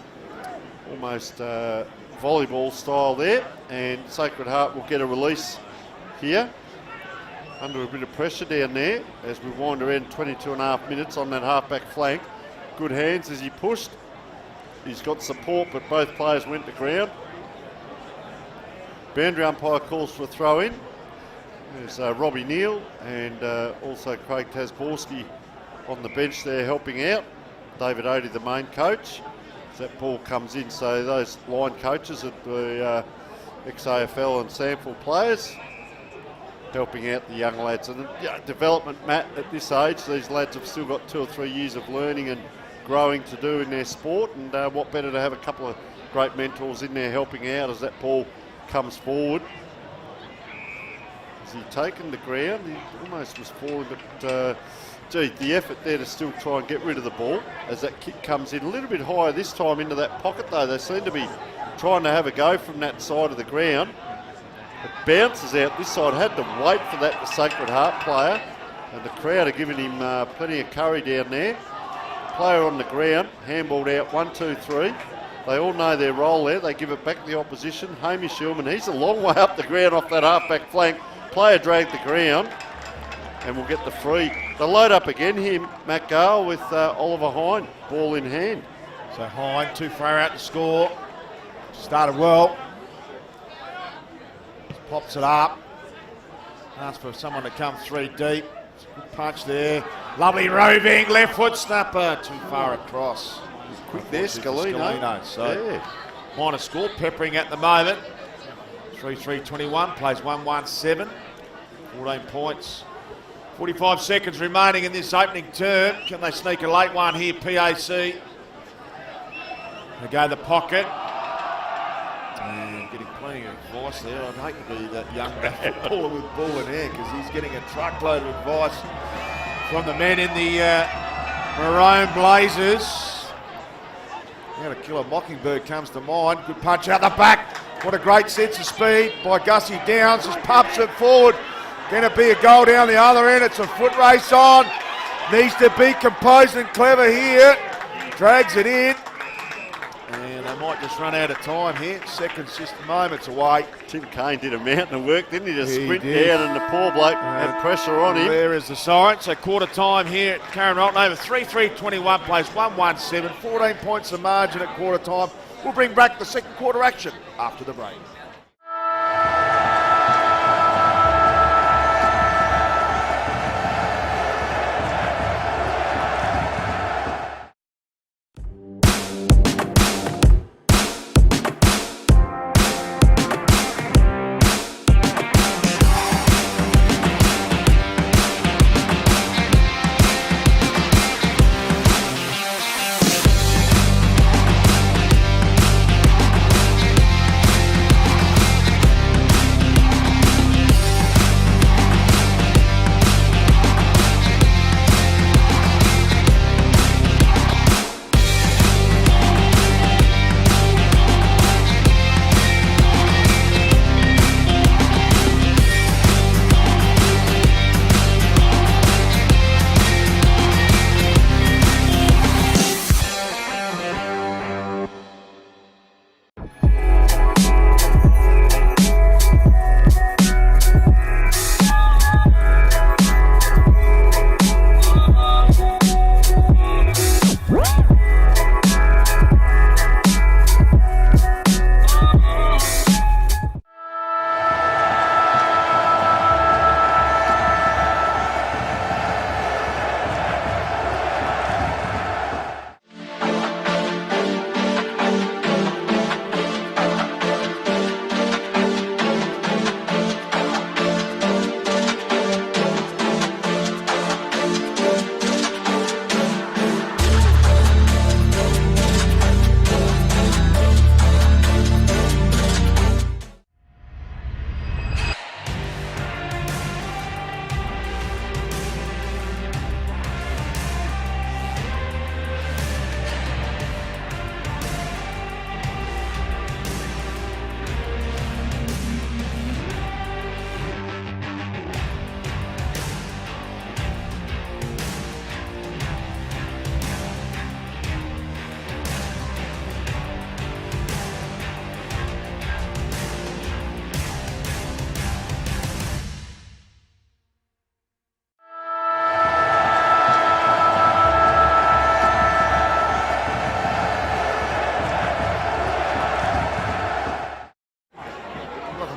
almost volleyball style there, and Sacred Heart will get a release here under a bit of pressure down there as we wind around 22.5 minutes on that half-back flank. Good hands as he pushed. He's got support, but both players went to ground. Boundary umpire calls for a throw-in. There's Robbie Neal and also Craig Tasborski on the bench there helping out. David Odie, the main coach. As that ball comes in, so those line coaches are the ex-AFL and SANFL players, helping out the young lads. And development, Matt, at this age, these lads have still got 2 or 3 years of learning and growing to do in their sport, and what better to have a couple of great mentors in there helping out as that ball comes forward. Has he taken the ground? He almost was falling, but gee, the effort there to still try and get rid of the ball as that kick comes in a little bit higher this time into that pocket though. They seem to be trying to have a go from that side of the ground. It bounces out this side, had to wait for that, the Sacred Heart player, and the crowd are giving him plenty of curry down there. Player on the ground, handballed out, 1, 2, 3. They all know their role there. They give it back to the opposition. Hamish Hillman, he's a long way up the ground off that half-back flank. Player dragged the ground and will get the free. They load up again here, Matt Gale, with Oliver Hine, ball in hand. So Hine, too far out to score. Started well. Pops it up. Asks for someone to come 3 deep. Good punch there. Lovely roving left foot snapper. Too far across. Quick there, Scalino. So yeah. Minor score, peppering at the moment. 3-3-21, plays 1-1-7. 14 points. 45 seconds remaining in this opening term. Can they sneak a late one here, PAC? They go the pocket. And getting plenty plenty of advice there. I'd hate to be that young footballer with ball in air because he's getting a truckload of advice from the men in the maroon blazers. Now to kill a Mockingbird comes to mind. Good punch out the back. What a great sense of speed by Gussie Downs. Just pumps it forward. Going to be a goal down the other end. It's a foot race on. Needs to be composed and clever here. Drags it in. And they might just run out of time here. Seconds, just moments away. Tim Kane did a mountain of work, didn't he? To sprint down, and the poor bloke had pressure on him. There is the siren. So quarter time here at Karen Rolton over 3-3-21 plays 1-1-7. 14 points the margin at quarter time. We'll bring back the second quarter action after the break.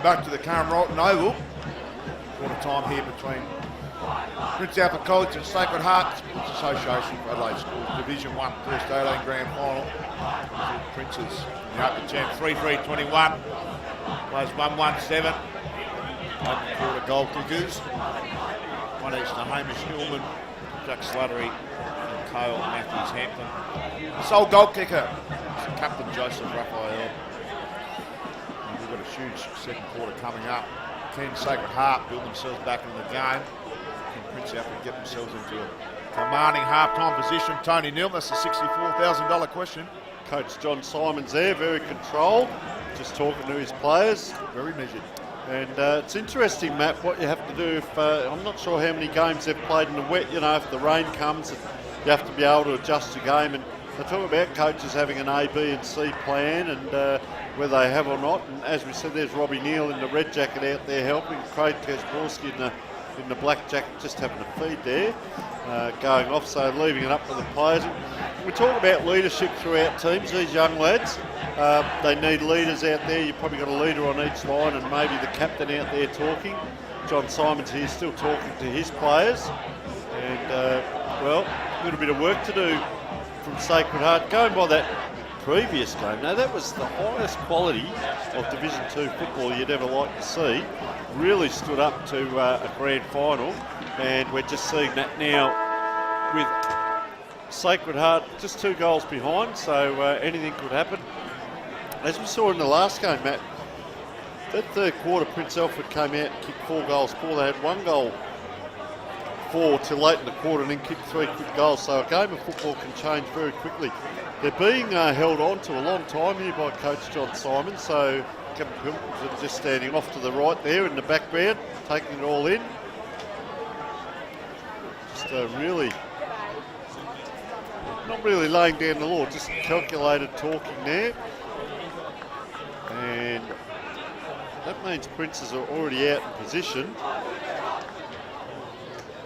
Back to the Karen Rolton Oval. Quarter time here between Prince Albert College and Sacred Heart Sports Association for Adelaide Schools. Division 1 First 18 Grand Final. Princes in the Open Champ 3-3-21. Plays 1-1-7. Open quarter goal kickers. One each to Hamish Hillman, Jack Slattery and Cale Matthews Hampton. The sole goal kicker is Captain Joseph Raphael. We've got a huge second quarter coming up. Can Sacred Heart build themselves back in the game? Can Prince Alfred get themselves into a commanding half-time position? Tony Neal, that's a $64,000 question. Coach John Simon's there, very controlled, just talking to his players. Very measured. And it's interesting, Matt, what you have to do if, I'm not sure how many games they've played in the wet, you know, if the rain comes, you have to be able to adjust your game. And they talk about coaches having an A, B and C plan and whether they have or not. And as we said, there's Robbie Neal in the red jacket out there helping, Craig Kasborski in the black jacket just having a feed there, going off, so leaving it up to the players. We talk about leadership throughout teams, these young lads. They need leaders out there. You've probably got a leader on each line and maybe the captain out there talking. John Simon's here still talking to his players. And, well, a little bit of work to do from Sacred Heart. Going by that previous game, now that was the highest quality of Division 2 football you'd ever like to see. Really stood up to a grand final, and we're just seeing that now with Sacred Heart just 2 goals behind, so anything could happen. As we saw in the last game, Matt, That third quarter, Prince Alfred came out and kicked 4 goals. They had 1 goal 4 till late in the quarter and then kicked 3 quick goals. So a game of football can change very quickly. They're being held on to a long time here by Coach John Simon. So Kevin Pilkington just standing off to the right there in the background, taking it all in. Just really, not really laying down the law, just calculated talking there. And that means Princes are already out in position.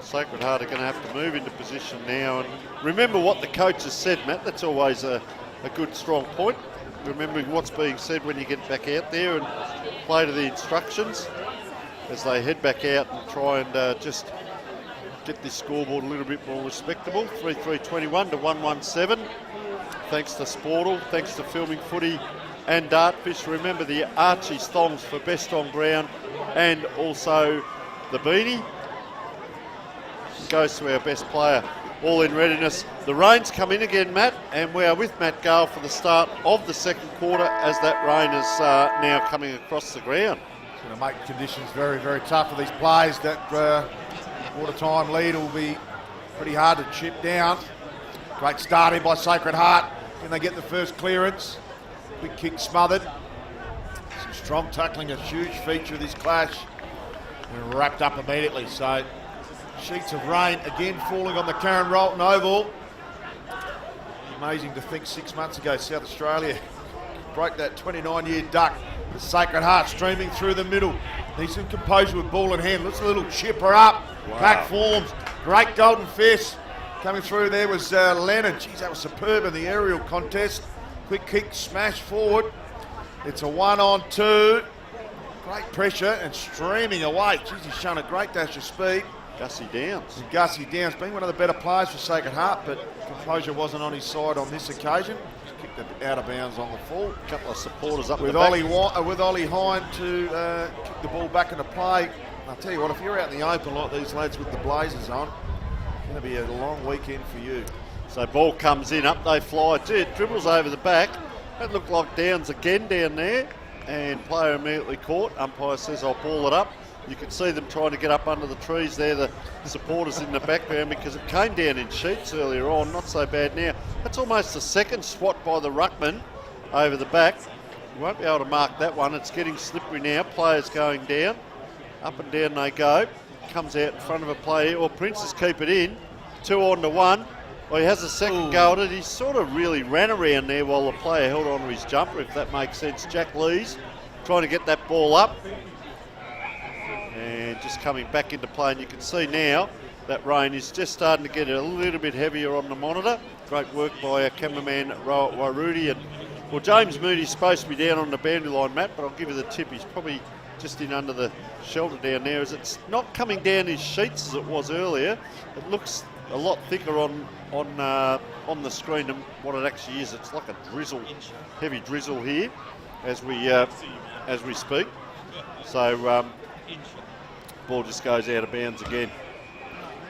Sacred Heart are going to have to move into position now. And remember what the coach has said, Matt. That's always a good, strong point. Remembering what's being said when you get back out there and play to the instructions as they head back out and try and just get this scoreboard a little bit more respectable. 3-3-21 to 1-1-7. Thanks to Sportal, thanks to Filming Footy and Dartfish. Remember the Archie's thongs for best on ground, and also the beanie goes to our best player. All in readiness. The rain's come in again, Matt, and we are with Matt Gale for the start of the second quarter as that rain is now coming across the ground. It's going to make conditions very, very tough for these players. That quarter-time lead will be pretty hard to chip down. Great start in by Sacred Heart. Can they get the first clearance? Quick kick smothered. Some strong tackling, a huge feature of this clash. And wrapped up immediately. So sheets of rain again falling on the Karen Rolton Oval. Amazing to think 6 months ago South Australia broke that 29-year duck. The Sacred Heart streaming through the middle. Needs some composure with ball in hand. Looks a little chipper up. Wow. Back forms. Great golden fist. Coming through there was Leonard. Geez, that was superb in the aerial contest. Quick kick, smash forward. It's a 1-on-2. Great pressure and streaming away. Geez, he's shown a great dash of speed. Gussie Downs. And Gussie Downs being one of the better players for Sacred Heart, but composure wasn't on his side on this occasion. Just kicked it out of bounds on the full. A couple of supporters up with the back. With Ollie Hine to kick the ball back into play. I'll tell you what, if you're out in the open like these lads with the blazers on, it's going to be a long weekend for you. So ball comes in, up they fly. It dribbles over the back. That looked like Downs again down there, and player immediately caught. Umpire says, I'll ball it up. You can see them trying to get up under the trees there, the supporters in the background, because it came down in sheets earlier on. Not so bad now. That's almost the second swat by the ruckman over the back. You won't be able to mark that one. It's getting slippery now. Players going down. Up and down they go. Comes out in front of a player. Or Princes keep it in. 2-on-1. Well, he has a second go at it. He sort of really ran around there while the player held on to his jumper, if that makes sense. Jack Lees trying to get that ball up. And just coming back into play, and you can see now that rain is just starting to get a little bit heavier on the monitor. Great work by our cameraman Warudi. And well, James Moody's supposed to be down on the boundary line, Matt, but I'll give you the tip. He's probably just in under the shelter down there, as it's not coming down his sheets as it was earlier. It looks a lot thicker on the screen than what it actually is. It's like a drizzle, heavy drizzle here as we speak. So. Ball just goes out of bounds again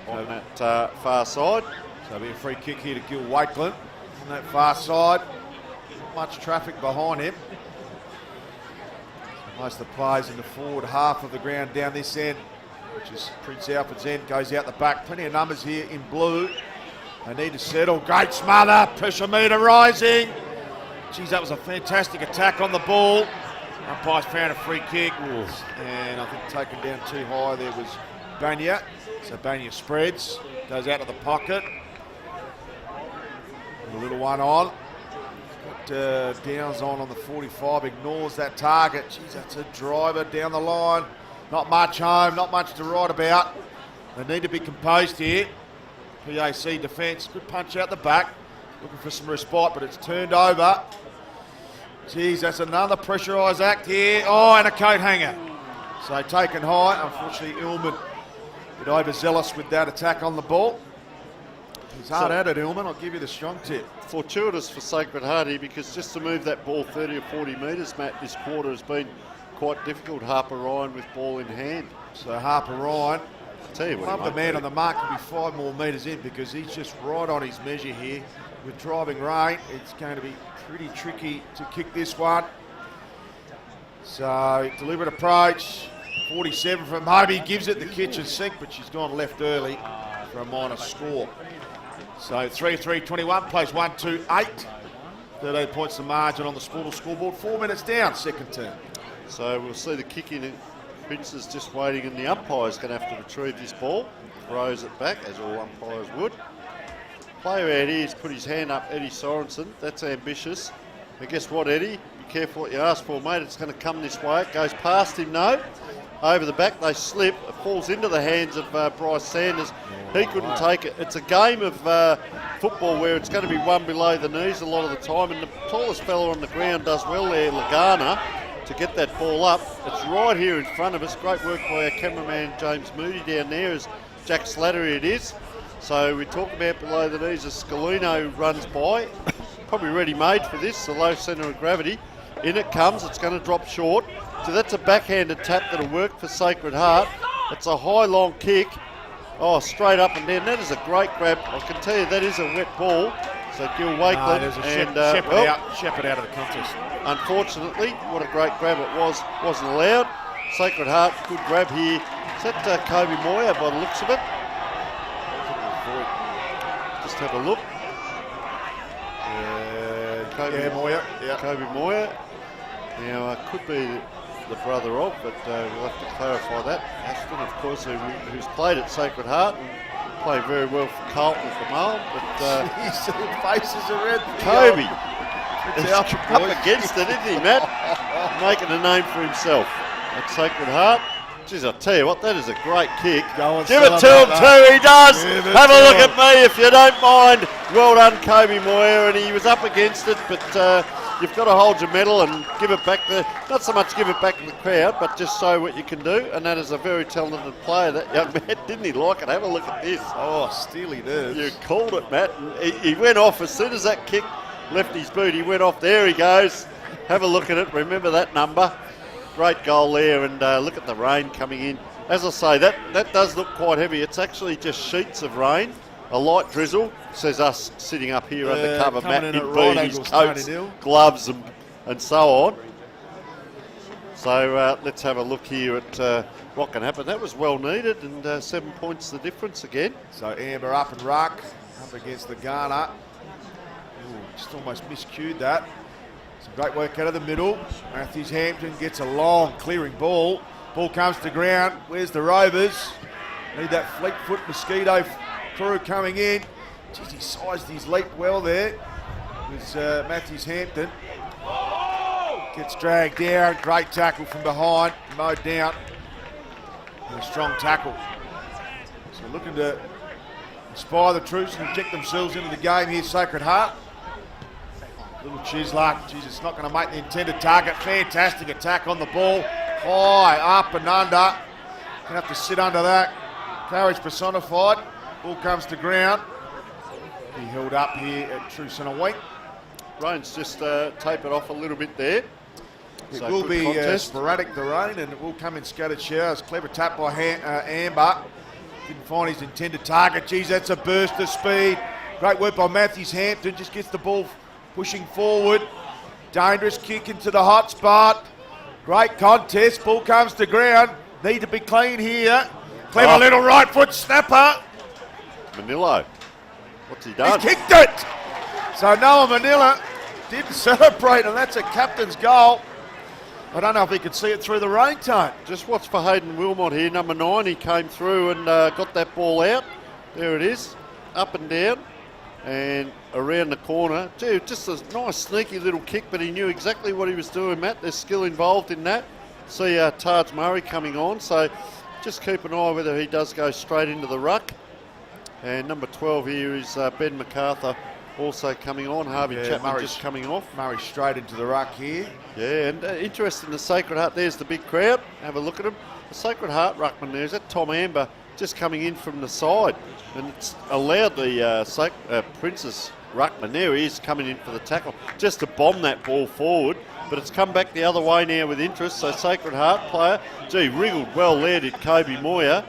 on that far side. So it'll be a free kick here to Gil Wakeland on that far side. Not much traffic behind him. Most of the players in the forward half of the ground down this end, which is Prince Alfred's end, goes out the back. Plenty of numbers here in blue. They need to settle. Great smother. Pressure meter rising. Geez, that was a fantastic attack on the ball. Umpire's found a free kick, and I think taken down too high there was Banya. So Banya spreads, goes out of the pocket. A little one on. Got Downs on the 45, ignores that target. Geez, that's a driver down the line. Not much home, not much to write about. They need to be composed here. PAC defence, good punch out the back. Looking for some respite, but it's turned over. Geez, that's another pressurised act here. Oh, and a coat hanger. So taken high. Unfortunately, Illman a bit overzealous with that attack on the ball. He's hard at it, Illman. I'll give you the strong tip. Fortuitous for Sacred Heart here, because just to move that ball 30 or 40 metres, Matt, this quarter has been quite difficult. Harper Ryan with ball in hand. So Harper Ryan, tell you what, the man on the mark could be 5 more metres in, because he's just right on his measure here. With driving rain, it's going to be pretty tricky to kick this one. So, deliberate approach. 47 from Hobie, gives it the kitchen sink, but she's gone left early for a minor score. So 3-3-21, plays 1-2-8. 13 points the margin on the scoreboard. 4 minutes down, second term. So we'll see the kick in. Prince's just waiting, and the umpire's going to have to retrieve this ball. Throws it back, as all umpires would. Player out here has put his hand up, Eddie Sorensen. That's ambitious. But guess what, Eddie? Be careful what you ask for, mate. It's going to come this way. It goes past him, no. Over the back, they slip. It falls into the hands of Bryce Sanders. He couldn't take it. It's a game of football where it's going to be one below the knees a lot of the time, and the tallest fella on the ground does well there, Lagana, to get that ball up. It's right here in front of us. Great work by our cameraman James Moody down there as Jack Slattery it is. So we talk about below the knees as Scalino runs by. Probably ready-made for this, the low centre of gravity. In it comes, it's going to drop short. So that's a backhanded tap that'll work for Sacred Heart. It's a high, long kick. Oh, straight up and down. That is a great grab. I can tell you that is a wet ball. So Gil Wakeland there's a and Shepherd out of the contest. Unfortunately, what a great grab it was. Wasn't allowed. Sacred Heart, good grab here. Is that Kobe Moyer by the looks of it? Just have a look. Moyer. Yeah. Kobe Moyer. Now, could be the brother of, but we'll have to clarify that. Ashton, of course, who's played at Sacred Heart and played very well for Carlton at the moment. But his faces are red. Kobe is up against it, isn't he, Matt? Making a name for himself at Sacred Heart. Jeez, I'll tell you what, that is a great kick. Give it to him too, he does. Have a look at me if you don't mind. Well done, Kobe Moyer, and he was up against it, but you've got to hold your medal and give it back not so much give it back to the crowd, but just show what you can do, and that is a very talented player, that young man. Didn't he like it? Have a look at this. Oh, Steely nerves. You called it, Matt. He went off as soon as that kick left his boot. He went off. There he goes. Have a look at it. Remember that number. Great goal there, and look at the rain coming in. As I say, that does look quite heavy. It's actually just sheets of rain, a light drizzle, says us sitting up here under cover, Matt, in beanies, coats, gloves and so on. So let's have a look here at what can happen. That was well needed, and 7 points the difference again. So Amber up and ruck, up against the Ghana. Just almost miscued that. Some great work out of the middle. Matthews Hampton gets a long clearing ball. Ball comes to ground. Where's the Rovers? Need that fleet-foot mosquito crew coming in. Jeez, he sized his leap well there. It's Matthews Hampton. Gets dragged down. Great tackle from behind. Mowed down. And a strong tackle. So looking to inspire the troops and inject themselves into the game here, Sacred Heart. Little Chislock, jeez, it's not going to make the intended target. Fantastic attack on the ball. High, up and under. Going to have to sit under that. Courage personified. Ball comes to ground. Be held up here at true centre wing. Rain's just tapered off a little bit there. It So will good be contest. sporadic, the rain, and it will come in scattered showers. Clever tap by Amber. Didn't find his intended target. Geez, that's a burst of speed. Great work by Matthews Hampton. Just gets the ball pushing forward. Dangerous kick into the hot spot. Great contest. Ball comes to ground. Need to be clean here. Clever little right foot snapper. Manillo. What's he done? He's kicked it. So Noah Manila didn't celebrate, and that's a captain's goal. I don't know if he could see it through the rain time. Just watch for Hayden Wilmot here, number 9. He came through and got that ball out. There it is. Up and down. And around the corner. Gee, just a nice sneaky little kick, but he knew exactly what he was doing, Matt. There's skill involved in that. See Taj Murray coming on, so just keep an eye whether he does go straight into the ruck. And number 12 here is Ben MacArthur also coming on. Harvey Chapman Murray's just coming off. Murray straight into the ruck here. Yeah, and interesting, the Sacred Heart, there's the big crowd. Have a look at him. The Sacred Heart ruckman there, is that Tom Amber just coming in from the side. And it's allowed the Princess ruckman, there he is coming in for the tackle, just to bomb that ball forward. But it's come back the other way now with interest, so Sacred Heart player, gee, wriggled well there, did Kobe Moyer.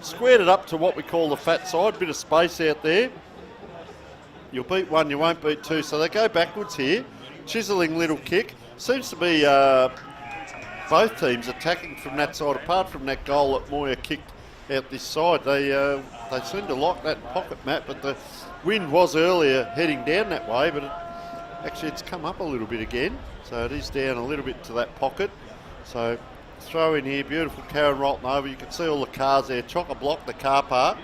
Squared it up to what we call the fat side, bit of space out there. You'll beat one, you won't beat two, so they go backwards here. Chiselling little kick. seems to be both teams attacking from that side. Apart from that goal that Moya kicked out this side, they seem to like that pocket, Matt, but the wind was earlier heading down that way, but actually it's come up a little bit again, so it is down a little bit to that pocket. So throw in here, beautiful Karen Rolton over. You can see all the cars there, chock-a-block the car park.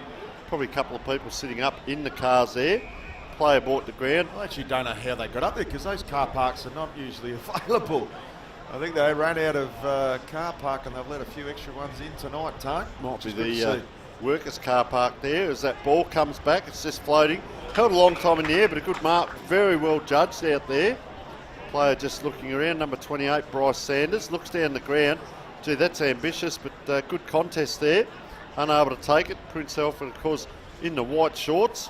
Probably a couple of people sitting up in the cars there. Player brought to ground. I actually don't know how they got up there because those car parks are not usually available. I think they ran out of car park and they've let a few extra ones in tonight, Tone. Might be the workers' car park there as that ball comes back. It's just floating. Held a long time in the air, but a good mark. Very well judged out there. Player just looking around, number 28, Bryce Sanders. Looks down the ground. Gee, that's ambitious, but good contest there. Unable to take it. Prince Alfred, of course, in the white shorts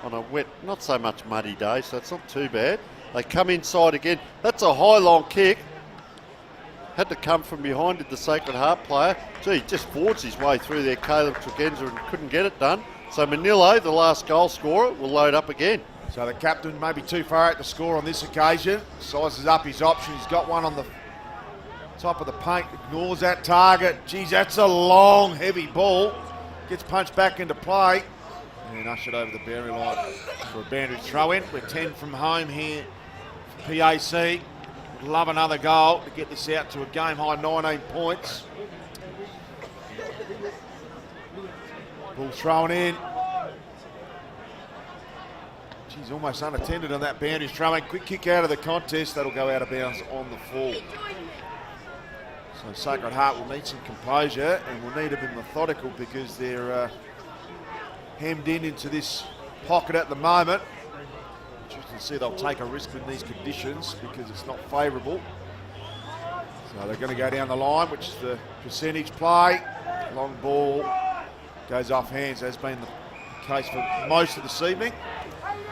on a wet, not so much muddy day, so it's not too bad. They come inside again. That's a high, long kick. Had to come from behind, did the Sacred Heart player. Gee, just forged his way through there, Caleb Tregenza, and couldn't get it done. So Manillo, the last goal scorer, will load up again. So the captain may be too far out to score on this occasion. Sizes up his options. He's got one on the top of the paint. Ignores that target. Geez, that's a long, heavy ball. Gets punched back into play. And ushered over the boundary line for a boundary throw in. We're 10 from home here for PAC. Would love another goal to get this out to a game high 19 points. Ball thrown in. She's almost unattended on that boundary throwing. Quick kick out of the contest. That'll go out of bounds on the fall. So Sacred Heart will need some composure and will need to be methodical because they're hemmed in into this pocket at the moment. You can see they'll take a risk in these conditions because it's not favourable. So they're going to go down the line, which is the percentage play. Long ball goes off hands, as has been the case for most of this evening.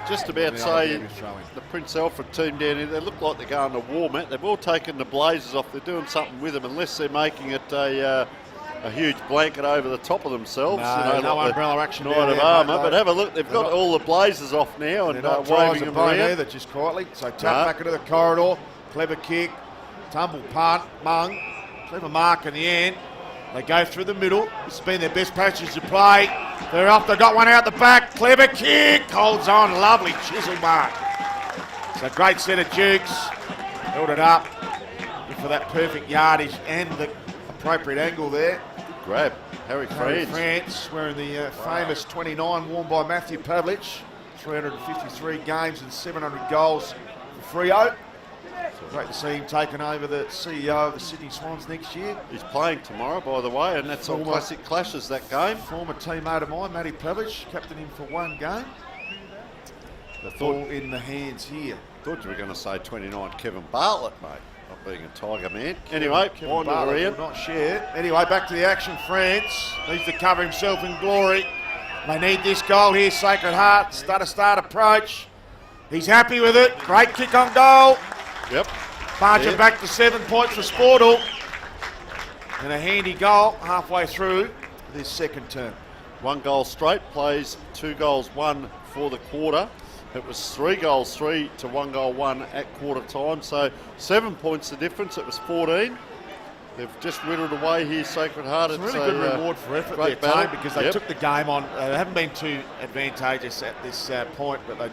Just about to say the Prince Alfred team down here, they look like they're going to war, Matt. They've all taken the blazers off. They're doing something with them, unless they're making it a huge blanket over the top of themselves. No, no umbrella action Knight down of there, armour, mate. but have a look. They've got all the blazers off now and waving them around. There, that just quietly. So tap back into the corridor. Clever kick. Tumble punt. Mung. Clever mark in the end. They go through the middle. This has been their best passage to play. They're off. They've got one out the back. Clever kick. Holds on. Lovely chisel mark. It's a great set of jukes. Held it up for that perfect yardage and the appropriate angle there. Good grab. Harry France wearing the famous 29 worn by Matthew Pavlich. 353 games and 700 goals for Freo. Great to see him taking over the CEO of the Sydney Swans next year. He's playing tomorrow, by the way, and that's on Classic Clashes, that game. Former teammate of mine, Matty Pavlich, captained him for one game. The ball in the hands here. Thought you were going to say 29 Kevin Bartlett, mate. Not being a Tiger man. Anyway, Kevin Bartlett will not share. Anyway, back to the action. France needs to cover himself in glory. They need this goal here. Sacred Heart, start approach. He's happy with it. Great kick on goal. Yep. Marching back to 7 points for Sportle. And a handy goal halfway through this second term. 1 goal straight, plays 2 goals 1 for the quarter. It was 3 goals 3 to 1 goal 1 at quarter time, so 7 points the difference. It was 14. They've just whittled away here, Sacred Heart. It's a really good reward for effort there, Tone, because they took the game on. They haven't been too advantageous at this point, but they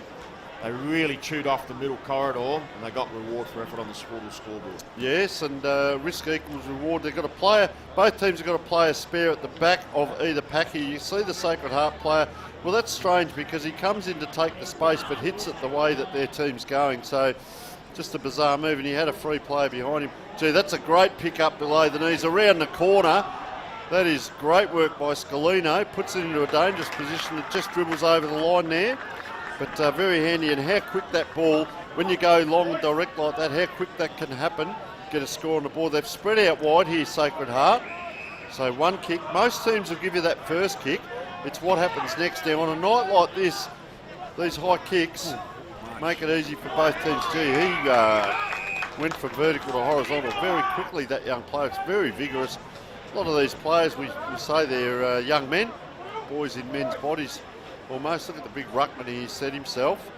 really chewed off the middle corridor and they got reward for effort on the Sportle scoreboard. Yes, and risk equals reward. They've got a player, both teams have got a player spare at the back of either pack here. You see the Sacred Heart player. Well, that's strange because he comes in to take the space but hits it the way that their team's going. So just a bizarre move, and he had a free player behind him. Gee, that's a great pick up below the knees. Around the corner. That is great work by Scalino. Puts it into a dangerous position. It just dribbles over the line there. But very handy, and how quick that ball, when you go long and direct like that, how quick that can happen, get a score on the board. They've spread out wide here, Sacred Heart. So 1 kick. Most teams will give you that first kick. It's what happens next. Now, on a night like this, these high kicks make it easy for both teams. Gee, he went from vertical to horizontal very quickly, that young player. It's very vigorous. A lot of these players, we say they're young men, boys in men's bodies. Almost. Look at the big ruckman he set himself.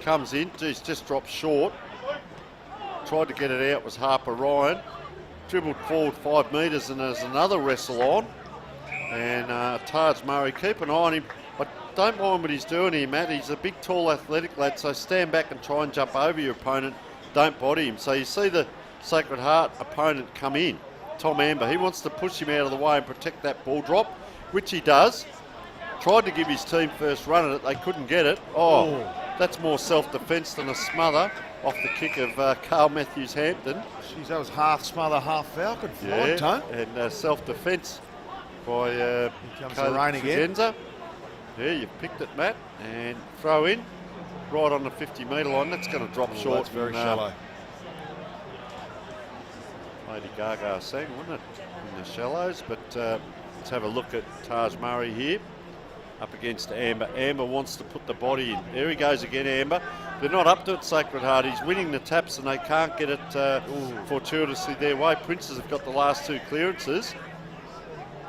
Comes in, geez, just drops short. tried to get it out was Harper Ryan. Dribbled forward 5 metres and there's another wrestle on. And Taj Murray, keep an eye on him. I don't mind what he's doing here, Matt. He's a big, tall, athletic lad, so stand back and try and jump over your opponent. Don't body him. So you see the Sacred Heart opponent come in, Tom Amber. He wants to push him out of the way and protect that ball drop, which he does. Tried to give his team first run at it. They couldn't get it. Oh, that's more self-defence than a smother off the kick of Carl Matthews-Hampton. Jeez, that was half smother, half Falcon. Fine, Tone. And self-defence by Caleb Figenza. Yeah, you've picked it, Matt. And throw in right on the 50-metre line. That's going to drop short. That's very shallow. Lady Gaga sang, wasn't it, in the shallows? But let's have a look at Taj Murray here up against Amber. Amber wants to put the body in. There he goes again, Amber. They're not up to it, Sacred Heart. He's winning the taps and they can't get it fortuitously their way. Princes have got the last 2 clearances.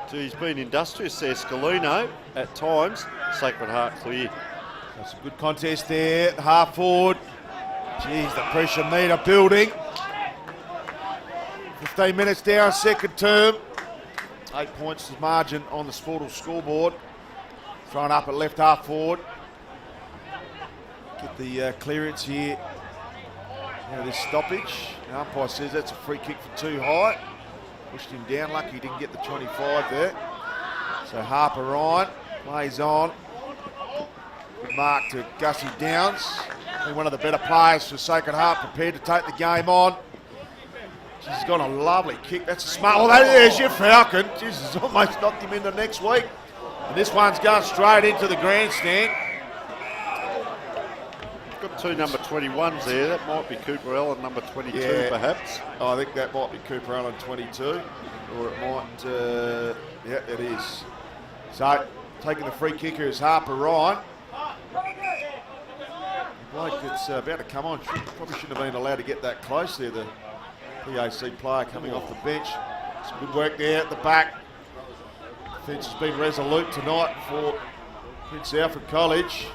So he's been industrious there, Scalino, at times. Sacred Heart clear. That's a good contest there. Half forward. Geez, the pressure meter building. 15 minutes down, second term. 8 points is margin on the Sportal scoreboard. Thrown up at left half forward. Get the clearance here. Now this stoppage. The umpire says that's a free kick for too high. Pushed him down, lucky he didn't get the 25 there. So Harper Ryan plays on. Good mark to Gussie Downs. One of the better players for Sacred Heart, prepared to take the game on. She's got a lovely kick. That's a smart. Oh, there's your Falcon. Jesus, almost knocked him into next week. And this one's going straight into the grandstand. Got 2 number 21s there. That might be Cooper Allen, number 22, perhaps. I think that might be Cooper Allen, 22. Or it might, yeah, it is. So, taking the free kicker is Harper Ryan. The bloke that's about to come on probably shouldn't have been allowed to get that close there. The PAC player coming off the bench. Some good work there at the back. Defence has been resolute tonight for Prince Alfred College.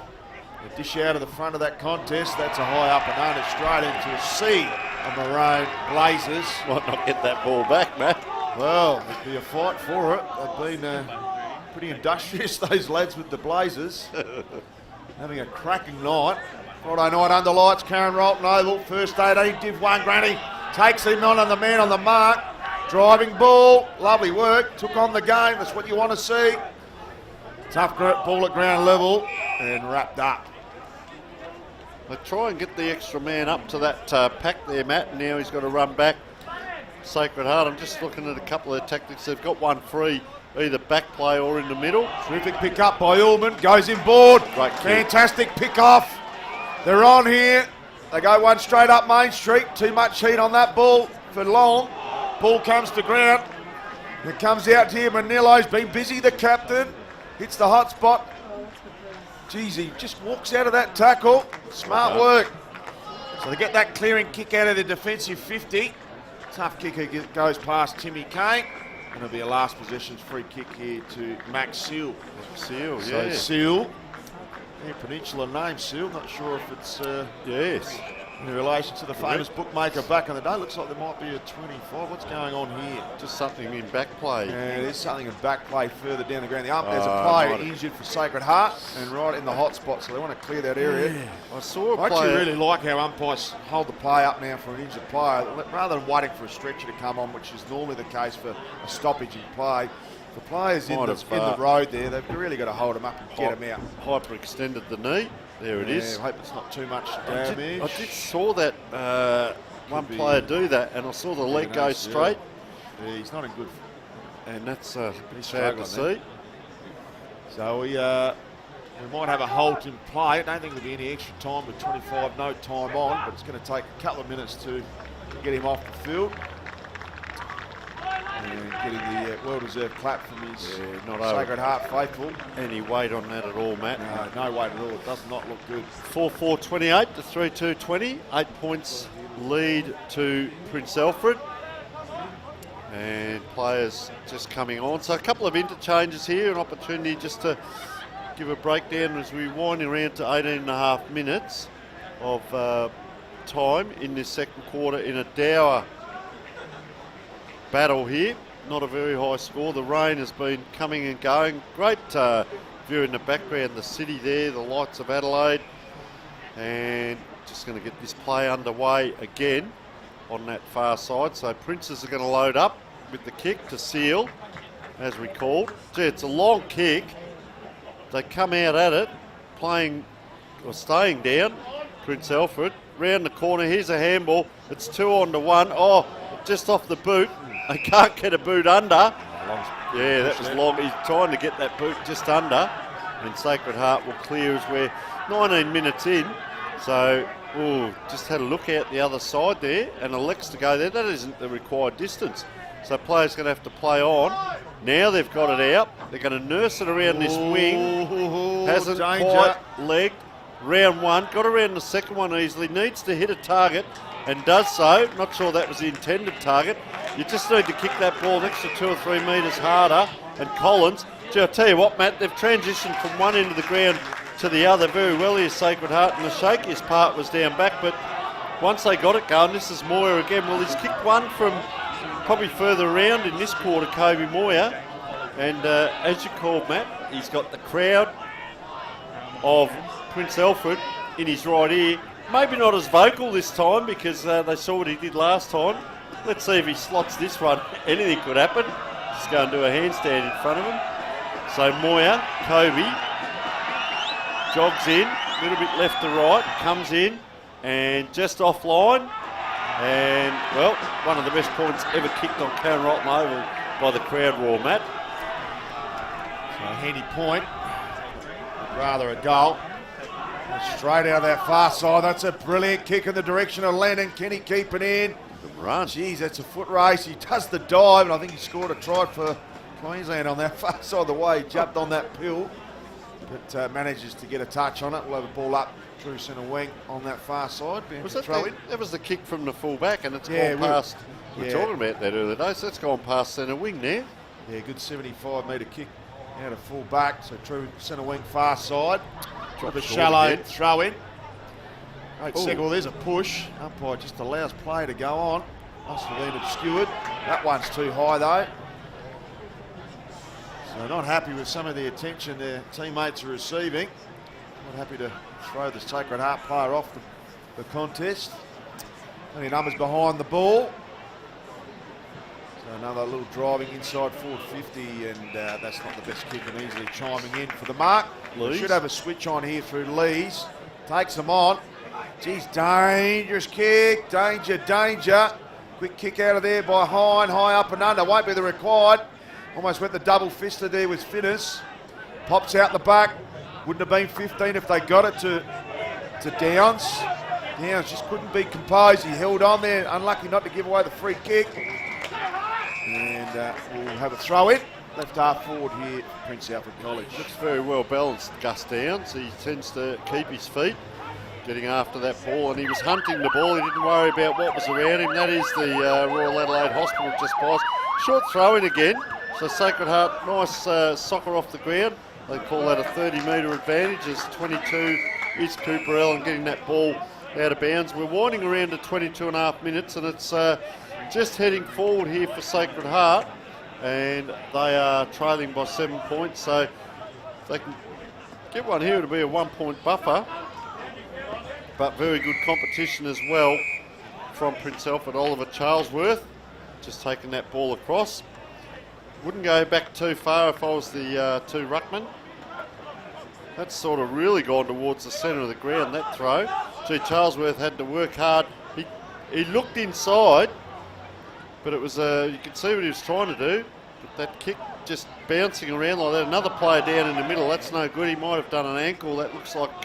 A dish out of the front of that contest. That's a high up and under straight into a sea of maroon blazers. Might not get that ball back, Matt. Well, there'd be a fight for it. They've been pretty industrious, those lads with the blazers. Having a cracking night. Friday night under lights, Karen Rolton Oval. First 18, Div 1, Granny takes him on and the man on the mark. Driving ball, lovely work, took on the game, that's what you want to see. Tough ball at ground level and wrapped up. They try and get the extra man up to that pack there, Matt, and now he's got to run back. Sacred Heart, I'm just looking at a couple of tactics. They've got one free, either back play or in the middle. Terrific pick up by Ullman, goes inboard. Great kick. Fantastic pick off. They're on here. They go one straight up Main Street. Too much heat on that ball for long. Ball comes to ground. It comes out here. Manilo's been busy, the captain. Hits the hot spot. Geez, he just walks out of that tackle. Smart work. So they get that clearing kick out of the defensive 50. Tough kicker goes past Timmy Kane. And it'll be a last possessions free kick here to Max Seal. Seal, so yeah. Seal. Yeah, Peninsula name, Seal. Not sure if it's yes, in relation to the famous bookmaker back in the day. Looks like there might be a 25. What's going on here? Just something in back play. Yeah, there's something in back play further down the ground. There's a player injured for Sacred Heart and right in the hot spot, so they want to clear that area. Yeah, I saw a I player. actually really like how umpires hold the play up now for an injured player, rather than waiting for a stretcher to come on, which is normally the case for a stoppage in play. The players in the road there, they've really got to hold them up and get them out. Hyper extended the knee. There it is. I hope it's not too much damage. I did saw that one player do that, and I saw the leg go straight. Yeah, he's not in good. And that's sad to see. So we might have a halt in play. I don't think there'll be any extra time with 25, no time on, but it's going to take a couple of minutes to get him off the field. And getting the well-deserved clap from his Sacred Heart faithful. Any weight on that at all, Matt? No weight at all. It does not look good. 4-4-28 to 3-2-20. 8 points lead to Prince Alfred. And players just coming on. So a couple of interchanges here. An opportunity just to give a breakdown as we wind around to 18.5 minutes of time in this second quarter in a dour battle here. Not a very high score. The rain has been coming and going. Great view in the background, the city there, the lights of Adelaide. And just going to get this play underway again on that far side. So Princes are going to load up with the kick to Seal, as we called. Gee, it's a long kick. They come out at it, playing or staying down. Prince Alfred round the corner. Here's a handball. It's 2-on-1. Oh, just off the boot. They can't get a boot under. Yeah, that was long. He's trying to get that boot just under. And Sacred Heart will clear as we're 19 minutes in. So, just had a look out the other side there and elects to go there. That isn't the required distance. So players going to have to play on. Now they've got it out. They're going to nurse it around this wing. Hasn't quite legged. Round one. Got around the second one easily. Needs to hit a target and does so. Not sure that was the intended target. You just need to kick that ball an extra 2 or 3 metres harder. And Collins, gee, I'll tell you what, Matt, they've transitioned from one end of the ground to the other very well here, Sacred Heart, and the shakiest part was down back, but once they got it going, this is Moyer again. Well, he's kicked one from probably further around in this quarter, Kobe Moyer, and as you called, Matt, he's got the crowd of Prince Alfred in his right ear. Maybe not as vocal this time because they saw what he did last time. Let's see if he slots this one. Anything could happen. Just go and do a handstand in front of him. So Moyer, Kobe, jogs in, a little bit left to right, comes in, and just offline. And, well, one of the best points ever kicked on Karen Rolton Oval by the crowd roar, Matt. So a handy point, rather a goal. Straight out of that far side. That's a brilliant kick in the direction of Lennon. Can he keep it in? Good run. Jeez, that's a foot race. He does the dive, and I think he scored a try for Queensland on that far side of the way. He jumped on that pill, but manages to get a touch on it. We'll have a ball up through centre wing on that far side. Was that, that was the kick from the full back, and it's gone past. We were talking about that earlier today, so it's gone past centre wing now. Yeah, good 75-metre kick out of full back, so true centre wing far side. With a shallow throw in. Great second. Well, there's a push. Umpire just allows play to go on. Must have been obscured. That one's too high though. So not happy with some of the attention their teammates are receiving. Not happy to throw the Sacred Heart player off the contest. Plenty numbers behind the ball. So another little driving inside forward 50, and that's not the best kick, and easily chiming in for the mark. We should have a switch on here through Lees. Takes them on. Geez, dangerous kick. Danger, danger. Quick kick out of there by Hine. High up and under. Won't be the required. Almost went the double fisted there with Finnis. Pops out the back. Wouldn't have been 15 if they got it to Downs. Downs just couldn't be composed. He held on there. Unlucky not to give away the free kick. And we'll have a throw in. Left half forward here for Prince Alfred College. Looks very well balanced, Gus Downs. He tends to keep his feet, getting after that ball, and he was hunting the ball. He didn't worry about what was around him. That is the Royal Adelaide Hospital just past. Short throw in again. So Sacred Heart, nice soccer off the ground. They call that a 30-metre advantage as 22 is Cooper Allen getting that ball out of bounds. We're winding around to 22.5 minutes, and it's just heading forward here for Sacred Heart. And they are trailing by 7 points, so if they can get one here, it'll be a 1-point buffer. But very good competition as well from Prince Alfred. Oliver Charlesworth just taking that ball across. Wouldn't go back too far if I was the two ruckman. That's sort of really gone towards the centre of the ground, that throw. Gee, Charlesworth had to work hard. He looked inside, but it was you could see what he was trying to do. But that kick just bouncing around like that. Another player down in the middle. That's no good. He might have done an ankle. That looks like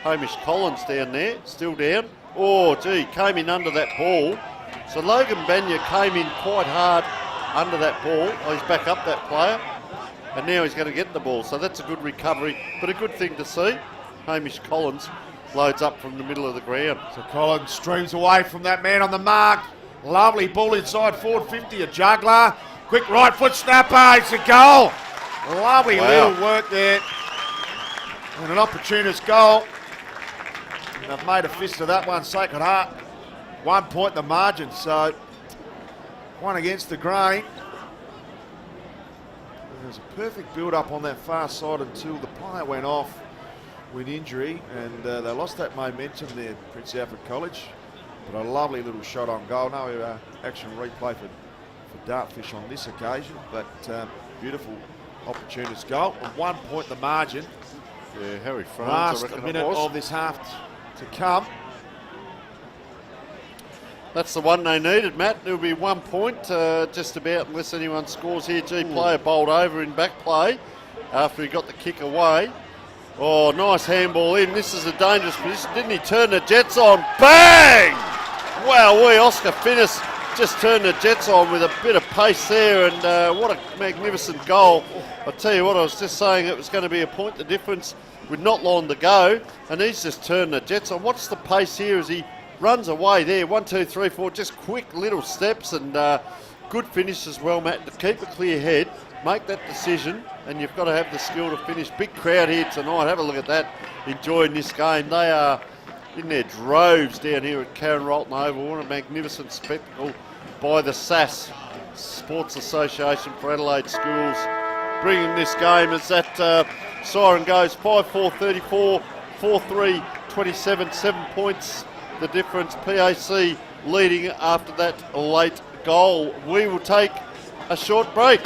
Hamish Collins down there, still down. Oh, gee, came in under that ball. So Logan Banya came in quite hard under that ball. Oh, he's back up that player. And now he's going to get the ball. So that's a good recovery, but a good thing to see. Hamish Collins loads up from the middle of the ground. So Collins streams away from that man on the mark. Lovely ball inside forward 50, a juggler. Quick right foot snapper, it's a goal. Lovely little work there. And an opportunist goal. they've made a fist of that one. Sacred Heart, 1 point the margin, so one against the grain. There's a perfect build-up on that far side until the player went off with injury, and they lost that momentum there, Prince Alfred College. But a lovely little shot on goal. No action replay for Dartfish on this occasion, but beautiful opportunist goal. And 1 point the margin. Yeah, Harry Franz, Last I reckon minute it was. of this half to come. That's the one they needed, Matt. There'll be 1 point, just about, unless anyone scores here. Player bowled over in back play after he got the kick away. Oh, nice handball in. This is a dangerous position. Didn't he turn the Jets on? Bang! Wow, Oscar Finnis just turned the Jets on with a bit of pace there, and what a magnificent goal. I'll tell you what, I was just saying it was going to be a point the difference with not long to go, and he's just turned the Jets on. What's the pace here as he runs away there? 1, 2, 3, 4, just quick little steps, and good finish as well, Matt, to keep a clear head, make that decision, and you've got to have the skill to finish. Big crowd here tonight, have a look at that, enjoying this game. They are in their droves down here at Karen Rolton Oval. What a magnificent spectacle by the SAS, Sports Association for Adelaide Schools, bringing this game as that siren goes. 5-4-34, 4-3-27, 7 points the difference. PAC leading after that late goal. We will take a short break.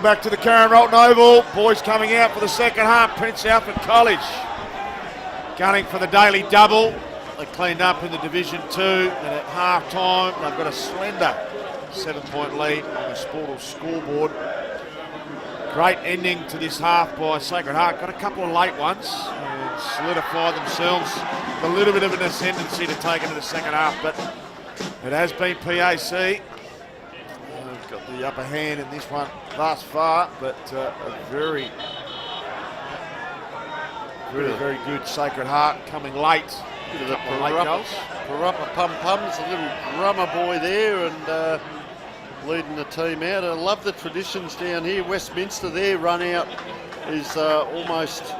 Welcome back to the Karen Rolton Oval. Boys coming out for the second half. Prince Alfred College gunning for the daily double. They cleaned up in the Division 2, and at half time they've got a slender 7-point lead on the Sportal scoreboard. Great ending to this half by Sacred Heart. Got a couple of late ones and solidified themselves with a little bit of an ascendancy to take into the second half, but it has been PAC. Got the upper hand in this one thus far, but a very good Sacred Heart coming late. Bit of the Parappa Pum Pums, a little drummer boy there, and leading the team out. I love the traditions down here. Westminster, their run out is almost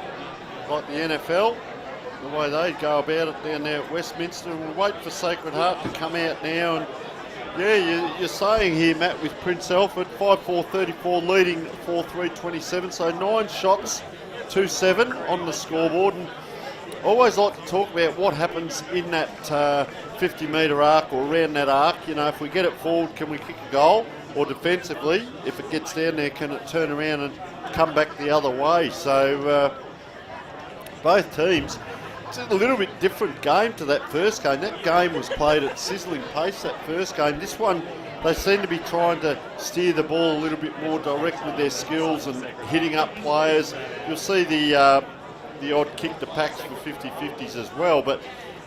like the NFL, the way they go about it down there at Westminster. And we'll wait for Sacred Heart to come out now. And yeah, you're saying here, Matt, with Prince Alfred, 5-4-34 leading 4-3-27, so 9 shots, 2-7 on the scoreboard. And I always like to talk about what happens in that 50-metre arc or around that arc. You know, if we get it forward, can we kick a goal? Or defensively, if it gets down there, can it turn around and come back the other way? So both teams, it's a little bit different game to that first game. That game was played at sizzling pace, that first game. This one, they seem to be trying to steer the ball a little bit more direct with their skills and hitting up players. You'll see the odd kick to packs for 50-50s as well, but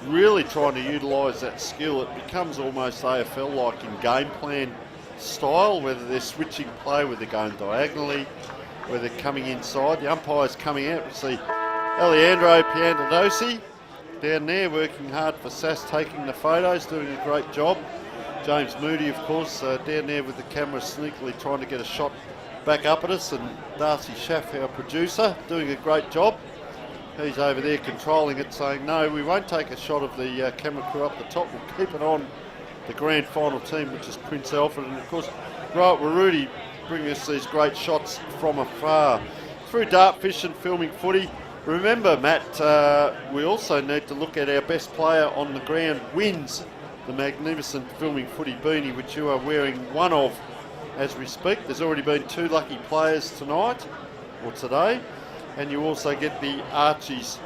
really trying to utilise that skill. It becomes almost AFL-like in game plan style, whether they're switching play, whether they're going diagonally, whether they're coming inside. The umpire's coming out. We see Alejandro Piantadosi down there working hard for SAS, taking the photos, doing a great job. James Moody, of course, down there with the camera sneakily trying to get a shot back up at us, and Darcy Schaff, our producer, doing a great job. He's over there controlling it, saying, no, we won't take a shot of the camera crew up the top. We'll keep it on the grand final team, which is Prince Alfred. And, of course, Grant Warudi bringing us these great shots from afar. Through Dartfish and filming footy. Remember, Matt, we also need to look at our best player on the ground wins the magnificent filming footy beanie, which you are wearing one of as we speak. There's already been 2 lucky players tonight, or today. And you also get the Archie's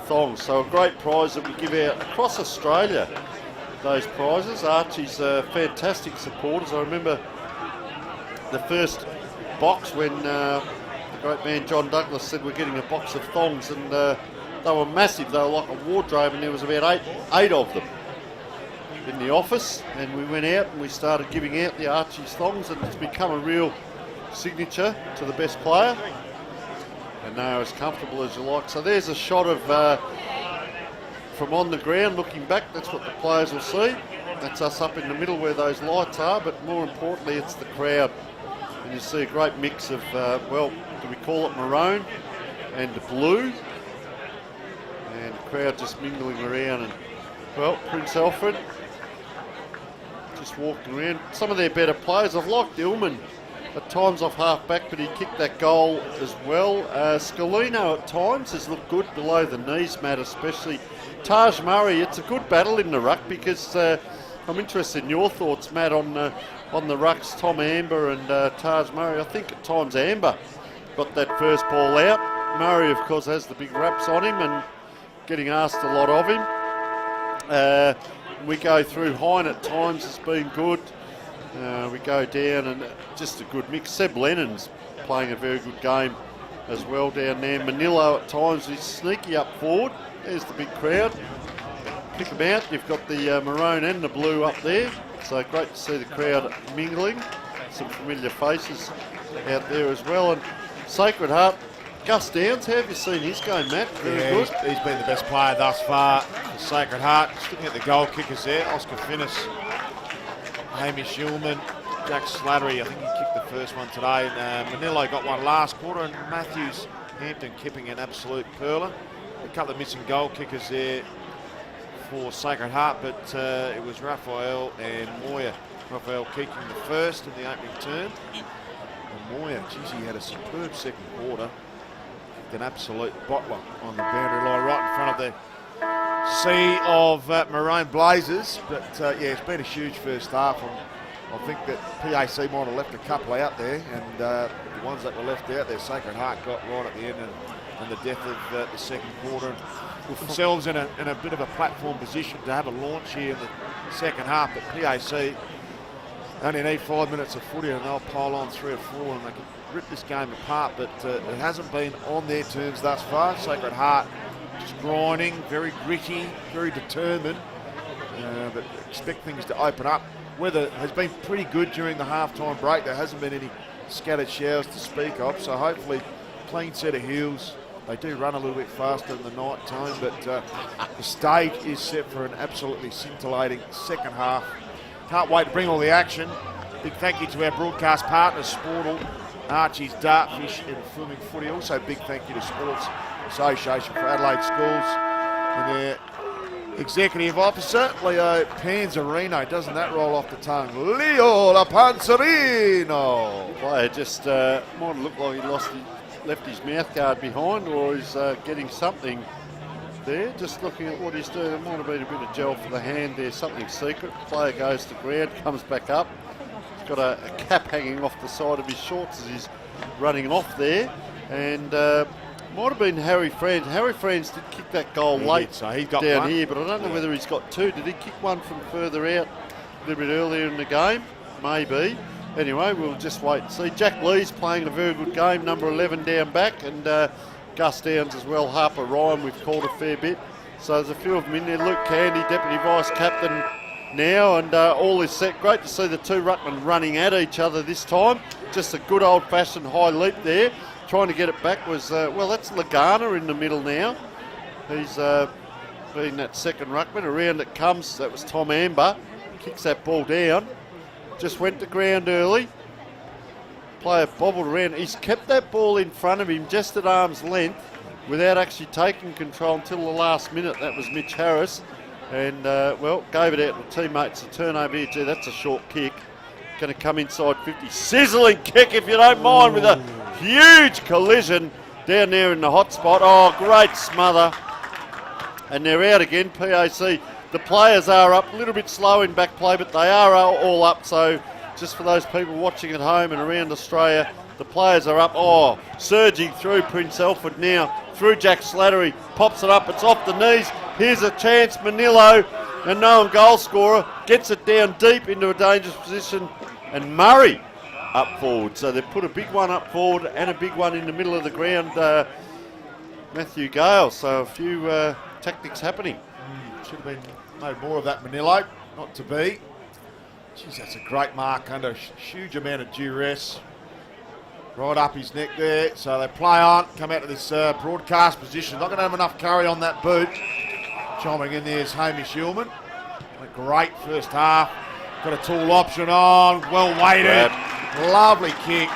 thong. So a great prize that we give out across Australia, those prizes. Archie's fantastic supporters. I remember the first box when the great man John Douglas said we're getting a box of thongs, and they were massive. They were like a wardrobe, and there was about eight of them in the office. And we went out and we started giving out the Archie's thongs, and it's become a real signature to the best player. And they're as comfortable as you like. So there's a shot of from on the ground looking back. That's what the players will see. That's us up in the middle where those lights are, but more importantly it's the crowd. And you see a great mix of, well, do we call it maroon and blue? And the crowd just mingling around. And, well, Prince Alfred just walking around. Some of their better players, I've liked Illman at times off half back, but he kicked that goal as well. Scalino at times has looked good below the knees, Matt, especially. Taj Murray, it's a good battle in the ruck, because I'm interested in your thoughts, Matt, on the rucks, Tom Amber and Taj Murray. I think at times Amber got that first ball out. Murray, of course, has the big raps on him and getting asked a lot of him. We go through. Hine at times has been good. We go down, and just a good mix. Seb Lennon's playing a very good game as well down there. Manillo at times is sneaky up forward. There's the big crowd. Pick them out. You've got the maroon and the blue up there. So great to see the crowd mingling. Some familiar faces out there as well. And Sacred Heart, Gus Downs, how have you seen his game, Matt? Very good. He's been the best player thus far for Sacred Heart. Just looking at the goal kickers there, Oscar Finnis, Hamish Ullman, Jack Slattery, I think he kicked the first one today. Manillo got one last quarter, and Matthews Hampton kipping an absolute curler. A couple of missing goal kickers there for Sacred Heart, but it was Raphael and Moya. Raphael kicking the first in the opening term. And Moya, geez, he had a superb second quarter. An absolute bottler on the boundary line right in front of the sea of Maroon Blazers. But yeah, it's been a huge first half. I think that PAC might have left a couple out there, and the ones that were left out there, Sacred Heart got right at the end and the death of the second quarter. And put themselves in a bit of a platform position to have a launch here in the second half, but PAC only need 5 minutes of footy and they'll pile on 3 or 4 and they can rip this game apart, but it hasn't been on their terms thus far. Sacred Heart just grinding, very gritty, very determined, but expect things to open up. Weather has been pretty good during the halftime break. There hasn't been any scattered showers to speak of, so hopefully clean set of heels. They do run a little bit faster in the night time, but the stage is set for an absolutely scintillating second half. Can't wait to bring all the action. Big thank you to our broadcast partners, Sportal, Archie's, Dartfish and Filming Footy. Also big thank you to Sports Association for Adelaide Schools and their Executive Officer, Leo Panzerino. Doesn't that roll off the tongue? Leo La Panzerino. Player just might look like he left his mouth guard behind, or he's getting something there. Just looking at what he's doing, it might have been a bit of gel for the hand there, something secret. Player goes to ground, comes back up. He's got a cap hanging off the side of his shorts as he's running off there, and might have been Harry Franz. Harry Franz did kick that goal late so he got down one here, but I don't know whether he's got two. Did he kick one from further out a little bit earlier in the game? Maybe. Anyway, we'll just wait and see. Jack Lee's playing a very good game, number 11 down back, and Gus Downs as well. Harper Ryan, we've called a fair bit. So there's a few of them in there. Luke Candy, Deputy Vice Captain now, and all is set. Great to see the two ruckmen running at each other this time. Just a good old-fashioned high leap there. Trying to get it back was, well, that's Lagana in the middle now. He's been that second ruckman. Around it comes, that was Tom Amber. Kicks that ball down. Just went to ground early. Player bobbled around. He's kept that ball in front of him just at arm's length without actually taking control until the last minute. That was Mitch Harris. And, well, gave it out to teammates. A turnover here, too. That's a short kick. Going to come inside 50. Sizzling kick, if you don't mind, with a huge collision down there in the hot spot. Oh, great smother. And they're out again, PAC. The players are up, a little bit slow in back play, but they are all up. So just for those people watching at home and around Australia, the players are up. Oh, surging through Prince Alfred now, through Jack Slattery. Pops it up, it's off the knees. Here's a chance, Manillo, a known goal scorer, gets it down deep into a dangerous position. And Murray up forward. So they've put a big one up forward and a big one in the middle of the ground, Matthew Gale. So a few tactics happening. Should have been made more of that, Manillo. Not to be. Jeez, that's a great mark under huge amount of duress. Right up his neck there. So they play on, come out to this broadcast position. Not going to have enough curry on that boot. Chiming in there is Hamish Hillman. A great first half. Got a tall option on, well weighted, lovely kick,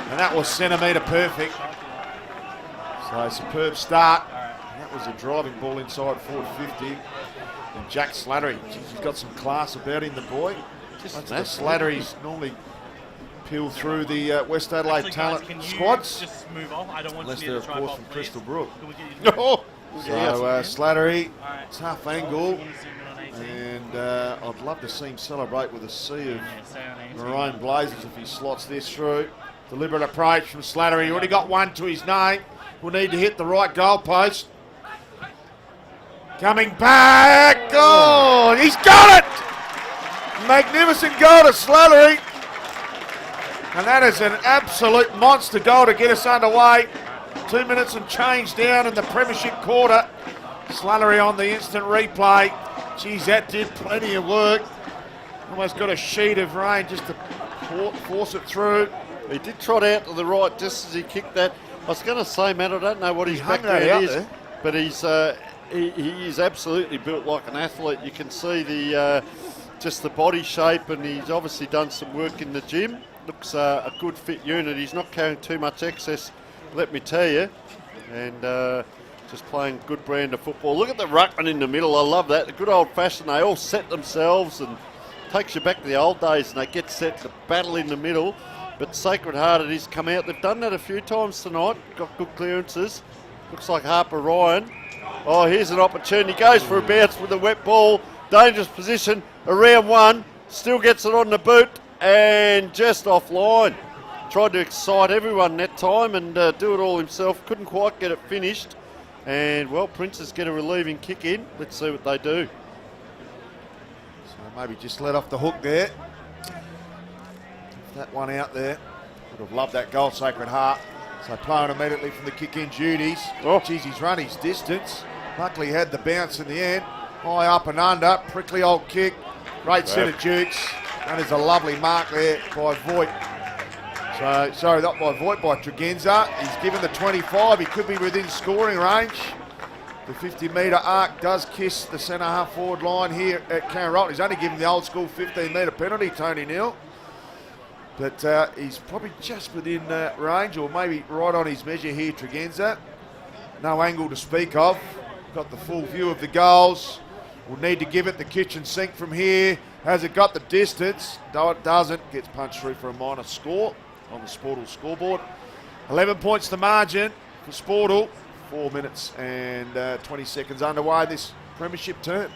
and that was centimetre perfect. So superb start. And that was a driving ball inside forward 50. And Jack Slattery, he's got some class about him, the boy. That's the Slattery's normally peel through the West Adelaide talent squads. Just move off. I don't want unless to they're of course from Crystal Brook. No. So Slattery, tough angle. And I'd love to see him celebrate with a sea of maroon blazers if he slots this through. Deliberate approach from Slattery. He already got one to his name. Will need to hit the right goalpost. Coming back. Oh, he's got it! Magnificent goal to Slattery. And that is an absolute monster goal to get us underway. 2 minutes and change down in the premiership quarter. Slattery on the instant replay. Geez, that did plenty of work. Almost got a sheet of rain just to force it through. He did trot out to the right just as he kicked that. I was going to say, Matt, I don't know what his background is, there. But he's he is absolutely built like an athlete. You can see the just the body shape, and he's obviously done some work in the gym. Looks a good fit unit. He's not carrying too much excess, let me tell you. And just playing good brand of football. Look at the ruckman in the middle. I love that. The good old-fashioned. They all set themselves and takes you back to the old days, and they get set to battle in the middle. But Sacred Heart, it is come out. They've done that a few times tonight. Got good clearances. Looks like Harper Ryan. Oh, here's an opportunity. Goes for a bounce with a wet ball. Dangerous position. Around one. Still gets it on the boot and just offline. Tried to excite everyone that time and do it all himself. Couldn't quite get it finished. And, well, Princes get a relieving kick in. Let's see what they do. So maybe just let off the hook there. That one out there. Would have loved that goal, Sacred Heart. So playing immediately from the kick-in duties. Oh, geez, he's run his distance. Luckily had the bounce in the end. High up and under. Prickly old kick. Great set of dukes. And there's a lovely mark there by Voigt. So, sorry, not by Voigt, by Tregenza. He's given the 25. He could be within scoring range. The 50-metre arc does kiss the centre half forward line here at Carrot. He's only given the old school 15-metre penalty, Tony Neal. But he's probably just within range, or maybe right on his measure here, Tregenza. No angle to speak of. Got the full view of the goals. We'll need to give it the kitchen sink from here. Has it got the distance? No, it doesn't. Gets punched through for a minor score on the Sportal scoreboard. 11 points the margin for Sportal. 4 minutes and 20 seconds underway this premiership term.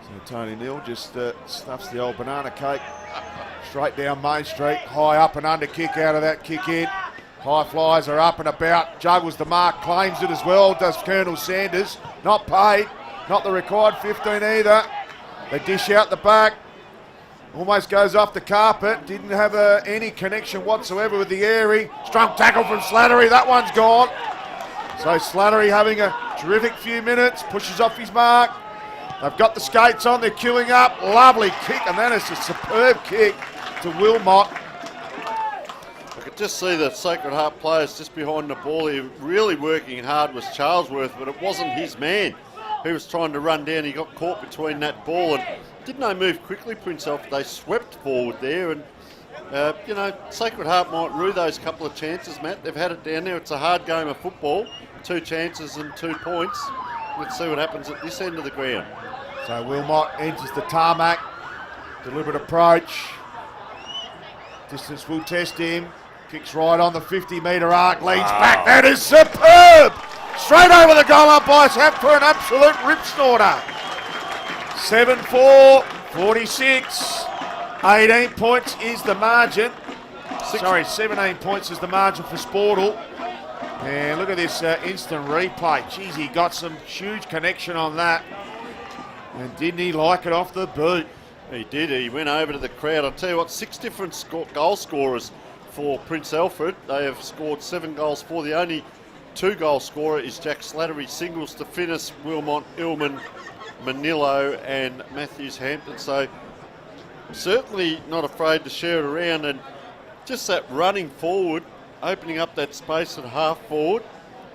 So Tony Neal just stuffs the old banana cake straight down Main Street. High up and under kick out of that kick in. High flyers are up and about. Juggles the mark, claims it as well, does Colonel Sanders. Not paid, not the required 15 either. They dish out the back. Almost goes off the carpet. Didn't have any connection whatsoever with the Airy. Strong tackle from Slattery. That one's gone. So Slattery having a terrific few minutes. Pushes off his mark. They've got the skates on. They're queuing up. Lovely kick. And that is a superb kick to Wilmot. I could just see the Sacred Heart players just behind the ball here. Really working hard was Charlesworth, but it wasn't his man. He was trying to run down. He got caught between that ball and didn't they move quickly, Prince Alfred? They swept forward there and, you know, Sacred Heart might rue those couple of chances, Matt. They've had it down there. It's a hard game of football. 2 chances and 2 points. Let's see what happens at this end of the ground. So Wilmot enters the tarmac. Deliberate approach. Distance will test him. Kicks right on the 50-metre arc. Leads back. That is superb! Straight over the goal umpires have for an absolute rip snorter. 7-4, 46. 18 points is the margin. 17 points is the margin for Sportal. And look at this instant replay. Jeez, he got some huge connection on that. And didn't he like it off the boot? He did. He went over to the crowd. I'll tell you what, 6 different goal scorers for Prince Alfred. They have scored 7 goals for. The only 2 goal scorer is Jack Slattery. Singles to Finnis, Wilmot, Illman, Manillo and Matthews Hampton. So certainly not afraid to share it around, and just that running forward, opening up that space at half forward.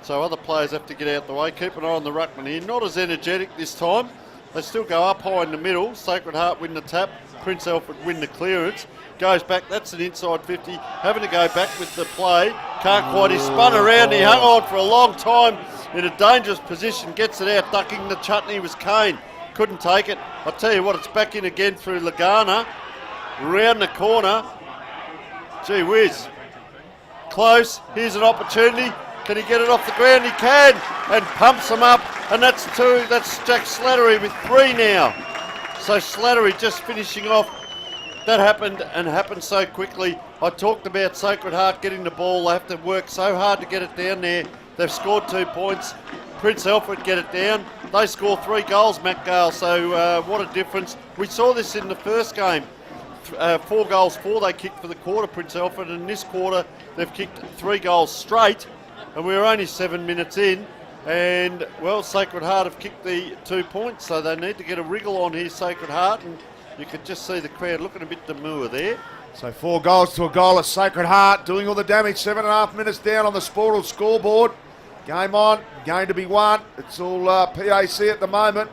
So other players have to get out the way. Keep an eye on the ruckman here. Not as energetic this time. They still go up high in the middle. Sacred Heart win the tap. Prince Alfred win the clearance. Goes back. That's an inside 50. Having to go back with the play. Can't quite. He spun around. He hung on for a long time in a dangerous position. Gets it out. Ducking the chutney was Kane. Couldn't take it. I'll tell you what, it's back in again through Lagana. Round the corner. Gee whiz. Close. Here's an opportunity. Can he get it off the ground? He can. And pumps them up. And that's 2. That's Jack Slattery with 3 now. So Slattery just finishing off. That happened and happened so quickly. I talked about Sacred Heart getting the ball. They have to work so hard to get it down there. They've scored 2 points. Prince Alfred get it down. They score 3 goals, Matt Gale. So what a difference. We saw this in the first game. 4 goals, 4 they kicked for the quarter, Prince Alfred. And this quarter, they've kicked 3 goals straight. And we're only 7 minutes in. And, well, Sacred Heart have kicked the 2 points. So they need to get a wriggle on here, Sacred Heart. And you could just see the crowd looking a bit demure there. So 4 goals to a goal of Sacred Heart, doing all the damage. 7.5 minutes down on the Sportal scoreboard. Game on, game to be won. It's all PAC at the moment.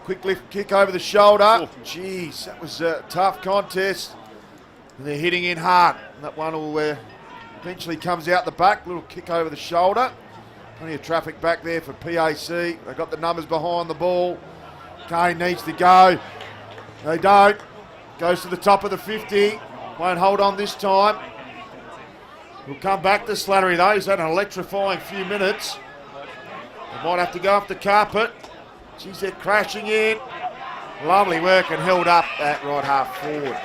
Quick lift kick over the shoulder. Oh, jeez, that was a tough contest. And they're hitting in hard. That one will eventually comes out the back. Little kick over the shoulder. Plenty of traffic back there for PAC. They've got the numbers behind the ball. Kane needs to go. They don't. Goes to the top of the 50. Won't hold on this time. We'll come back to Slattery though. He's had an electrifying few minutes. They might have to go off the carpet. Geez, they're crashing in. Lovely work and held up at right half forward.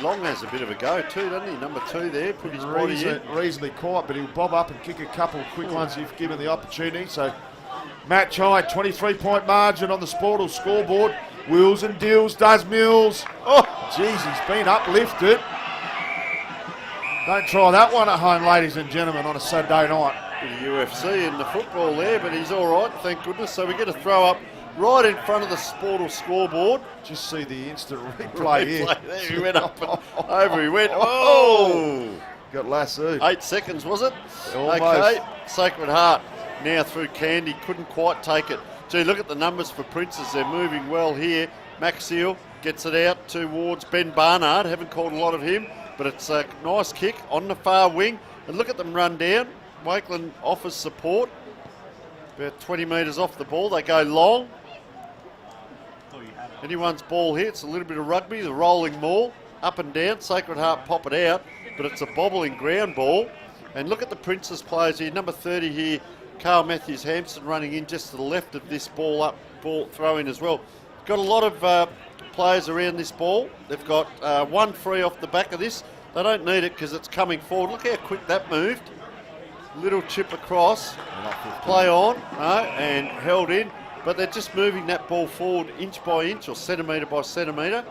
Long has a bit of a go too, doesn't he? Number 2 there, put his body in. Reasonably quiet, but he'll bob up and kick a couple of quick ones if given the opportunity. So match high, 23-point margin on the Sportal scoreboard. Wheels and deals, does Mills. Oh, geez, he's been uplifted. Don't try that one at home, ladies and gentlemen, on a Saturday night. Bit of UFC in the football there, but he's all right, thank goodness. So we get a throw up right in front of the Sportal scoreboard. Just see the instant replay here. There he went up and over he went. Oh! Got lassoed. 8 seconds, was it? Almost. Okay, Sacred Heart now through Candy, couldn't quite take it. Gee, look at the numbers for Princes, they're moving well here. Maxiel gets it out towards Ben Barnard, haven't called a lot of him, but it's a nice kick on the far wing. And look at them run down. Wakeland offers support. About 20 metres off the ball, they go long. Anyone's ball here, it's a little bit of rugby, the rolling maul, up and down, Sacred Heart pop it out, but it's a bobbling ground ball. And look at the Princes players here, number 30 here, Carl Matthews-Hampson running in just to the left of this ball throw in as well. Got a lot of players around this ball. They've got 1 free off the back of this. They don't need it because it's coming forward. Look how quick that moved. Little chip across, play on, and held in. But they're just moving that ball forward inch by inch or centimetre by centimetre.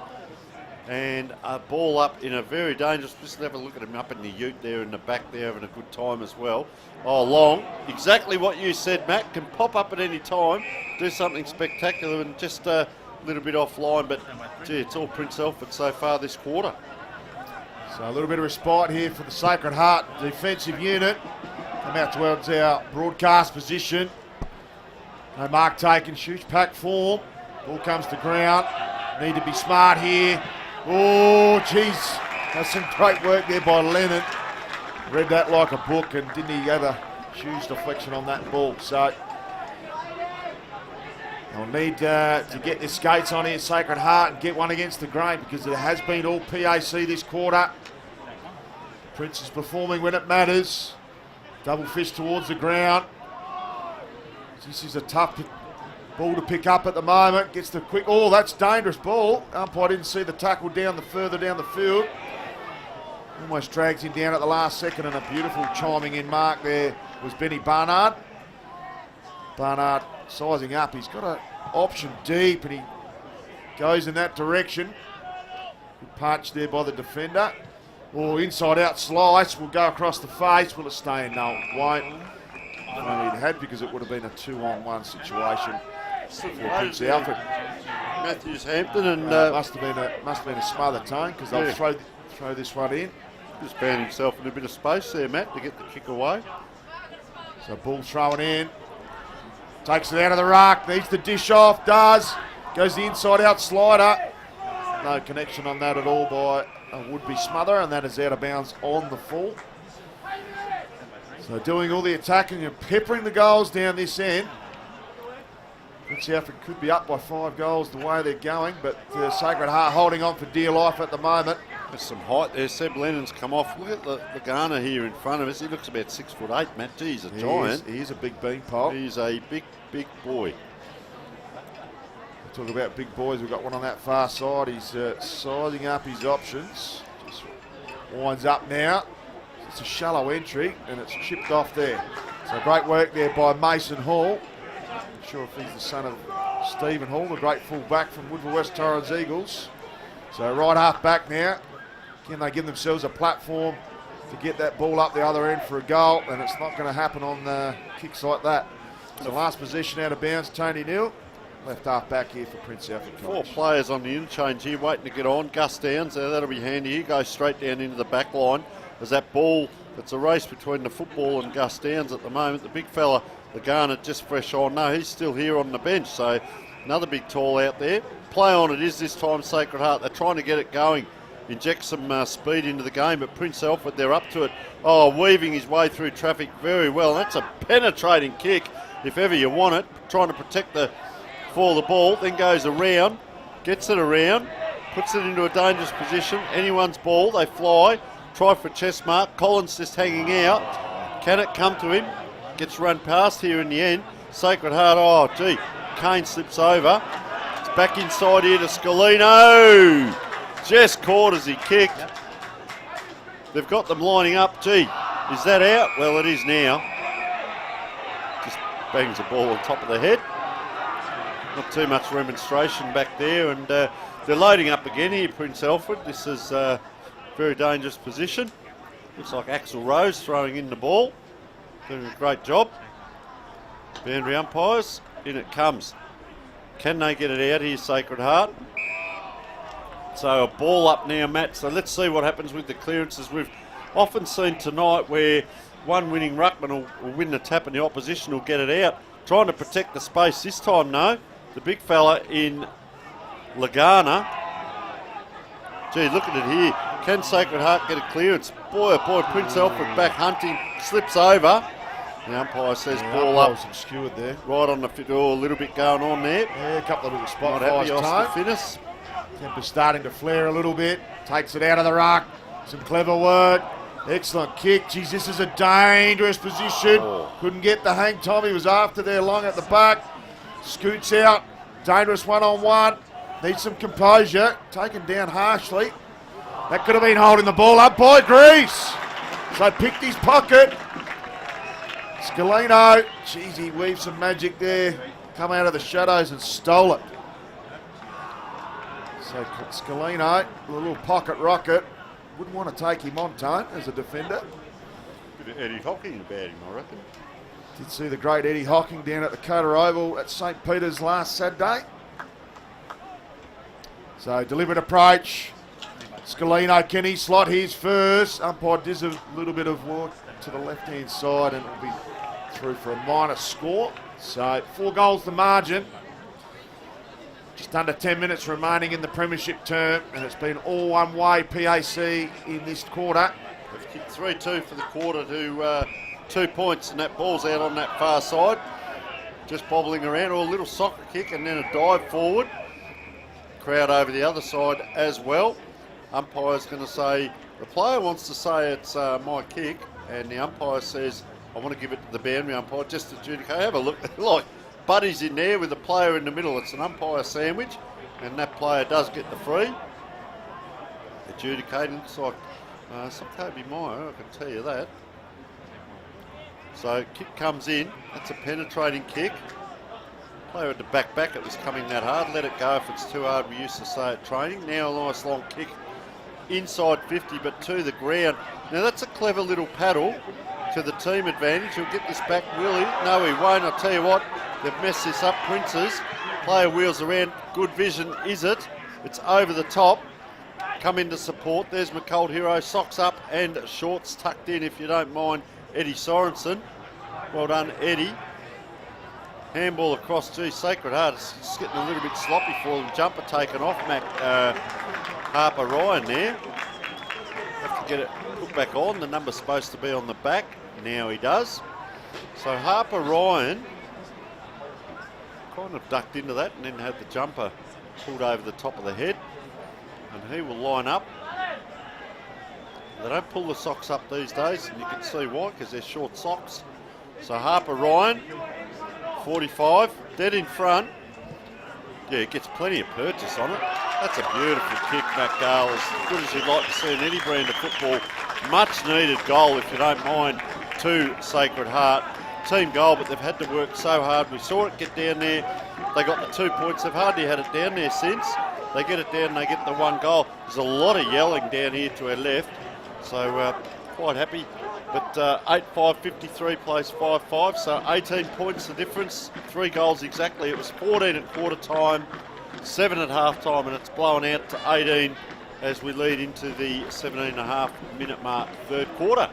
And a ball up in a very dangerous, just have a look at him up in the ute there in the back there having a good time as well. Oh, long. Exactly what you said, Matt. Can pop up at any time, do something spectacular and just a little bit offline. But, gee, it's all Prince Alfred so far this quarter. So a little bit of respite here for the Sacred Heart defensive unit. Come out towards our broadcast position. No mark taken, shoots pack form. Ball comes to ground. Need to be smart here. Oh, geez. That's some great work there by Lennon. Read that like a book and didn't he have a shoes deflection on that ball. So they'll need to get their skates on here, Sacred Heart, and get one against the grain because it has been all PAC this quarter. Prince is performing when it matters. Double fist towards the ground. This is a tough ball to pick up at the moment. Gets the quick, oh, that's dangerous ball. Umpire didn't see the tackle further down the field. Almost drags him down at the last second, and a beautiful chiming in mark there was Benny Barnard. Barnard sizing up. He's got an option deep, and he goes in that direction. Good punch there by the defender. Or inside-out slice will go across the face. Will it stay in? No, it won't. Only it had because it would have been a 2-on-1 situation for Prince Alfred. Matthews-Hampton and must have been a smother tone because they'll throw this one in. Just found himself in a bit of space there, Matt, to get the kick away. So ball thrown in. Takes it out of the ruck. Needs the dish off. Does. Goes the inside-out slider. No connection on that at all by a would-be smother, and that is out of bounds on the full. So doing all the attacking and peppering the goals down this end. Prince Alfred could be up by 5 goals the way they're going, but Sacred Heart holding on for dear life at the moment. There's some height there. Seb Lennon's come off. Look at the Garner here in front of us. He looks about 6'8", Matt. Gee, he's a giant. He is a big beanpole. He's a big boy. Talk about big boys. We've got one on that far side. He's sizing up his options. Just winds up now. It's a shallow entry and it's chipped off there. So great work there by Mason Hall. Not sure if he's the son of Stephen Hall, the great full back from Woodville West Torrens Eagles. So right half back now. Can they give themselves a platform to get that ball up the other end for a goal? And it's not going to happen on kicks like that. So last possession out of bounds, Tony Neal. Left half back here for Prince Alfred College. 4 players on the interchange here waiting to get on. Gus Downs, that'll be handy. He goes straight down into the back line. There's that ball, it's a race between the football and Gus Downs at the moment. The big fella, the Garnet, just fresh on. No, he's still here on the bench, so another big tall out there. Play on it is this time, Sacred Heart. They're trying to get it going, inject some speed into the game, but Prince Alfred, they're up to it. Oh, weaving his way through traffic very well. That's a penetrating kick, if ever you want it. Trying to protect for the ball, then goes around, gets it around, puts it into a dangerous position. Anyone's ball, they fly. Try for a chest mark. Collins just hanging out. Can it come to him? Gets run past here in the end. Sacred Heart, oh gee, Kane slips over. It's back inside here to Scalino. Just caught as he kicked. They've got them lining up. Gee, is that out? Well, it is now. Just bangs the ball on top of the head. Not too much remonstration back there, and they're loading up again here, Prince Alfred. This is a very dangerous position. Looks like Axel Rose throwing in the ball. Doing a great job. Boundary umpires, in it comes. Can they get it out here, Sacred Heart? So a ball up now, Matt. So let's see what happens with the clearances. We've often seen tonight where one winning ruckman will win the tap and the opposition will get it out. Trying to protect the space this time, no. The big fella in Lagana. Gee, look at it here. Can Sacred Heart get a clearance? Boy, oh boy, Prince Alfred back hunting, slips over. The umpire says ball up. Obscured there. Right on the fit. Oh, a little bit going on there. Yeah, a couple of little spot Not happy, fires, Oscar Finnis. Temper's starting to flare a little bit. Takes it out of the ruck. Some clever work. Excellent kick. Geez, this is a dangerous position. Couldn't get the hang time. He was after there long at the back. Scoots out. Dangerous one-on-one. Needs some composure. Taken down harshly. That could have been holding the ball up by Grease. So picked his pocket. Scalino. Geez, he weaved some magic there. Come out of the shadows and stole it. So Scalino, a little pocket rocket. Wouldn't want to take him on, Tone, as a defender. Bit of Eddie Hocking about him, I reckon. Did see the great Eddie Hocking down at the Coda Oval at St. Peter's last Saturday. So deliberate approach. Scalino, can he slot his first? Umpire does a little bit of work to the left-hand side and it'll be through for a minor score. So 4 goals the margin. Just under 10 minutes remaining in the premiership term, and it's been all one way PAC in this quarter. They've kicked 3-2 for the quarter to 2 points, and that ball's out on that far side. Just bobbling around, or a little soccer kick, and then a dive forward. Crowd over the other side as well. Umpire's going to say, the player wants to say it's my kick, and the umpire says, I want to give it to the boundary umpire just to adjudicate. Have a look, like Buddy's in there with the player in the middle. It's an umpire sandwich, and that player does get the free. Adjudicating, looks like some Kobe Meyer, I can tell you that. So kick comes in, that's a penetrating kick. Player at the back, it was coming that hard. Let it go if it's too hard, we used to say at training. Now a nice long kick inside 50, but to the ground. Now that's a clever little paddle to the team advantage. He'll get this back, will he? No, he won't. I'll tell you what, they've messed this up, Princes. Player wheels around, good vision, is it? It's over the top. Come into support. There's McCold Hero, socks up and shorts tucked in, if you don't mind, Eddie Sorensen. Well done, Eddie. Handball across, gee, Sacred Heart. It's getting a little bit sloppy for them. Jumper taken off, Harper Ryan there. Have to get it put back on. The number's supposed to be on the back. Now he does. So Harper Ryan kind of ducked into that and then had the jumper pulled over the top of the head. And he will line up. They don't pull the socks up these days, and you can see why, because they're short socks. So Harper Ryan, 45, dead in front. Yeah, it gets plenty of purchase on it. That's a beautiful kick, Matt Gale. As good as you'd like to see in any brand of football. Much needed goal, if you don't mind, to Sacred Heart. Team goal, but they've had to work so hard. We saw it get down there. They got the 2 points. They've hardly had it down there since. They get it down, they get the 1 goal. There's a lot of yelling down here to our left. So quite happy. But 8-5, 53 plays 5-5, so 18 points the difference, 3 goals exactly. It was 14 at quarter time, 7 at half time, and it's blown out to 18 as we lead into the 17.5 minute mark, third quarter.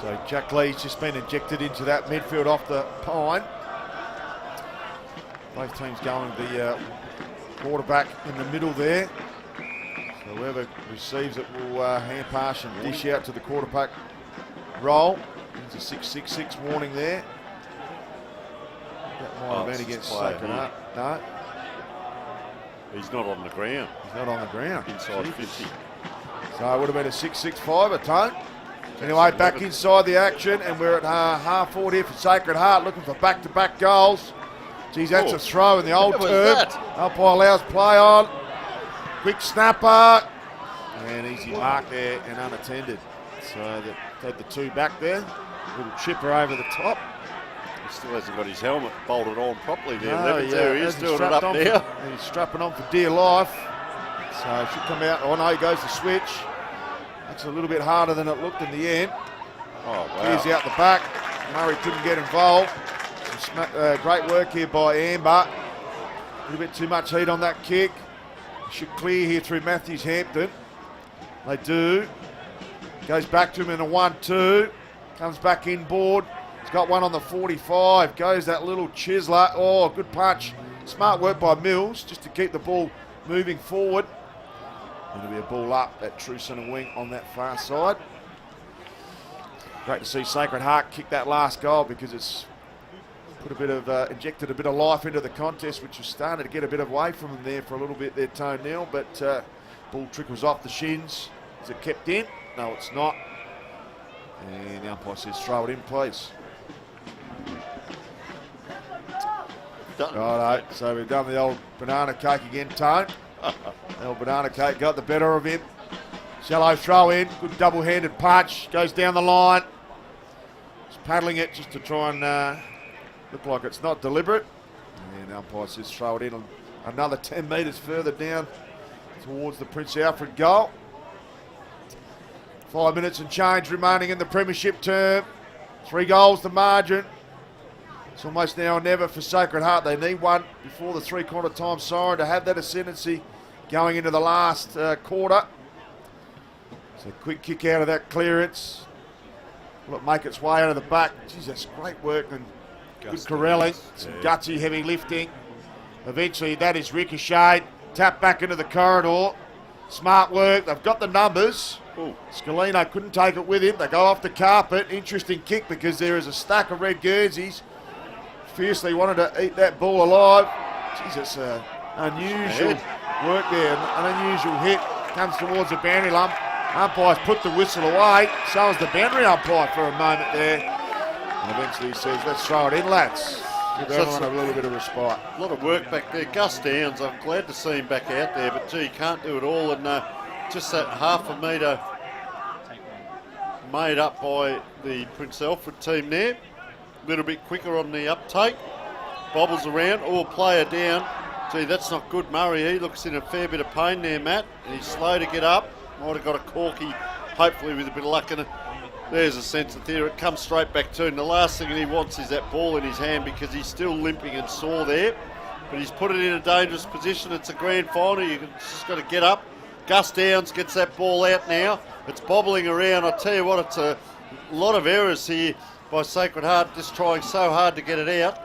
So Jack Lee's just been injected into that midfield off the pine. Both teams going the quarterback in the middle there. So whoever receives it will hand pass and dish out to the quarterback roll. It's a 6-6-6 warning there. That might have been against Sacred Heart. No. He's not on the ground. He's not on the ground. Inside 50. So it would have been a 6-6-5 a tone. Anyway, back inside the action, and we're at half forward here for Sacred Heart, looking for back-to-back goals. Geez, that's a throw in the old What was term. that? Umpire allows play on. Quick snapper. And easy mark there and unattended. So that had the two back there. Little chipper over the top. He still hasn't got his helmet bolted on properly there. No, He's doing it up now. He's strapping on for dear life. So should come out. Oh no, he goes to switch. That's a little bit harder than it looked in the end. Oh, wow. Clears out the back. Murray couldn't get involved. Great work here by Amber. A little bit too much heat on that kick. Should clear here through Matthews Hampton. They do. Goes back to him in a 1-2. Comes back inboard. He's got one on the 45. Goes that little chiseler. Oh, good punch. Smart work by Mills just to keep the ball moving forward. It'll be a ball up at true centre wing on that far side. Great to see Sacred Heart kick that last goal because it's put a bit of injected a bit of life into the contest, which was starting to get a bit away from them there for a little bit there, Tone Neal. But ball trickles off the shins. Is it kept in? No, it's not. And the umpire says throw it in, please. Righto, so we've done the old banana cake again, Tone. The old banana cake got the better of him. Shallow throw in, good double-handed punch, goes down the line. Just paddling it just to try and look like it's not deliberate. And the umpire says throw it in another 10 metres further down towards the Prince Alfred goal. 5 minutes and change remaining in the premiership term. 3 goals the margin. It's almost now or never for Sacred Heart. They need one before the three-quarter time siren to have that ascendancy going into the last quarter. So quick kick out of that clearance. Will it make its way out of the back? Geez, that's great work and good corralling. Some gutsy heavy lifting. Eventually that is ricocheted. Tap back into the corridor. Smart work. They've got the numbers. Scalino couldn't take it with him. They go off the carpet. Interesting kick because there is a stack of red Guernseys. Fiercely wanted to eat that ball alive. Jeez, it's unusual work there. An unusual hit. Comes towards the boundary lump. Umpire's put the whistle away. So is the boundary umpire for a moment there. And eventually he says, let's throw it in, lads. Give everyone a little bit of respite. A lot of work back there. Gus Downs, I'm glad to see him back out there, but gee, he can't do it all. And just that half a metre made up by the Prince Alfred team there. A little bit quicker on the uptake. Bobbles around, all player down. Gee, that's not good, Murray. He looks in a fair bit of pain there, Matt. And he's slow to get up. Might have got a corky, hopefully with a bit of luck in it. There's a sense of theory. It comes straight back to him. The last thing he wants is that ball in his hand because he's still limping and sore there. But he's put it in a dangerous position. It's a grand final. You've just got to get up. Gus Downs gets that ball out now. It's bobbling around. I tell you what, it's a lot of errors here by Sacred Heart, just trying so hard to get it out.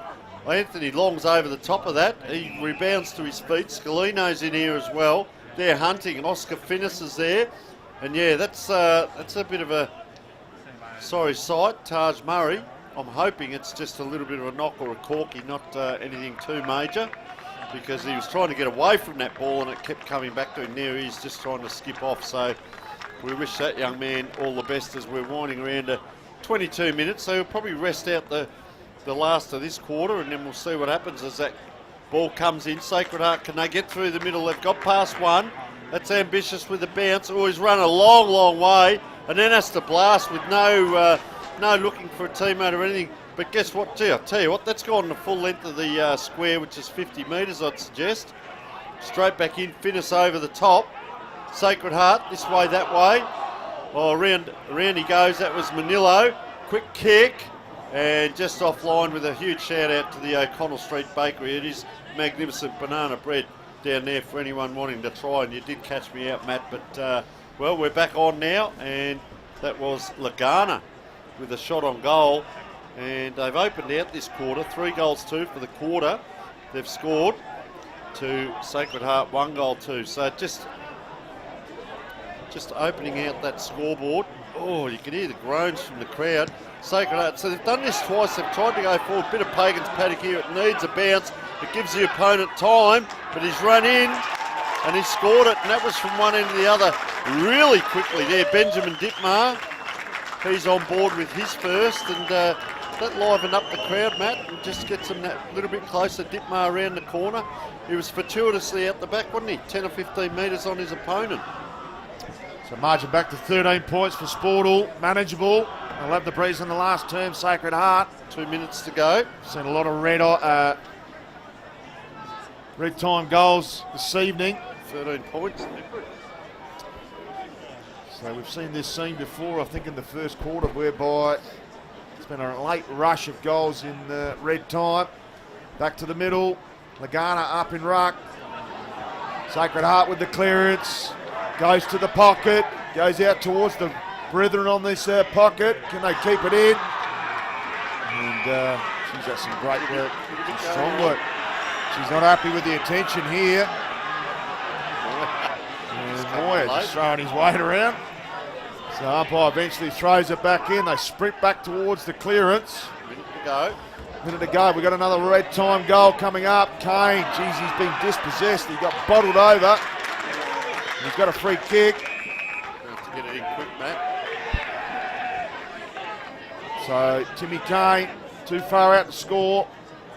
Anthony Long's over the top of that. He rebounds to his feet. Scalino's in here as well. They're hunting, and Oscar Finnis is there. And yeah, that's a bit of a sorry sight. Taj Murray, I'm hoping it's just a little bit of a knock or a corky, not anything too major, because he was trying to get away from that ball and it kept coming back to him. Now he's just trying to skip off. So we wish that young man all the best as we're winding around to 22 minutes. So he'll probably rest out the last of this quarter, and then we'll see what happens as that ball comes in. Sacred Heart, can they get through the middle? They've got past one. That's ambitious with the bounce. Oh, he's run a long, long way, and then has to blast with no looking for a teammate or anything. But guess what? Gee, I'll tell you what, that's gone the full length of the square, which is 50 metres, I'd suggest. Straight back in, Finnis over the top. Sacred Heart, this way, that way. Oh, around he goes. That was Manillo. Quick kick. And just offline with a huge shout out to the O'Connell Street Bakery. It is magnificent banana bread down there for anyone wanting to try. And you did catch me out, Matt. But, well, we're back on now. And that was Lagana with a shot on goal. And they've opened out this quarter. 3-2 for the quarter. They've scored to Sacred Heart 1-2. So just opening out that scoreboard. Oh, you can hear the groans from the crowd. Sacred Heart. So they've done this twice. They've tried to go forward. Bit of Pagan's paddock here. It needs a bounce. It gives the opponent time, but he's run in and he's scored it. And that was from one end to the other really quickly there. Benjamin Dittmar. He's on board with his first, and that livened up the crowd, Matt, and just gets them that little bit closer. Ditmar around the corner. He was fortuitously out the back, wasn't he? 10 or 15 metres on his opponent. So margin back to 13 points for Sportal. Manageable. They'll have the breeze in the last term, Sacred Heart. 2 minutes to go. Seen a lot of red time goals this evening. 13 points. So we've seen this scene before, I think in the first quarter, whereby it's been a late rush of goals in red time. Back to the middle. Lagana up in ruck. Sacred Heart with the clearance. Goes to the pocket. Goes out towards the brethren on this pocket. Can they keep it in? And she's got some great work. Some strong work. She's not happy with the attention here. And Moyer just throwing his weight around. So umpire eventually throws it back in. They sprint back towards the clearance. Minute to go. We've got another red time goal coming up. Kane, geez, he's been dispossessed. He got bottled over. He's got a free kick. Have to get it in quick, Matt. So Timmy Kane, too far out to score.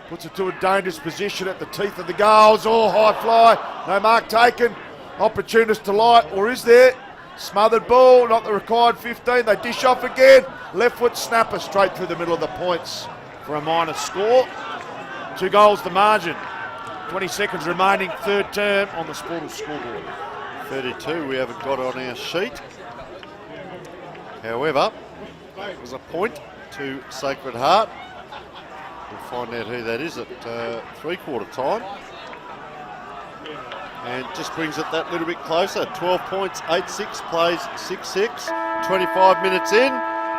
Puts it to a dangerous position at the teeth of the goals. Oh, high fly. No mark taken. Opportunist to light, or is there? Smothered ball, not the required 15. They dish off again. Left foot snapper straight through the middle of the points for a minus score. 2 goals the margin. 20 seconds remaining, third term on the Sportal scoreboard. 32 we haven't got on our sheet. However, it was a point to Sacred Heart. We'll find out who that is at 3/4 time. And just brings it that little bit closer. 12 points, 8-6, plays 6-6. 25 minutes in,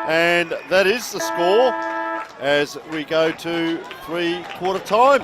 and that is the score as we go to 3/4 time.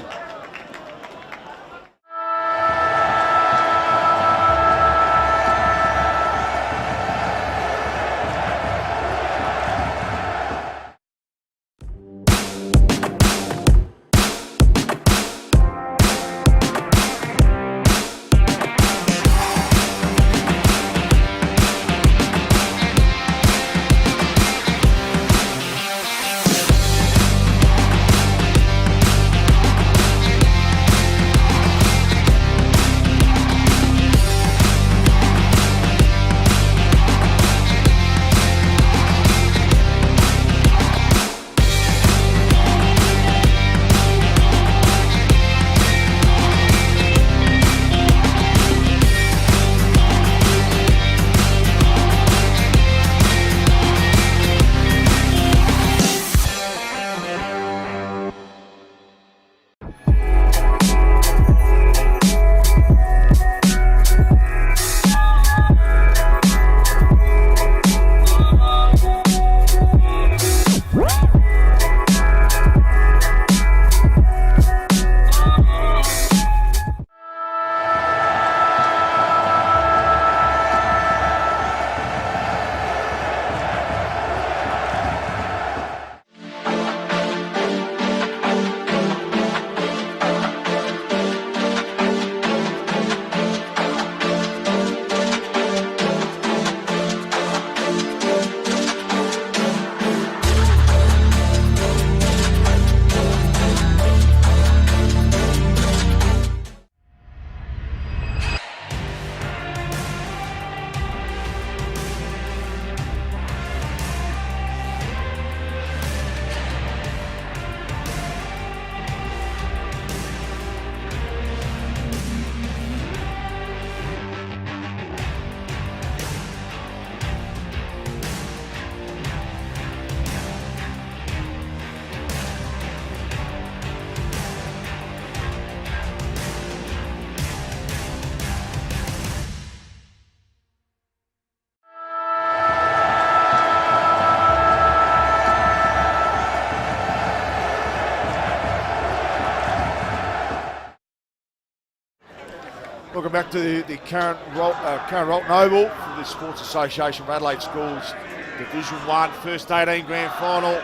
Welcome back to the current Rolton Oval for the Sports Association of Adelaide Schools Division 1 First 18 Grand Final.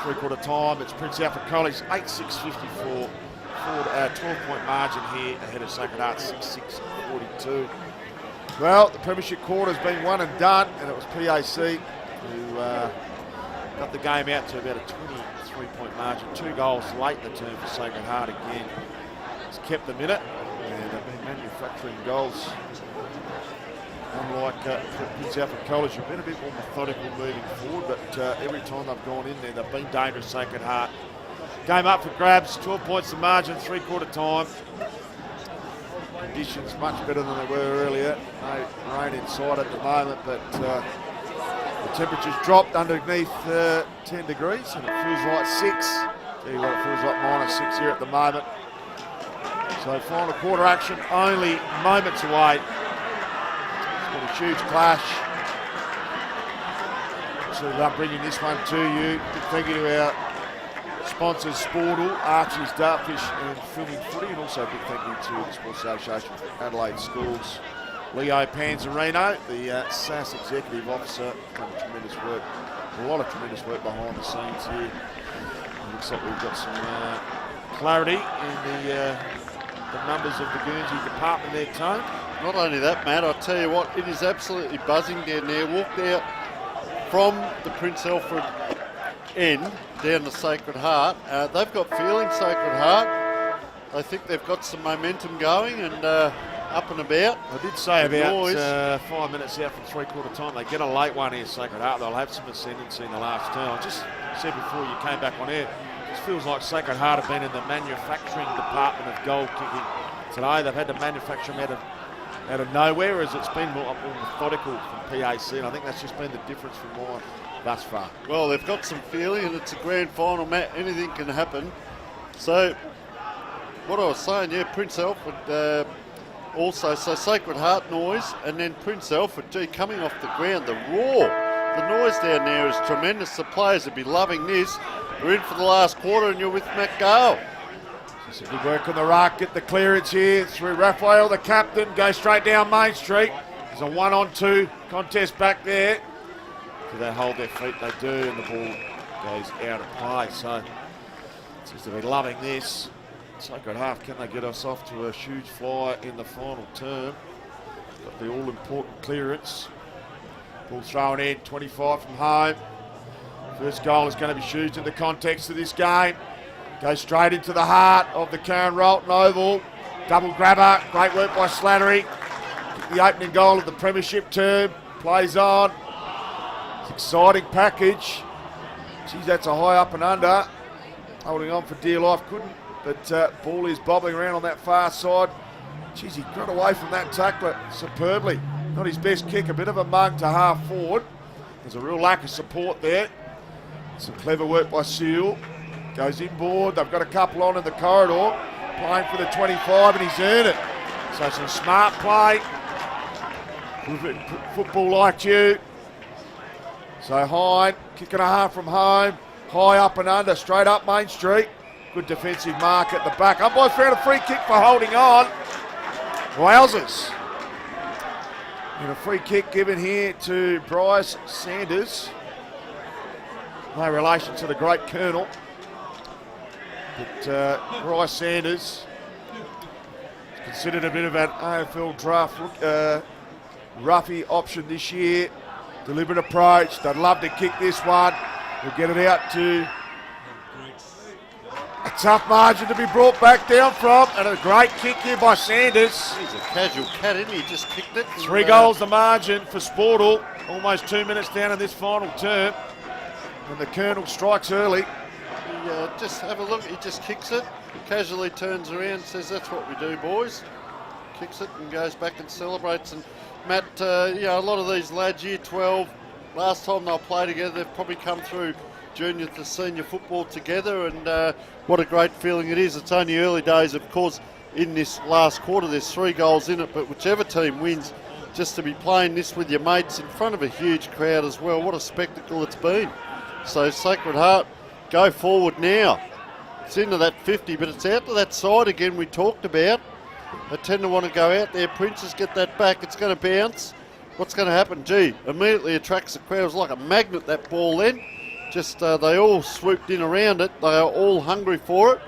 3/4 time, it's Prince Alfred College 8-6-54. 12-point margin here ahead of Sacred Heart 6-6-42. Well, the premiership quarter has been one and done, and it was PAC who got the game out to about a 23-point margin. 2 goals late in the term for Sacred Heart again. It's kept them in it, and they've been manufacturing goals. Unlike Prince Alfred College, who've been a bit more methodical moving forward, but every time they've gone in there, they've been dangerous, Sacred Heart. Game up for grabs, 12 points the margin, 3/4 time. Conditions much better than they were earlier. No rain inside at the moment, but the temperature's dropped underneath 10 degrees, and it feels like 6. Tell you what, it feels like -6 here at the moment. So final quarter action, only moments away. It's been a huge clash. So I'm bringing this one to you. Big thank you to our sponsors, Sportal, Archie's, Dartfish and Filming Footy, and also a big thank you to the Sports Association for Adelaide Schools. Leo Panzarino, the SAS Executive Officer, done tremendous work, a lot of tremendous work behind the scenes here. It looks like we've got some clarity in the numbers of the Guernsey department there, Tone. Not only that, Matt, I tell you what, it is absolutely buzzing down there. Walked out from the Prince Alfred end down to Sacred Heart. They've got feeling, Sacred Heart. I think they've got some momentum going and up and about. I did say about 5 minutes out from 3/4 time. They get a late one here, Sacred Heart. They'll have some ascendancy in the last term. I just said before you came back on air, it just feels like Sacred Heart have been in the manufacturing department of goal kicking today. They've had to manufacture them out of nowhere, whereas it's been more methodical from PAC, and I think that's just been the difference from mine thus far. Well, they've got some feeling, and it's a grand final, Matt. Anything can happen. So, what I was saying, yeah, Prince Alfred also, so Sacred Heart noise, and then Prince Alfred, gee, coming off the ground, the roar. The noise down there is tremendous. The players will be loving this. We're in for the last quarter, and you're with Matt Gale. Some good work on the ruck, get the clearance here through Raphael, the captain, go straight down Main Street. There's a 1-on-2 contest back there. Do they hold their feet? They do, and the ball goes out of play. So, seems to be loving this. Sacred Heart, can they get us off to a huge flyer in the final term? Got the all-important clearance. Ball thrown in, 25 from home. First goal is going to be huge in the context of this game. Goes straight into the heart of the Karen Rolton Oval. Double grabber, great work by Slattery. The opening goal of the premiership term. Plays on. It's an exciting package. Geez, that's a high up and under. Holding on for dear life, couldn't. But ball is bobbing around on that far side. Geez, he got away from that tackler superbly. Not his best kick, a bit of a mug to half forward. There's a real lack of support there. Some clever work by Seal. Goes inboard, they've got a couple on in the corridor. Playing for the 25 and he's earned it. So some smart play. Football like you. So Hine, kick and a half from home. High up and under, straight up Main Street. Good defensive mark at the back. Umpire's found a free kick for holding on. Wowzers. And a free kick given here to Bryce Sanders. No relation to the great Colonel. But Bryce Sanders is considered a bit of an AFL draft roughie option this year. Deliberate approach. They'd love to kick this one. We'll get it out to a tough margin to be brought back down from, and a great kick here by Sanders. He's a casual cat, isn't he? Just kicked it. 3 goals the margin for Sportal. Almost 2 minutes down in this final term. And the Colonel strikes early. Just have a look, he just kicks it, casually turns around, says that's what we do, boys. Kicks it and goes back and celebrates. And Matt, a lot of these lads, year 12, last time they'll play together, they've probably come through junior to senior football together, and what a great feeling it is. It's only early days, of course, in this last quarter. There's 3 goals in it, but whichever team wins, just to be playing this with your mates in front of a huge crowd as well, what a spectacle it's been. So Sacred Heart, go forward now. It's into that 50, but it's out to that side again we talked about. They tend to want to go out there. Princes get that back. It's going to bounce. What's going to happen? Gee, immediately attracts the crowd. It was like a magnet, that ball then. Just they all swooped in around it. They are all hungry for it.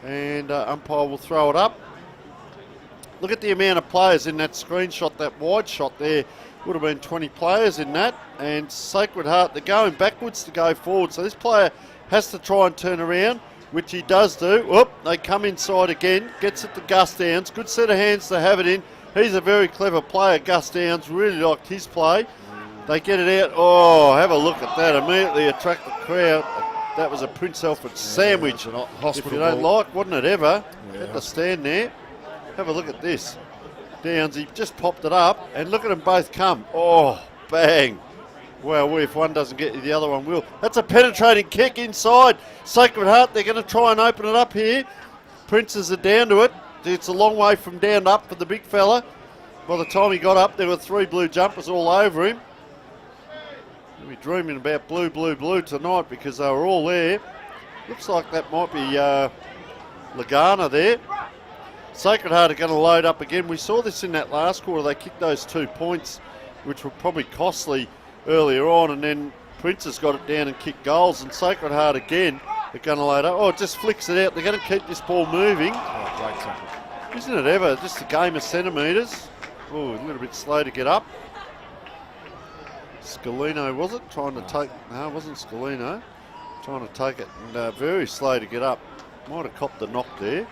And umpire will throw it up. Look at the amount of players in that screenshot, that wide shot there. Would have been 20 players in that. And Sacred Heart, they're going backwards to go forward. So this player has to try and turn around, which he does do. Whoop, they come inside again. Gets it to Gus Downs. Good set of hands to have it in. He's a very clever player, Gus Downs. Really liked his play. They get it out. Oh, have a look at that. Immediately attract the crowd. That was a Prince Alfred sandwich. If you don't like, wasn't it ever? At the stand there. Have a look at this. Downs, he just popped it up, and look at them both come. Oh, bang. Well, if one doesn't get you, the other one will. That's a penetrating kick inside. Sacred Heart, they're going to try and open it up here. Princes are down to it. It's a long way from down to up for the big fella. By the time he got up, there were 3 blue jumpers all over him. We'll be dreaming about blue tonight because they were all there. Looks like that might be Lagana there. Sacred Heart are going to load up again. We saw this in that last quarter. They kicked those 2 points, which were probably costly earlier on, and then Princes got it down and kicked goals, and Sacred Heart again, they're going to load up. Oh, it just flicks it out. They're going to keep this ball moving. Oh, great tackle. Isn't it ever? Just a game of centimetres. Oh, a little bit slow to get up. Scalino, was it? Trying to take... No, it wasn't Scalino. Trying to take it, and very slow to get up. Might have copped the knock there.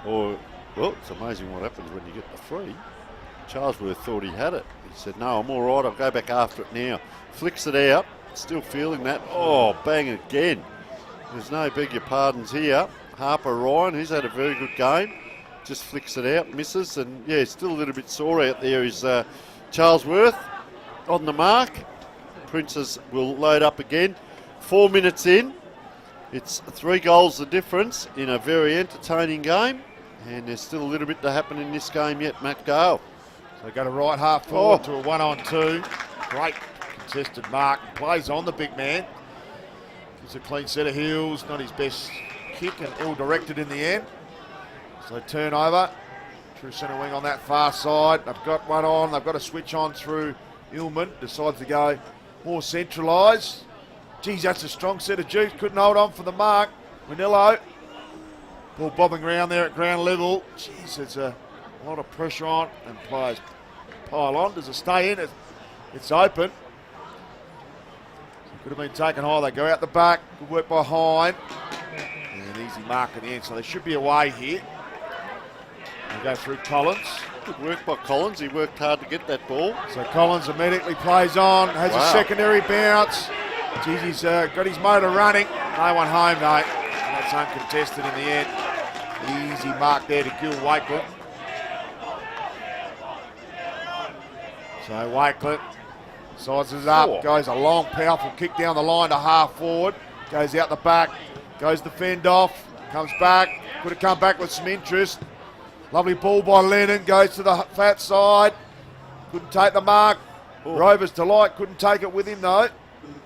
Or, well, it's amazing what happens when you get the free. Charlesworth thought he had it. He said, no, I'm all right, I'll go back after it now. Flicks it out, still feeling that. Oh, bang again. There's no beg your pardons here. Harper Ryan, he's had a very good game. Just flicks it out, misses, and yeah, still a little bit sore out there is Charlesworth on the mark. Princes will load up again. 4 minutes in. It's 3 goals the difference in a very entertaining game. And there's still a little bit to happen in this game yet, Matt Gale. So go to right half forward to a 1-on-2. Great contested mark. Plays on the big man. Gives a clean set of heels. Not his best kick and ill-directed in the end. So turnover. True centre wing on that far side. They've got one on. They've got a switch on through Illman. Decides to go more centralised. Geez, that's a strong set of juice. Couldn't hold on for the mark. Manillo. Ball bobbing around there at ground level. Jeez, there's a lot of pressure on, and players pile on. Does it stay in? It's open. Could have been taken high. They go out the back. Good work by Hine. And an easy mark at the end, so they should be away here. They go through Collins. Good work by Collins. He worked hard to get that ball. So Collins immediately plays on. Has a secondary bounce. Geez, he's got his motor running. No one home, though. And that's uncontested in the end. Easy mark there to Gil Wakelet. So Wakelet sizes up, goes a long, powerful kick down the line to half forward. Goes out the back, goes the fend off, comes back. Could have come back with some interest. Lovely ball by Lennon, goes to the fat side. Couldn't take the mark. Rover's Delight couldn't take it with him, though.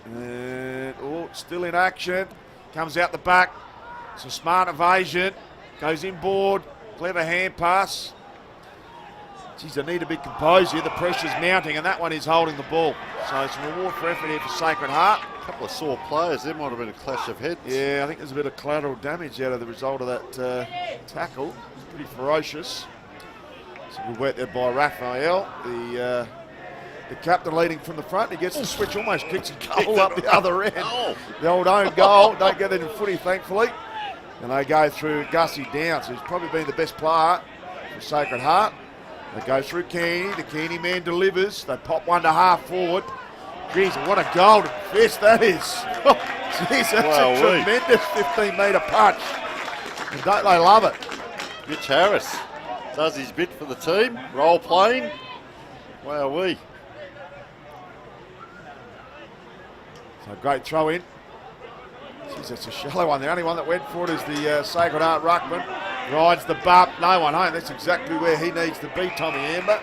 And, still in action. Comes out the back. It's a smart evasion. Goes inboard. Clever hand pass. Geez, they need to be composed here. The pressure's mounting, and that one is holding the ball. So some reward for effort here for Sacred Heart. A couple of sore players. There might have been a clash of heads. Yeah, I think there's a bit of collateral damage out of the result of that tackle. It's pretty ferocious. So good work there by Raphael. The captain leading from the front. He gets the switch, almost kicks a goal up the other end. The old own goal. Don't get it in footy, thankfully. And they go through Gussie Downs, who's probably been the best player for Sacred Heart. They go through Keeney. The Keeney man delivers. They pop one to half forward. Geez, what a goal to fist that is. Jeez, that's a tremendous 15-metre punch. And don't they love it? Mitch Harris does his bit for the team. Role playing. Wowee. So great throw in. Jeez, that's a shallow one. The only one that went for it is the Sacred Heart ruckman. Rides the bup. No one home. That's exactly where he needs to be, Tommy Amber.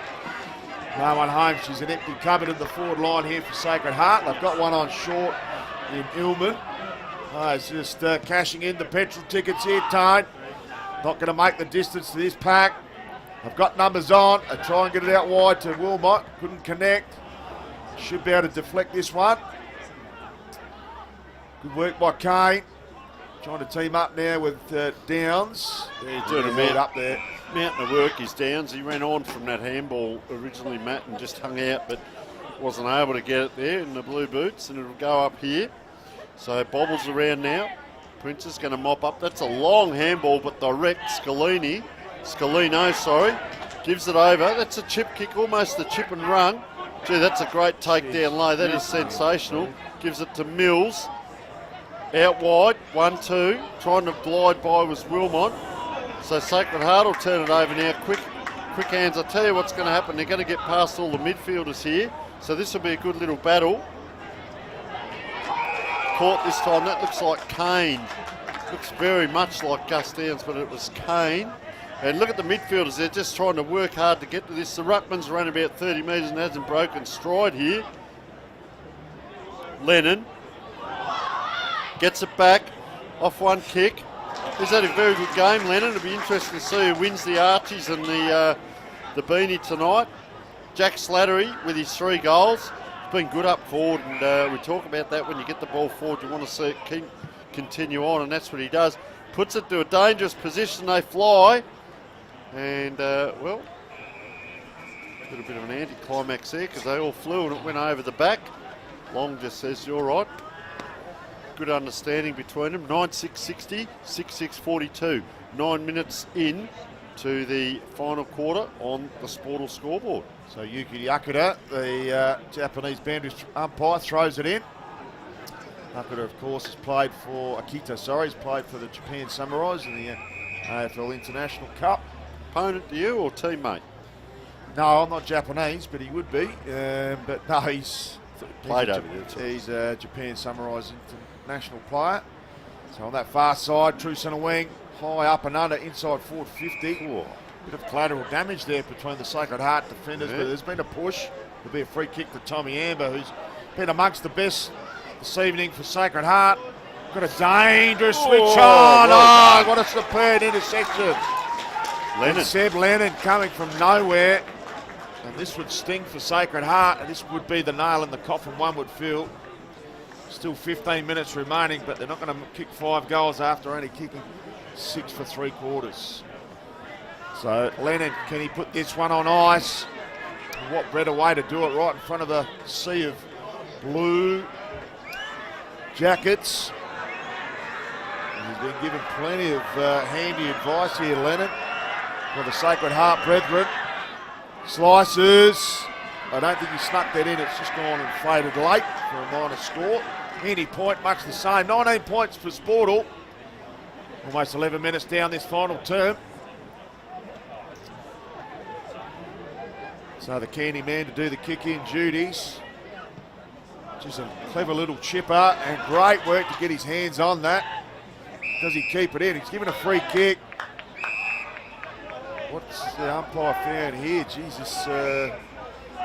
No one home. She's an empty cupboard in the forward line here for Sacred Heart. They've got one on short in Illman. It's just cashing in the petrol tickets here, Tone. Not going to make the distance to this pack. I've got numbers on. I try and get it out wide to Wilmot. Couldn't connect. Should be able to deflect this one. Good work by Kane. Trying to team up now with Downs. He's doing a mountain up there. Mountain of work is Downs. He ran on from that handball originally, Matt, and just hung out, but wasn't able to get it there in the blue boots, and it'll go up here. So bobbles around now. Prince is going to mop up. That's a long handball, but direct. Scalino, gives it over. That's a chip kick, almost a chip and run. Gee, that's a great takedown low. That is sensational. Gives it to Mills. Out wide, 1-2. Trying to glide by was Wilmot. So Sacred Heart will turn it over now. Quick hands. I'll tell you what's going to happen. They're going to get past all the midfielders here. So this will be a good little battle. Caught this time. That looks like Kane. Looks very much like Gus Downs, but it was Kane. And look at the midfielders. They're just trying to work hard to get to this. The ruckman's run about 30 metres and hasn't broken stride here. Lennon gets it back off one kick. He's had a very good game, Lennon. It'll be interesting to see who wins the Archies and the Beanie tonight. Jack Slattery with his 3 goals. It's been good up forward, and we talk about that when you get the ball forward. You want to see it continue on, and that's what he does. Puts it to a dangerous position. They fly, and well, a little bit of an anti-climax there because they all flew and it went over the back. Long just says, you're right. Good understanding between them. 9-6-60, 6-6-42. 9 minutes in to the final quarter on the Sportal scoreboard. So Yuki Yakuda, the Japanese boundary umpire, throws it in. Yakuda, of course, has played for he's played for the Japan Samurais in the AFL International Cup. Opponent to you or teammate? No, I'm not Japanese, but he would be. But no, he's played over there too. He's a Japan Samurais international player. So on that far side, true centre wing, high up and under, inside forward 50. Ooh. Bit of collateral damage there between the Sacred Heart defenders, but there's been a push. There'll be a free kick to Tommy Amber, who's been amongst the best this evening for Sacred Heart. Got a dangerous switch on. Oh, what a superb intersection. Lennon. Seb Lennon coming from nowhere. And this would sting for Sacred Heart, and this would be the nail in the coffin, one would feel. Still 15 minutes remaining, but they're not going to kick 5 goals after only kicking 6 for 3 quarters. So Lennon, can he put this one on ice? What better way to do it right in front of a sea of blue jackets. And he's been given plenty of handy advice here, Lennon, for the Sacred Heart brethren. Slices. I don't think he snuck that in. It's just gone and faded late for a minor score. Handy point, much the same. 19 points for Sportal. Almost 11 minutes down this final term. So the candy man to do the kick-in duties. Just a clever little chipper and great work to get his hands on that. Does he keep it in? He's given a free kick. What's the umpire found here? Jesus,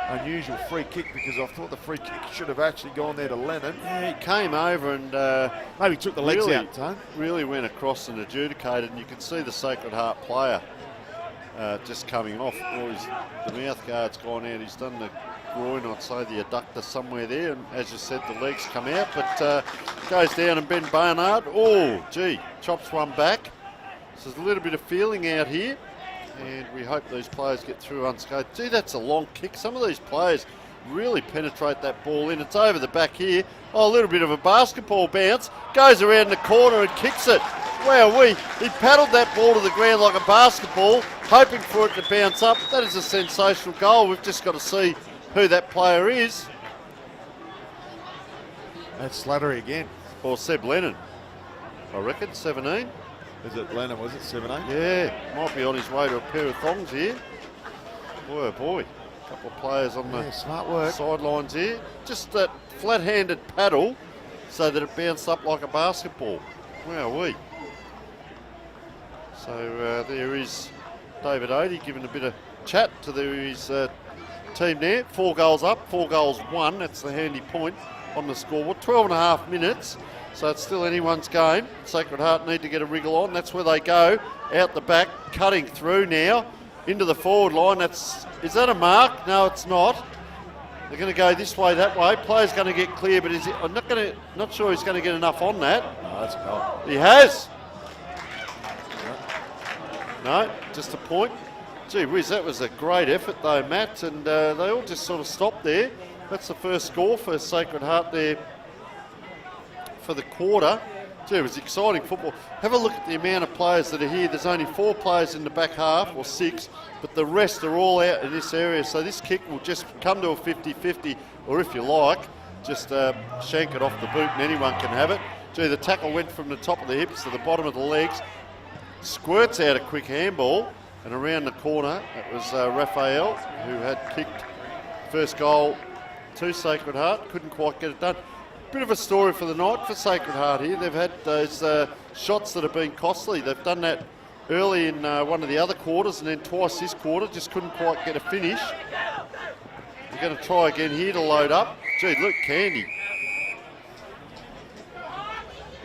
unusual free kick, because I thought the free kick should have actually gone there to Lennon. Yeah, he came over and maybe took the legs out, Tone. Really went across and adjudicated, and you can see the Sacred Heart player just coming off. The mouth guard's gone out. He's done the groin, I'd say the adductor somewhere there, and as you said, the legs come out, but goes down, and Ben Barnard, oh gee, chops one back. So there's a little bit of feeling out here, and we hope these players get through unscathed. Gee, that's a long kick. Some of these players really penetrate that ball in. It's over the back here. Oh, a little bit of a basketball bounce. Goes around the corner and kicks it. Wowee, he paddled that ball to the ground like a basketball, hoping for it to bounce up. That is a sensational goal. We've just got to see who that player is. That's Slattery again. Or Seb Lennon, I reckon, 17. Is it Lennon, was it 17? Yeah, might be on his way to a pair of thongs here. Boy, oh boy. A couple of players on the smart work. Sidelines here. Just that flat-handed paddle so that it bounced up like a basketball. Wowee. So there is David Odie giving a bit of chat to his team there. 4 goals up, 4 goals won. That's the handy point on the scoreboard. 12 and a half minutes. So it's still anyone's game. Sacred Heart need to get a wriggle on. That's where they go. Out the back, cutting through now into the forward line. Is that a mark? No, it's not. They're going to go this way, that way. Player's going to get clear, but I'm not sure he's going to get enough on that. No, that's a goal. He has. No, just a point. Gee whiz, that was a great effort though, Matt, and they all just sort of stopped there. That's the first score for Sacred Heart there for the quarter. Gee, it was exciting football. Have a look at the amount of players that are here. There's only 4 players in the back half, or 6, but the rest are all out in this area. So this kick will just come to a 50-50, or if you like, just shank it off the boot and anyone can have it. Gee, the tackle went from the top of the hips to the bottom of the legs. Squirts out a quick handball, and around the corner, it was Raphael who had kicked first goal to Sacred Heart. Couldn't quite get it done. Bit of a story for the night for Sacred Heart here. They've had those shots that have been costly. They've done that early in one of the other quarters and then twice this quarter. Just couldn't quite get a finish. They're going to try again here to load up. Gee, look, Candy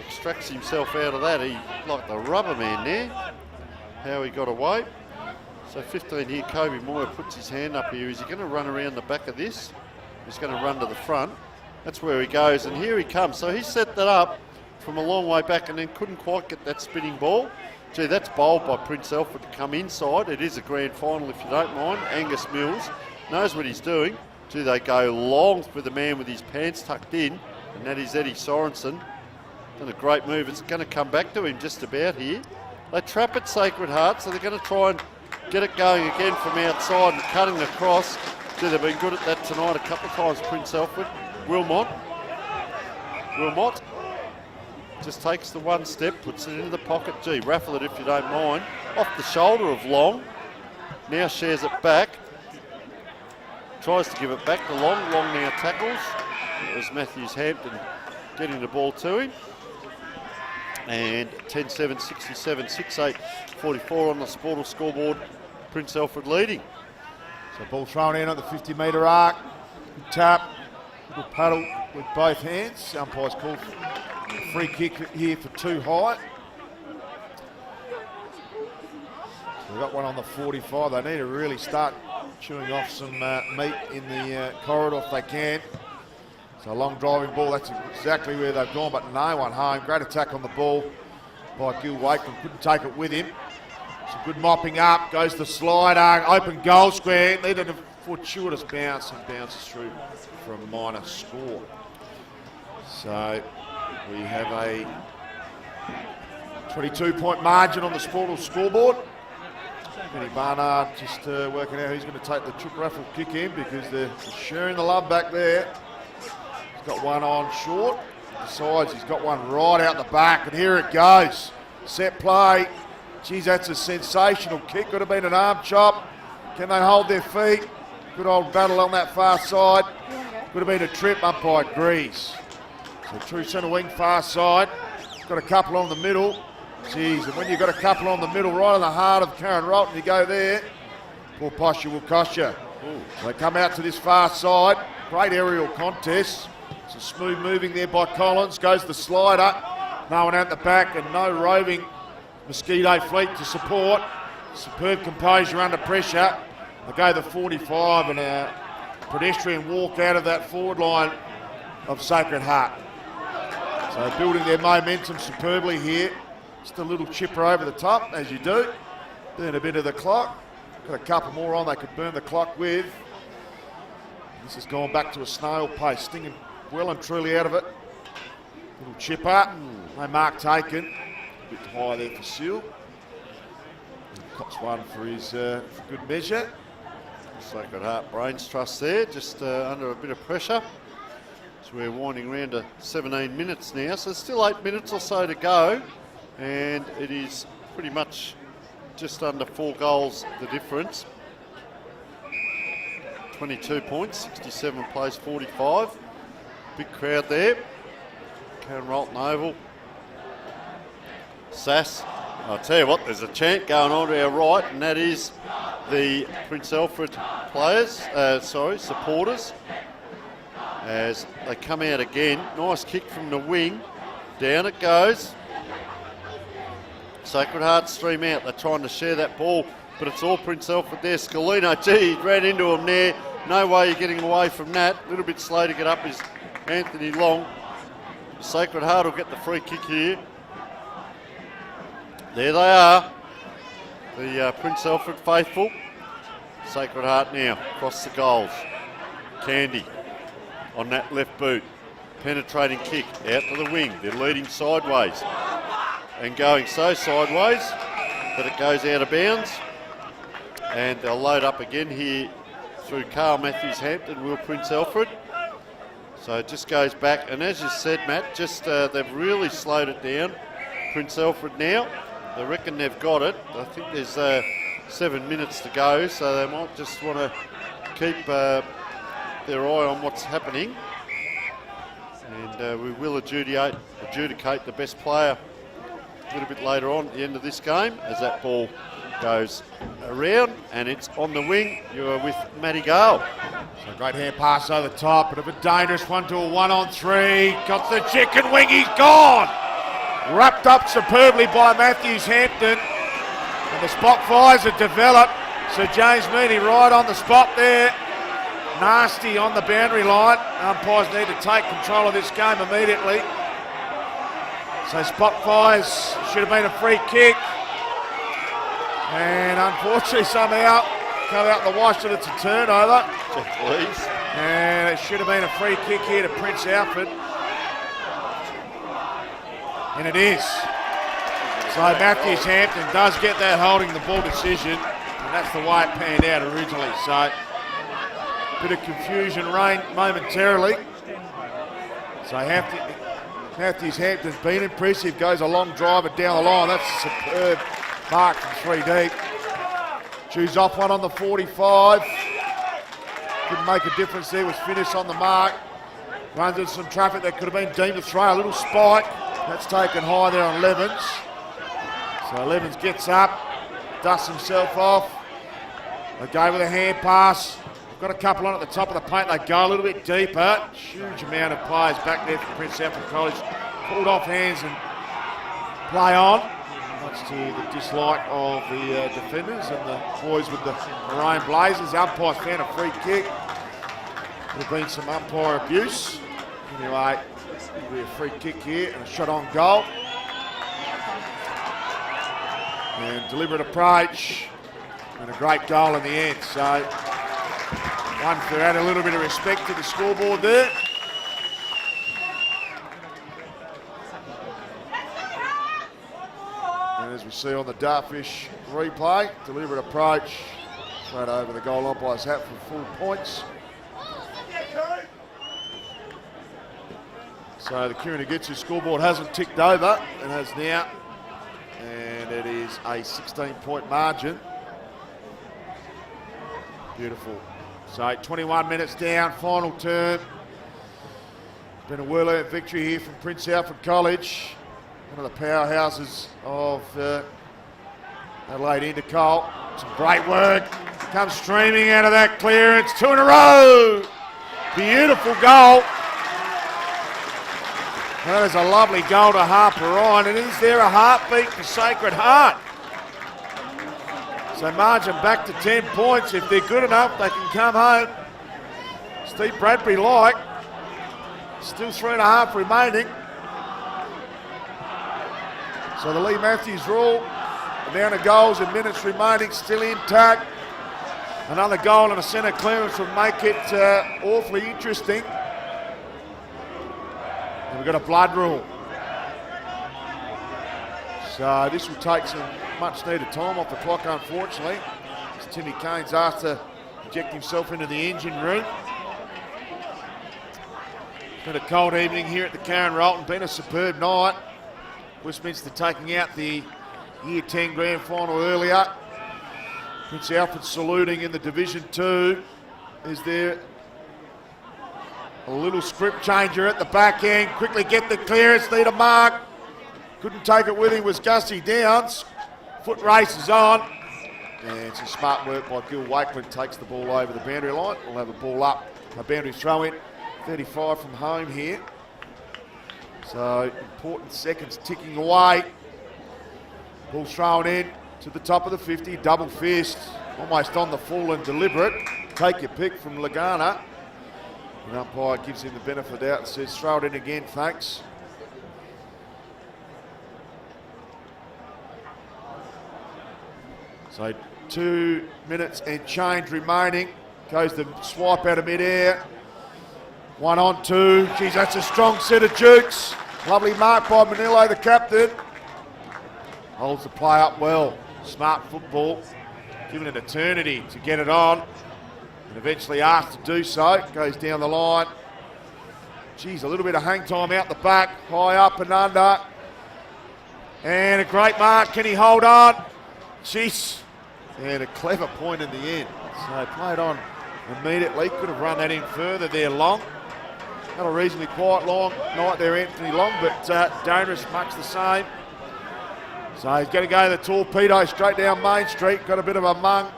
extracts himself out of that. He like the rubber man there. How he got away. So 15 here, Kobe Moyer puts his hand up here. Is he going to run around the back of this? He's going to run to the front. That's where he goes, and here he comes. So he set that up from a long way back and then couldn't quite get that spinning ball. Gee, that's bowled by Prince Alfred to come inside. It is a grand final, if you don't mind. Angus Mills knows what he's doing. Gee, they go long with the man with his pants tucked in, and that is Eddie Sorensen. Done a great move. It's going to come back to him just about here. They trap at Sacred Heart, so they're going to try and get it going again from outside and cutting across. Gee, they've been good at that tonight a couple of times, Prince Alfred. Wilmot just takes the one step, puts it into the pocket. Gee, raffle it if you don't mind. Off the shoulder of Long. Now shares it back. Tries to give it back to Long. Long now tackles. It was Matthews Hampton getting the ball to him. And 10-7, 67, 6-8, 44 on the Sportal scoreboard. Prince Alfred leading. So ball thrown in at the 50-metre arc. Good tap. Good paddle with both hands. Umpire's called a free kick here for too high. So we've got one on the 45. They need to really start chewing off some meat in the corridor if they can. So a long driving ball, that's exactly where they've gone, but no one home. Great attack on the ball by Gil Wakeman. Couldn't take it with him. Some good mopping up, goes the slider, open goal square. Needed a fortuitous bounce and bounces through for a minor score. So we have a 22-point margin on the Sportal scoreboard. Kenny Barnard just working out who's going to take the triple raffle kick in because they're sharing the love back there. He's got one on short. Besides, he's got one right out the back, and here it goes. Set play. Geez, that's a sensational kick. Could have been an arm chop. Can they hold their feet? Good old battle on that far side. Could have been a trip. Umpire agrees. So true centre wing, far side. Got a couple on the middle. Geez, and when you've got a couple on the middle, right in the heart of Karen Rolton, you go there, poor posture will cost you. So they come out to this far side. Great aerial contest. Some smooth moving there by Collins. Goes the slider. No one out the back and no roving Mosquito fleet to support. Superb composure under pressure. They go the 45 and a pedestrian walk out of that forward line of Sacred Heart. So building their momentum superbly here. Just a little chipper over the top, as you do. Burn a bit of the clock. Got a couple more on they could burn the clock with. This has gone back to a snail pace, stinging well and truly out of it. Little chipper. No mark taken. A bit high there for Seal. Cops one for his for good measure. Sacred Heart Brains Trust there, just under a bit of pressure. So we're winding round to 17 minutes now. So there's still 8 minutes or so to go. And it is pretty much just under 4 goals the difference. 22 points, 67 plays 45. Big crowd there. Karen Rolton Oval. Sass. I'll tell you what, there's a chant going on to our right, and that is the Prince Alfred players, supporters, as they come out again. Nice kick from the wing. Down it goes. Sacred Heart stream out. They're trying to share that ball but it's all Prince Alfred there. Scalino, gee, he ran into him there. No way you're getting away from that. A little bit slow to get up is Anthony Long. Sacred Heart will get the free kick here. There they are, the Prince Alfred faithful. Sacred Heart now, across the goals. Candy on that left boot. Penetrating kick out to the wing. They're leading sideways and going so sideways that it goes out of bounds. And they'll load up again here through Carl Matthews Hampton, Will Prince Alfred. So it just goes back. And as you said, Matt, just they've really slowed it down. Prince Alfred now. They reckon they've got it. I think there's 7 minutes to go, so they might just want to keep their eye on what's happening. And we will adjudicate the best player a little bit later on at the end of this game as that ball goes around and it's on the wing. You're with Matty Gale. So a great hand pass over the top, bit of a dangerous one to a 1-on-3. Got the chicken wing, he's gone! Wrapped up superbly by Matthews Hampton. And the spot fires have developed. So James Meany right on the spot there. Nasty on the boundary line. Umpires need to take control of this game immediately. So spot fires, should have been a free kick. And unfortunately somehow come out the wash that it's a turnover. Please. And it should have been a free kick here to Prince Alfred. And it is. So Matthews Hampton does get that holding the ball decision. And that's the way it panned out originally. So bit of confusion reigned momentarily. So Matthews Hampton's been impressive. Goes a long driver down the line. That's a superb mark from 3 deep. Chews off one on the 45. Didn't make a difference there. Was finished on the mark. Runs into some traffic that could have been deemed a throw. A little spike. That's taken high there on Levens. So Levens gets up, dusts himself off. They go with a hand pass. Got a couple on at the top of the paint. They go a little bit deeper. Huge amount of players back there from Prince Alfred College. Pulled off hands and play on. Much to the dislike of the defenders and the boys with the maroon blazers. The umpires found a free kick. There have been some umpire abuse. Anyway, it'll be a free kick here and a shot on goal. And deliberate approach and a great goal in the end. So one for add a little bit of respect to the scoreboard there. And as we see on the Dartfish replay, deliberate approach straight over the goal umpire's hat for full points. So the Kirinagitsu scoreboard hasn't ticked over and has now, and it is a 16-point margin. Beautiful. So 21 minutes down, final term. Been a well-earned victory here from Prince Alfred College, one of the powerhouses of Adelaide Intercolt. Some great work. Comes streaming out of that clearance. 2 in a row. Beautiful goal. That is a lovely goal to Harper Ryan. And is there a heartbeat for Sacred Heart? So margin back to 10 points. If they're good enough, they can come home. Steve Bradbury like. Still 3.5 remaining. So the Lee Matthews rule, amount of goals and minutes remaining still intact. Another goal and a centre clearance would make it awfully interesting. And we've got a blood rule. So this will take some much needed time off the clock, unfortunately. As Timmy Kane's asked to inject himself into the engine room. It's been a cold evening here at the Karen Rolton. Been a superb night. Westminster taking out the Year 10 grand final earlier. Prince Alfred saluting in the Division 2. Is there a little script changer at the back end? Quickly get the clearance, need a mark. Couldn't take it with him was Gussie Downs. Foot race is on. And some smart work by Gil Wakeland, takes the ball over the boundary line. We'll have a ball up, a boundary throw in. 35 from home here. So important seconds ticking away. Ball thrown in. to the top of the 50, double fist, almost on the full and deliberate. Take your pick from Lagana. The umpire gives him the benefit of the doubt and says, throw it in again, thanks. So 2 minutes and change remaining. Goes the swipe out of mid-air. 1 on 2. Geez, that's a strong set of jukes. Lovely mark by Manillo, the captain. Holds the play up well. Smart football. Given an eternity to get it on. And eventually asked to do so. Goes down the line. Geez, a little bit of hang time out the back. High up and under. And a great mark. Can he hold on? Jeez. And a clever point in the end. So played on immediately. Could have run that in further there, Long. Had a reasonably quiet long night there, Anthony Long, but dangerous much the same. So he's going to go the torpedo straight down Main Street. Got a bit of a mung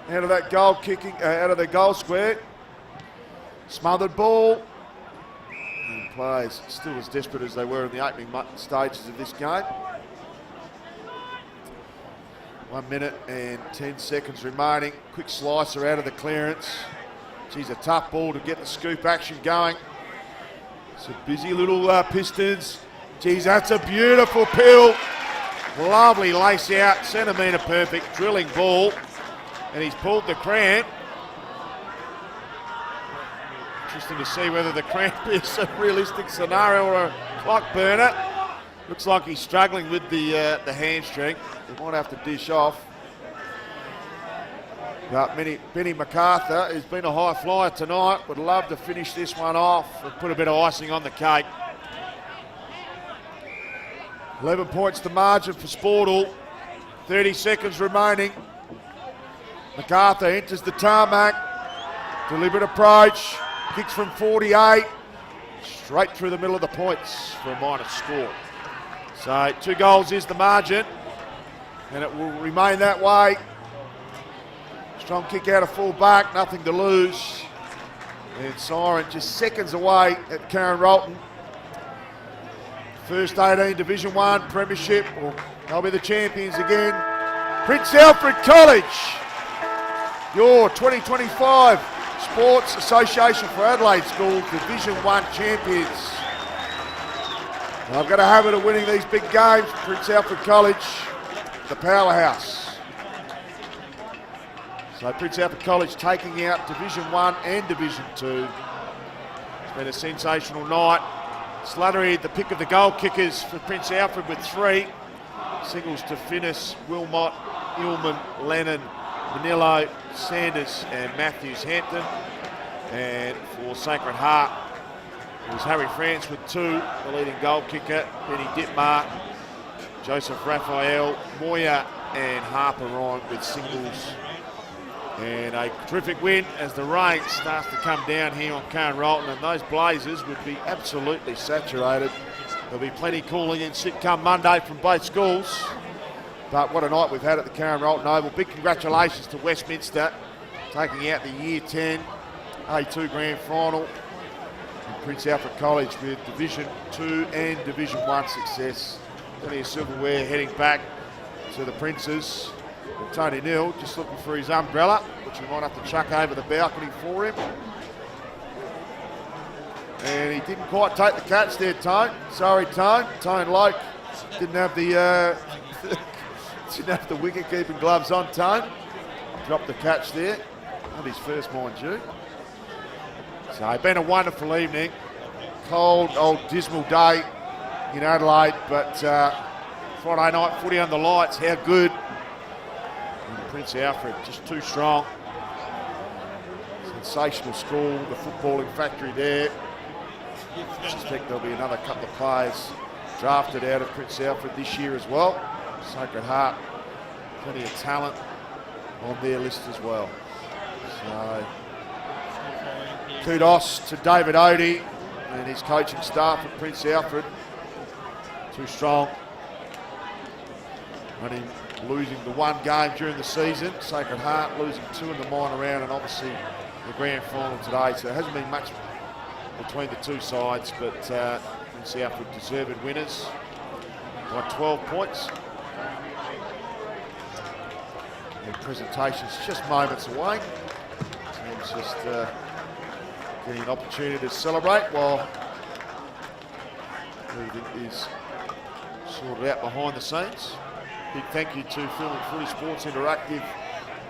out of that goal kicking, out of the goal square. Smothered ball. And players still as desperate as they were in the opening stages of this game. 1 minute and 10 seconds remaining. Quick slicer out of the clearance. Geez, a tough ball to get the scoop action going. Some busy little Pistons. Geez, that's a beautiful pill. Lovely lace out, centimetre perfect, drilling ball. And he's pulled the cramp. Interesting to see whether the cramp is a realistic scenario or a clock burner. Looks like he's struggling with the hamstring. He might have to dish off. But Benny MacArthur, who's been a high flyer tonight, would love to finish this one off and put a bit of icing on the cake. 11 points the margin for Sportal. 30 seconds remaining. MacArthur enters the tarmac. Deliberate approach. Kicks from 48. Straight through the middle of the points for a minus score. So 2 goals is the margin. And it will remain that way. Strong kick out of full back, nothing to lose. And Siren just seconds away at Karen Rolton. First 18 Division 1 Premiership, or they'll be the champions again. Prince Alfred College, your 2025 Sports Association for Adelaide Schools Division 1 champions. I've got a habit of winning these big games. Prince Alfred College, the powerhouse. So Prince Alfred College taking out Division 1 and Division 2. It's been a sensational night. Slattery, the pick of the goal kickers for Prince Alfred with 3. Singles to Finnis, Wilmot, Illman, Lennon, Manillo, Sanders and Matthews Hampton. And for Sacred Heart, it was Harry France with 2, the leading goal kicker, Benny Dittmar, Joseph Raphael, Moya and Harper Ryan with singles. And a terrific win as the rain starts to come down here on Karen Rolton, and those blazers would be absolutely saturated. There'll be plenty cooling in sit come Monday from both schools. But what a night we've had at the Karen Rolton Oval. Big congratulations to Westminster taking out the Year 10 A2 Grand Final. And Prince Alfred College with Division 2 and Division 1 success. Plenty of silverware heading back to the Princes. And Tony Neal just looking for his umbrella, which we might have to chuck over the balcony for him. And he didn't quite take the catch there, Tone. Sorry, Tone. Tone Loke didn't have the wicket-keeping gloves on, Tone. Dropped the catch there. Not his first, mind you. So it's been a wonderful evening. Cold, old, dismal day in Adelaide, but Friday night footy on the lights, how good. And Prince Alfred just too strong. Sensational school, the footballing factory there. I suspect there'll be another couple of players drafted out of Prince Alfred this year as well. Sacred Heart, plenty of talent on their list as well. So kudos to David Odie and his coaching staff at Prince Alfred. Too strong. Only losing the 1 game during the season. Sacred Heart losing 2 in the minor round, and obviously the grand final today. So there hasn't been much between the two sides, but Prince Alfred deserved winners by 12 points. And presentation's just moments away. Team's just getting an opportunity to celebrate while everything is sorted out behind the scenes. Big thank you to Film and Footy Sports Interactive,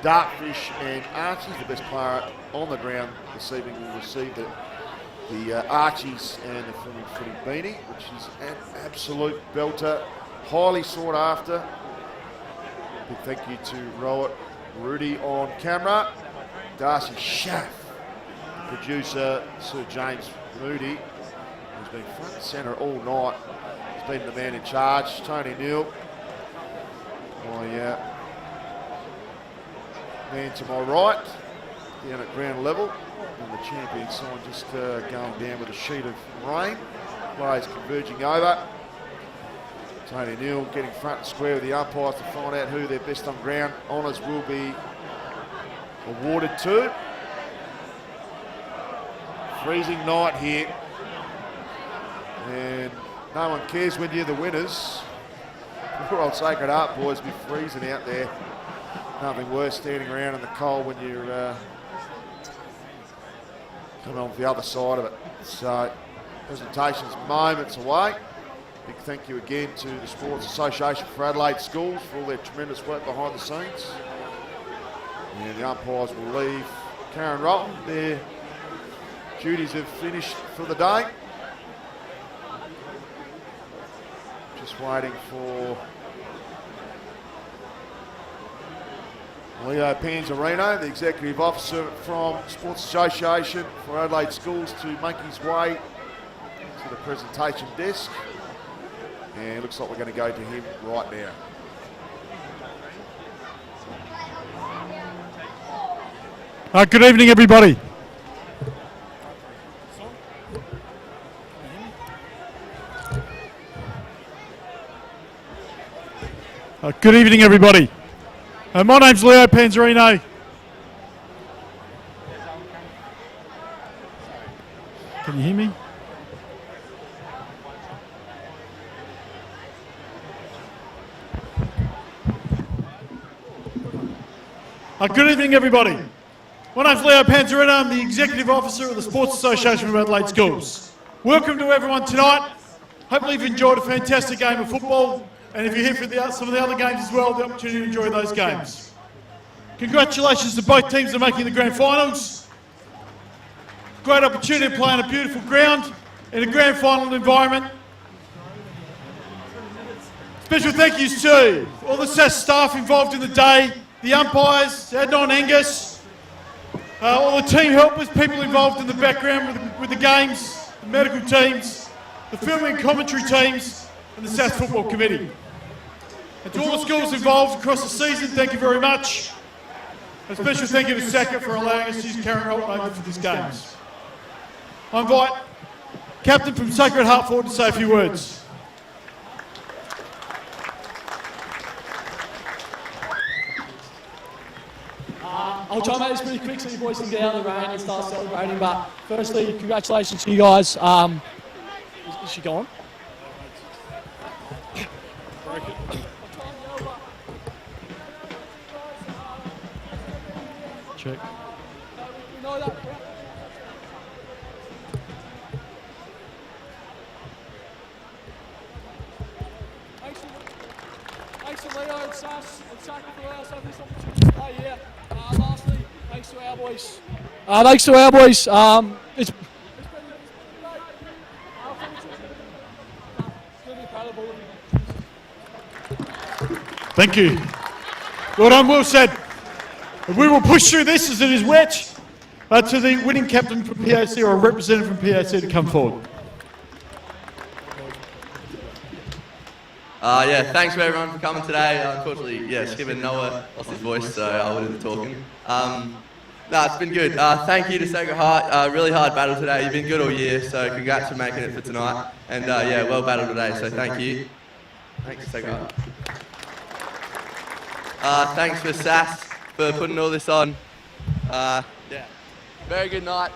Dartfish and Archie's. The best player on the ground this evening will receive the Archies and the Film and Footy beanie, which is an absolute belter, highly sought after. Big thank you to Rowett Rudy on camera, Darcy Schaff, producer Sir James Moody, who's been front and centre all night. He's been the man in charge. Tony Neal, my man to my right, down at ground level. And the champion sign just going down with a sheet of rain. Players converging over. Tony Neal getting front and square with the umpires to find out who their best on ground honours will be awarded to. Freezing night here. And no one cares when you're the winners. Poor old Sacred Heart boys be freezing out there. Nothing worse standing around in the cold when you're coming on the other side of it. So, presentation's moments away. Big thank you again to the Sports Association for Adelaide Schools for all their tremendous work behind the scenes. And the umpires will leave Karen Rolton. Their duties have finished for the day. Just waiting for Leo Panzarino, the Executive Officer from Sports Association for Adelaide Schools, to make his way to the presentation desk. And it looks like we're going to go to him right now. Good evening, everybody. Good evening, everybody. My name's Leo Panzarino. Can you hear me? Good evening, everybody. My name's Leo Panzarino. I'm the Executive Officer of the Sports Association of Adelaide Schools. Welcome to everyone tonight. Hopefully you've enjoyed a fantastic game of football, and if you're here for some of the other games as well, the opportunity to enjoy those games. Congratulations to both teams for making the grand finals. Great opportunity to play on a beautiful ground in a grand final environment. Special thank yous to all the SAS staff involved in the day, the umpires, Adnan and Angus, all the team helpers, people involved in the background with the games, the medical teams, the filming and commentary teams, and the SAS Football Committee. And to all the schools involved across the season, thank you very much. A special thank you to SACA for allowing us to use Karen Rolton over for these games. I invite Captain from Sacred Heart forward to say a few words. I'll try and make this pretty quick so you boys can get out of the rain and start celebrating. But firstly, congratulations to you guys. Is she gone? Check. Thanks to Leo and Sass and Saka for allowing us to have this opportunity to play here. Lastly, thanks to our boys. It's Thank you. Well done, well said. We will push through this as it is wet. To the winning captain from PAC or a representative from PAC to come forward. Yeah, thanks for everyone for coming today. Unfortunately, yeah, Skipper Noah lost his voice, so I wouldn't be talking. No, it's been good. Thank you to Sacred Heart. Really hard battle today. You've been good all year, so congrats for making it for tonight. And yeah, well battled today, so thank you. Thanks to Sacred Heart. Thanks for SAS for putting all this on. Yeah, very good night.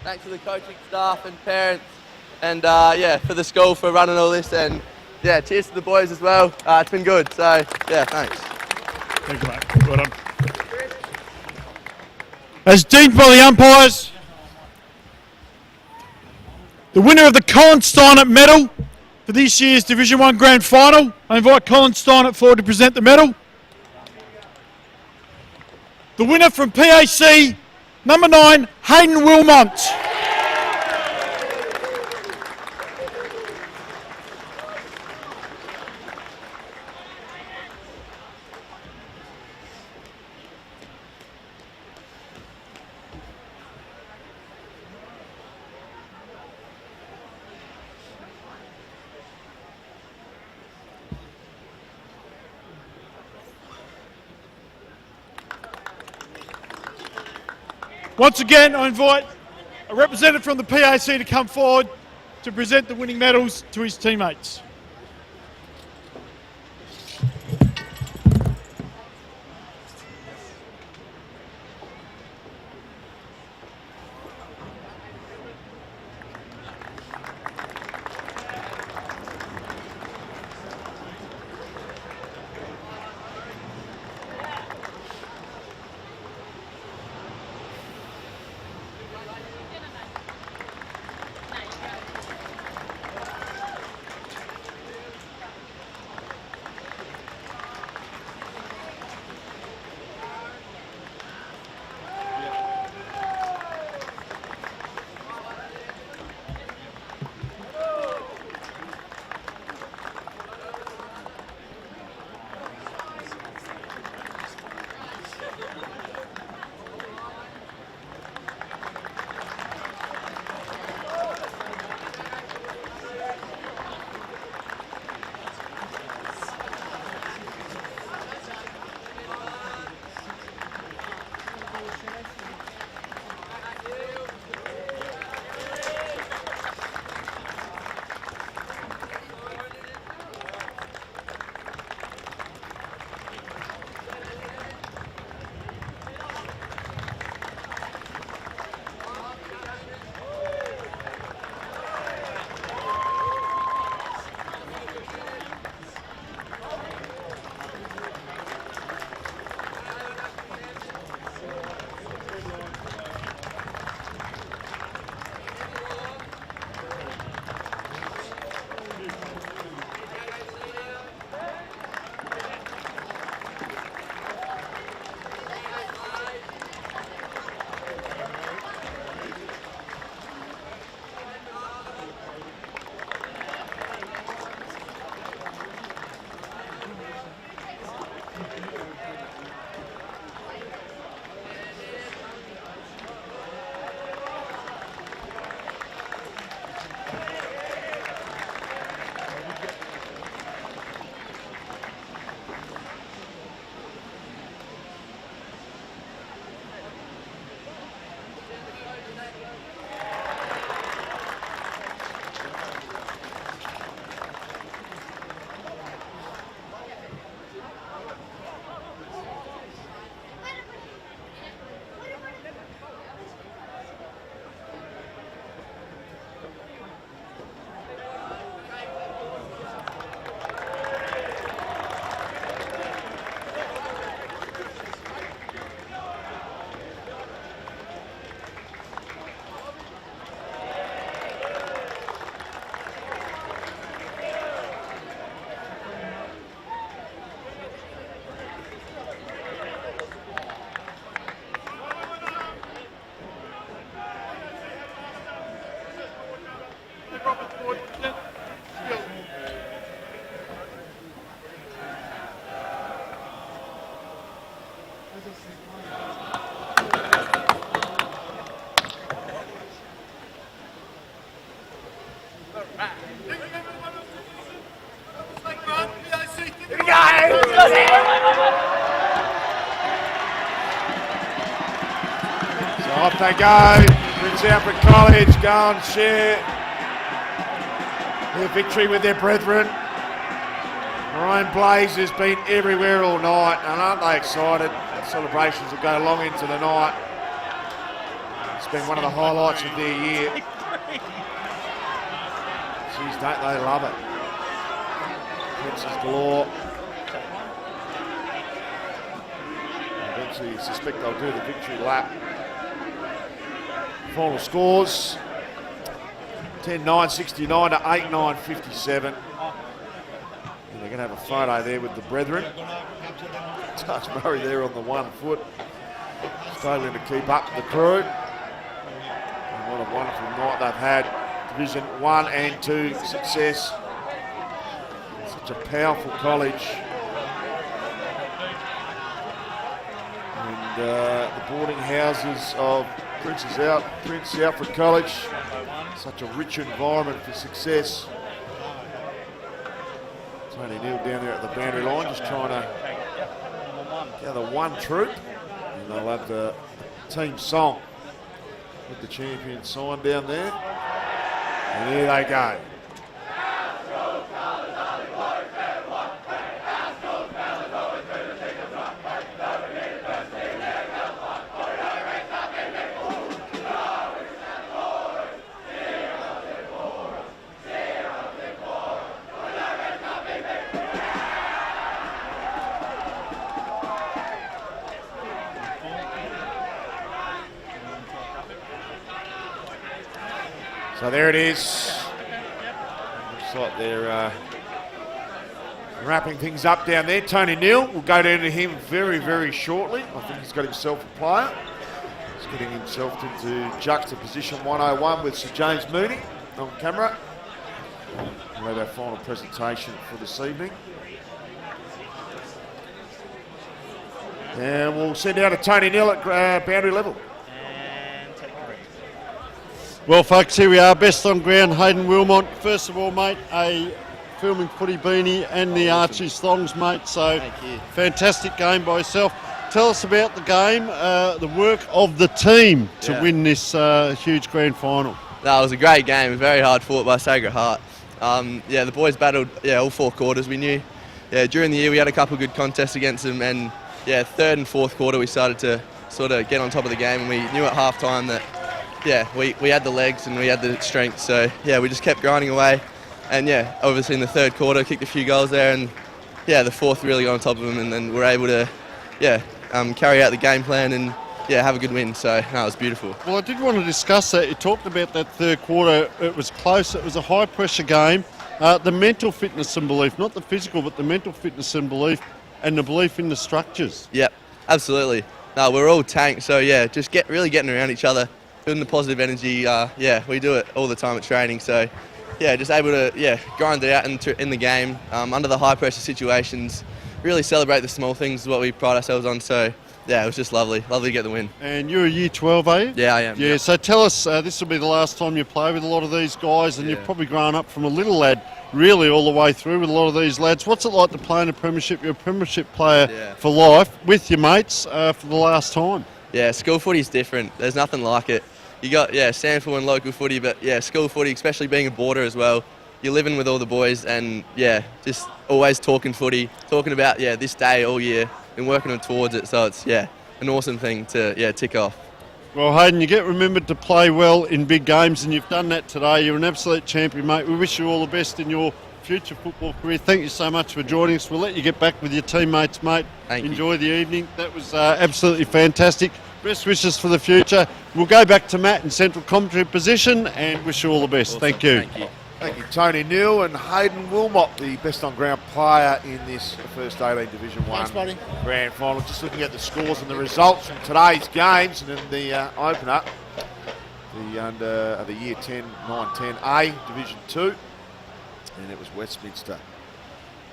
Thanks to the coaching staff and parents, and yeah, for the school for running all this, and yeah, cheers to the boys as well. It's been good, so yeah, thanks. Thank you, mate. Well done. As deemed by the umpires, the winner of the Colin Steinert medal for this year's Division 1 Grand Final, I invite Colin Steinert forward to present the medal. The winner from PAC, number 9, Hayden Wilmont. Once again, I invite a representative from the PAC to come forward to present the winning medals to his teammates. So off they go. Prince Alfred College go and share their victory with their brethren. Ryan Blaze has been everywhere all night, and aren't they excited? Celebrations will go long into the night. It's been one of the highlights of their year. Jeez, don't they love it? Prince's galore. so you suspect they'll do the victory lap. Final scores 10-9-69 to 8-9-57. And they're going to have a photo there with the brethren. Touch Murray there on the 1 foot, struggling to keep up with the crew. And what a wonderful night they've had. Division 1 and 2 success. Such a powerful college. And the boarding houses of Prince Alfred College. Such a rich environment for success. Tony Neal down there at the boundary line, just trying to gather one troop. And they'll have the team song with the champion sign down there. And here they go. So there it is. Looks like they're wrapping things up down there. Tony Neal, we'll go down to him very, very shortly. I think he's got himself a player. He's getting himself into juxtaposition 101 with Sir James Mooney on camera. We'll have our final presentation for this evening. And we'll send out to Tony Neal at boundary level. Well, folks, here we are, best on ground, Hayden Wilmot. First of all, mate, a filming footy beanie and the Archie's thongs, mate. So, fantastic game by yourself. Tell us about the game, the work of the team to win this huge grand final. No, it was a great game, very hard fought by Sacred Heart. The boys battled all 4 quarters. We knew during the year we had a couple of good contests against them, and third and fourth quarter we started to sort of get on top of the game, and we knew at half time that we had the legs and we had the strength, so we just kept grinding away, and obviously in the third quarter kicked a few goals there, and the fourth really got on top of them, and then we're able to carry out the game plan and have a good win. So no, it was beautiful. Well, I did want to discuss that. You talked about that third quarter. It was close. It was a high pressure game. The mental fitness and belief, not the physical, but the mental fitness and belief, and the belief in the structures. Yep, absolutely. No, we're all tanked, so just really getting around each other, building the positive energy. We do it all the time at training, so just able to grind it out in the game under the high pressure situations. Really celebrate the small things is what we pride ourselves on. So it was just lovely to get the win. And you're a year 12, are you? Yeah, I am. Yeah. So tell us, this will be the last time you play with a lot of these guys, and you've probably grown up from a little lad really all the way through with a lot of these lads. What's it like to play in a premiership? You're a premiership player for life with your mates for the last time. Yeah, school footy's different. There's nothing like it. You got Sandford and local footy, but school footy, especially being a boarder as well. You're living with all the boys, and just always talking footy, talking about this day all year and working towards it. So it's an awesome thing to tick off. Well, Hayden, you get remembered to play well in big games, and you've done that today. You're an absolute champion, mate. We wish you all the best in your future football career. Thank you so much for joining us. We'll let you get back with your teammates, mate. Enjoy the evening. That was absolutely fantastic. Best wishes for the future. We'll go back to Matt in central commentary position and wish you all the best. Awesome. Thank you. Thank you. Thank you, Tony Neal and Hayden Wilmot, the best on ground player in this first Adelaide Division 1 grand final. Just looking at the scores and the results from today's games, and in the opener, the year 10-9-10A Division 2, and it was Westminster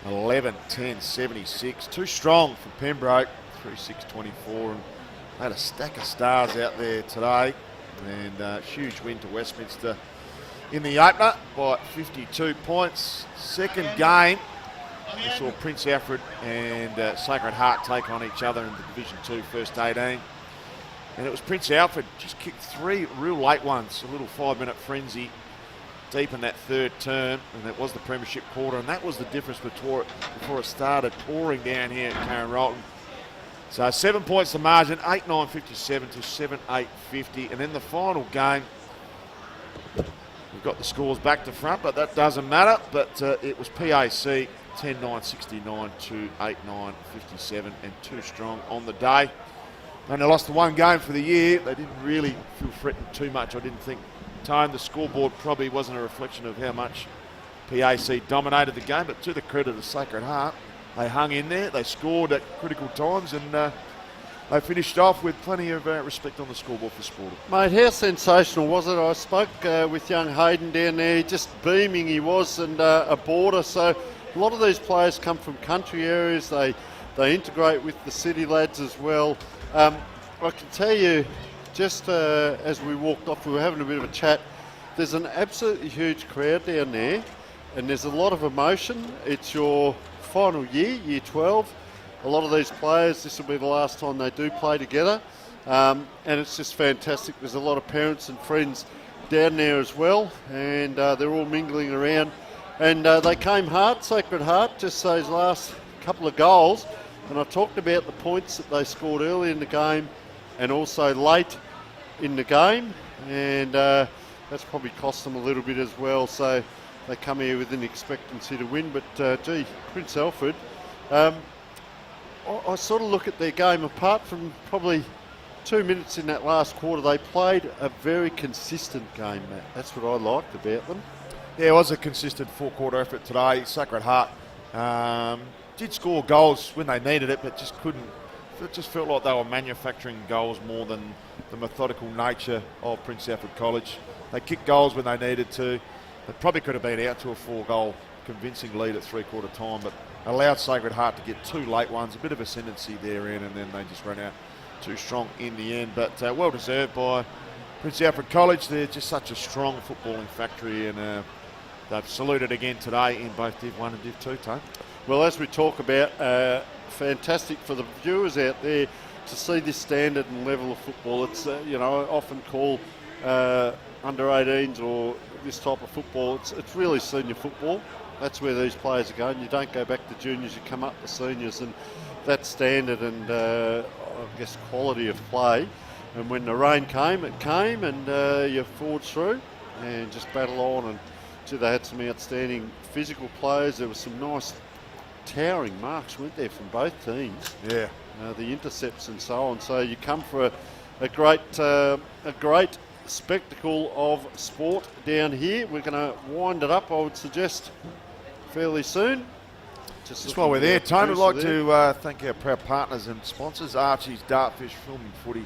11-10-76. Too strong for Pembroke, 3-6-24, and they had a stack of stars out there today, and huge win to Westminster in the opener by 52 points. Second game, we saw Prince Alfred and Sacred Heart take on each other in the Division 2 first 18. And it was Prince Alfred just kicked 3 real late ones, a little 5-minute frenzy deep in that third term, and it was the premiership quarter, and that was the difference before it started pouring down here at Karen Rolton. So 7 points the margin, 8-9-57 to 7-8-50, and then the final game, we've got the scores back to front, but that doesn't matter. But it was PAC 10-9-69 to 8-9-57, and too strong on the day. And they lost the one game for the year. They didn't really feel threatened too much, I didn't think. Tone, the scoreboard probably wasn't a reflection of how much PAC dominated the game, but to the credit of Sacred Heart, they hung in there, they scored at critical times, and they finished off with plenty of respect on the scoreboard for Sporting. Mate, how sensational was it? I spoke with young Hayden down there, just beaming he was, and a border. So a lot of these players come from country areas. They integrate with the city lads as well. I can tell you, just as we walked off, we were having a bit of a chat. There's an absolutely huge crowd down there, and there's a lot of emotion. It's your final year, year 12. A lot of these players, this will be the last time they do play together, and it's just fantastic. There's a lot of parents and friends down there as well, and they're all mingling around. And they came hard, Sacred Heart, just those last couple of goals. And I talked about the points that they scored early in the game and also late in the game, and that's probably cost them a little bit as well. So they come here with an expectancy to win. But gee, Prince Alfred, I sort of look at their game, apart from probably 2 minutes in that last quarter, they played a very consistent game, Matt. That's what I liked about them. Yeah, it was a consistent four-quarter effort today. Sacred Heart did score goals when they needed it, but just couldn't. It just felt like they were manufacturing goals more than the methodical nature of Prince Alfred College. They kicked goals when they needed to. They probably could have been out to a 4-goal convincing lead at three-quarter time, but allowed Sacred Heart to get 2 late ones, a bit of ascendancy therein, and then they just ran out too strong in the end. But well deserved by Prince Alfred College. They're just such a strong footballing factory, and they've saluted again today in both Div 1 and Div 2, Tone. Well, as we talk about, fantastic for the viewers out there to see this standard and level of football. It's, I often call under 18s or this type of football, it's really senior football. That's where these players are going. You don't go back to juniors, you come up to seniors, and that standard and I guess quality of play. And when the rain came, it came, and you forged through and just battle on. And gee, they had some outstanding physical players. There was some nice towering marks, weren't there, from both teams? Yeah. The intercepts and so on. So you come for a great spectacle of sport down here. We're going to wind it up, I would suggest, fairly soon. Just while we're there, Tone, we'd like to thank our proud partners and sponsors, Archie's, Dartfish, Filming Footy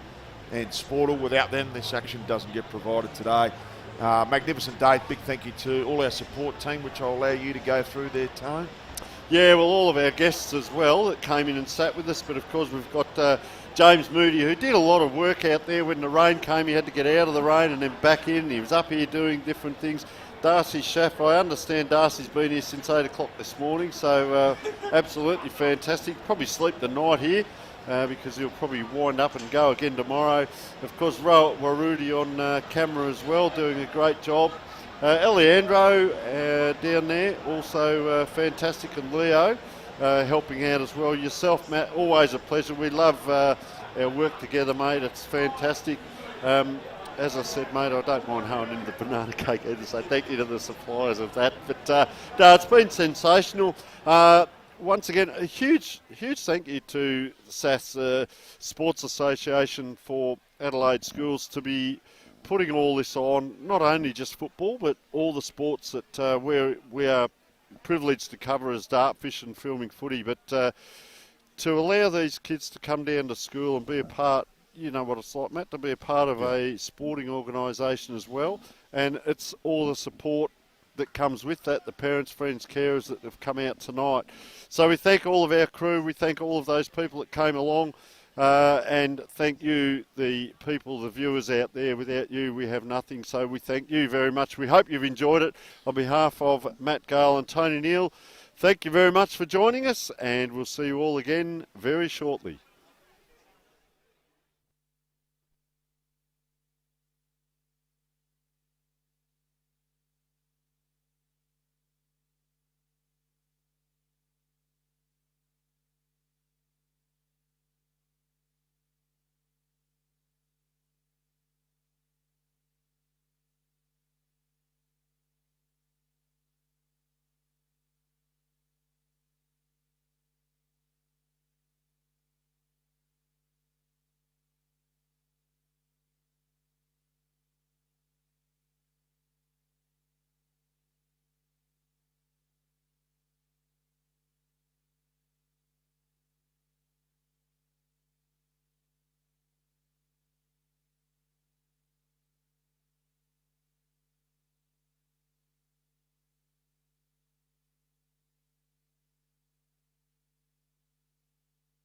and Sportal. Without them, this action doesn't get provided today. Magnificent day. Big thank you to all our support team, which I'll allow you to go through there, Tone. Yeah, well, all of our guests as well that came in and sat with us, but of course we've got James Moody, who did a lot of work out there. When the rain came, he had to get out of the rain and then back in. He was up here doing different things. Darcy Schaff, I understand Darcy's been here since 8 o'clock this morning, so absolutely fantastic. Probably sleep the night here because he'll probably wind up and go again tomorrow. Of course, Warudi on camera as well, doing a great job. Eliandro down there, also fantastic, and Leo helping out as well. Yourself, Matt, always a pleasure. We love our work together, mate. It's fantastic. As I said, mate, I don't mind hoeing into the banana cake either, so thank you to the suppliers of that. But no, it's been sensational. Once again, a huge thank you to SAS Sports Association for Adelaide Schools to be putting all this on, not only just football, but all the sports that we are privileged to cover as Dartfish and Filming Footy. But to allow these kids to come down to school and be a part, you know what it's like, Matt, to be a part of a sporting organisation as well. And it's all the support that comes with that, the parents, friends, carers that have come out tonight. So we thank all of our crew, we thank all of those people that came along. And thank you, the people, the viewers out there. Without you, we have nothing. So we thank you very much. We hope you've enjoyed it. On behalf of Matt Gale and Tony Neal, thank you very much for joining us, and we'll see you all again very shortly.